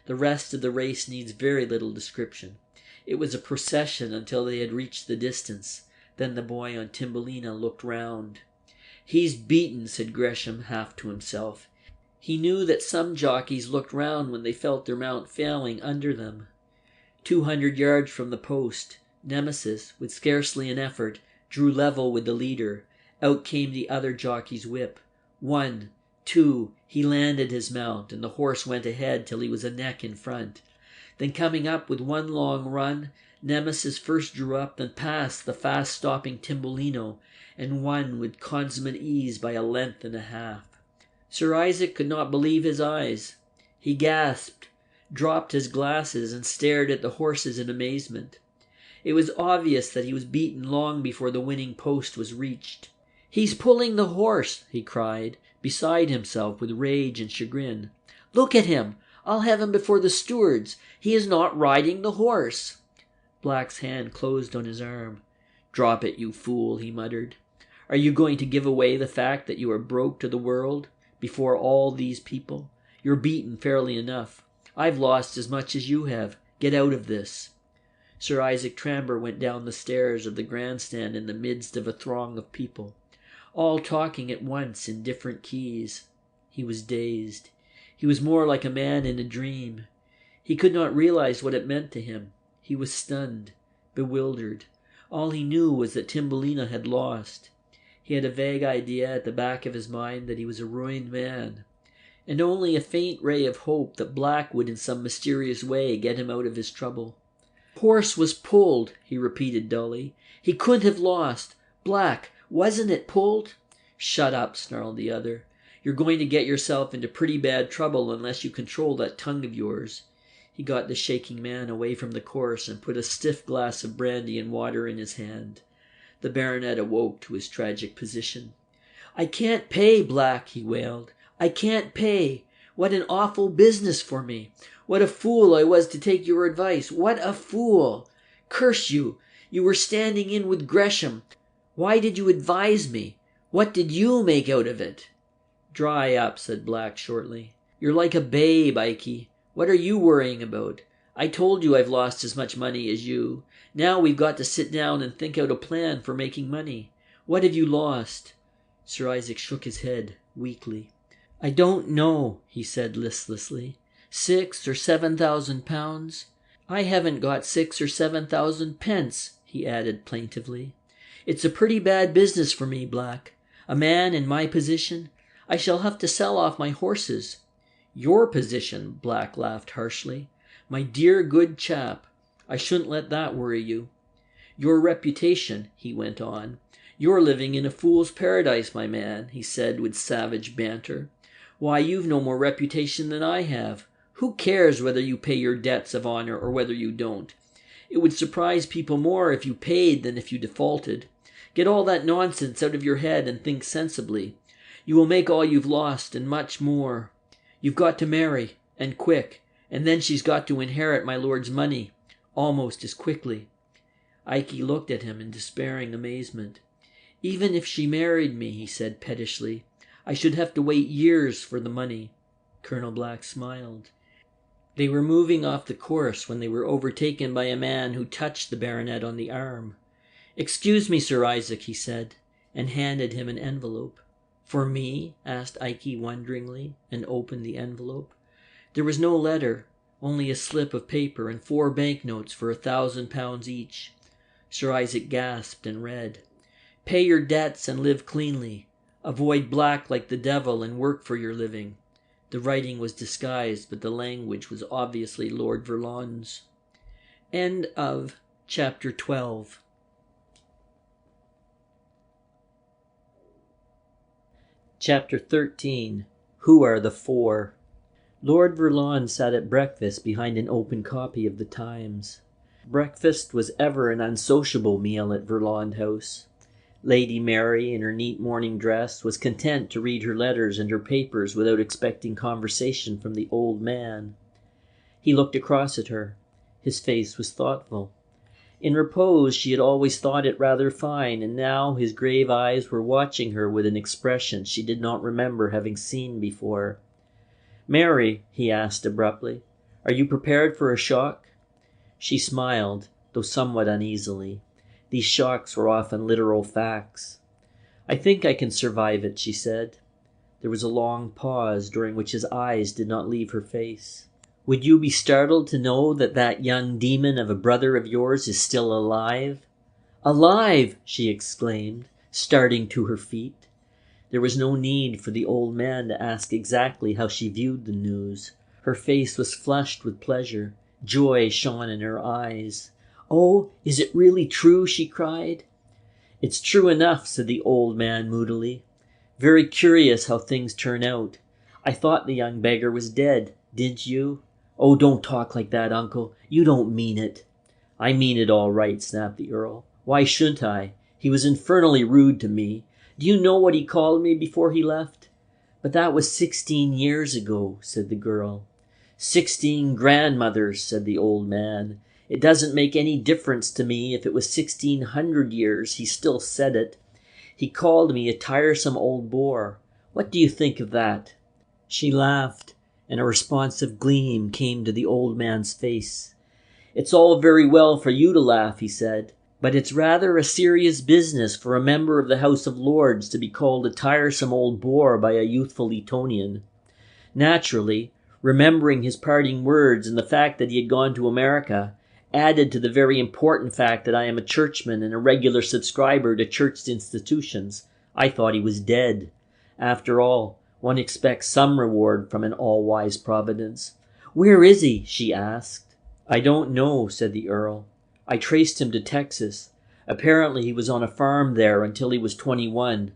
The rest of the race needs very little description. It was a procession until they had reached the distance. Then the boy on Timbolino looked round. "He's beaten," said Gresham, half to himself. He knew that some jockeys looked round when they felt their mount failing under them. 200 yards from the post, Nemesis, with scarcely an effort, drew level with the leader. Out came the other jockey's whip. 1, 2, he landed his mount, and the horse went ahead till he was a neck in front. Then coming up with one long run, Nemesis first drew up, then passed the fast-stopping Timbolino, and won with consummate ease by 1.5 lengths. Sir Isaac could not believe his eyes. He gasped, dropped his glasses, and stared at the horses in amazement. It was obvious that he was beaten long before the winning post was reached. "He's pulling the horse," he cried, beside himself with rage and chagrin. "Look at him! I'll have him before the stewards. He is not riding the horse." Black's hand closed on his arm. "Drop it, you fool," he muttered. "Are you going to give away the fact that you are broke to the world, before all these people? You're beaten fairly enough. I've lost as much as you have. Get out of this." Sir Isaac Tramber went down the stairs of the grandstand in the midst of a throng of people, all talking at once in different keys. He was dazed. He was more like a man in a dream. He could not realize what it meant to him. He was stunned, bewildered. All he knew was that Timbolino had lost. He had a vague idea at the back of his mind that he was a ruined man, and only a faint ray of hope that Black would in some mysterious way get him out of his trouble. "Horse was pulled," he repeated dully. "He couldn't have lost. Black, wasn't it pulled?" "Shut up," snarled the other. "You're going to get yourself into pretty bad trouble unless you control that tongue of yours." He got the shaking man away from the course and put a stiff glass of brandy and water in his hand. The baronet awoke to his tragic position. "I can't pay, Black," he wailed. "I can't pay. What an awful business for me. What a fool I was to take your advice. What a fool. Curse you. You were standing in with Gresham. Why did you advise me? What did you make out of it?" "Dry up," said Black shortly. "You're like a babe, Ikey. What are you worrying about? I told you I've lost as much money as you. Now we've got to sit down and think out a plan for making money. What have you lost?" Sir Isaac shook his head weakly. "I don't know," he said listlessly. 6 or 7,000 pounds. I haven't got 6 or 7,000 pence, he added plaintively. "It's a pretty bad business for me, Black. A man in my position. I shall have to sell off my horses." "Your position," Black laughed harshly. "My dear good chap, I shouldn't let that worry you." "Your reputation," he went on. "You're living in a fool's paradise, my man," he said with savage banter. "Why, you've no more reputation than I have. Who cares whether you pay your debts of honor or whether you don't? It would surprise people more if you paid than if you defaulted. Get all that nonsense out of your head and think sensibly. You will make all you've lost and much more. You've got to marry, and quick, and then she's got to inherit my lord's money, almost as quickly." Ikey looked at him in despairing amazement. "Even if she married me," he said pettishly, "I should have to wait years for the money." Colonel Black smiled. They were moving off the course when they were overtaken by a man who touched the baronet on the arm. "Excuse me, Sir Isaac," he said, and handed him an envelope. "For me?" asked Ikey wonderingly, and opened the envelope. There was no letter, only a slip of paper and 4 banknotes for 1,000 pounds each. Sir Isaac gasped and read, "Pay your debts and live cleanly. Avoid Black like the devil and work for your living." The writing was disguised, but the language was obviously Lord Verlond's. End of chapter 12. Chapter 13. Who are the Four? Lord Verlond sat at breakfast behind an open copy of the Times. Breakfast was ever an unsociable meal at Verlond House. Lady Mary, in her neat morning dress, was content to read her letters and her papers without expecting conversation from the old man. He looked across at her. His face was thoughtful. In repose she had always thought it rather fine, and now his grave eyes were watching her with an expression she did not remember having seen before. "Mary," he asked abruptly, "are you prepared for a shock?" She smiled, though somewhat uneasily. These shocks were often literal facts. "I think I can survive it," she said. There was a long pause, during which his eyes did not leave her face. "Would you be startled to know that that young demon of a brother of yours is still alive?" "Alive!" she exclaimed, starting to her feet. There was no need for the old man to ask exactly how she viewed the news. Her face was flushed with pleasure. Joy shone in her eyes. "Oh, is it really true?" she cried. "It's true enough," said the old man moodily. "Very curious how things turn out. I thought the young beggar was dead. Didn't you?" "Oh, don't talk like that, uncle. You don't mean it." "I mean it all right," snapped the Earl. "Why shouldn't I? He was infernally rude to me. Do you know what he called me before he left?" "But that was 16 years ago," said the girl. 16 grandmothers," said the old man. "It doesn't make any difference to me if it was 1600 years. He still said it. He called me a tiresome old bore. What do you think of that?" She laughed, and a responsive gleam came to the old man's face. "It's all very well for you to laugh," he said, "but it's rather a serious business for a member of the House of Lords to be called a tiresome old bore by a youthful Etonian. Naturally, remembering his parting words and the fact that he had gone to America, added to the very important fact that I am a churchman and a regular subscriber to church institutions, I thought he was dead. After all, one expects some reward from an all-wise Providence. Where is he? She asked. I don't know, said the Earl. I traced him to Texas. Apparently he was on a farm there until he was 21.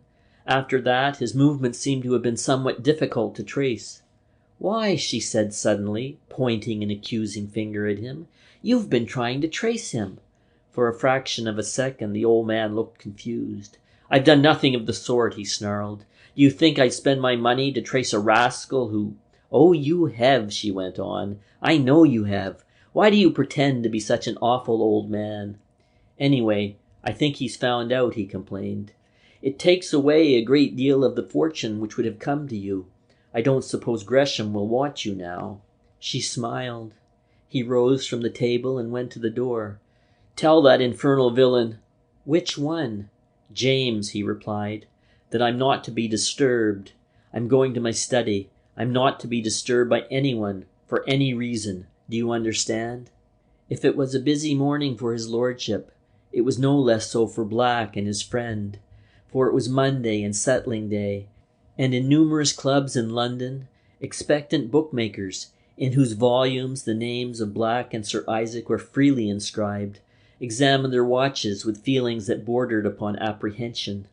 After that, his movements seem to have been somewhat difficult to trace. Why, she said suddenly, pointing an accusing finger at him, you've been trying to trace him. For a fraction of a second, the old man looked confused. I've done nothing of the sort, he snarled. Do you think I'd spend my money to trace a rascal who— Oh, you have, she went on. I know you have. Why do you pretend to be such an awful old man? Anyway, I think he's found out, he complained. It takes away a great deal of the fortune which would have come to you. I don't suppose Gresham will want you now. She smiled. He rose from the table and went to the door. Tell that infernal villain— Which one? James, he replied, that I'm not to be disturbed. I'm going to my study. I'm not to be disturbed by anyone, for any reason. Do you understand? If it was a busy morning for his lordship, it was no less so for Black and his friend, for it was Monday and settling day, and in numerous clubs in London, expectant bookmakers, in whose volumes the names of Black and Sir Isaac were freely inscribed, examined their watches with feelings that bordered upon apprehension.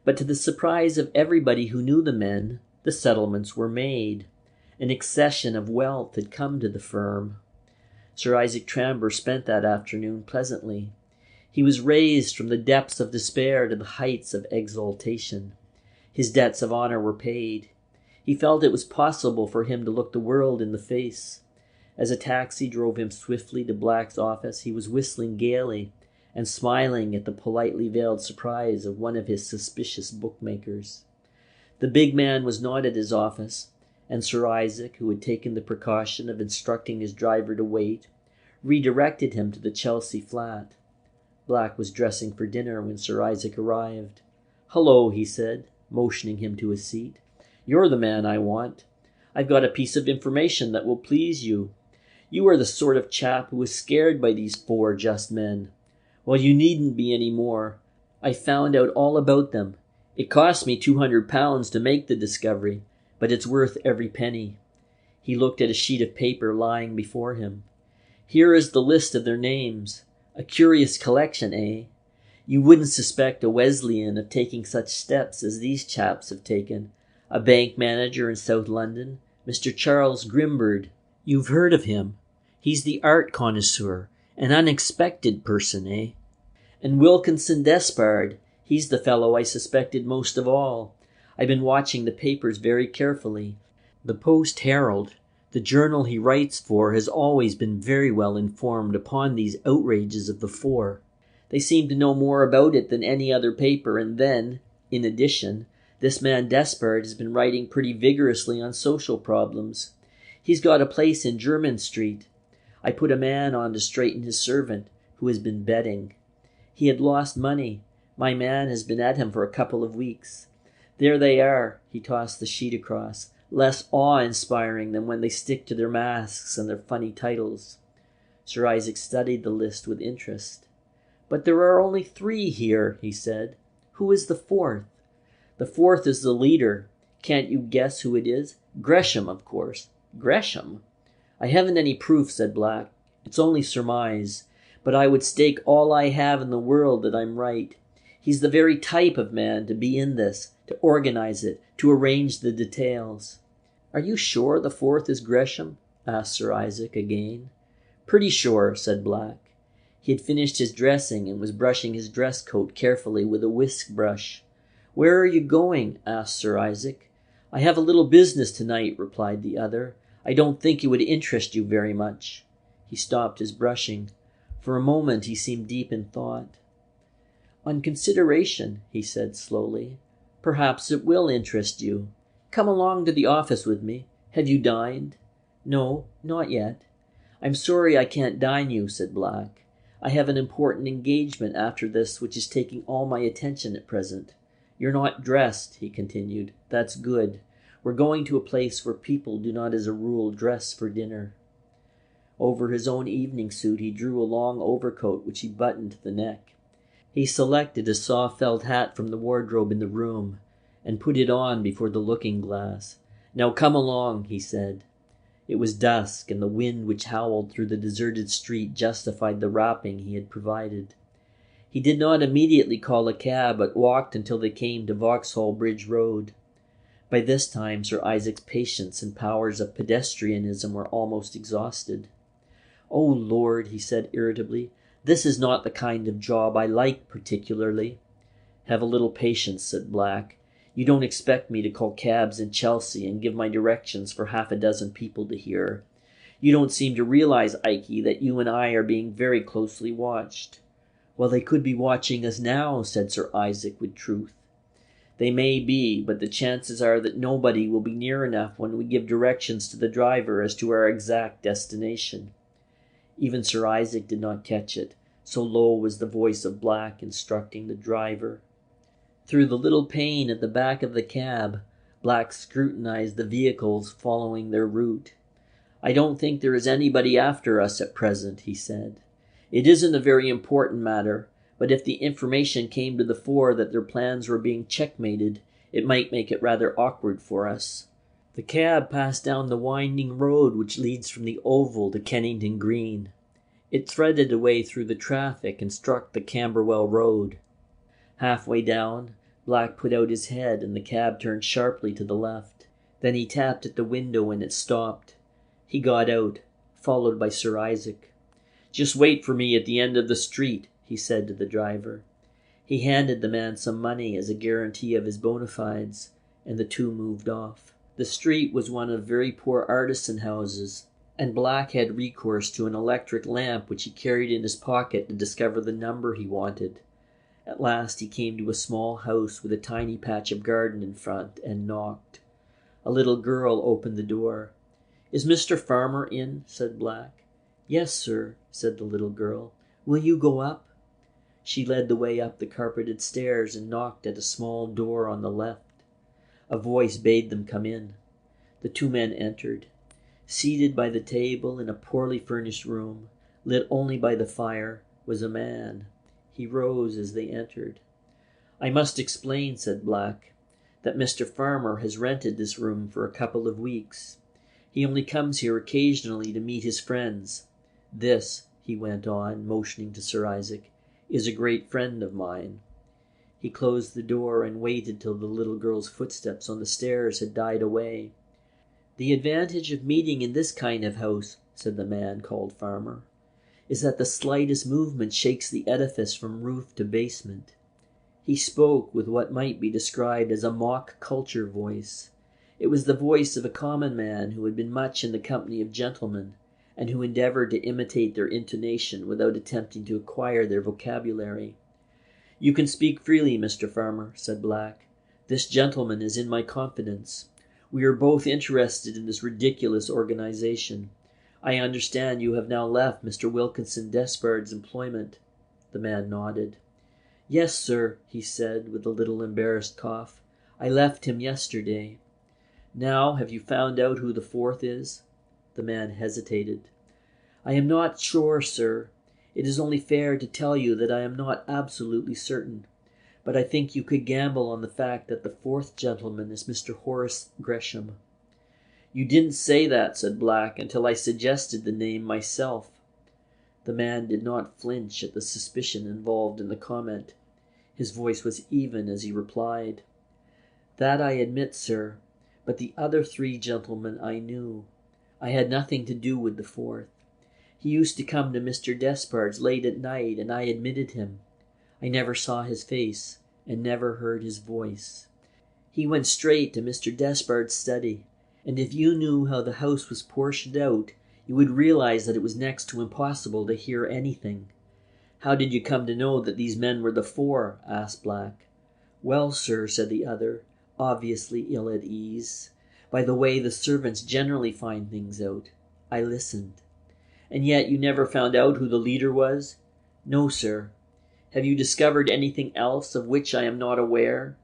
But to the surprise of everybody who knew the men, the settlements were made. An accession of wealth had come to the firm. Sir Isaac Tramber spent that afternoon pleasantly. He was raised from the depths of despair to the heights of exaltation. His debts of honor were paid. He felt it was possible for him to look the world in the face. As a taxi drove him swiftly to Black's office, he was whistling gaily and smiling at the politely veiled surprise of one of his suspicious bookmakers. The big man was not at his office, and Sir Isaac, who had taken the precaution of instructing his driver to wait, redirected him to the Chelsea flat. Black was dressing for dinner when Sir Isaac arrived. "Hello," he said, motioning him to a seat. "You're the man I want. I've got a piece of information that will please you. You are the sort of chap who is scared by these 4 just men. Well, you needn't be any more. I found out all about them. It cost me £200 to make the discovery, but it's worth every penny." He looked at a sheet of paper lying before him. "Here is the list of their names. A curious collection, eh? You wouldn't suspect a Wesleyan of taking such steps as these chaps have taken. A bank manager in South London, Mr. Charles Grimbird. You've heard of him. He's the art connoisseur, an unexpected person, eh? And Wilkinson Despard, he's the fellow I suspected most of all. I've been watching the papers very carefully. The Post-Herald, the journal he writes for, has always been very well informed upon these outrages of the 4. They seem to know more about it than any other paper, and then, in addition, this man Despard has been writing pretty vigorously on social problems. He's got a place in Jermyn Street. I put a man on to straighten his servant, who has been betting. He had lost money. My man has been at him for a couple of weeks. There they are," he tossed the sheet across, "less awe-inspiring than when they stick to their masks and their funny titles." Sir Isaac studied the list with interest. "But there are only 3 here," he said. "Who is the 4th? "The 4th is the leader. Can't you guess who it is? Gresham, of course." "Gresham?" "I haven't any proof," said Black. "It's only surmise. But I would stake all I have in the world that I'm right. He's the very type of man to be in this, to organize it, to arrange the details." "Are you sure the 4th is Gresham?" asked Sir Isaac again. "Pretty sure," said Black. He had finished his dressing and was brushing his dress coat carefully with a whisk brush. "Where are you going?" asked Sir Isaac. "I have a little business tonight," replied the other. "I don't think it would interest you very much." He stopped his brushing. For a moment he seemed deep in thought. "On consideration," he said slowly, "perhaps it will interest you. Come along to the office with me. Have you dined?" "No, not yet." "I'm sorry I can't dine you," said Black. "I have an important engagement after this which is taking all my attention at present. You're not dressed," he continued. "That's good. We're going to a place where people do not as a rule dress for dinner." Over his own evening suit he drew a long overcoat which he buttoned to the neck. He selected a soft felt hat from the wardrobe in the room and put it on before the looking-glass. "Now come along," he said. It was dusk, and the wind which howled through the deserted street justified the wrapping he had provided. He did not immediately call a cab, but walked until they came to Vauxhall Bridge Road. By this time Sir Isaac's patience and powers of pedestrianism were almost exhausted. "Oh, Lord," he said irritably, "this is not the kind of job I like particularly." "Have a little patience," said Black. "You don't expect me to call cabs in Chelsea and give my directions for half a dozen people to hear. You don't seem to realize, Ikey, that you and I are being very closely watched." "Well, they could be watching us now," said Sir Isaac with truth. "They may be, but the chances are that nobody will be near enough when we give directions to the driver as to our exact destination." Even Sir Isaac did not catch it, so low was the voice of Black instructing the driver. Through the little pane at the back of the cab, Black scrutinized the vehicles following their route. "I don't think there is anybody after us at present," he said. "It isn't a very important matter, but if the information came to the fore that their plans were being checkmated, it might make it rather awkward for us." The cab passed down the winding road which leads from the Oval to Kennington Green. It threaded a way through the traffic and struck the Camberwell Road. Halfway down, Black put out his head and the cab turned sharply to the left. Then he tapped at the window and it stopped. He got out, followed by Sir Isaac. "Just wait for me at the end of the street," he said to the driver. He handed the man some money as a guarantee of his bona fides, and the two moved off. The street was one of very poor artisan houses, and Black had recourse to an electric lamp which he carried in his pocket to discover the number he wanted. At last he came to a small house with a tiny patch of garden in front, and knocked. A little girl opened the door. "Is Mr. Farmer in?" said Black. "Yes, sir," said the little girl. "Will you go up?" She led the way up the carpeted stairs and knocked at a small door on the left. A voice bade them come in. The two men entered. Seated by the table in a poorly furnished room, lit only by the fire, was a man. He rose as they entered. "I must explain," said Black, "that Mr. Farmer has rented this room for a couple of weeks. He only comes here occasionally to meet his friends. This," he went on, motioning to Sir Isaac, "is a great friend of mine." He closed the door and waited till the little girl's footsteps on the stairs had died away. "The advantage of meeting in this kind of house," said the man called Farmer, "is that the slightest movement shakes the edifice from roof to basement." He spoke with what might be described as a mock culture voice. It was the voice of a common man who had been much in the company of gentlemen, and who endeavoured to imitate their intonation without attempting to acquire their vocabulary. "You can speak freely, Mr. Farmer," said Black. "This gentleman is in my confidence. We are both interested in this ridiculous organization. I understand you have now left Mr. Wilkinson Despard's employment." The man nodded. "Yes, sir," he said with a little embarrassed cough. "I left him yesterday." "Now, have you found out who the fourth is?" The man hesitated. "I am not sure, sir. It is only fair to tell you that I am not absolutely certain. But I think you could gamble on the fact that the fourth gentleman is Mr. Horace Gresham." "You didn't say that," said Black, "until I suggested the name myself." The man did not flinch at the suspicion involved in the comment. His voice was even as he replied, "That I admit, sir, but the other three gentlemen I knew. I had nothing to do with the fourth. He used to come to Mr. Despard's late at night, and I admitted him. I never saw his face, and never heard his voice. He went straight to Mr. Despard's study, and if you knew how the house was portioned out, you would realize that it was next to impossible to hear anything." "How did you come to know that these men were the four?" asked Black. "Well, sir," said the other, obviously ill at ease, "by the way the servants generally find things out. I listened." "And yet you never found out who the leader was?" "No, sir." "Have you discovered anything else of which I am not aware?"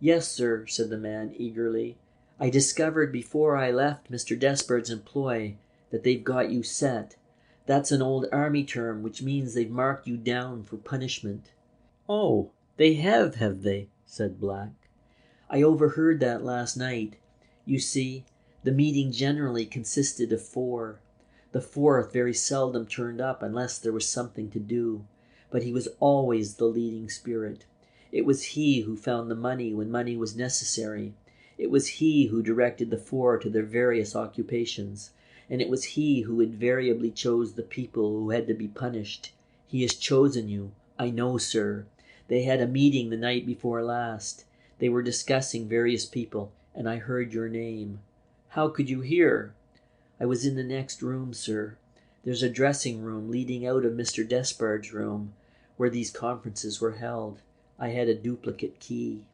"Yes, sir," said the man eagerly. "I discovered before I left Mr. Despard's employ that they've got you set. That's an old army term which means they've marked you down for punishment." "Oh, they have they?" said Black. "I overheard that last night. You see, the meeting generally consisted of 4. The 4th very seldom turned up unless there was something to do, but he was always the leading spirit. It was he who found the money when money was necessary. It was he who directed the 4 to their various occupations, and it was he who invariably chose the people who had to be punished. He has chosen you, I know, sir. They had a meeting the night before last. They were discussing various people, and I heard your name." "How could you hear?" "I was in the next room, sir. There's a dressing room leading out of Mr. Despard's room, where these conferences were held. I had a duplicate key."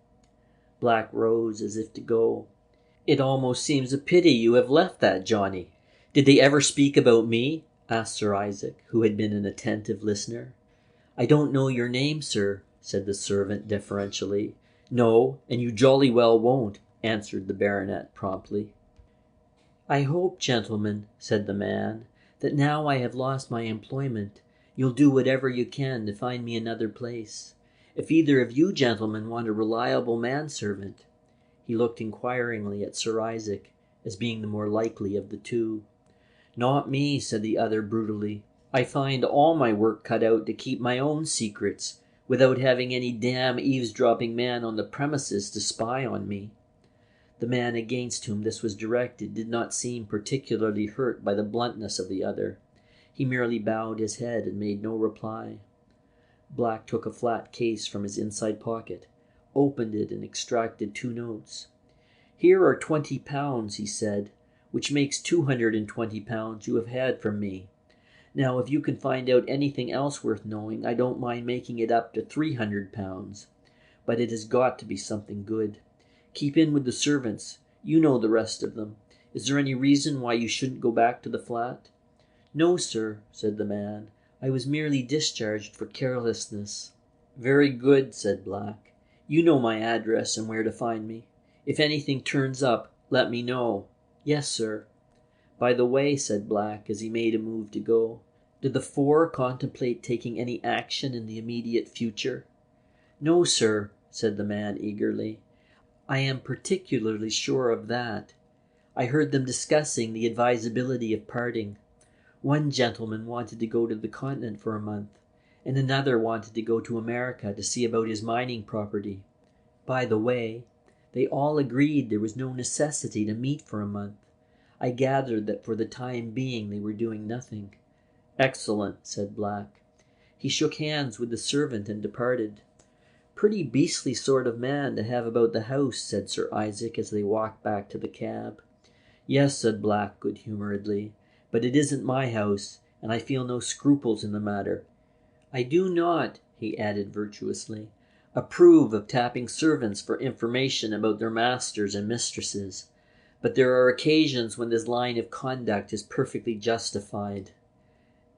Black rose as if to go. "It almost seems a pity you have left that, Johnny. Did they ever speak about me?" asked Sir Isaac, who had been an attentive listener. "I don't know your name, sir," said the servant deferentially. "No, and you jolly well won't," answered the baronet promptly. "I hope, gentlemen," said the man, "that now I have lost my employment, you'll do whatever you can to find me another place. If either of you gentlemen want a reliable manservant—" He looked inquiringly at Sir Isaac, as being the more likely of the two. "Not me," said the other brutally. "I find all my work cut out to keep my own secrets, without having any damn eavesdropping man on the premises to spy on me." The man against whom this was directed did not seem particularly hurt by the bluntness of the other. He merely bowed his head and made no reply. Black took a flat case from his inside pocket, opened it and extracted 2 notes. "Here are £20," he said, "which makes £220 you have had from me. Now, if you can find out anything else worth knowing, I don't mind making it up to £300. But it has got to be something good. Keep in with the servants. You know the rest of them. Is there any reason why you shouldn't go back to the flat?" "No, sir," said the man. "I was merely discharged for carelessness." "Very good," said Black. "You know my address and where to find me. If anything turns up, let me know." "Yes, sir." "By the way," said Black, as he made a move to go, "do the 4 contemplate taking any action in the immediate future?" "No, sir," said the man eagerly. "I am particularly sure of that. I heard them discussing the advisability of parting. One gentleman wanted to go to the continent for a month, and another wanted to go to America to see about his mining property. By the way, they all agreed there was no necessity to meet for a month. I gathered that for the time being they were doing nothing." "Excellent," said Black. He shook hands with the servant and departed. "Pretty beastly sort of man to have about the house," said Sir Isaac as they walked back to the cab. "Yes," said Black good-humouredly, "but it isn't my house, and I feel no scruples in the matter. I do not," he added virtuously, "approve of tapping servants for information about their masters and mistresses, but there are occasions when this line of conduct is perfectly justified."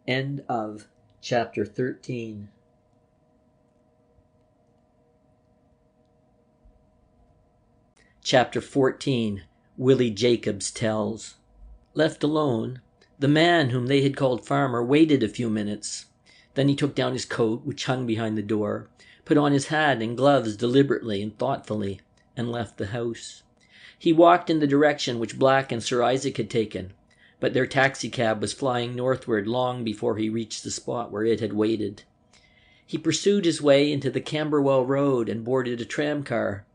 End of chapter 13. Chapter 14. Willie Jakobs Tells. Left alone, the man whom they had called Farmer waited a few minutes. Then he took down his coat, which hung behind the door, put on his hat and gloves deliberately and thoughtfully, and left the house. He walked in the direction which Black and Sir Isaac had taken, but their taxicab was flying northward long before he reached the spot where it had waited. He pursued his way into the Camberwell Road and boarded a tramcar.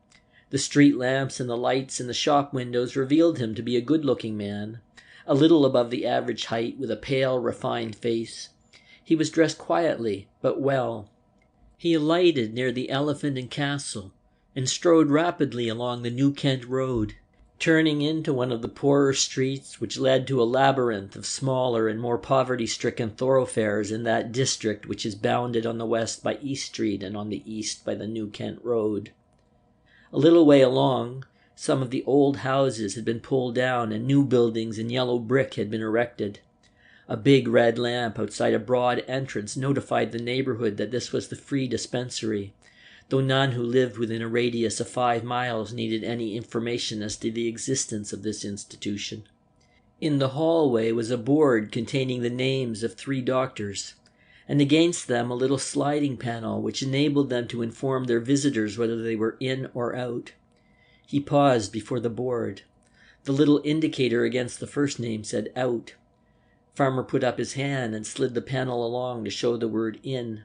The street lamps and the lights in the shop windows revealed him to be a good-looking man, a little above the average height, with a pale, refined face. He was dressed quietly, but well. He alighted near the Elephant and Castle, and strode rapidly along the New Kent Road, turning into one of the poorer streets which led to a labyrinth of smaller and more poverty-stricken thoroughfares in that district which is bounded on the west by East Street and on the east by the New Kent Road. A little way along, some of the old houses had been pulled down and new buildings in yellow brick had been erected. A big red lamp outside a broad entrance notified the neighborhood that this was the free dispensary, though none who lived within a radius of 5 miles needed any information as to the existence of this institution. In the hallway was a board containing the names of 3 doctors, and against them a little sliding panel which enabled them to inform their visitors whether they were in or out. He paused before the board. The little indicator against the first name said out. Farmer put up his hand and slid the panel along to show the word in.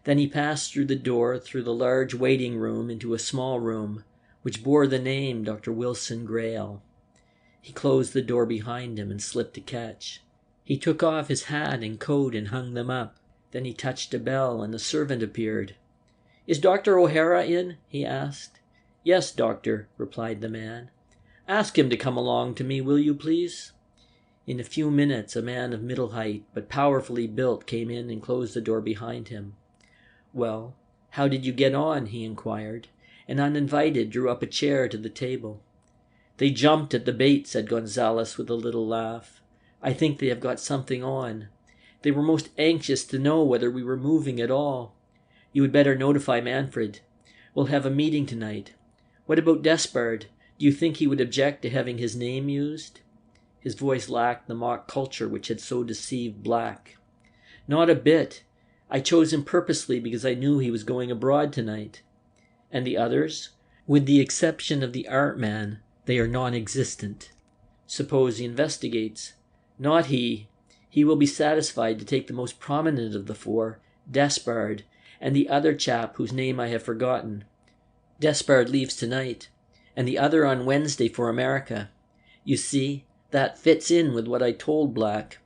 Then he passed through the door through the large waiting room into a small room, which bore the name Dr. Wilson Grail. He closed the door behind him and slipped a catch. He took off his hat and coat and hung them up. Then he touched a bell and a servant appeared. "Is Dr. O'Hara in?" he asked. "Yes, doctor," replied the man. "Ask him to come along to me, will you, please?" In a few minutes a man of middle height, but powerfully built, came in and closed the door behind him. "Well, how did you get on?" he inquired, and uninvited drew up a chair to the table. "They jumped at the bait," said Gonzales with a little laugh. "I think they have got something on. They were most anxious to know whether we were moving at all. You had better notify Manfred. We'll have a meeting tonight. What about Despard? Do you think he would object to having his name used?" His voice lacked the mock culture which had so deceived Black. "Not a bit. I chose him purposely because I knew he was going abroad tonight." "And the others?" "With the exception of the art man, they are non-existent." "Suppose he investigates?" "Not he. He will be satisfied to take the most prominent of the four, Despard, and the other chap whose name I have forgotten. Despard leaves tonight, and the other on Wednesday for America. You see, that fits in with what I told Black."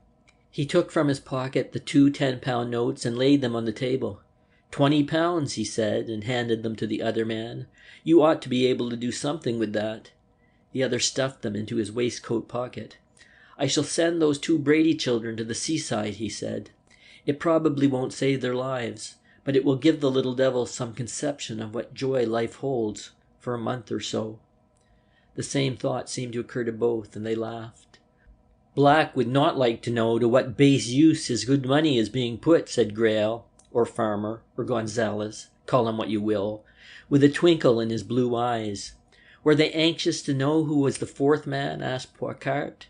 He took from his pocket the 2 10-pound notes and laid them on the table. £20, he said, and handed them to the other man. "You ought to be able to do something with that." The other stuffed them into his waistcoat pocket. "I shall send those 2 Brady children to the seaside," he said. "It probably won't save their lives, but it will give the little devils some conception of what joy life holds for a month or so." The same thought seemed to occur to both, and they laughed. "Black would not like to know to what base use his good money is being put," said Grail, or Farmer, or Gonzales, call him what you will, with a twinkle in his blue eyes. "Were they anxious to know who was the 4th man?" asked Poicart.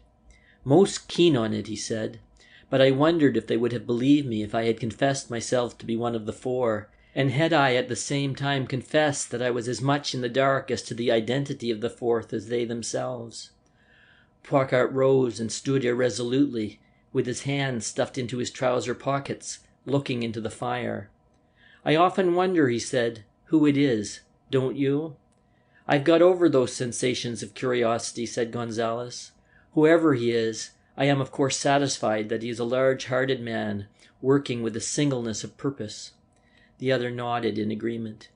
"Most keen on it," he said, "but I wondered if they would have believed me if I had confessed myself to be one of the 4, and had I at the same time confessed that I was as much in the dark as to the identity of the 4th as they themselves." Poicart rose and stood irresolutely, with his hands stuffed into his trouser pockets, looking into the fire. "I often wonder," he said, "who it is. Don't you?" "I've got over those sensations of curiosity," said Gonzales. "Whoever he is, I am of course satisfied that he is a large-hearted man, working with a singleness of purpose." The other nodded in agreement.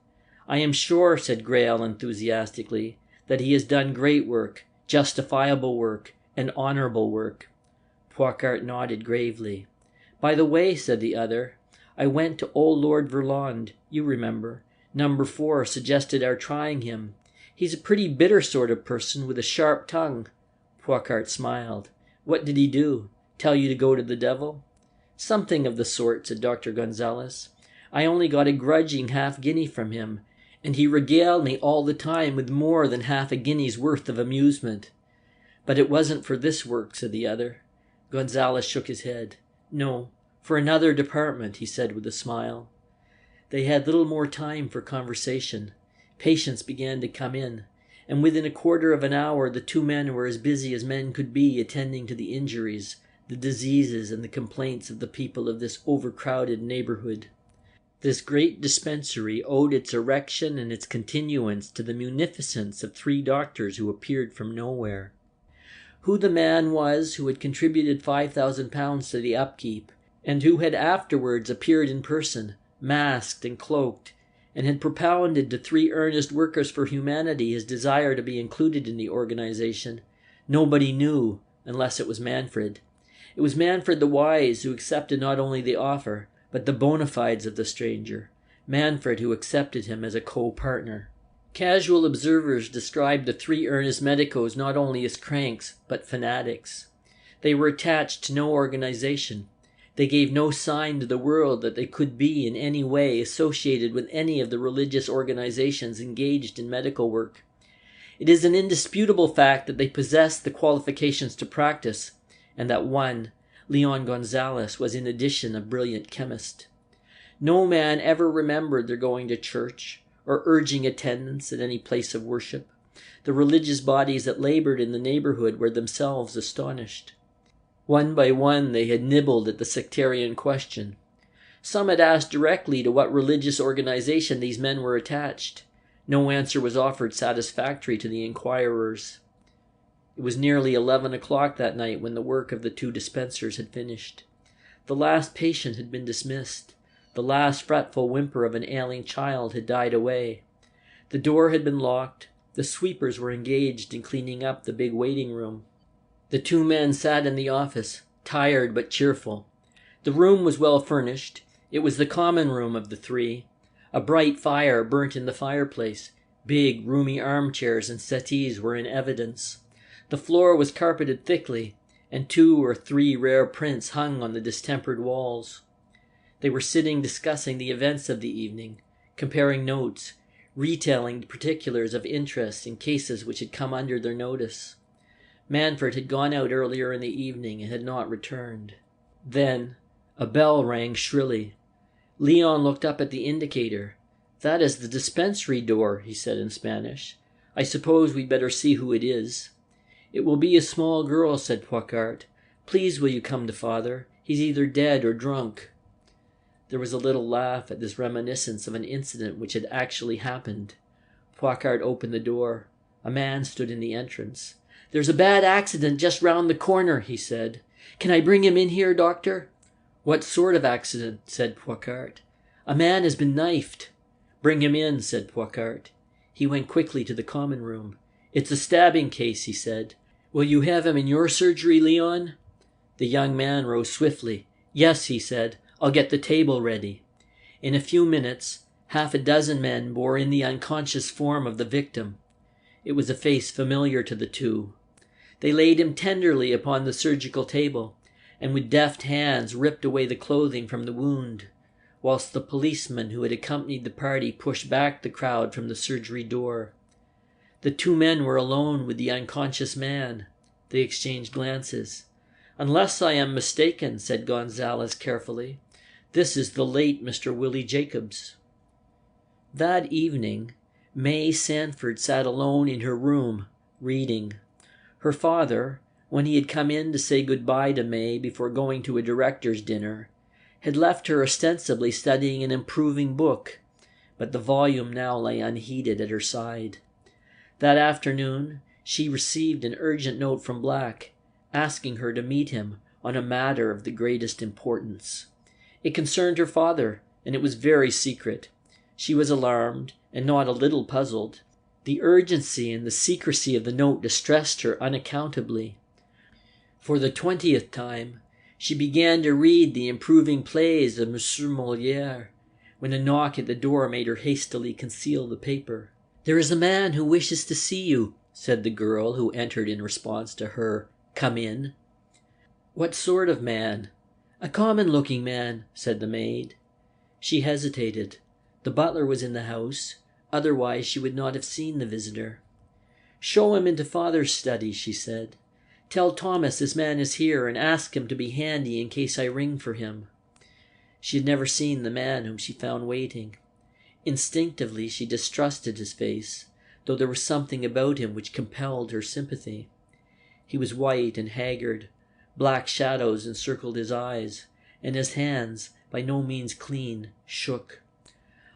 "I am sure," said Grail enthusiastically, "that he has done great work, justifiable work, and honorable work." Poicart nodded gravely. "By the way," said the other, "I went to old Lord Verlond, you remember. Number 4 suggested our trying him. He's a pretty bitter sort of person with a sharp tongue." Poicart smiled. "What did he do? Tell you to go to the devil?" "Something of the sort," said Dr. Gonzales. "I only got a grudging half-guinea from him, and he regaled me all the time with more than half a guinea's worth of amusement." "But it wasn't for this work," said the other. Gonzales shook his head. "No, for another department," he said with a smile. They had little more time for conversation. Patients began to come in, and within a quarter of an hour the 2 men were as busy as men could be attending to the injuries, the diseases, and the complaints of the people of this overcrowded neighborhood. This great dispensary owed its erection and its continuance to the munificence of 3 doctors who appeared from nowhere. Who the man was who had contributed £5,000 to the upkeep, and who had afterwards appeared in person, masked and cloaked, and had propounded to 3 earnest workers for humanity his desire to be included in the organization, nobody knew, unless it was Manfred. It was Manfred the Wise who accepted not only the offer, but the bona fides of the stranger, Manfred who accepted him as a co-partner. Casual observers described the 3 earnest medicos not only as cranks, but fanatics. They were attached to no organization. They gave no sign to the world that they could be in any way associated with any of the religious organizations engaged in medical work. It is an indisputable fact that they possessed the qualifications to practice, and that one, Leon Gonzalez was in addition a brilliant chemist. No man ever remembered their going to church or urging attendance at any place of worship. The religious bodies that labored in the neighborhood were themselves astonished. One by one they had nibbled at the sectarian question. Some had asked directly to what religious organization these men were attached. No answer was offered satisfactory to the inquirers. It was nearly 11 o'clock that night when the work of the 2 dispensers had finished. The last patient had been dismissed. The last fretful whimper of an ailing child had died away. The door had been locked. The sweepers were engaged in cleaning up the big waiting room. The 2 men sat in the office, tired but cheerful. The room was well furnished. It was the common room of the 3. A bright fire burnt in the fireplace. Big, roomy armchairs and settees were in evidence. The floor was carpeted thickly, and 2 or 3 rare prints hung on the distempered walls. They were sitting discussing the events of the evening, comparing notes, retailing particulars of interest in cases which had come under their notice. Manfred had gone out earlier in the evening and had not returned. Then a bell rang shrilly. Leon looked up at the indicator. "That is the dispensary door," he said in Spanish. "I suppose we'd better see who it is." "It will be a small girl," said Poicart. "Please will you come to father? He's either dead or drunk." There was a little laugh at this reminiscence of an incident which had actually happened. Poicart opened the door. A man stood in the entrance. "There's a bad accident just round the corner," he said. "Can I bring him in here, doctor?" "What sort of accident?" said Poicart. "A man has been knifed." "Bring him in," said Poicart. He went quickly to the common room. "It's a stabbing case," he said. "Will you have him in your surgery, Leon?" The young man rose swiftly. "Yes," he said. "I'll get the table ready." In a few minutes, 6 men bore in the unconscious form of the victim. It was a face familiar to the 2. They laid him tenderly upon the surgical table, and with deft hands ripped away the clothing from the wound, whilst the policeman who had accompanied the party pushed back the crowd from the surgery door. The 2 men were alone with the unconscious man. They exchanged glances. "Unless I am mistaken," said Gonzalez carefully, "this is the late Mr. Willie Jakobs." That evening, May Sanford sat alone in her room, reading. Her father, when he had come in to say good-bye to May before going to a director's dinner, had left her ostensibly studying an improving book, but the volume now lay unheeded at her side. That afternoon she received an urgent note from Black, asking her to meet him on a matter of the greatest importance. It concerned her father, and it was very secret. She was alarmed, and not a little puzzled. The urgency and the secrecy of the note distressed her unaccountably. For the 20th time, she began to read the improving plays of M. Moliere, when a knock at the door made her hastily conceal the paper. "There is a man who wishes to see you," said the girl who entered in response to her "Come in." "What sort of man?" "A common-looking man," said the maid. She hesitated. The butler was in the house. Otherwise she would not have seen the visitor. "Show him into father's study," she said. "Tell Thomas this man is here, and ask him to be handy in case I ring for him." She had never seen the man whom she found waiting. Instinctively she distrusted his face, though there was something about him which compelled her sympathy. He was white and haggard. Black shadows encircled his eyes, and his hands, by no means clean, shook.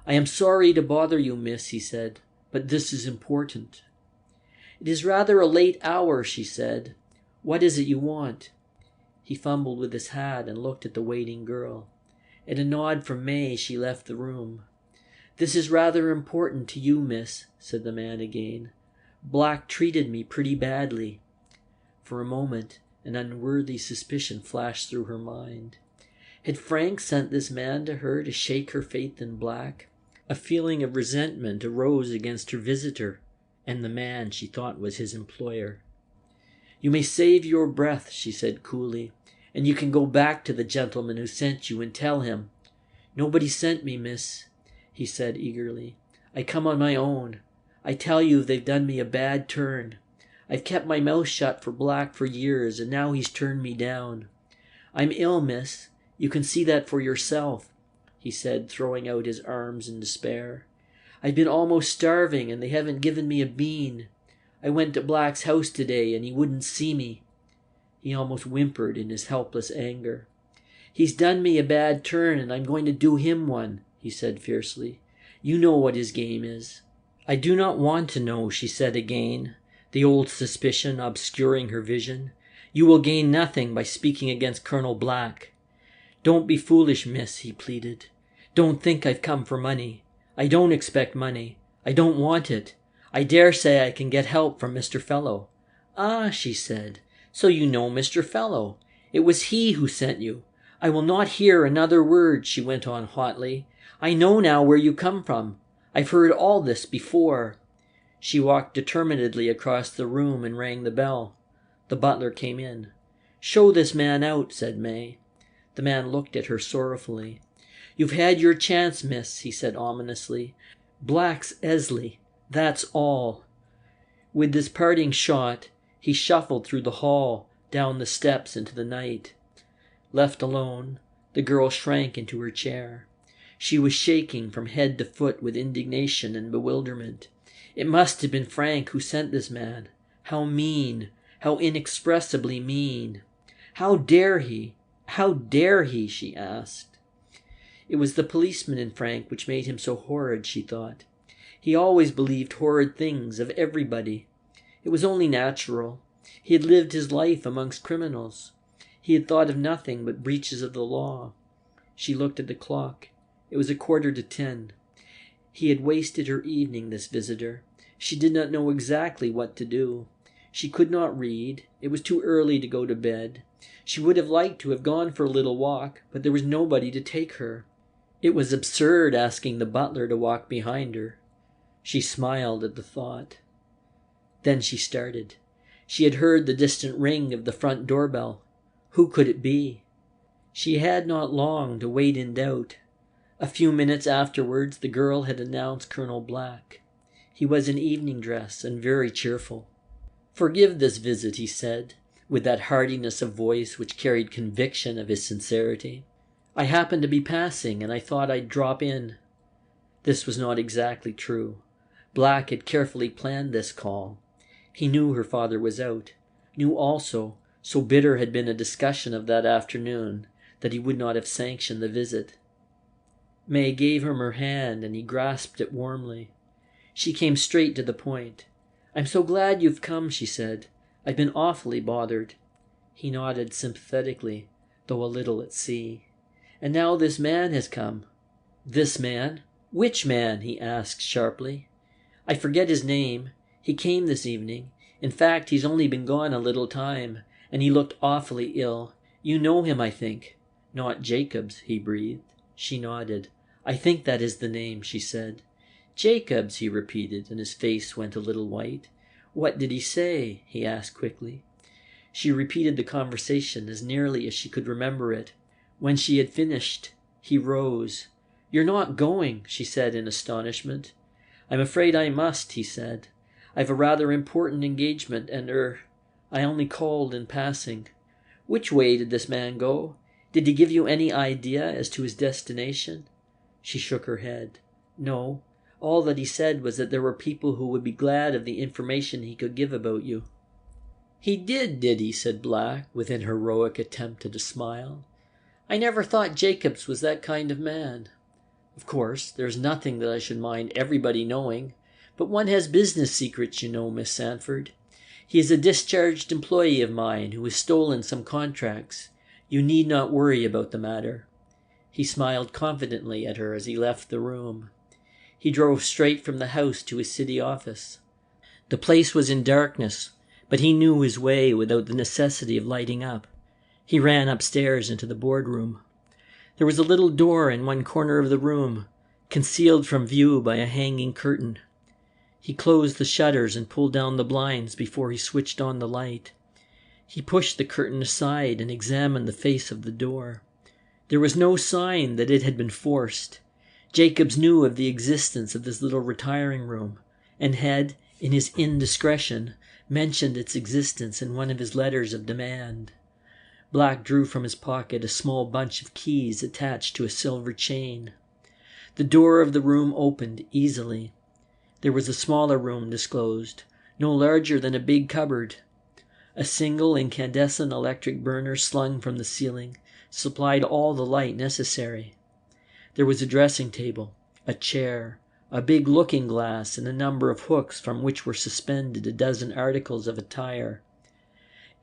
"I am sorry to bother you, miss," he said, "but this is important." "It is rather a late hour," she said. "What is it you want?" He fumbled with his hat and looked at the waiting girl. At a nod from May, she left the room. "This is rather important to you, miss," said the man again. "Black treated me pretty badly." For a moment, an unworthy suspicion flashed through her mind. Had Frank sent this man to her to shake her faith in Black? A feeling of resentment arose against her visitor and the man she thought was his employer. "You may save your breath," she said coolly, "and you can go back to the gentleman who sent you and tell him." "Nobody sent me, miss," he said eagerly. "I come on my own. I tell you they've done me a bad turn. I've kept my mouth shut for Black for years, and now he's turned me down. I'm ill, miss. You can see that for yourself," he said, throwing out his arms in despair. "I've been almost starving, and they haven't given me a bean. I went to Black's house today, and he wouldn't see me." He almost whimpered in his helpless anger. "He's done me a bad turn, and I'm going to do him one," he said fiercely. "You know what his game is." "I do not want to know," she said again, the old suspicion obscuring her vision. "You will gain nothing by speaking against Colonel Black." "Don't be foolish, miss," he pleaded. "Don't think I've come for money. I don't expect money. I don't want it. I dare say I can get help from Mr. Fellow." "Ah," she said, "so you know Mr. Fellow. It was he who sent you. I will not hear another word," she went on hotly. "I know now where you come from. I've heard all this before." She walked determinedly across the room and rang the bell. The butler came in. "Show this man out," said May. The man looked at her sorrowfully. "You've had your chance, miss," he said ominously. "Black's Essley. That's all." With this parting shot, he shuffled through the hall, down the steps into the night. Left alone, the girl shrank into her chair. She was shaking from head to foot with indignation and bewilderment. It must have been Frank who sent this man. How mean, how inexpressibly mean. How dare he? How dare he? She asked. It was the policeman in Frank which made him so horrid, she thought. He always believed horrid things of everybody. It was only natural. He had lived his life amongst criminals. He had thought of nothing but breaches of the law. She looked at the clock. It was 10:15. He had wasted her evening, this visitor. She did not know exactly what to do. She could not read. It was too early to go to bed. She would have liked to have gone for a little walk, but there was nobody to take her. It was absurd asking the butler to walk behind her. She smiled at the thought. Then she started. She had heard the distant ring of the front doorbell. Who could it be? She had not long to wait in doubt. A few minutes afterwards the girl had announced Colonel Black. He was in evening dress and very cheerful. "Forgive this visit," he said, with that heartiness of voice which carried conviction of his sincerity. "I happened to be passing, and I thought I'd drop in." This was not exactly true. Black had carefully planned this call. He knew her father was out, knew also, so bitter had been a discussion of that afternoon, that he would not have sanctioned the visit. May gave him her hand, and he grasped it warmly. She came straight to the point. "I'm so glad you've come," she said. "I've been awfully bothered." He nodded sympathetically, though a little at sea. "And now this man has come." "This man? Which man?" he asked sharply. "I forget his name. He came this evening. In fact, he's only been gone a little time, and he looked awfully ill. You know him, I think." "Not Jakobs," he breathed. She nodded. "I think that is the name," she said. "Jakobs," he repeated, and his face went a little white. "What did he say?" he asked quickly. She repeated the conversation as nearly as she could remember it. When she had finished, he rose. "You're not going?" she said in astonishment. "I'm afraid I must," he said. "I've a rather important engagement, and I only called in passing." "Which way did this man go? Did he give you any idea as to his destination?" She shook her head. "No. All that he said was that there were people who would be glad of the information he could give about you." "He did he?" said Black, with an heroic attempt at a smile. "I never thought Jakobs was that kind of man. Of course, there's nothing that I should mind everybody knowing, but one has business secrets, you know, Miss Sandford. He is a discharged employee of mine who has stolen some contracts. You need not worry about the matter." He smiled confidently at her as he left the room. He drove straight from the house to his city office. The place was in darkness, but he knew his way without the necessity of lighting up. He ran upstairs into the boardroom. There was a little door in one corner of the room, concealed from view by a hanging curtain. He closed the shutters and pulled down the blinds before he switched on the light. He pushed the curtain aside and examined the face of the door. There was no sign that it had been forced. Jakobs knew of the existence of this little retiring room, and had, in his indiscretion, mentioned its existence in one of his letters of demand. Black drew from his pocket a small bunch of keys attached to a silver chain. The door of the room opened easily. There was a smaller room disclosed, no larger than a big cupboard. A single incandescent electric burner slung from the ceiling supplied all the light necessary. There was a dressing table, a chair, a big looking-glass, and a number of hooks from which were suspended a dozen articles of attire.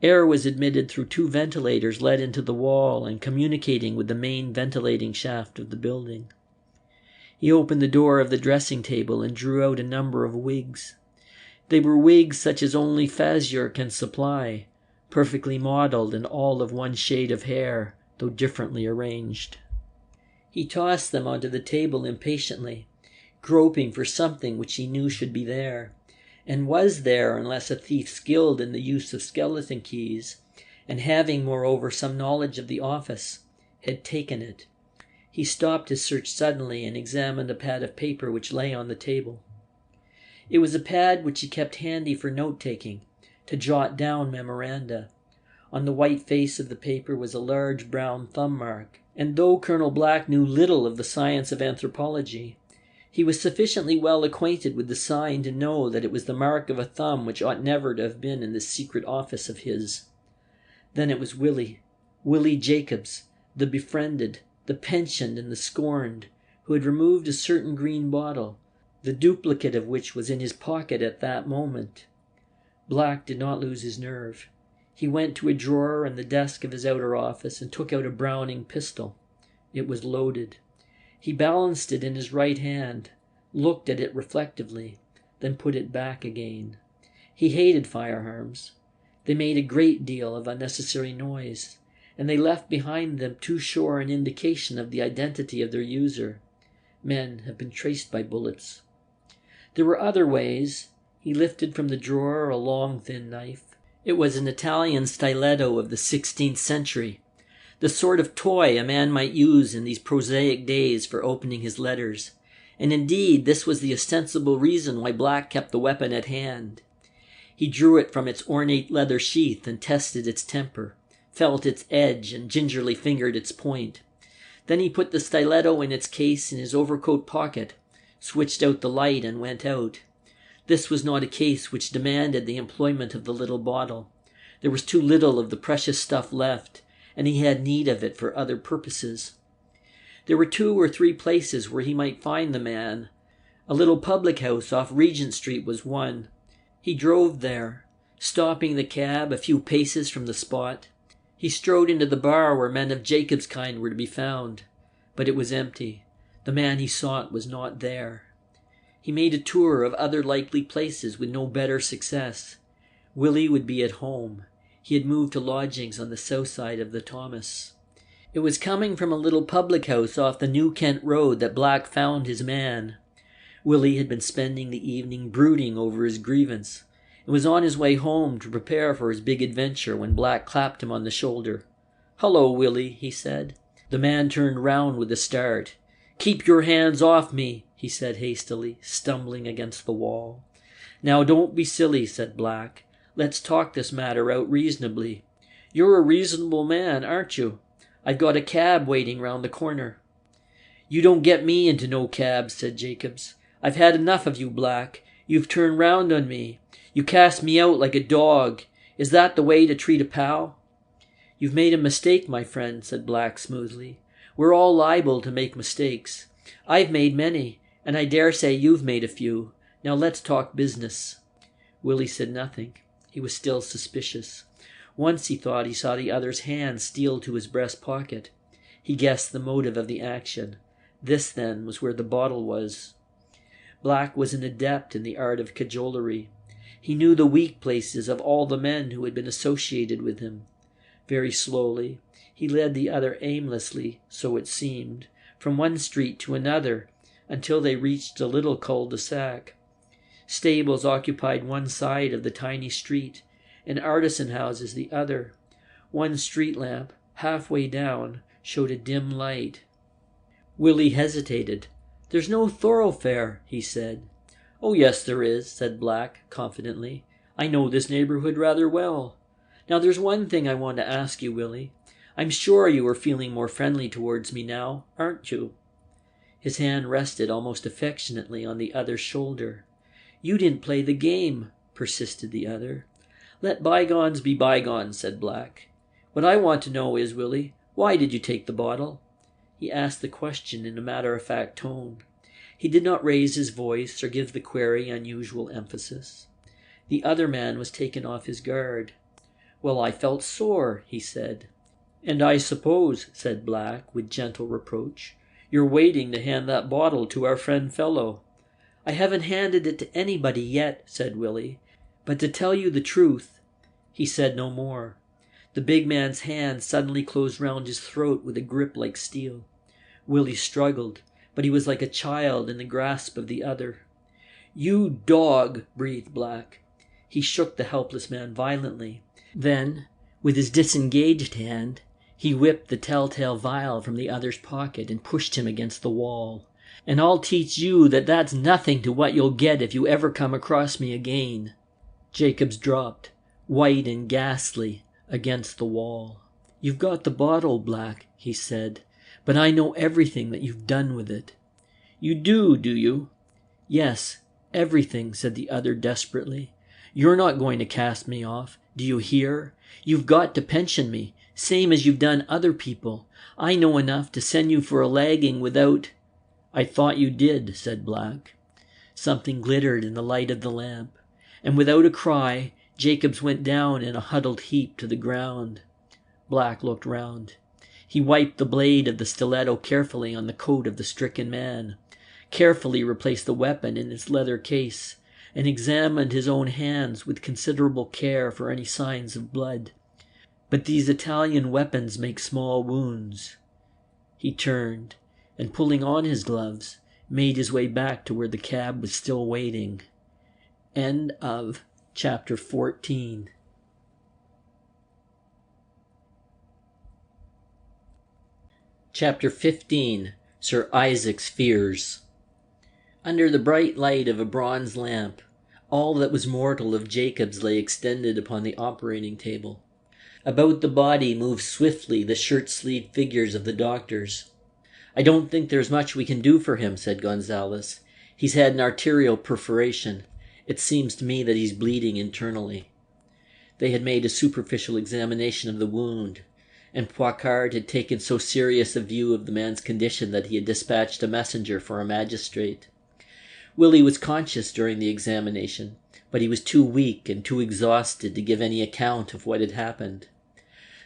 Air was admitted through 2 ventilators let into the wall and communicating with the main ventilating shaft of the building. He opened the door of the dressing table and drew out a number of wigs. They were wigs such as only Financier can supply, perfectly modeled and all of one shade of hair, though differently arranged. He tossed them onto the table impatiently, groping for something which he knew should be there, and was there unless a thief skilled in the use of skeleton keys, and having moreover some knowledge of the office, had taken it. He stopped his search suddenly and examined a pad of paper which lay on the table. It was a pad which he kept handy for note-taking, to jot down memoranda. On the white face of the paper was a large brown thumb mark, and though Colonel Black knew little of the science of anthropology, he was sufficiently well acquainted with the sign to know that it was the mark of a thumb which ought never to have been in this secret office of his. Then it was Willie Jakobs, the befriended, the pensioned and the scorned, who had removed a certain green bottle, the duplicate of which was in his pocket at that moment. Black did not lose his nerve. He went to a drawer in the desk of his outer office and took out a Browning pistol. It was loaded. He balanced it in his right hand, looked at it reflectively, then put it back again. He hated firearms. They made a great deal of unnecessary noise, and they left behind them too sure an indication of the identity of their user. Men have been traced by bullets. There were other ways. He lifted from the drawer a long, thin knife. It was an Italian stiletto of the 16th century, the sort of toy a man might use in these prosaic days for opening his letters, and indeed this was the ostensible reason why Black kept the weapon at hand. He drew it from its ornate leather sheath and tested its temper, felt its edge and gingerly fingered its point. Then he put the stiletto in its case in his overcoat pocket, switched out the light and went out. This was not a case which demanded the employment of the little bottle. There was too little of the precious stuff left, and he had need of it for other purposes. There were 2 or 3 places where he might find the man. A little public house off Regent Street was one. He drove there, stopping the cab a few paces from the spot. He strode into the bar where men of Jakobs' kind were to be found, but it was empty. The man he sought was not there. He made a tour of other likely places with no better success. Willie would be at home. He had moved to lodgings on the south side of the Thomas. It was coming from a little public house off the New Kent Road that Black found his man. Willie had been spending the evening brooding over his grievance, and was on his way home to prepare for his big adventure when Black clapped him on the shoulder. "Hello, Willie," he said. The man turned round with a start. "Keep your hands off me," he said hastily, stumbling against the wall. "Now don't be silly," said Black. "Let's talk this matter out reasonably. You're a reasonable man, aren't you? I've got a cab waiting round the corner." "You don't get me into no cab," said Jakobs. "I've had enough of you, Black. You've turned round on me. You cast me out like a dog. Is that the way to treat a pal?" "You've made a mistake, my friend," said Black smoothly. "We're all liable to make mistakes. I've made many, and I dare say you've made a few. Now let's talk business." Willie said nothing. He was still suspicious. Once he thought he saw the other's hand steal to his breast pocket. He guessed the motive of the action. This, then, was where the bottle was. Black was an adept in the art of cajolery. He knew the weak places of all the men who had been associated with him. Very slowly, he led the other aimlessly, so it seemed, from one street to another, until they reached a little cul-de-sac. Stables occupied one side of the tiny street, and artisan houses the other. One street lamp, halfway down, showed a dim light. Willie hesitated. "There's no thoroughfare," he said. "Oh, yes, there is," said Black confidently. "I know this neighborhood rather well. Now there's one thing I want to ask you, Willie. I'm sure you are feeling more friendly towards me now, aren't you?" His hand rested almost affectionately on the other's shoulder. "You didn't play the game," persisted the other. "Let bygones be bygones," said Black. "What I want to know is, Willie, why did you take the bottle?" He asked the question in a matter-of-fact tone. He did not raise his voice or give the query unusual emphasis. The other man was taken off his guard. "Well, I felt sore," he said. "And I suppose," said Black, with gentle reproach, "you're waiting to hand that bottle to our friend fellow." "I haven't handed it to anybody yet," said Willie. "But to tell you the truth—" He said no more. The big man's hand suddenly closed round his throat with a grip like steel. Willie struggled, but he was like a child in the grasp of the other. "You dog!" breathed Black. He shook the helpless man violently. Then, with his disengaged hand, he whipped the telltale vial from the other's pocket and pushed him against the wall. "And I'll teach you that that's nothing to what you'll get if you ever come across me again." Jakobs dropped, white and ghastly, against the wall. "You've got the bottle, Black," he said, "but I know everything that you've done with it." "You do you?" "Yes, everything," said the other desperately. "You're not going to cast me off. Do you hear? You've got to pension me, same as you've done other people. I know enough to send you for a lagging without—" "I thought you did," said Black. Something glittered in the light of the lamp, and without a cry, Jakobs went down in a huddled heap to the ground. Black looked round. He wiped the blade of the stiletto carefully on the coat of the stricken man, carefully replaced the weapon in its leather case, and examined his own hands with considerable care for any signs of blood. But these Italian weapons make small wounds. He turned, and pulling on his gloves, made his way back to where the cab was still waiting. End of Chapter 14. Chapter 15. Sir Isaac's Fears. Under the bright light of a bronze lamp, all that was mortal of Jakobs lay extended upon the operating table. About the body moved swiftly the shirt-sleeved figures of the doctors. "I don't think there's much we can do for him," said Gonzalez. "He's had an arterial perforation. It seems to me that he's bleeding internally." They had made a superficial examination of the wound, and Poicard had taken so serious a view of the man's condition that he had dispatched a messenger for a magistrate. Willie was conscious during the examination, but he was too weak and too exhausted to give any account of what had happened.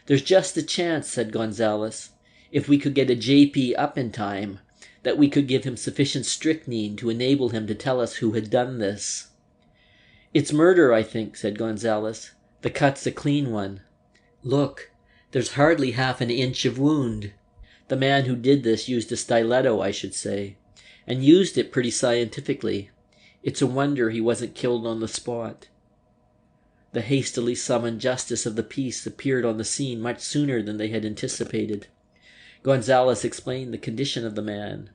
"There's just a chance," said Gonzalez, "if we could get a J.P. up in time, that we could give him sufficient strychnine to enable him to tell us who had done this." "It's murder, I think," said Gonzalez. "The cut's a clean one. Look, there's hardly half an inch of wound. The man who did this used a stiletto, I should say, and used it pretty scientifically. It's a wonder he wasn't killed on the spot." The hastily summoned justice of the peace appeared on the scene much sooner than they had anticipated. Gonzalez explained the condition of the man.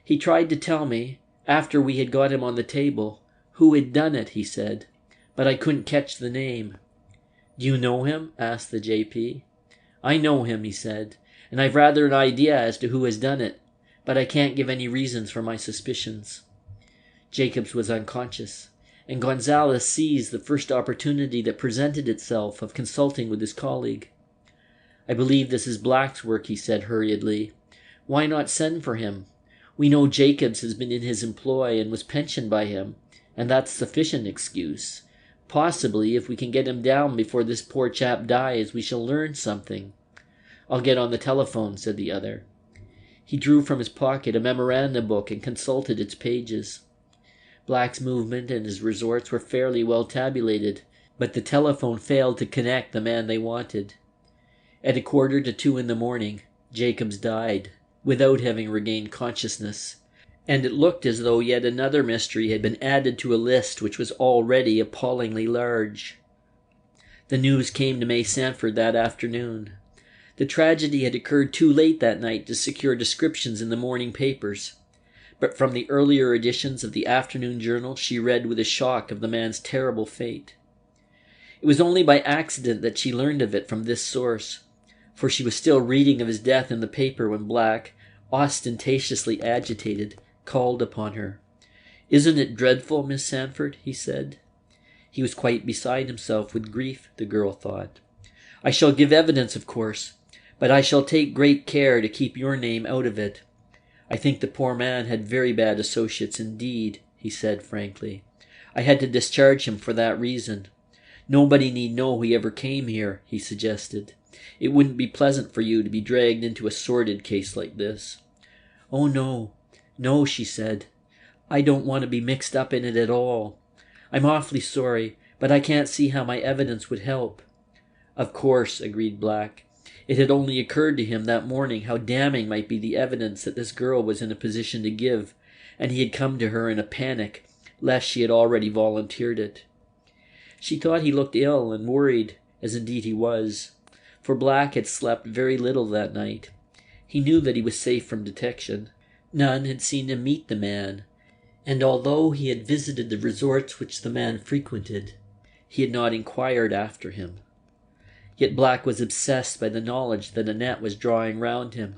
"He tried to tell me, after we had got him on the table, who had done it," he said, "but I couldn't catch the name." "Do you know him?" asked the J.P. "I know him," he said, "and I've rather an idea as to who has done it, but I can't give any reasons for my suspicions." Jakobs was unconscious, and Gonzalez seized the first opportunity that presented itself of consulting with his colleague. "I believe this is Black's work," he said hurriedly. "Why not send for him? We know Jakobs has been in his employ and was pensioned by him, and that's sufficient excuse. Possibly, if we can get him down before this poor chap dies, we shall learn something." "I'll get on the telephone," said the other. He drew from his pocket a memorandum book and consulted its pages. Black's movement and his resorts were fairly well tabulated, but the telephone failed to connect the man they wanted. At 1:45 in the morning, Jakobs died, without having regained consciousness, and it looked as though yet another mystery had been added to a list which was already appallingly large. The news came to May Sanford that afternoon. The tragedy had occurred too late that night to secure descriptions in the morning papers, but from the earlier editions of the afternoon journal she read with a shock of the man's terrible fate. It was only by accident that she learned of it from this source, for she was still reading of his death in the paper when Black, ostentatiously agitated, called upon her. "Isn't it dreadful, Miss Sandford?" he said. He was quite beside himself with grief, the girl thought. "I shall give evidence, of course, but I shall take great care to keep your name out of it. I think the poor man had very bad associates indeed," he said frankly. "I had to discharge him for that reason. Nobody need know he ever came here," he suggested. "It wouldn't be pleasant for you to be dragged into a sordid case like this." "Oh, no, no," she said. "I don't want to be mixed up in it at all. I'm awfully sorry, but I can't see how my evidence would help." "Of course," agreed Black. It had only occurred to him that morning how damning might be the evidence that this girl was in a position to give, and he had come to her in a panic, lest she had already volunteered it. She thought he looked ill and worried, as indeed he was, for Black had slept very little that night. He knew that he was safe from detection. None had seen him meet the man, and although he had visited the resorts which the man frequented, he had not inquired after him. Yet Black was obsessed by the knowledge that a net was drawing round him.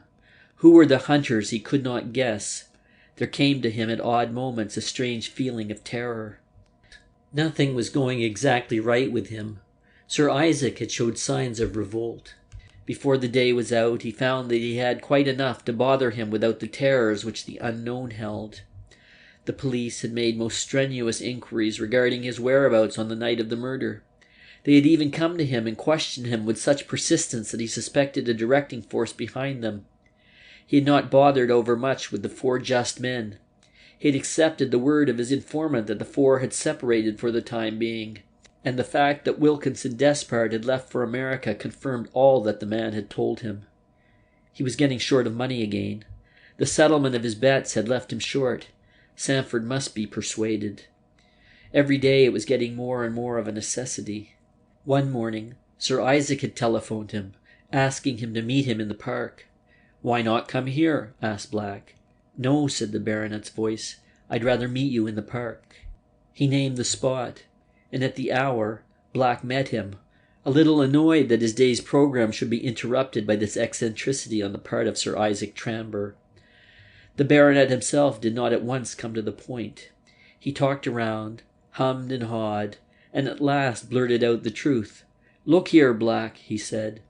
Who were the hunters he could not guess? There came to him at odd moments a strange feeling of terror. Nothing was going exactly right with him. Sir Isaac had showed signs of revolt. Before the day was out, he found that he had quite enough to bother him without the terrors which the unknown held. The police had made most strenuous inquiries regarding his whereabouts on the night of the murder. They had even come to him and questioned him with such persistence that he suspected a directing force behind them. He had not bothered overmuch with the 4 just men. He had accepted the word of his informant that the 4 had separated for the time being, and the fact that Wilkins and Despard had left for America confirmed all that the man had told him. He was getting short of money again. The settlement of his bets had left him short. Sandford must be persuaded. Every day it was getting more and more of a necessity. One morning, Sir Isaac had telephoned him, asking him to meet him in the park. "Why not come here?" asked Black. "No," said the baronet's voice. "I'd rather meet you in the park." He named the spot, and at the hour Black met him, a little annoyed that his day's program should be interrupted by this eccentricity on the part of Sir Isaac Tramber. The baronet himself did not at once come to the point. He talked around, hummed and hawed, and at last blurted out the truth. "Look here, Black," he said.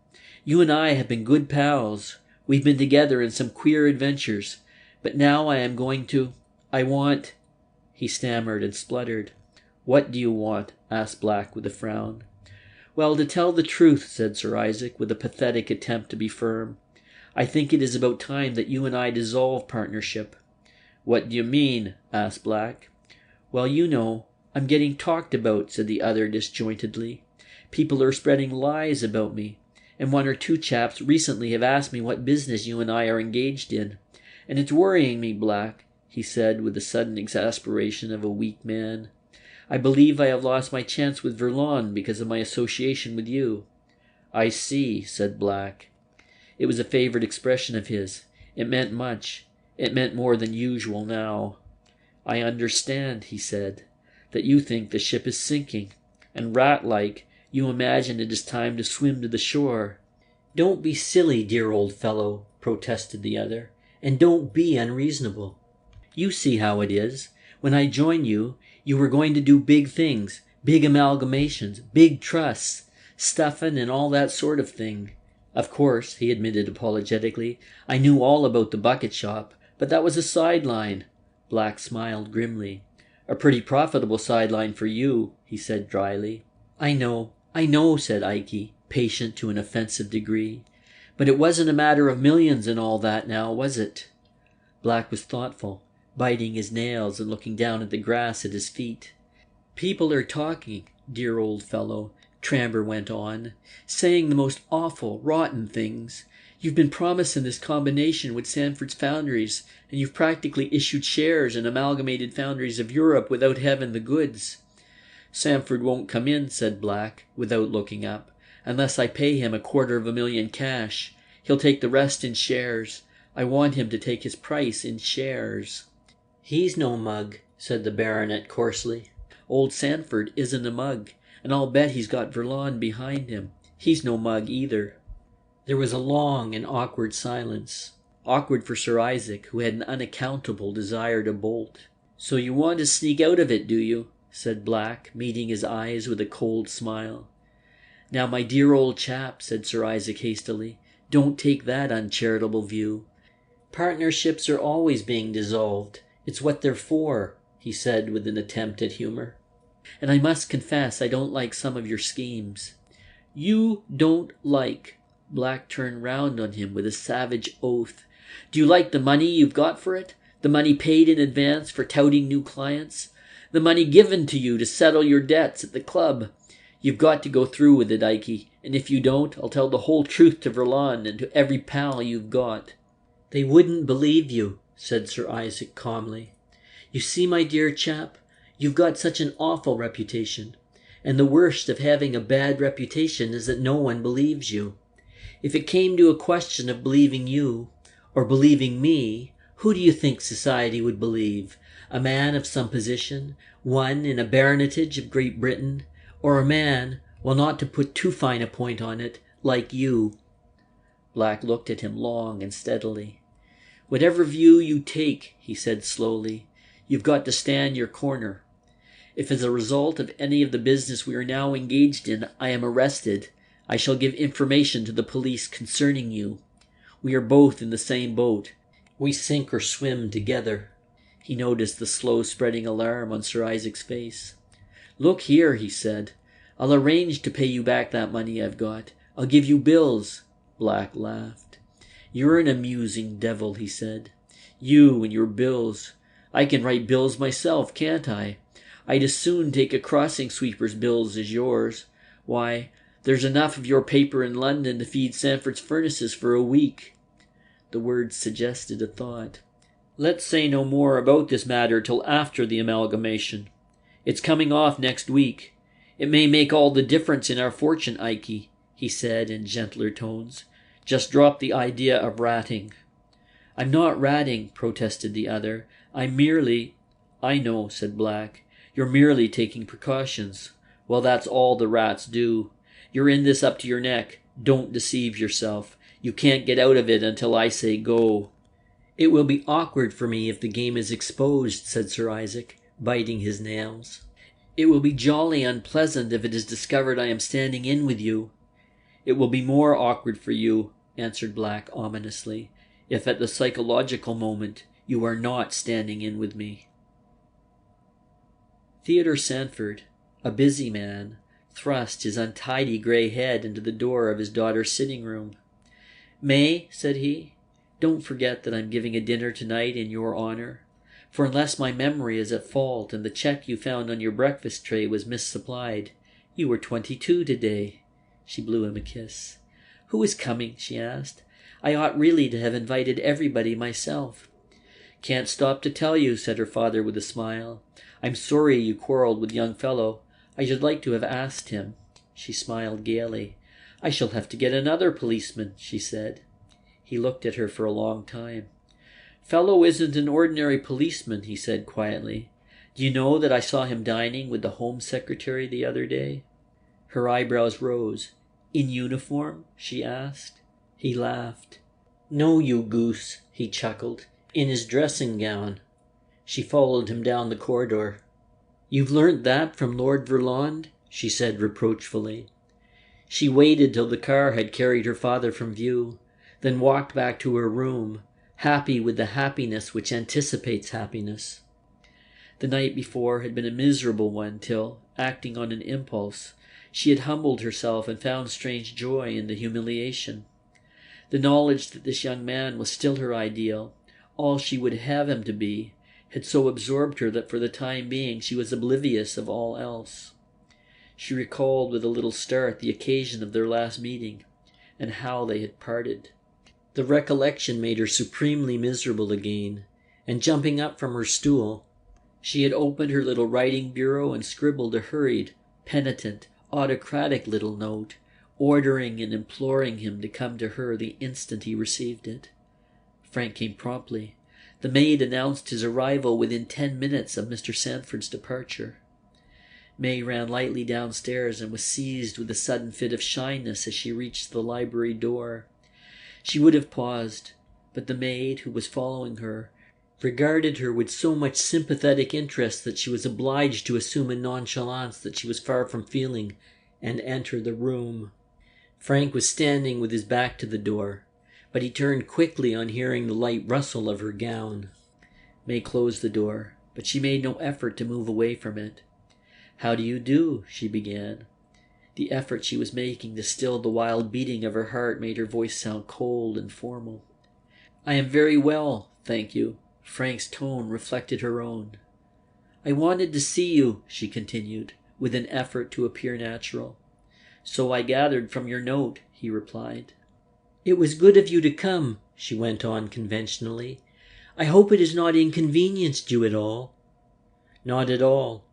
"You and I have been good pals. We've been together in some queer adventures. But now I am going to... I want..." He stammered and spluttered. "What do you want?" asked Black with a frown. "Well, to tell the truth," said Sir Isaac, with a pathetic attempt to be firm, "I think it is about time that you and I dissolve partnership." "What do you mean?" asked Black. "Well, you know, I'm getting talked about," said the other disjointedly. "People are spreading lies about me, and 1 or 2 chaps recently have asked me what business you and I are engaged in. And it's worrying me, Black," he said with the sudden exasperation of a weak man. "I believe I have lost my chance with Verlond because of my association with you." "I see," said Black. It was a favourite expression of his. It meant much. It meant more than usual now. "I understand," he said, "that you think the ship is sinking, and rat-like, you imagine it is time to swim to the shore." "Don't be silly, dear old fellow," protested the other, "and don't be unreasonable. You see how it is. When I joined you, you were going to do big things, big amalgamations, big trusts, stuffing and all that sort of thing. Of course," he admitted apologetically, "I knew all about the bucket shop, but that was a sideline." Black smiled grimly. "A pretty profitable sideline for you," he said dryly. I know," said Ikey, patient to an offensive degree. "But it wasn't a matter of millions and all that now, was it?" Black was thoughtful, biting his nails and looking down at the grass at his feet. "People are talking, dear old fellow," Tramber went on, "saying the most awful, rotten things. You've been promising this combination with Sandford's Foundries, and you've practically issued shares in Amalgamated Foundries of Europe without having the goods." "Sandford won't come in," said Black, without looking up, "unless I pay him $250,000 cash. He'll take the rest in shares. I want him to take his price in shares." "He's no mug," said the baronet coarsely. "Old Sandford isn't a mug, and I'll bet he's got Verlond behind him. He's no mug either." There was a long and awkward silence. Awkward for Sir Isaac, who had an unaccountable desire to bolt. "So you want to sneak out of it, do you?" said Black, meeting his eyes with a cold smile. "Now, my dear old chap," said Sir Isaac hastily, "don't take that uncharitable view. Partnerships are always being dissolved. It's what they're for," he said with an attempt at humour. "And I must confess I don't like some of your schemes." "You don't like?" Black turned round on him with a savage oath. "Do you like the money you've got for it? The money paid in advance for touting new clients? The money given to you to settle your debts at the club? You've got to go through with it, Ikey, and if you don't, I'll tell the whole truth to Verlond and to every pal you've got." "They wouldn't believe you," said Sir Isaac calmly. "You see, my dear chap, you've got such an awful reputation, and the worst of having a bad reputation is that no one believes you. If it came to a question of believing you, or believing me, who do you think society would believe? A man of some position, one in a baronetage of Great Britain, or a man, well, not to put too fine a point on it, like you?" Black looked at him long and steadily. "Whatever view you take," he said slowly, "you've got to stand your corner. If as a result of any of the business we are now engaged in I am arrested, I shall give information to the police concerning you. We are both in the same boat. We sink or swim together." He noticed the slow spreading alarm on Sir Isaac's face. "Look here," he said, "I'll arrange to pay you back that money I've got. I'll give you bills." Black laughed. "You're an amusing devil," he said. "You and your bills. I can write bills myself, can't I? I'd as soon take a crossing sweeper's bills as yours. Why, there's enough of your paper in London to feed Sanford's furnaces for a week." The words suggested a thought. "Let's say no more about this matter till after the amalgamation. It's coming off next week. It may make all the difference in our fortune, Ikey," he said in gentler tones. "Just drop the idea of ratting." "I'm not ratting," protested the other. "I'm merely—" "I know," said Black. "You're merely taking precautions. Well, that's all the rats do. You're in this up to your neck. Don't deceive yourself. You can't get out of it until I say go." "It will be awkward for me if the game is exposed," said Sir Isaac, biting his nails. "It will be jolly unpleasant if it is discovered I am standing in with you." "It will be more awkward for you," answered Black ominously, "if at the psychological moment you are not standing in with me." Theodore Sanford, a busy man, thrust his untidy grey head into the door of his daughter's sitting room. "May," said he, "don't forget that I'm giving a dinner tonight in your honour. For unless my memory is at fault and the cheque you found on your breakfast tray was missupplied, you were 22 today." She blew him a kiss. "Who is coming?" she asked. "I ought really to have invited everybody myself." "Can't stop to tell you," said her father with a smile. "I'm sorry you quarrelled with young fellow. I should like to have asked him." She smiled gaily. "I shall have to get another policeman," she said. He looked at her for a long time. "Fellow isn't an ordinary policeman," he said quietly. "Do you know that I saw him dining with the Home Secretary the other day?" Her eyebrows rose. "In uniform?" she asked. He laughed. "No, you goose," he chuckled. "In his dressing gown." She followed him down the corridor. "You've learnt that from Lord Verlond?" she said reproachfully. She waited till the car had carried her father from view, then walked back to her room, happy with the happiness which anticipates happiness. The night before had been a miserable one till, acting on an impulse, she had humbled herself and found strange joy in the humiliation. The knowledge that this young man was still her ideal, all she would have him to be, had so absorbed her that for the time being she was oblivious of all else. She recalled with a little start the occasion of their last meeting, and how they had parted. The recollection made her supremely miserable again, and jumping up from her stool, she had opened her little writing bureau and scribbled a hurried, penitent, autocratic little note, ordering and imploring him to come to her the instant he received it. Frank came promptly. The maid announced his arrival within 10 minutes of Mr. Sanford's departure. May ran lightly downstairs and was seized with a sudden fit of shyness as she reached the library door. She would have paused, but the maid, who was following her, regarded her with so much sympathetic interest that she was obliged to assume a nonchalance that she was far from feeling, and enter the room. Frank was standing with his back to the door, but he turned quickly on hearing the light rustle of her gown. May closed the door, but she made no effort to move away from it. "How do you do?" she began. The effort she was making to still the wild beating of her heart made her voice sound cold and formal. "I am very well, thank you." Frank's tone reflected her own. "I wanted to see you," she continued, with an effort to appear natural. "So I gathered from your note," he replied. "It was good of you to come," she went on conventionally. "I hope it has not inconvenienced you at all." "Not at all."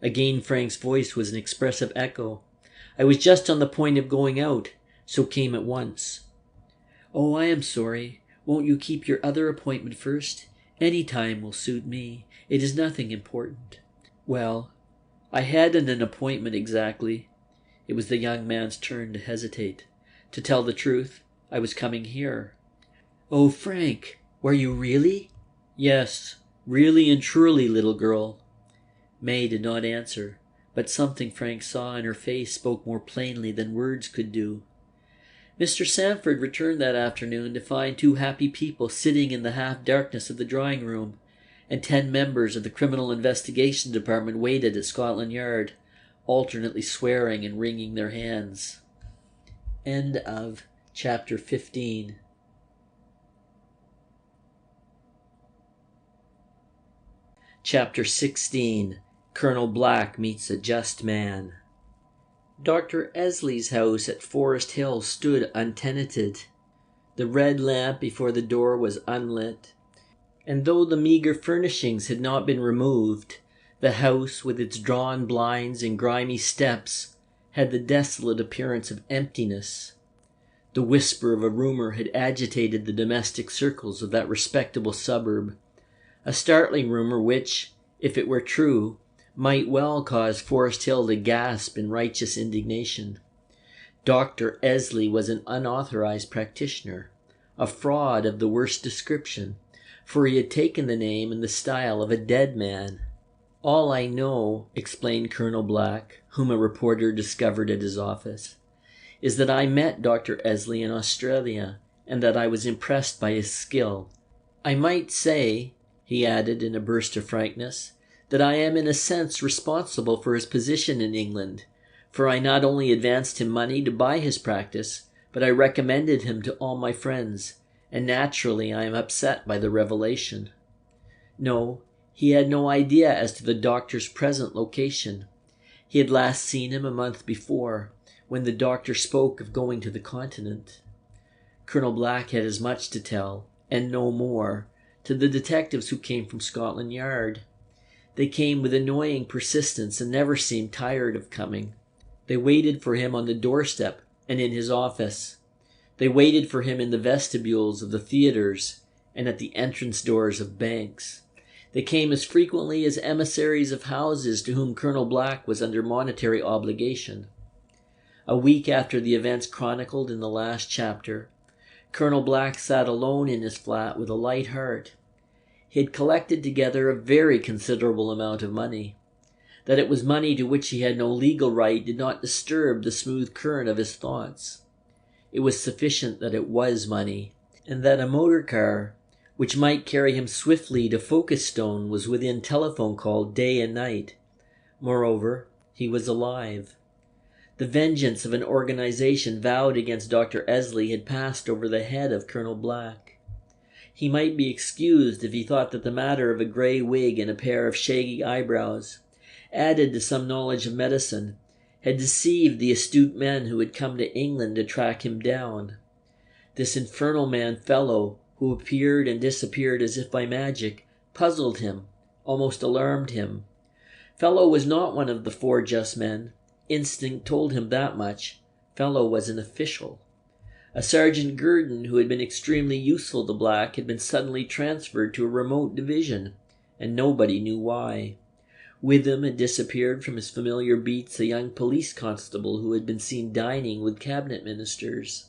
Again Frank's voice was an expressive echo. "I was just on the point of going out, so came at once." "Oh, I am sorry. Won't you keep your other appointment first? Any time will suit me. It is nothing important." "Well, I hadn't an appointment exactly." It was the young man's turn to hesitate. "To tell the truth, I was coming here." "Oh, Frank, were you really?" "Yes, really and truly, little girl." May did not answer, but something Frank saw in her face spoke more plainly than words could do. Mr. Sandford returned that afternoon to find 2 happy people sitting in the half-darkness of the drawing-room, and 10 members of the Criminal Investigation Department waited at Scotland Yard, alternately swearing and wringing their hands. End of chapter 15. Chapter 16. Colonel Black Meets a Just Man. Dr. Essley's house at Forest Hill stood untenanted. The red lamp before the door was unlit, and though the meagre furnishings had not been removed, the house, with its drawn blinds and grimy steps, had the desolate appearance of emptiness. The whisper of a rumour had agitated the domestic circles of that respectable suburb, a startling rumour which, if it were true, might well cause Forest Hill to gasp in righteous indignation. Dr. Essley was an unauthorized practitioner, a fraud of the worst description, for he had taken the name and the style of a dead man. "All I know," explained Colonel Black, whom a reporter discovered at his office, "is that I met Dr. Essley in Australia, and that I was impressed by his skill. I might say," he added in a burst of frankness, "that I am in a sense responsible for his position in England, for I not only advanced him money to buy his practice, but I recommended him to all my friends, and naturally I am upset by the revelation." No, he had no idea as to the doctor's present location. He had last seen him a month before, when the doctor spoke of going to the continent. Colonel Black had as much to tell, and no more, to the detectives who came from Scotland Yard. They came with annoying persistence and never seemed tired of coming. They waited for him on the doorstep and in his office. They waited for him in the vestibules of the theatres and at the entrance doors of banks. They came as frequently as emissaries of houses to whom Colonel Black was under monetary obligation. A week after the events chronicled in the last chapter, Colonel Black sat alone in his flat with a light heart. He had collected together a very considerable amount of money. That it was money to which he had no legal right did not disturb the smooth current of his thoughts. It was sufficient that it was money, and that a motor car, which might carry him swiftly to Folkestone, was within telephone call day and night. Moreover, he was alive. The vengeance of an organization vowed against Dr. Essley had passed over the head of Colonel Black. He might be excused if he thought that the matter of a grey wig and a pair of shaggy eyebrows, added to some knowledge of medicine, had deceived the astute men who had come to England to track him down. This infernal man Fellow, who appeared and disappeared as if by magic, puzzled him, almost alarmed him. Fellow was not one of the 4 just men. Instinct told him that much. Fellow was an official. A Sergeant Gurdon, who had been extremely useful to Black, had been suddenly transferred to a remote division, and nobody knew why. With him had disappeared from his familiar beats a young police constable who had been seen dining with cabinet ministers.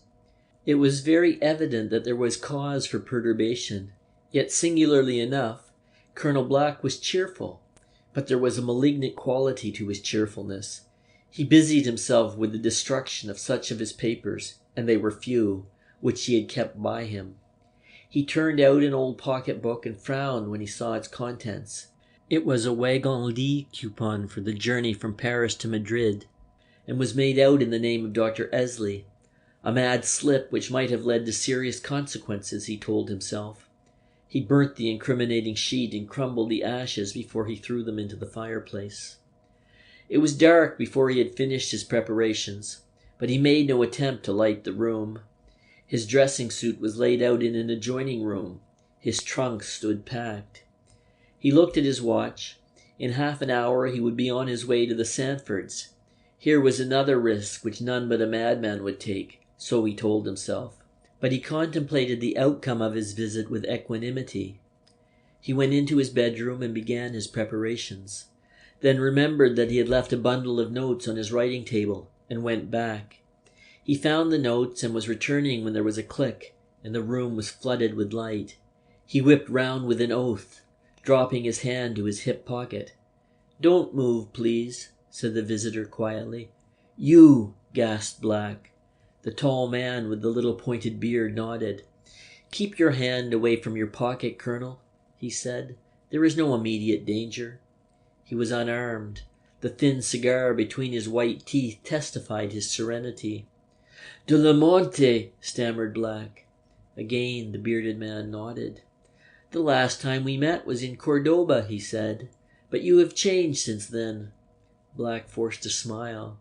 It was very evident that there was cause for perturbation, yet singularly enough, Colonel Black was cheerful, but there was a malignant quality to his cheerfulness. He busied himself with the destruction of such of his papers, and they were few, which he had kept by him. He turned out an old pocket-book and frowned when he saw its contents. It was a wagon-lit coupon for the journey from Paris to Madrid, and was made out in the name of Dr. Essley, a mad slip which might have led to serious consequences, he told himself. He burnt the incriminating sheet and crumbled the ashes before he threw them into the fireplace. It was dark before he had finished his preparations, but he made no attempt to light the room. His dressing suit was laid out in an adjoining room. His trunk stood packed. He looked at his watch. In half an hour he would be on his way to the Sandfords. Here was another risk which none but a madman would take, so he told himself. But he contemplated the outcome of his visit with equanimity. He went into his bedroom and began his preparations, then remembered that he had left a bundle of notes on his writing table, and went back. He found the notes and was returning when there was a click, and the room was flooded with light. He whipped round with an oath, dropping his hand to his hip pocket. "Don't move, please," said the visitor quietly. "You," gasped Black. The tall man with the little pointed beard nodded. "Keep your hand away from your pocket, Colonel," he said. "There is no immediate danger." He was unarmed. The thin cigar between his white teeth testified his serenity. "De la Monte," stammered Black. Again the bearded man nodded. "The last time we met was in Cordova," he said. "But you have changed since then." Black forced a smile.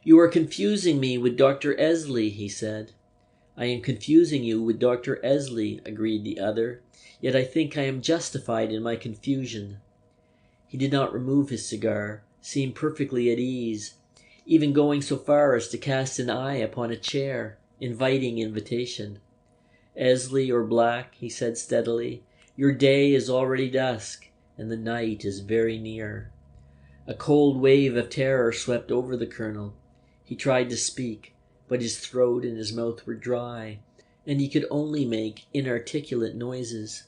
"You are confusing me with Dr. Essley," he said. "I am confusing you with Dr. Essley," agreed the other. "Yet I think I am justified in my confusion." He did not remove his cigar, seemed perfectly at ease, even going so far as to cast an eye upon a chair, inviting invitation. "Essley or Black," he said steadily, "your day is already dusk, and the night is very near." A cold wave of terror swept over the colonel. He tried to speak, but his throat and his mouth were dry, and he could only make inarticulate noises.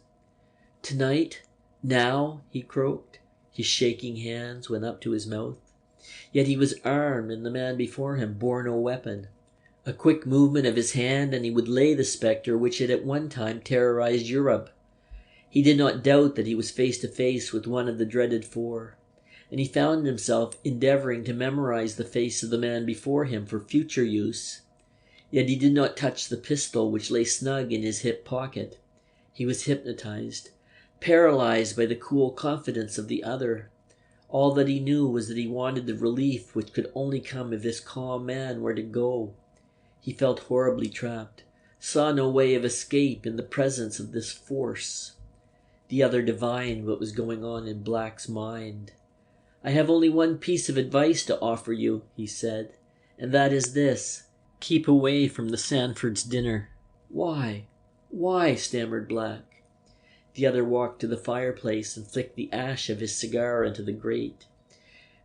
"Tonight? Now?" he croaked. His shaking hands went up to his mouth. Yet he was armed, and the man before him bore no weapon. A quick movement of his hand, and he would lay the spectre which had at one time terrorized Europe. He did not doubt that he was face to face with one of the dreaded four, and he found himself endeavoring to memorize the face of the man before him for future use. Yet he did not touch the pistol which lay snug in his hip pocket. He was hypnotized, paralyzed by the cool confidence of the other. All that he knew was that he wanted the relief which could only come if this calm man were to go. He felt horribly trapped, saw no way of escape in the presence of this force. The other divined what was going on in Black's mind. "I have only one piece of advice to offer you," he said, "and that is this. Keep away from the Sandfords' dinner." "Why? Why?" stammered Black. The other walked to the fireplace and flicked the ash of his cigar into the grate.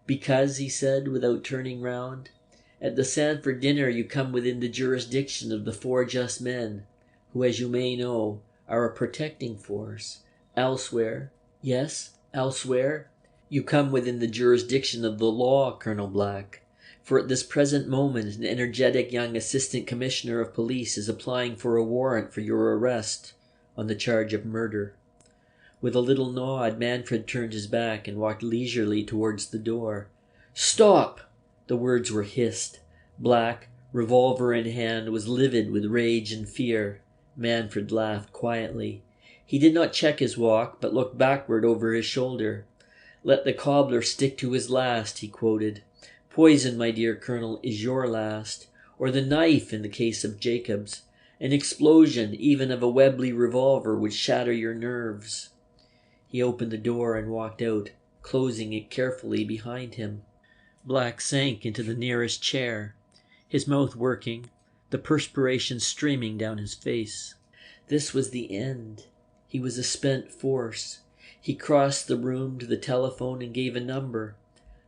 "Because," he said, without turning round, "at the Sandford dinner you come within the jurisdiction of the 4 just men, who, as you may know, are a protecting force. Elsewhere—" "Yes, elsewhere?" "You come within the jurisdiction of the law, Colonel Black, for at this present moment an energetic young assistant commissioner of police is applying for a warrant for your arrest on the charge of murder." With a little nod, Manfred turned his back and walked leisurely towards the door. "Stop!" The words were hissed. Black, revolver in hand, was livid with rage and fear. Manfred laughed quietly. He did not check his walk, but looked backward over his shoulder. "Let the cobbler stick to his last," he quoted. "Poison, my dear Colonel, is your last, or the knife in the case of Jakobs. An explosion, even of a Webley revolver, would shatter your nerves." He opened the door and walked out, closing it carefully behind him. Black sank into the nearest chair, his mouth working, the perspiration streaming down his face. This was the end. He was a spent force. He crossed the room to the telephone and gave a number.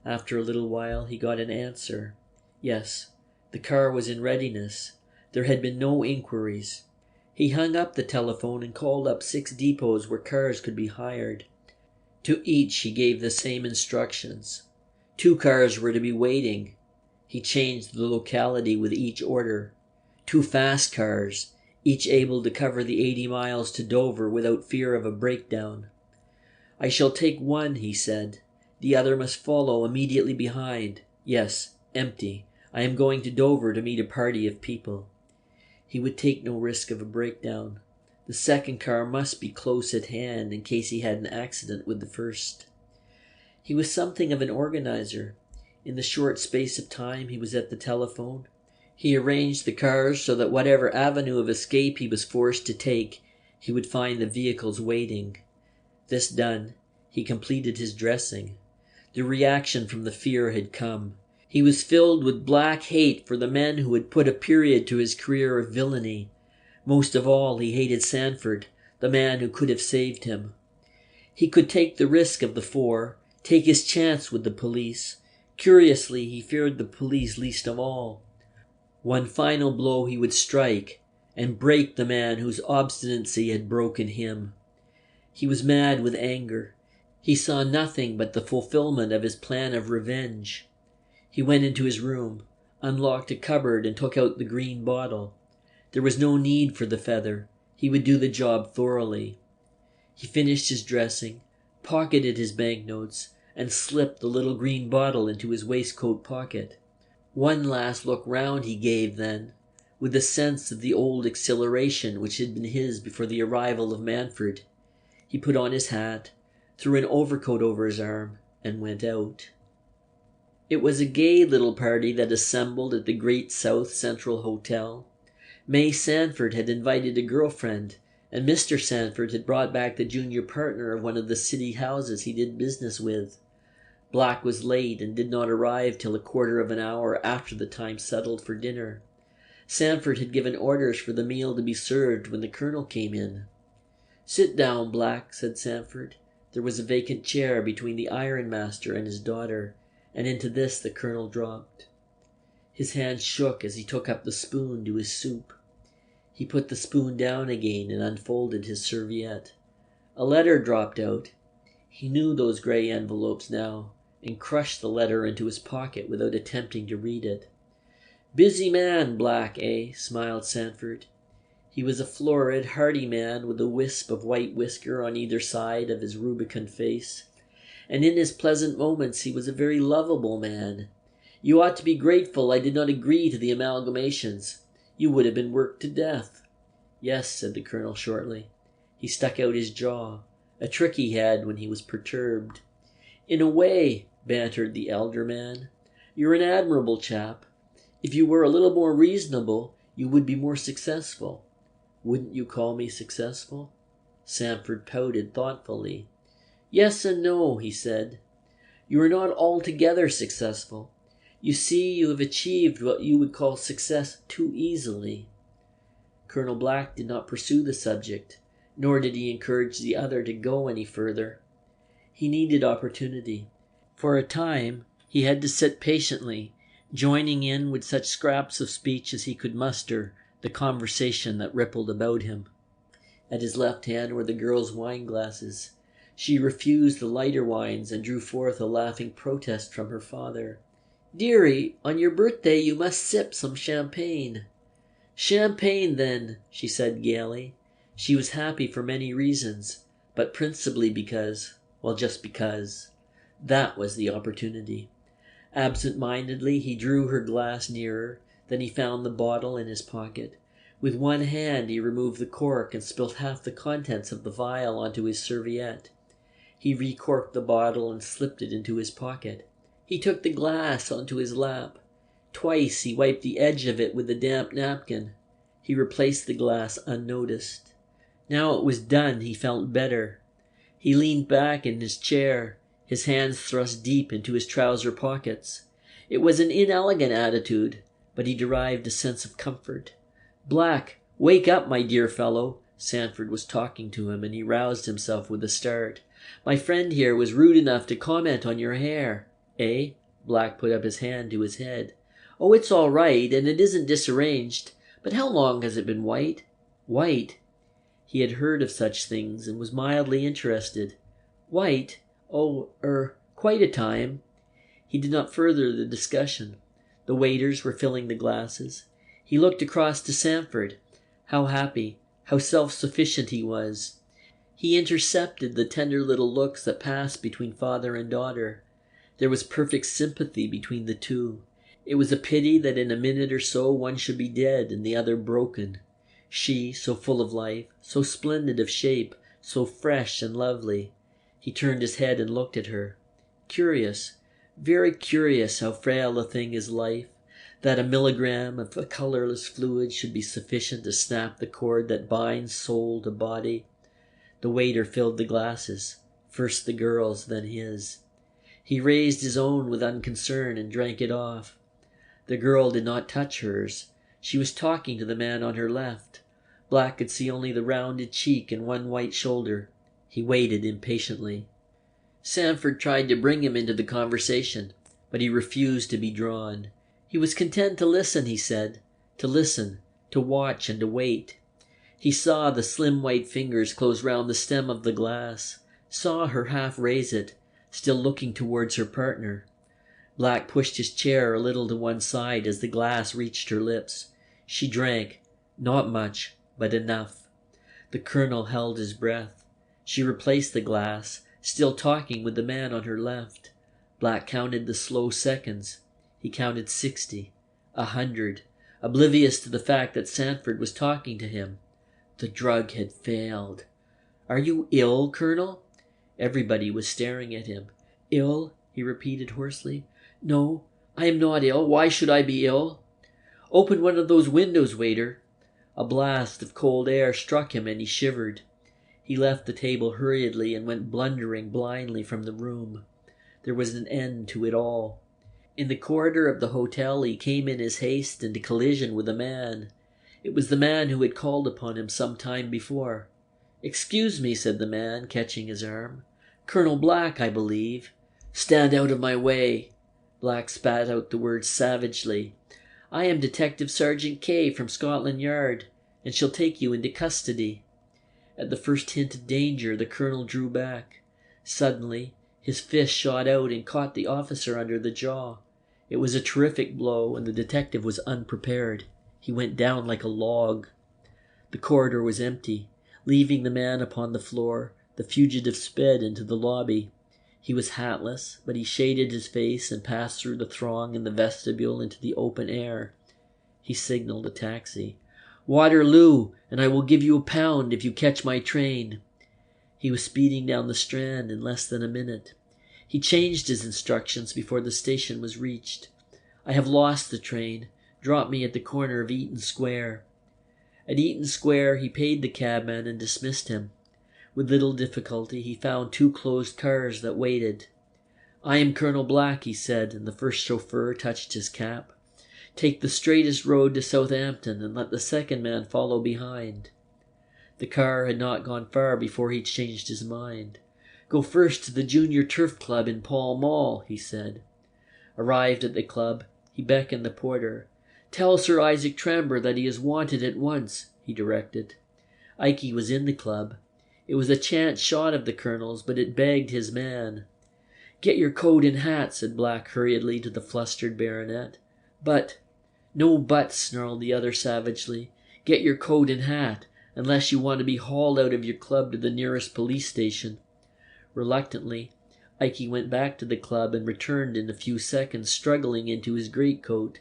After a little while he got an answer. Yes, the car was in readiness. There had been no inquiries. He hung up the telephone and called up 6 depots where cars could be hired. To each he gave the same instructions. 2 cars were to be waiting. He changed the locality with each order. 2 fast cars, each able to cover the 80 miles to Dover without fear of a breakdown. I shall take one, he said. The other must follow immediately behind. Yes, empty. I am going to Dover to meet a party of people. He would take no risk of a breakdown. The second car must be close at hand in case he had an accident with the first. He was something of an organizer. In the short space of time he was at the telephone, he arranged the cars so that whatever avenue of escape he was forced to take, he would find the vehicles waiting. This done, he completed his dressing. The reaction from the fear had come. He was filled with black hate for the men who had put a period to his career of villainy. Most of all, he hated Sanford, the man who could have saved him. He could take the risk of the 4, take his chance with the police. Curiously, he feared the police least of all. One final blow he would strike, and break the man whose obstinacy had broken him. He was mad with anger. He saw nothing but the fulfillment of his plan of revenge. He went into his room, unlocked a cupboard, and took out the green bottle. There was no need for the feather. He would do the job thoroughly. He finished his dressing, pocketed his banknotes, and slipped the little green bottle into his waistcoat pocket. One last look round he gave then, with a sense of the old exhilaration which had been his before the arrival of Manfred. He put on his hat, threw an overcoat over his arm, and went out. It was a gay little party that assembled at the great South Central Hotel. May Sanford had invited a girlfriend, and Mr. Sanford had brought back the junior partner of one of the city houses he did business with. Black was late and did not arrive till a quarter of an hour after the time settled for dinner. Sanford had given orders for the meal to be served when the colonel came in. "Sit down, Black," said Sanford. There was a vacant chair between the ironmaster and his daughter, and into this the colonel dropped. His hand shook as he took up the spoon to his soup. He put the spoon down again and unfolded his serviette. A letter dropped out. He knew those grey envelopes now, and crushed the letter into his pocket without attempting to read it. "Busy man, Black, eh?" smiled Sanford. He was a florid, hearty man with a wisp of white whisker on either side of his rubicund face, and in his pleasant moments he was a very lovable man. "You ought to be grateful I did not agree to the amalgamations. You would have been worked to death." "Yes," said the colonel shortly. He stuck out his jaw, a trick he had when he was perturbed. "In a way," bantered the elder man. "You're an admirable chap. If you were a little more reasonable, you would be more successful." "Wouldn't you call me successful?" Sanford pouted thoughtfully. "Yes and no," he said. "You are not altogether successful. You see, you have achieved what you would call success too easily." Colonel Black did not pursue the subject, nor did he encourage the other to go any further. He needed opportunity. For a time he had to sit patiently, joining in with such scraps of speech as he could muster the conversation that rippled about him. At his left hand were the girl's wine glasses. She refused the lighter wines and drew forth a laughing protest from her father. "Dearie, on your birthday you must sip some champagne." "Champagne, then," she said gaily. She was happy for many reasons, but principally because, well, just because. That was the opportunity. Absent-mindedly he drew her glass nearer, then he found the bottle in his pocket. With one hand he removed the cork and spilt half the contents of the vial onto his serviette. He recorked the bottle and slipped it into his pocket. He took the glass onto his lap. Twice he wiped the edge of it with a damp napkin. He replaced the glass unnoticed. Now it was done, he felt better. He leaned back in his chair, his hands thrust deep into his trouser pockets. It was an inelegant attitude, but he derived a sense of comfort. "Black, wake up, my dear fellow." Sanford was talking to him, and he roused himself with a start. "My friend here was rude enough to comment on your hair." "Eh?" Black put up his hand to his head. "Oh, it's all right, and it isn't disarranged, But how long has it been white? White? He had heard of such things and was mildly interested. White? Oh, quite a time. He did not further the discussion. The waiters were filling the glasses. He looked across to Sandford. How happy, how self-sufficient he was. He intercepted the tender little looks that passed between father and daughter. There was perfect sympathy between the two. It was a pity that in a minute or so one should be dead and the other broken. She, so full of life, so splendid of shape, so fresh and lovely. He turned his head and looked at her. Curious, very curious how frail a thing is life, that a milligram of a colourless fluid should be sufficient to snap the cord that binds soul to body. The waiter filled the glasses, first the girl's, then his. He raised his own with unconcern and drank it off. The girl did not touch hers. She was talking to the man on her left. Black could see only the rounded cheek and one white shoulder. He waited impatiently. Sandford tried to bring him into the conversation, but he refused to be drawn. He was content to listen, he said, to listen, to watch and to wait. He saw the slim white fingers close round the stem of the glass, saw her half raise it, still looking towards her partner. Black pushed his chair a little to one side as the glass reached her lips. She drank, not much, but enough. The colonel held his breath. She replaced the glass, still talking with the man on her left. Black counted the slow seconds. He counted 60, 100, oblivious to the fact that Sandford was talking to him. The drug had failed. "Are you ill, Colonel?" Everybody was staring at him. "Ill?" he repeated hoarsely. "No, I am not ill. Why should I be ill?" "Open one of those windows, waiter." A blast of cold air struck him and he shivered. He left the table hurriedly and went blundering blindly from the room. There was an end to it all. In the corridor of the hotel he came in his haste into collision with a man. It was the man who had called upon him some time before. "Excuse me," said the man, catching his arm. "Colonel Black, I believe." "Stand out of my way." Black spat out the words savagely. "I am Detective Sergeant K from Scotland Yard, and shall take you into custody." At the first hint of danger the colonel drew back. Suddenly his fist shot out and caught the officer under the jaw. It was a terrific blow, and the detective was unprepared. He went down like a log. The corridor was empty. Leaving the man upon the floor, the fugitive sped into the lobby. He was hatless, but he shaded his face and passed through the throng in the vestibule into the open air. He signalled a taxi. "Waterloo, and I will give you £1 if you catch my train." He was speeding down the Strand in less than a minute. He changed his instructions before the station was reached. "I have lost the train. Drop me at the corner of Eaton Square." At Eaton Square he paid the cabman and dismissed him. With little difficulty he found 2 closed cars that waited. "I am Colonel Black," he said, and the first chauffeur touched his cap. "Take the straightest road to Southampton and let the second man follow behind." The car had not gone far before he changed his mind. "Go first to the Junior Turf Club in Pall Mall," he said. Arrived at the club, he beckoned the porter. "Tell Sir Isaac Tramber that he is wanted at once," he directed. Ikey was in the club. It was a chance shot of the colonel's, but it bagged his man. "Get your coat and hat," said Black hurriedly to the flustered baronet. "But—" "No buts," snarled the other savagely. "Get your coat and hat, unless you want to be hauled out of your club to the nearest police station." Reluctantly, Ikey went back to the club and returned in a few seconds, struggling into his greatcoat.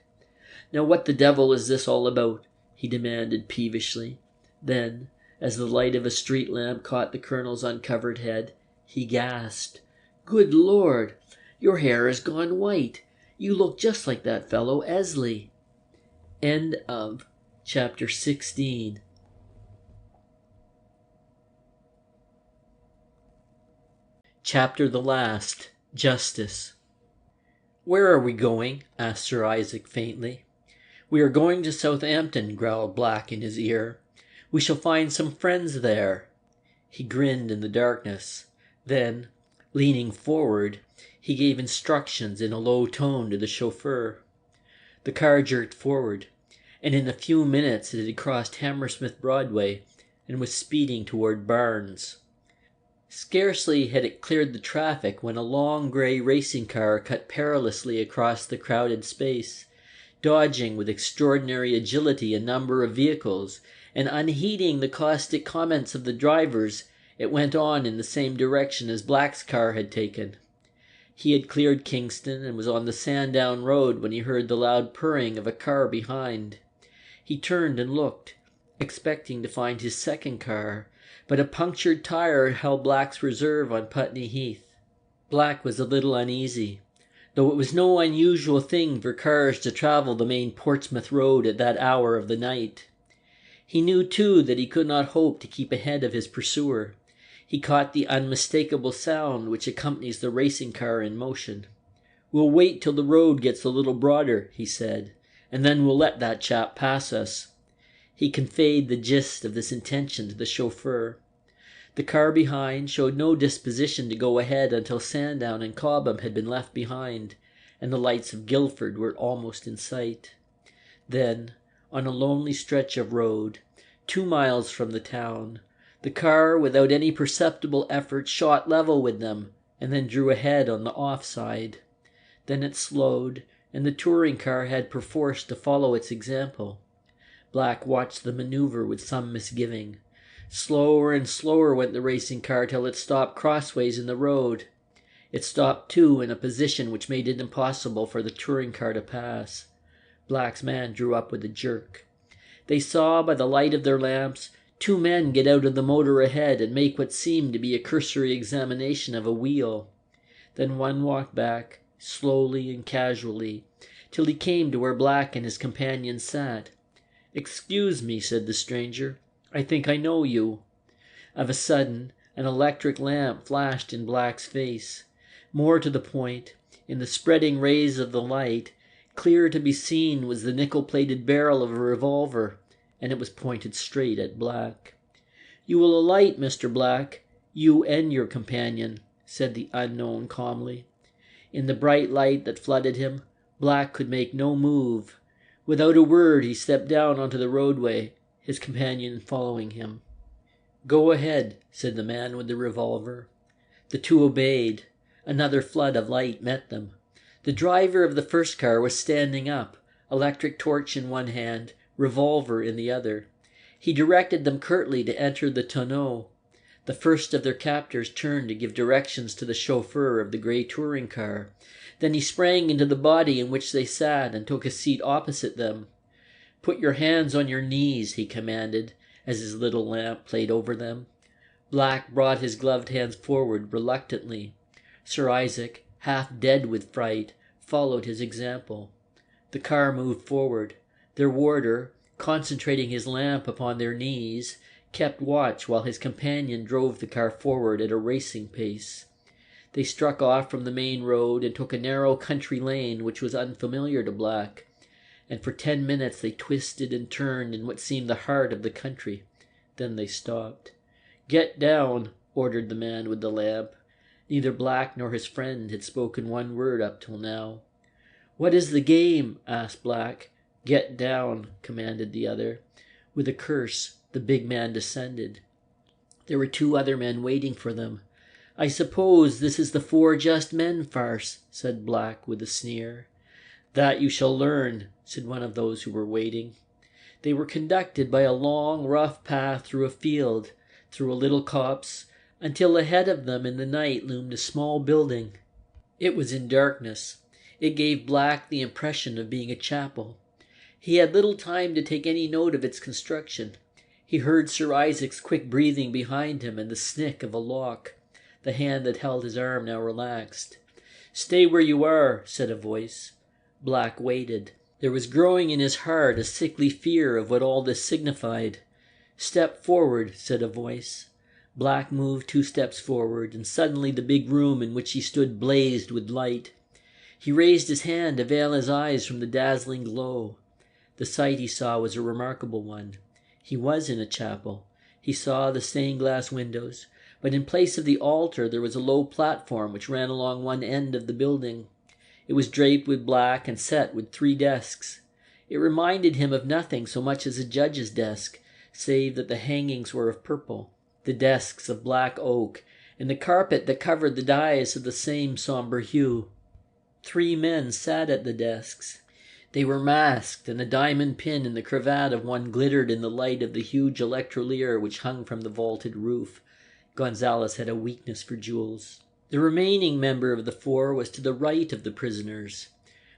"Now what the devil is this all about?" he demanded peevishly. Then, as the light of a street lamp caught the colonel's uncovered head, he gasped. "Good Lord! Your hair has gone white. You look just like that fellow Essley." End of chapter 16. Chapter the last. Justice. "Where are we going?" asked Sir Isaac faintly. "We are going to Southampton," growled Black in his ear. "We shall find some friends there." He grinned in the darkness. Then, leaning forward, he gave instructions in a low tone to the chauffeur. The car jerked forward. and in a few minutes it had crossed Hammersmith Broadway and was speeding toward Barnes. Scarcely had it cleared the traffic when a long grey racing car cut perilously across the crowded space, dodging with extraordinary agility a number of vehicles, and unheeding the caustic comments of the drivers, it went on in the same direction as Black's car had taken. He had cleared Kingston and was on the Sandown Road when he heard the loud purring of a car behind. He turned and looked, expecting to find his second car, but a punctured tire held Black's reserve on Putney Heath. Black was a little uneasy, though it was no unusual thing for cars to travel the main Portsmouth road at that hour of the night. He knew, too, that he could not hope to keep ahead of his pursuer. He caught the unmistakable sound which accompanies the racing car in motion. "We'll wait till the road gets a little broader," he said, "and then we'll let that chap pass us." He conveyed the gist of this intention to the chauffeur. The car behind showed no disposition to go ahead until Sandown and Cobham had been left behind, and the lights of Guildford were almost in sight. Then, on a lonely stretch of road, 2 miles from the town, the car, without any perceptible effort, shot level with them, and then drew ahead on the off-side. Then it slowed, and the touring car had perforce to follow its example. Black watched the maneuver with some misgiving. Slower and slower went the racing car till it stopped crossways in the road. It stopped, too, in a position which made it impossible for the touring car to pass. Black's man drew up with a jerk. They saw, by the light of their lamps, 2 men get out of the motor ahead and make what seemed to be a cursory examination of a wheel. Then one walked back, slowly and casually, till he came to where Black and his companion sat. "Excuse me," said the stranger. "I think I know you." Of a sudden, an electric lamp flashed in Black's face. More to the point, in the spreading rays of the light, clear to be seen was the nickel-plated barrel of a revolver, and it was pointed straight at Black. "You will alight, Mr. Black, you and your companion," said the unknown calmly. In the bright light that flooded him, Black could make no move. Without a word he stepped down onto the roadway, his companion following him. "Go ahead," said the man with the revolver. The two obeyed. Another flood of light met them. The driver of the first car was standing up, electric torch in one hand, revolver in the other. He directed them curtly to enter the tonneau. The first of their captors turned to give directions to the chauffeur of the grey touring car. Then he sprang into the body in which they sat and took a seat opposite them. "Put your hands on your knees," he commanded, as his little lamp played over them. Black brought his gloved hands forward reluctantly. Sir Isaac, half dead with fright, followed his example. The car moved forward. Their warder, concentrating his lamp upon their knees, kept watch while his companion drove the car forward at a racing pace. They struck off from the main road and took a narrow country lane which was unfamiliar to Black, and for 10 minutes they twisted and turned in what seemed the heart of the country. Then they stopped. "Get down," ordered the man with the lamp. Neither Black nor his friend had spoken one word up till now. "What is the game?" asked Black. "Get down," commanded the other. With a curse, the big man descended. There were 2 other men waiting for them. "I suppose this is the 4 Just Men farce," said Black with a sneer. "That you shall learn," said one of those who were waiting. They were conducted by a long, rough path through a field, through a little copse, until ahead of them in the night loomed a small building. It was in darkness. It gave Black the impression of being a chapel. He had little time to take any note of its construction. He heard Sir Isaac's quick breathing behind him and the snick of a lock. The hand that held his arm now relaxed. "Stay where you are," said a voice. Black waited. There was growing in his heart a sickly fear of what all this signified. "Step forward," said a voice. Black moved 2 steps forward, and suddenly the big room in which he stood blazed with light. He raised his hand to veil his eyes from the dazzling glow. The sight he saw was a remarkable one. He was in a chapel. He saw the stained-glass windows, but in place of the altar there was a low platform which ran along one end of the building. It was draped with black and set with 3 desks. It reminded him of nothing so much as a judge's desk, save that the hangings were of purple, the desks of black oak, and the carpet that covered the dais of the same sombre hue. 3 men sat at the desks. They were masked, and a diamond pin in the cravat of one glittered in the light of the huge electrolier which hung from the vaulted roof. Gonzales had a weakness for jewels. The remaining member of the 4 was to the right of the prisoners.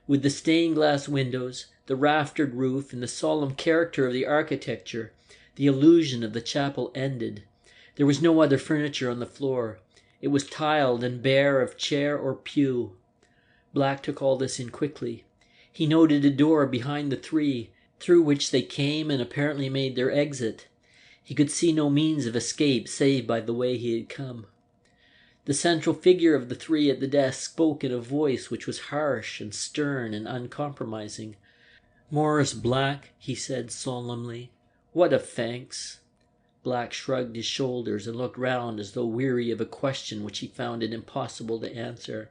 With the stained-glass windows, the raftered roof, and the solemn character of the architecture, the illusion of the chapel ended. There was no other furniture on the floor. It was tiled and bare of chair or pew. Black took all this in quickly. He noted a door behind the 3, through which they came and apparently made their exit. He could see no means of escape save by the way he had come. The central figure of the 3 at the desk spoke in a voice which was harsh and stern and uncompromising. "Morris Black," he said solemnly. "What of thanks?" Black shrugged his shoulders and looked round as though weary of a question which he found it impossible to answer.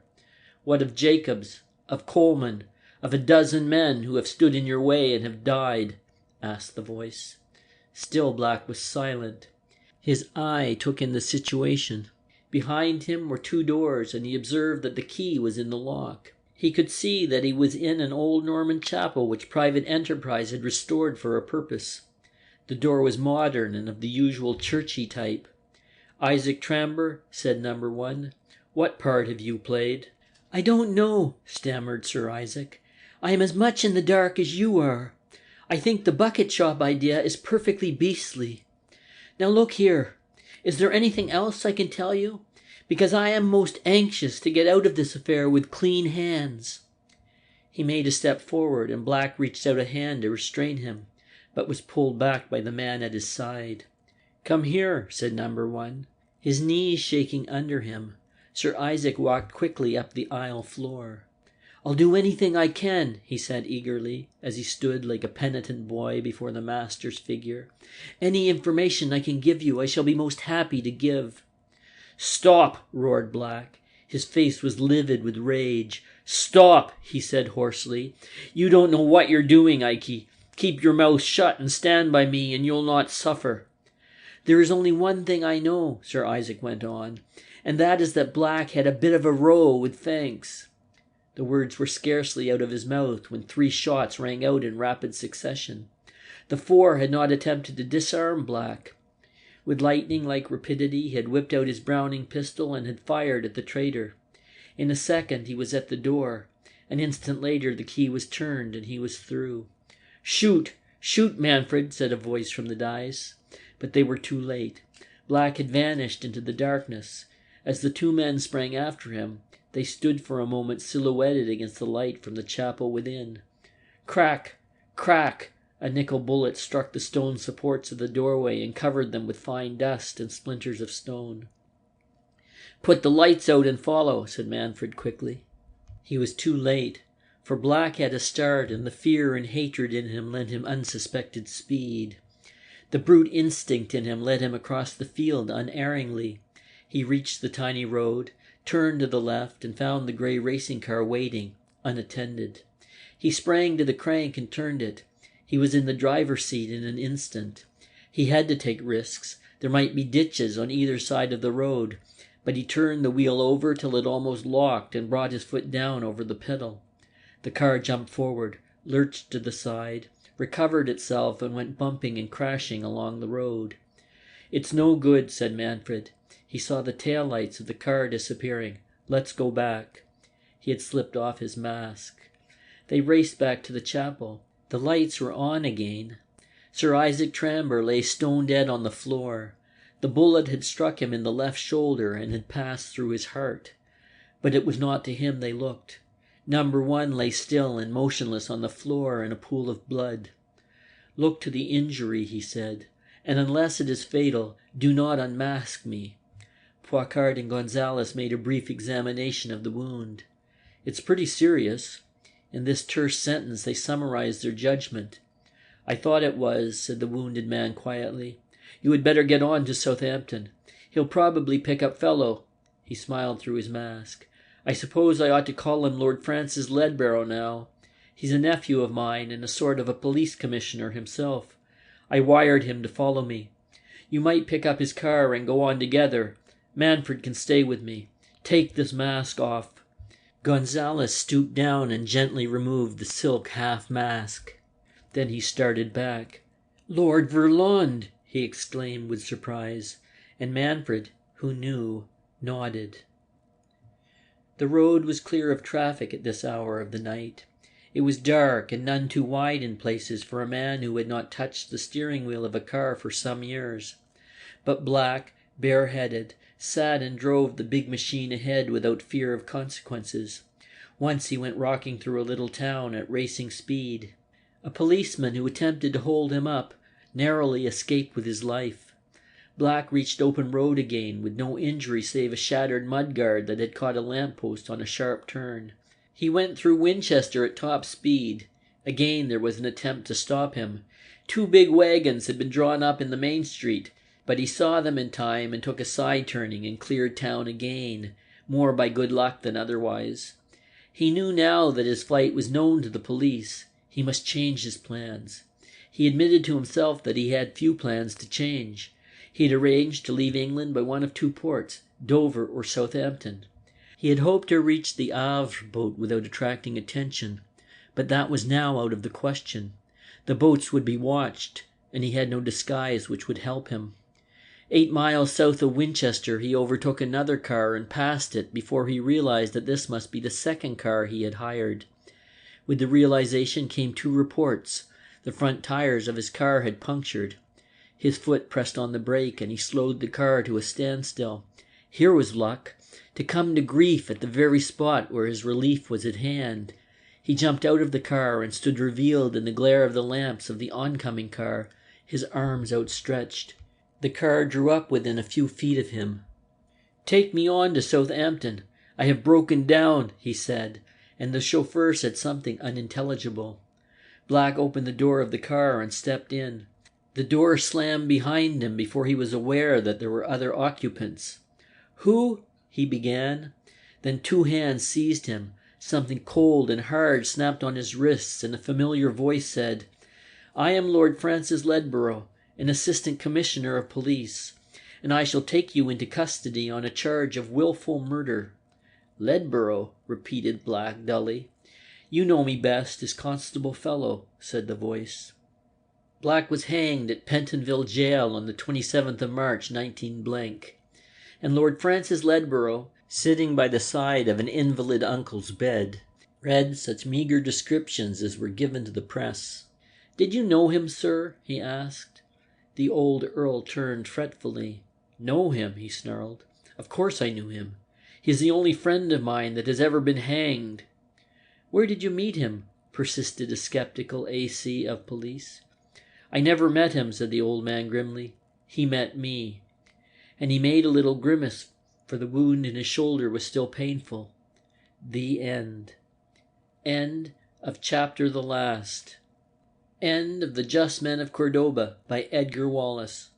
"What of Jakobs, of Coleman, of a dozen men who have stood in your way and have died?" asked the voice. Still Black was silent. His eye took in the situation. Behind him were 2 doors, and he observed that the key was in the lock. He could see that he was in an old Norman chapel which private enterprise had restored for a purpose. The door was modern and of the usual churchy type. "Isaac Tramber," said number 1, "what part have you played?" "I don't know," stammered Sir Isaac. "I am as much in the dark as you are. I think the bucket shop idea is perfectly beastly. Now look here, is there anything else I can tell you? Because I am most anxious to get out of this affair with clean hands." He made a step forward, and Black reached out a hand to restrain him, but was pulled back by the man at his side. "Come here," said number 1, his knees shaking under him. Sir Isaac walked quickly up the aisle floor. "I'll do anything I can," he said eagerly, as he stood like a penitent boy before the master's figure. "Any information I can give you I shall be most happy to give." "Stop!" roared Black. His face was livid with rage. "Stop!" he said hoarsely. "You don't know what you're doing, Ikey. Keep your mouth shut and stand by me, and you'll not suffer." "There is only one thing I know," Sir Isaac went on, "and that is that Black had a bit of a row with Thanks." The words were scarcely out of his mouth when 3 shots rang out in rapid succession. The 4 had not attempted to disarm Black. With lightning-like rapidity he had whipped out his Browning pistol and had fired at the traitor. In a second he was at the door. An instant later the key was turned and he was through. "Shoot! Shoot, Manfred!" said a voice from the dais. But they were too late. Black had vanished into the darkness. As the 2 men sprang after him, they stood for a moment silhouetted against the light from the chapel within. Crack! Crack! A nickel bullet struck the stone supports of the doorway and covered them with fine dust and splinters of stone. "Put the lights out and follow," said Manfred quickly. He was too late, for Black had a start, and the fear and hatred in him lent him unsuspected speed. The brute instinct in him led him across the field unerringly. He reached the tiny road, turned to the left, and found the grey racing car waiting, unattended. He sprang to the crank and turned it. He was in the driver's seat in an instant. He had to take risks. There might be ditches on either side of the road, but he turned the wheel over till it almost locked and brought his foot down over the pedal. The car jumped forward, lurched to the side, recovered itself, and went bumping and crashing along the road. "It's no good," said Manfred. He saw the tail lights of the car disappearing. "Let's go back." He had slipped off his mask. They raced back to the chapel. The lights were on again. Sir Isaac Tramber lay stone dead on the floor. The bullet had struck him in the left shoulder and had passed through his heart. But it was not to him they looked. Number 1 lay still and motionless on the floor in a pool of blood. "Look to the injury," he said, "and unless it is fatal, do not unmask me." Poicard and Gonzales made a brief examination of the wound. "It's pretty serious." In this terse sentence they summarized their judgment. "I thought it was," said the wounded man quietly. "You had better get on to Southampton. He'll probably pick up fellow." He smiled through his mask. "I suppose I ought to call him Lord Francis Ledbarrow now. He's a nephew of mine and a sort of a police commissioner himself. I wired him to follow me. You might pick up his car and go on together. Manfred can stay with me. Take this mask off." Gonzales stooped down and gently removed the silk half-mask. Then he started back. "Lord Verlond!" he exclaimed with surprise, and Manfred, who knew, nodded. The road was clear of traffic at this hour of the night. It was dark and none too wide in places for a man who had not touched the steering wheel of a car for some years. But Black, bareheaded, sat and drove the big machine ahead without fear of consequences. Once he went rocking through a little town at racing speed. A policeman who attempted to hold him up narrowly escaped with his life. Black reached open road again with no injury save a shattered mudguard that had caught a lamppost on a sharp turn. He went through Winchester at top speed. Again there was an attempt to stop him. 2 big wagons had been drawn up in the main street, but he saw them in time and took a side turning and cleared town again, more by good luck than otherwise. He knew now that his flight was known to the police. He must change his plans. He admitted to himself that he had few plans to change. He had arranged to leave England by one of 2 ports, Dover or Southampton. He had hoped to reach the Havre boat without attracting attention, but that was now out of the question. The boats would be watched, and he had no disguise which would help him. 8 miles south of Winchester he overtook another car and passed it before he realized that this must be the second car he had hired. With the realization came 2 reports. The front tires of his car had punctured. His foot pressed on the brake and he slowed the car to a standstill. Here was luck, to come to grief at the very spot where his relief was at hand. He jumped out of the car and stood revealed in the glare of the lamps of the oncoming car, his arms outstretched. The car drew up within a few feet of him. "Take me on to Southampton. I have broken down," he said, and the chauffeur said something unintelligible. Black opened the door of the car and stepped in. The door slammed behind him before he was aware that there were other occupants. "Who?" he began. Then 2 hands seized him. Something cold and hard snapped on his wrists, and a familiar voice said, "I am Lord Francis Ledborough, an assistant commissioner of police, and I shall take you into custody on a charge of wilful murder." "Ledborough," repeated Black dully. "You know me best as Constable Fellow," said the voice. Black was hanged at Pentonville Jail on the 27th of March, 19 and Lord Francis Ledborough, sitting by the side of an invalid uncle's bed, read such meagre descriptions as were given to the press. "Did you know him, sir?" he asked. The old Earl turned fretfully. "Know him?" he snarled. "Of course I knew him. He is the only friend of mine that has ever been hanged." "Where did you meet him?" persisted a skeptical AC of police. "I never met him," said the old man grimly. "He met me." And he made a little grimace, for the wound in his shoulder was still painful. The end. End of chapter the last. End of The Just Men of Cordova by Edgar Wallace.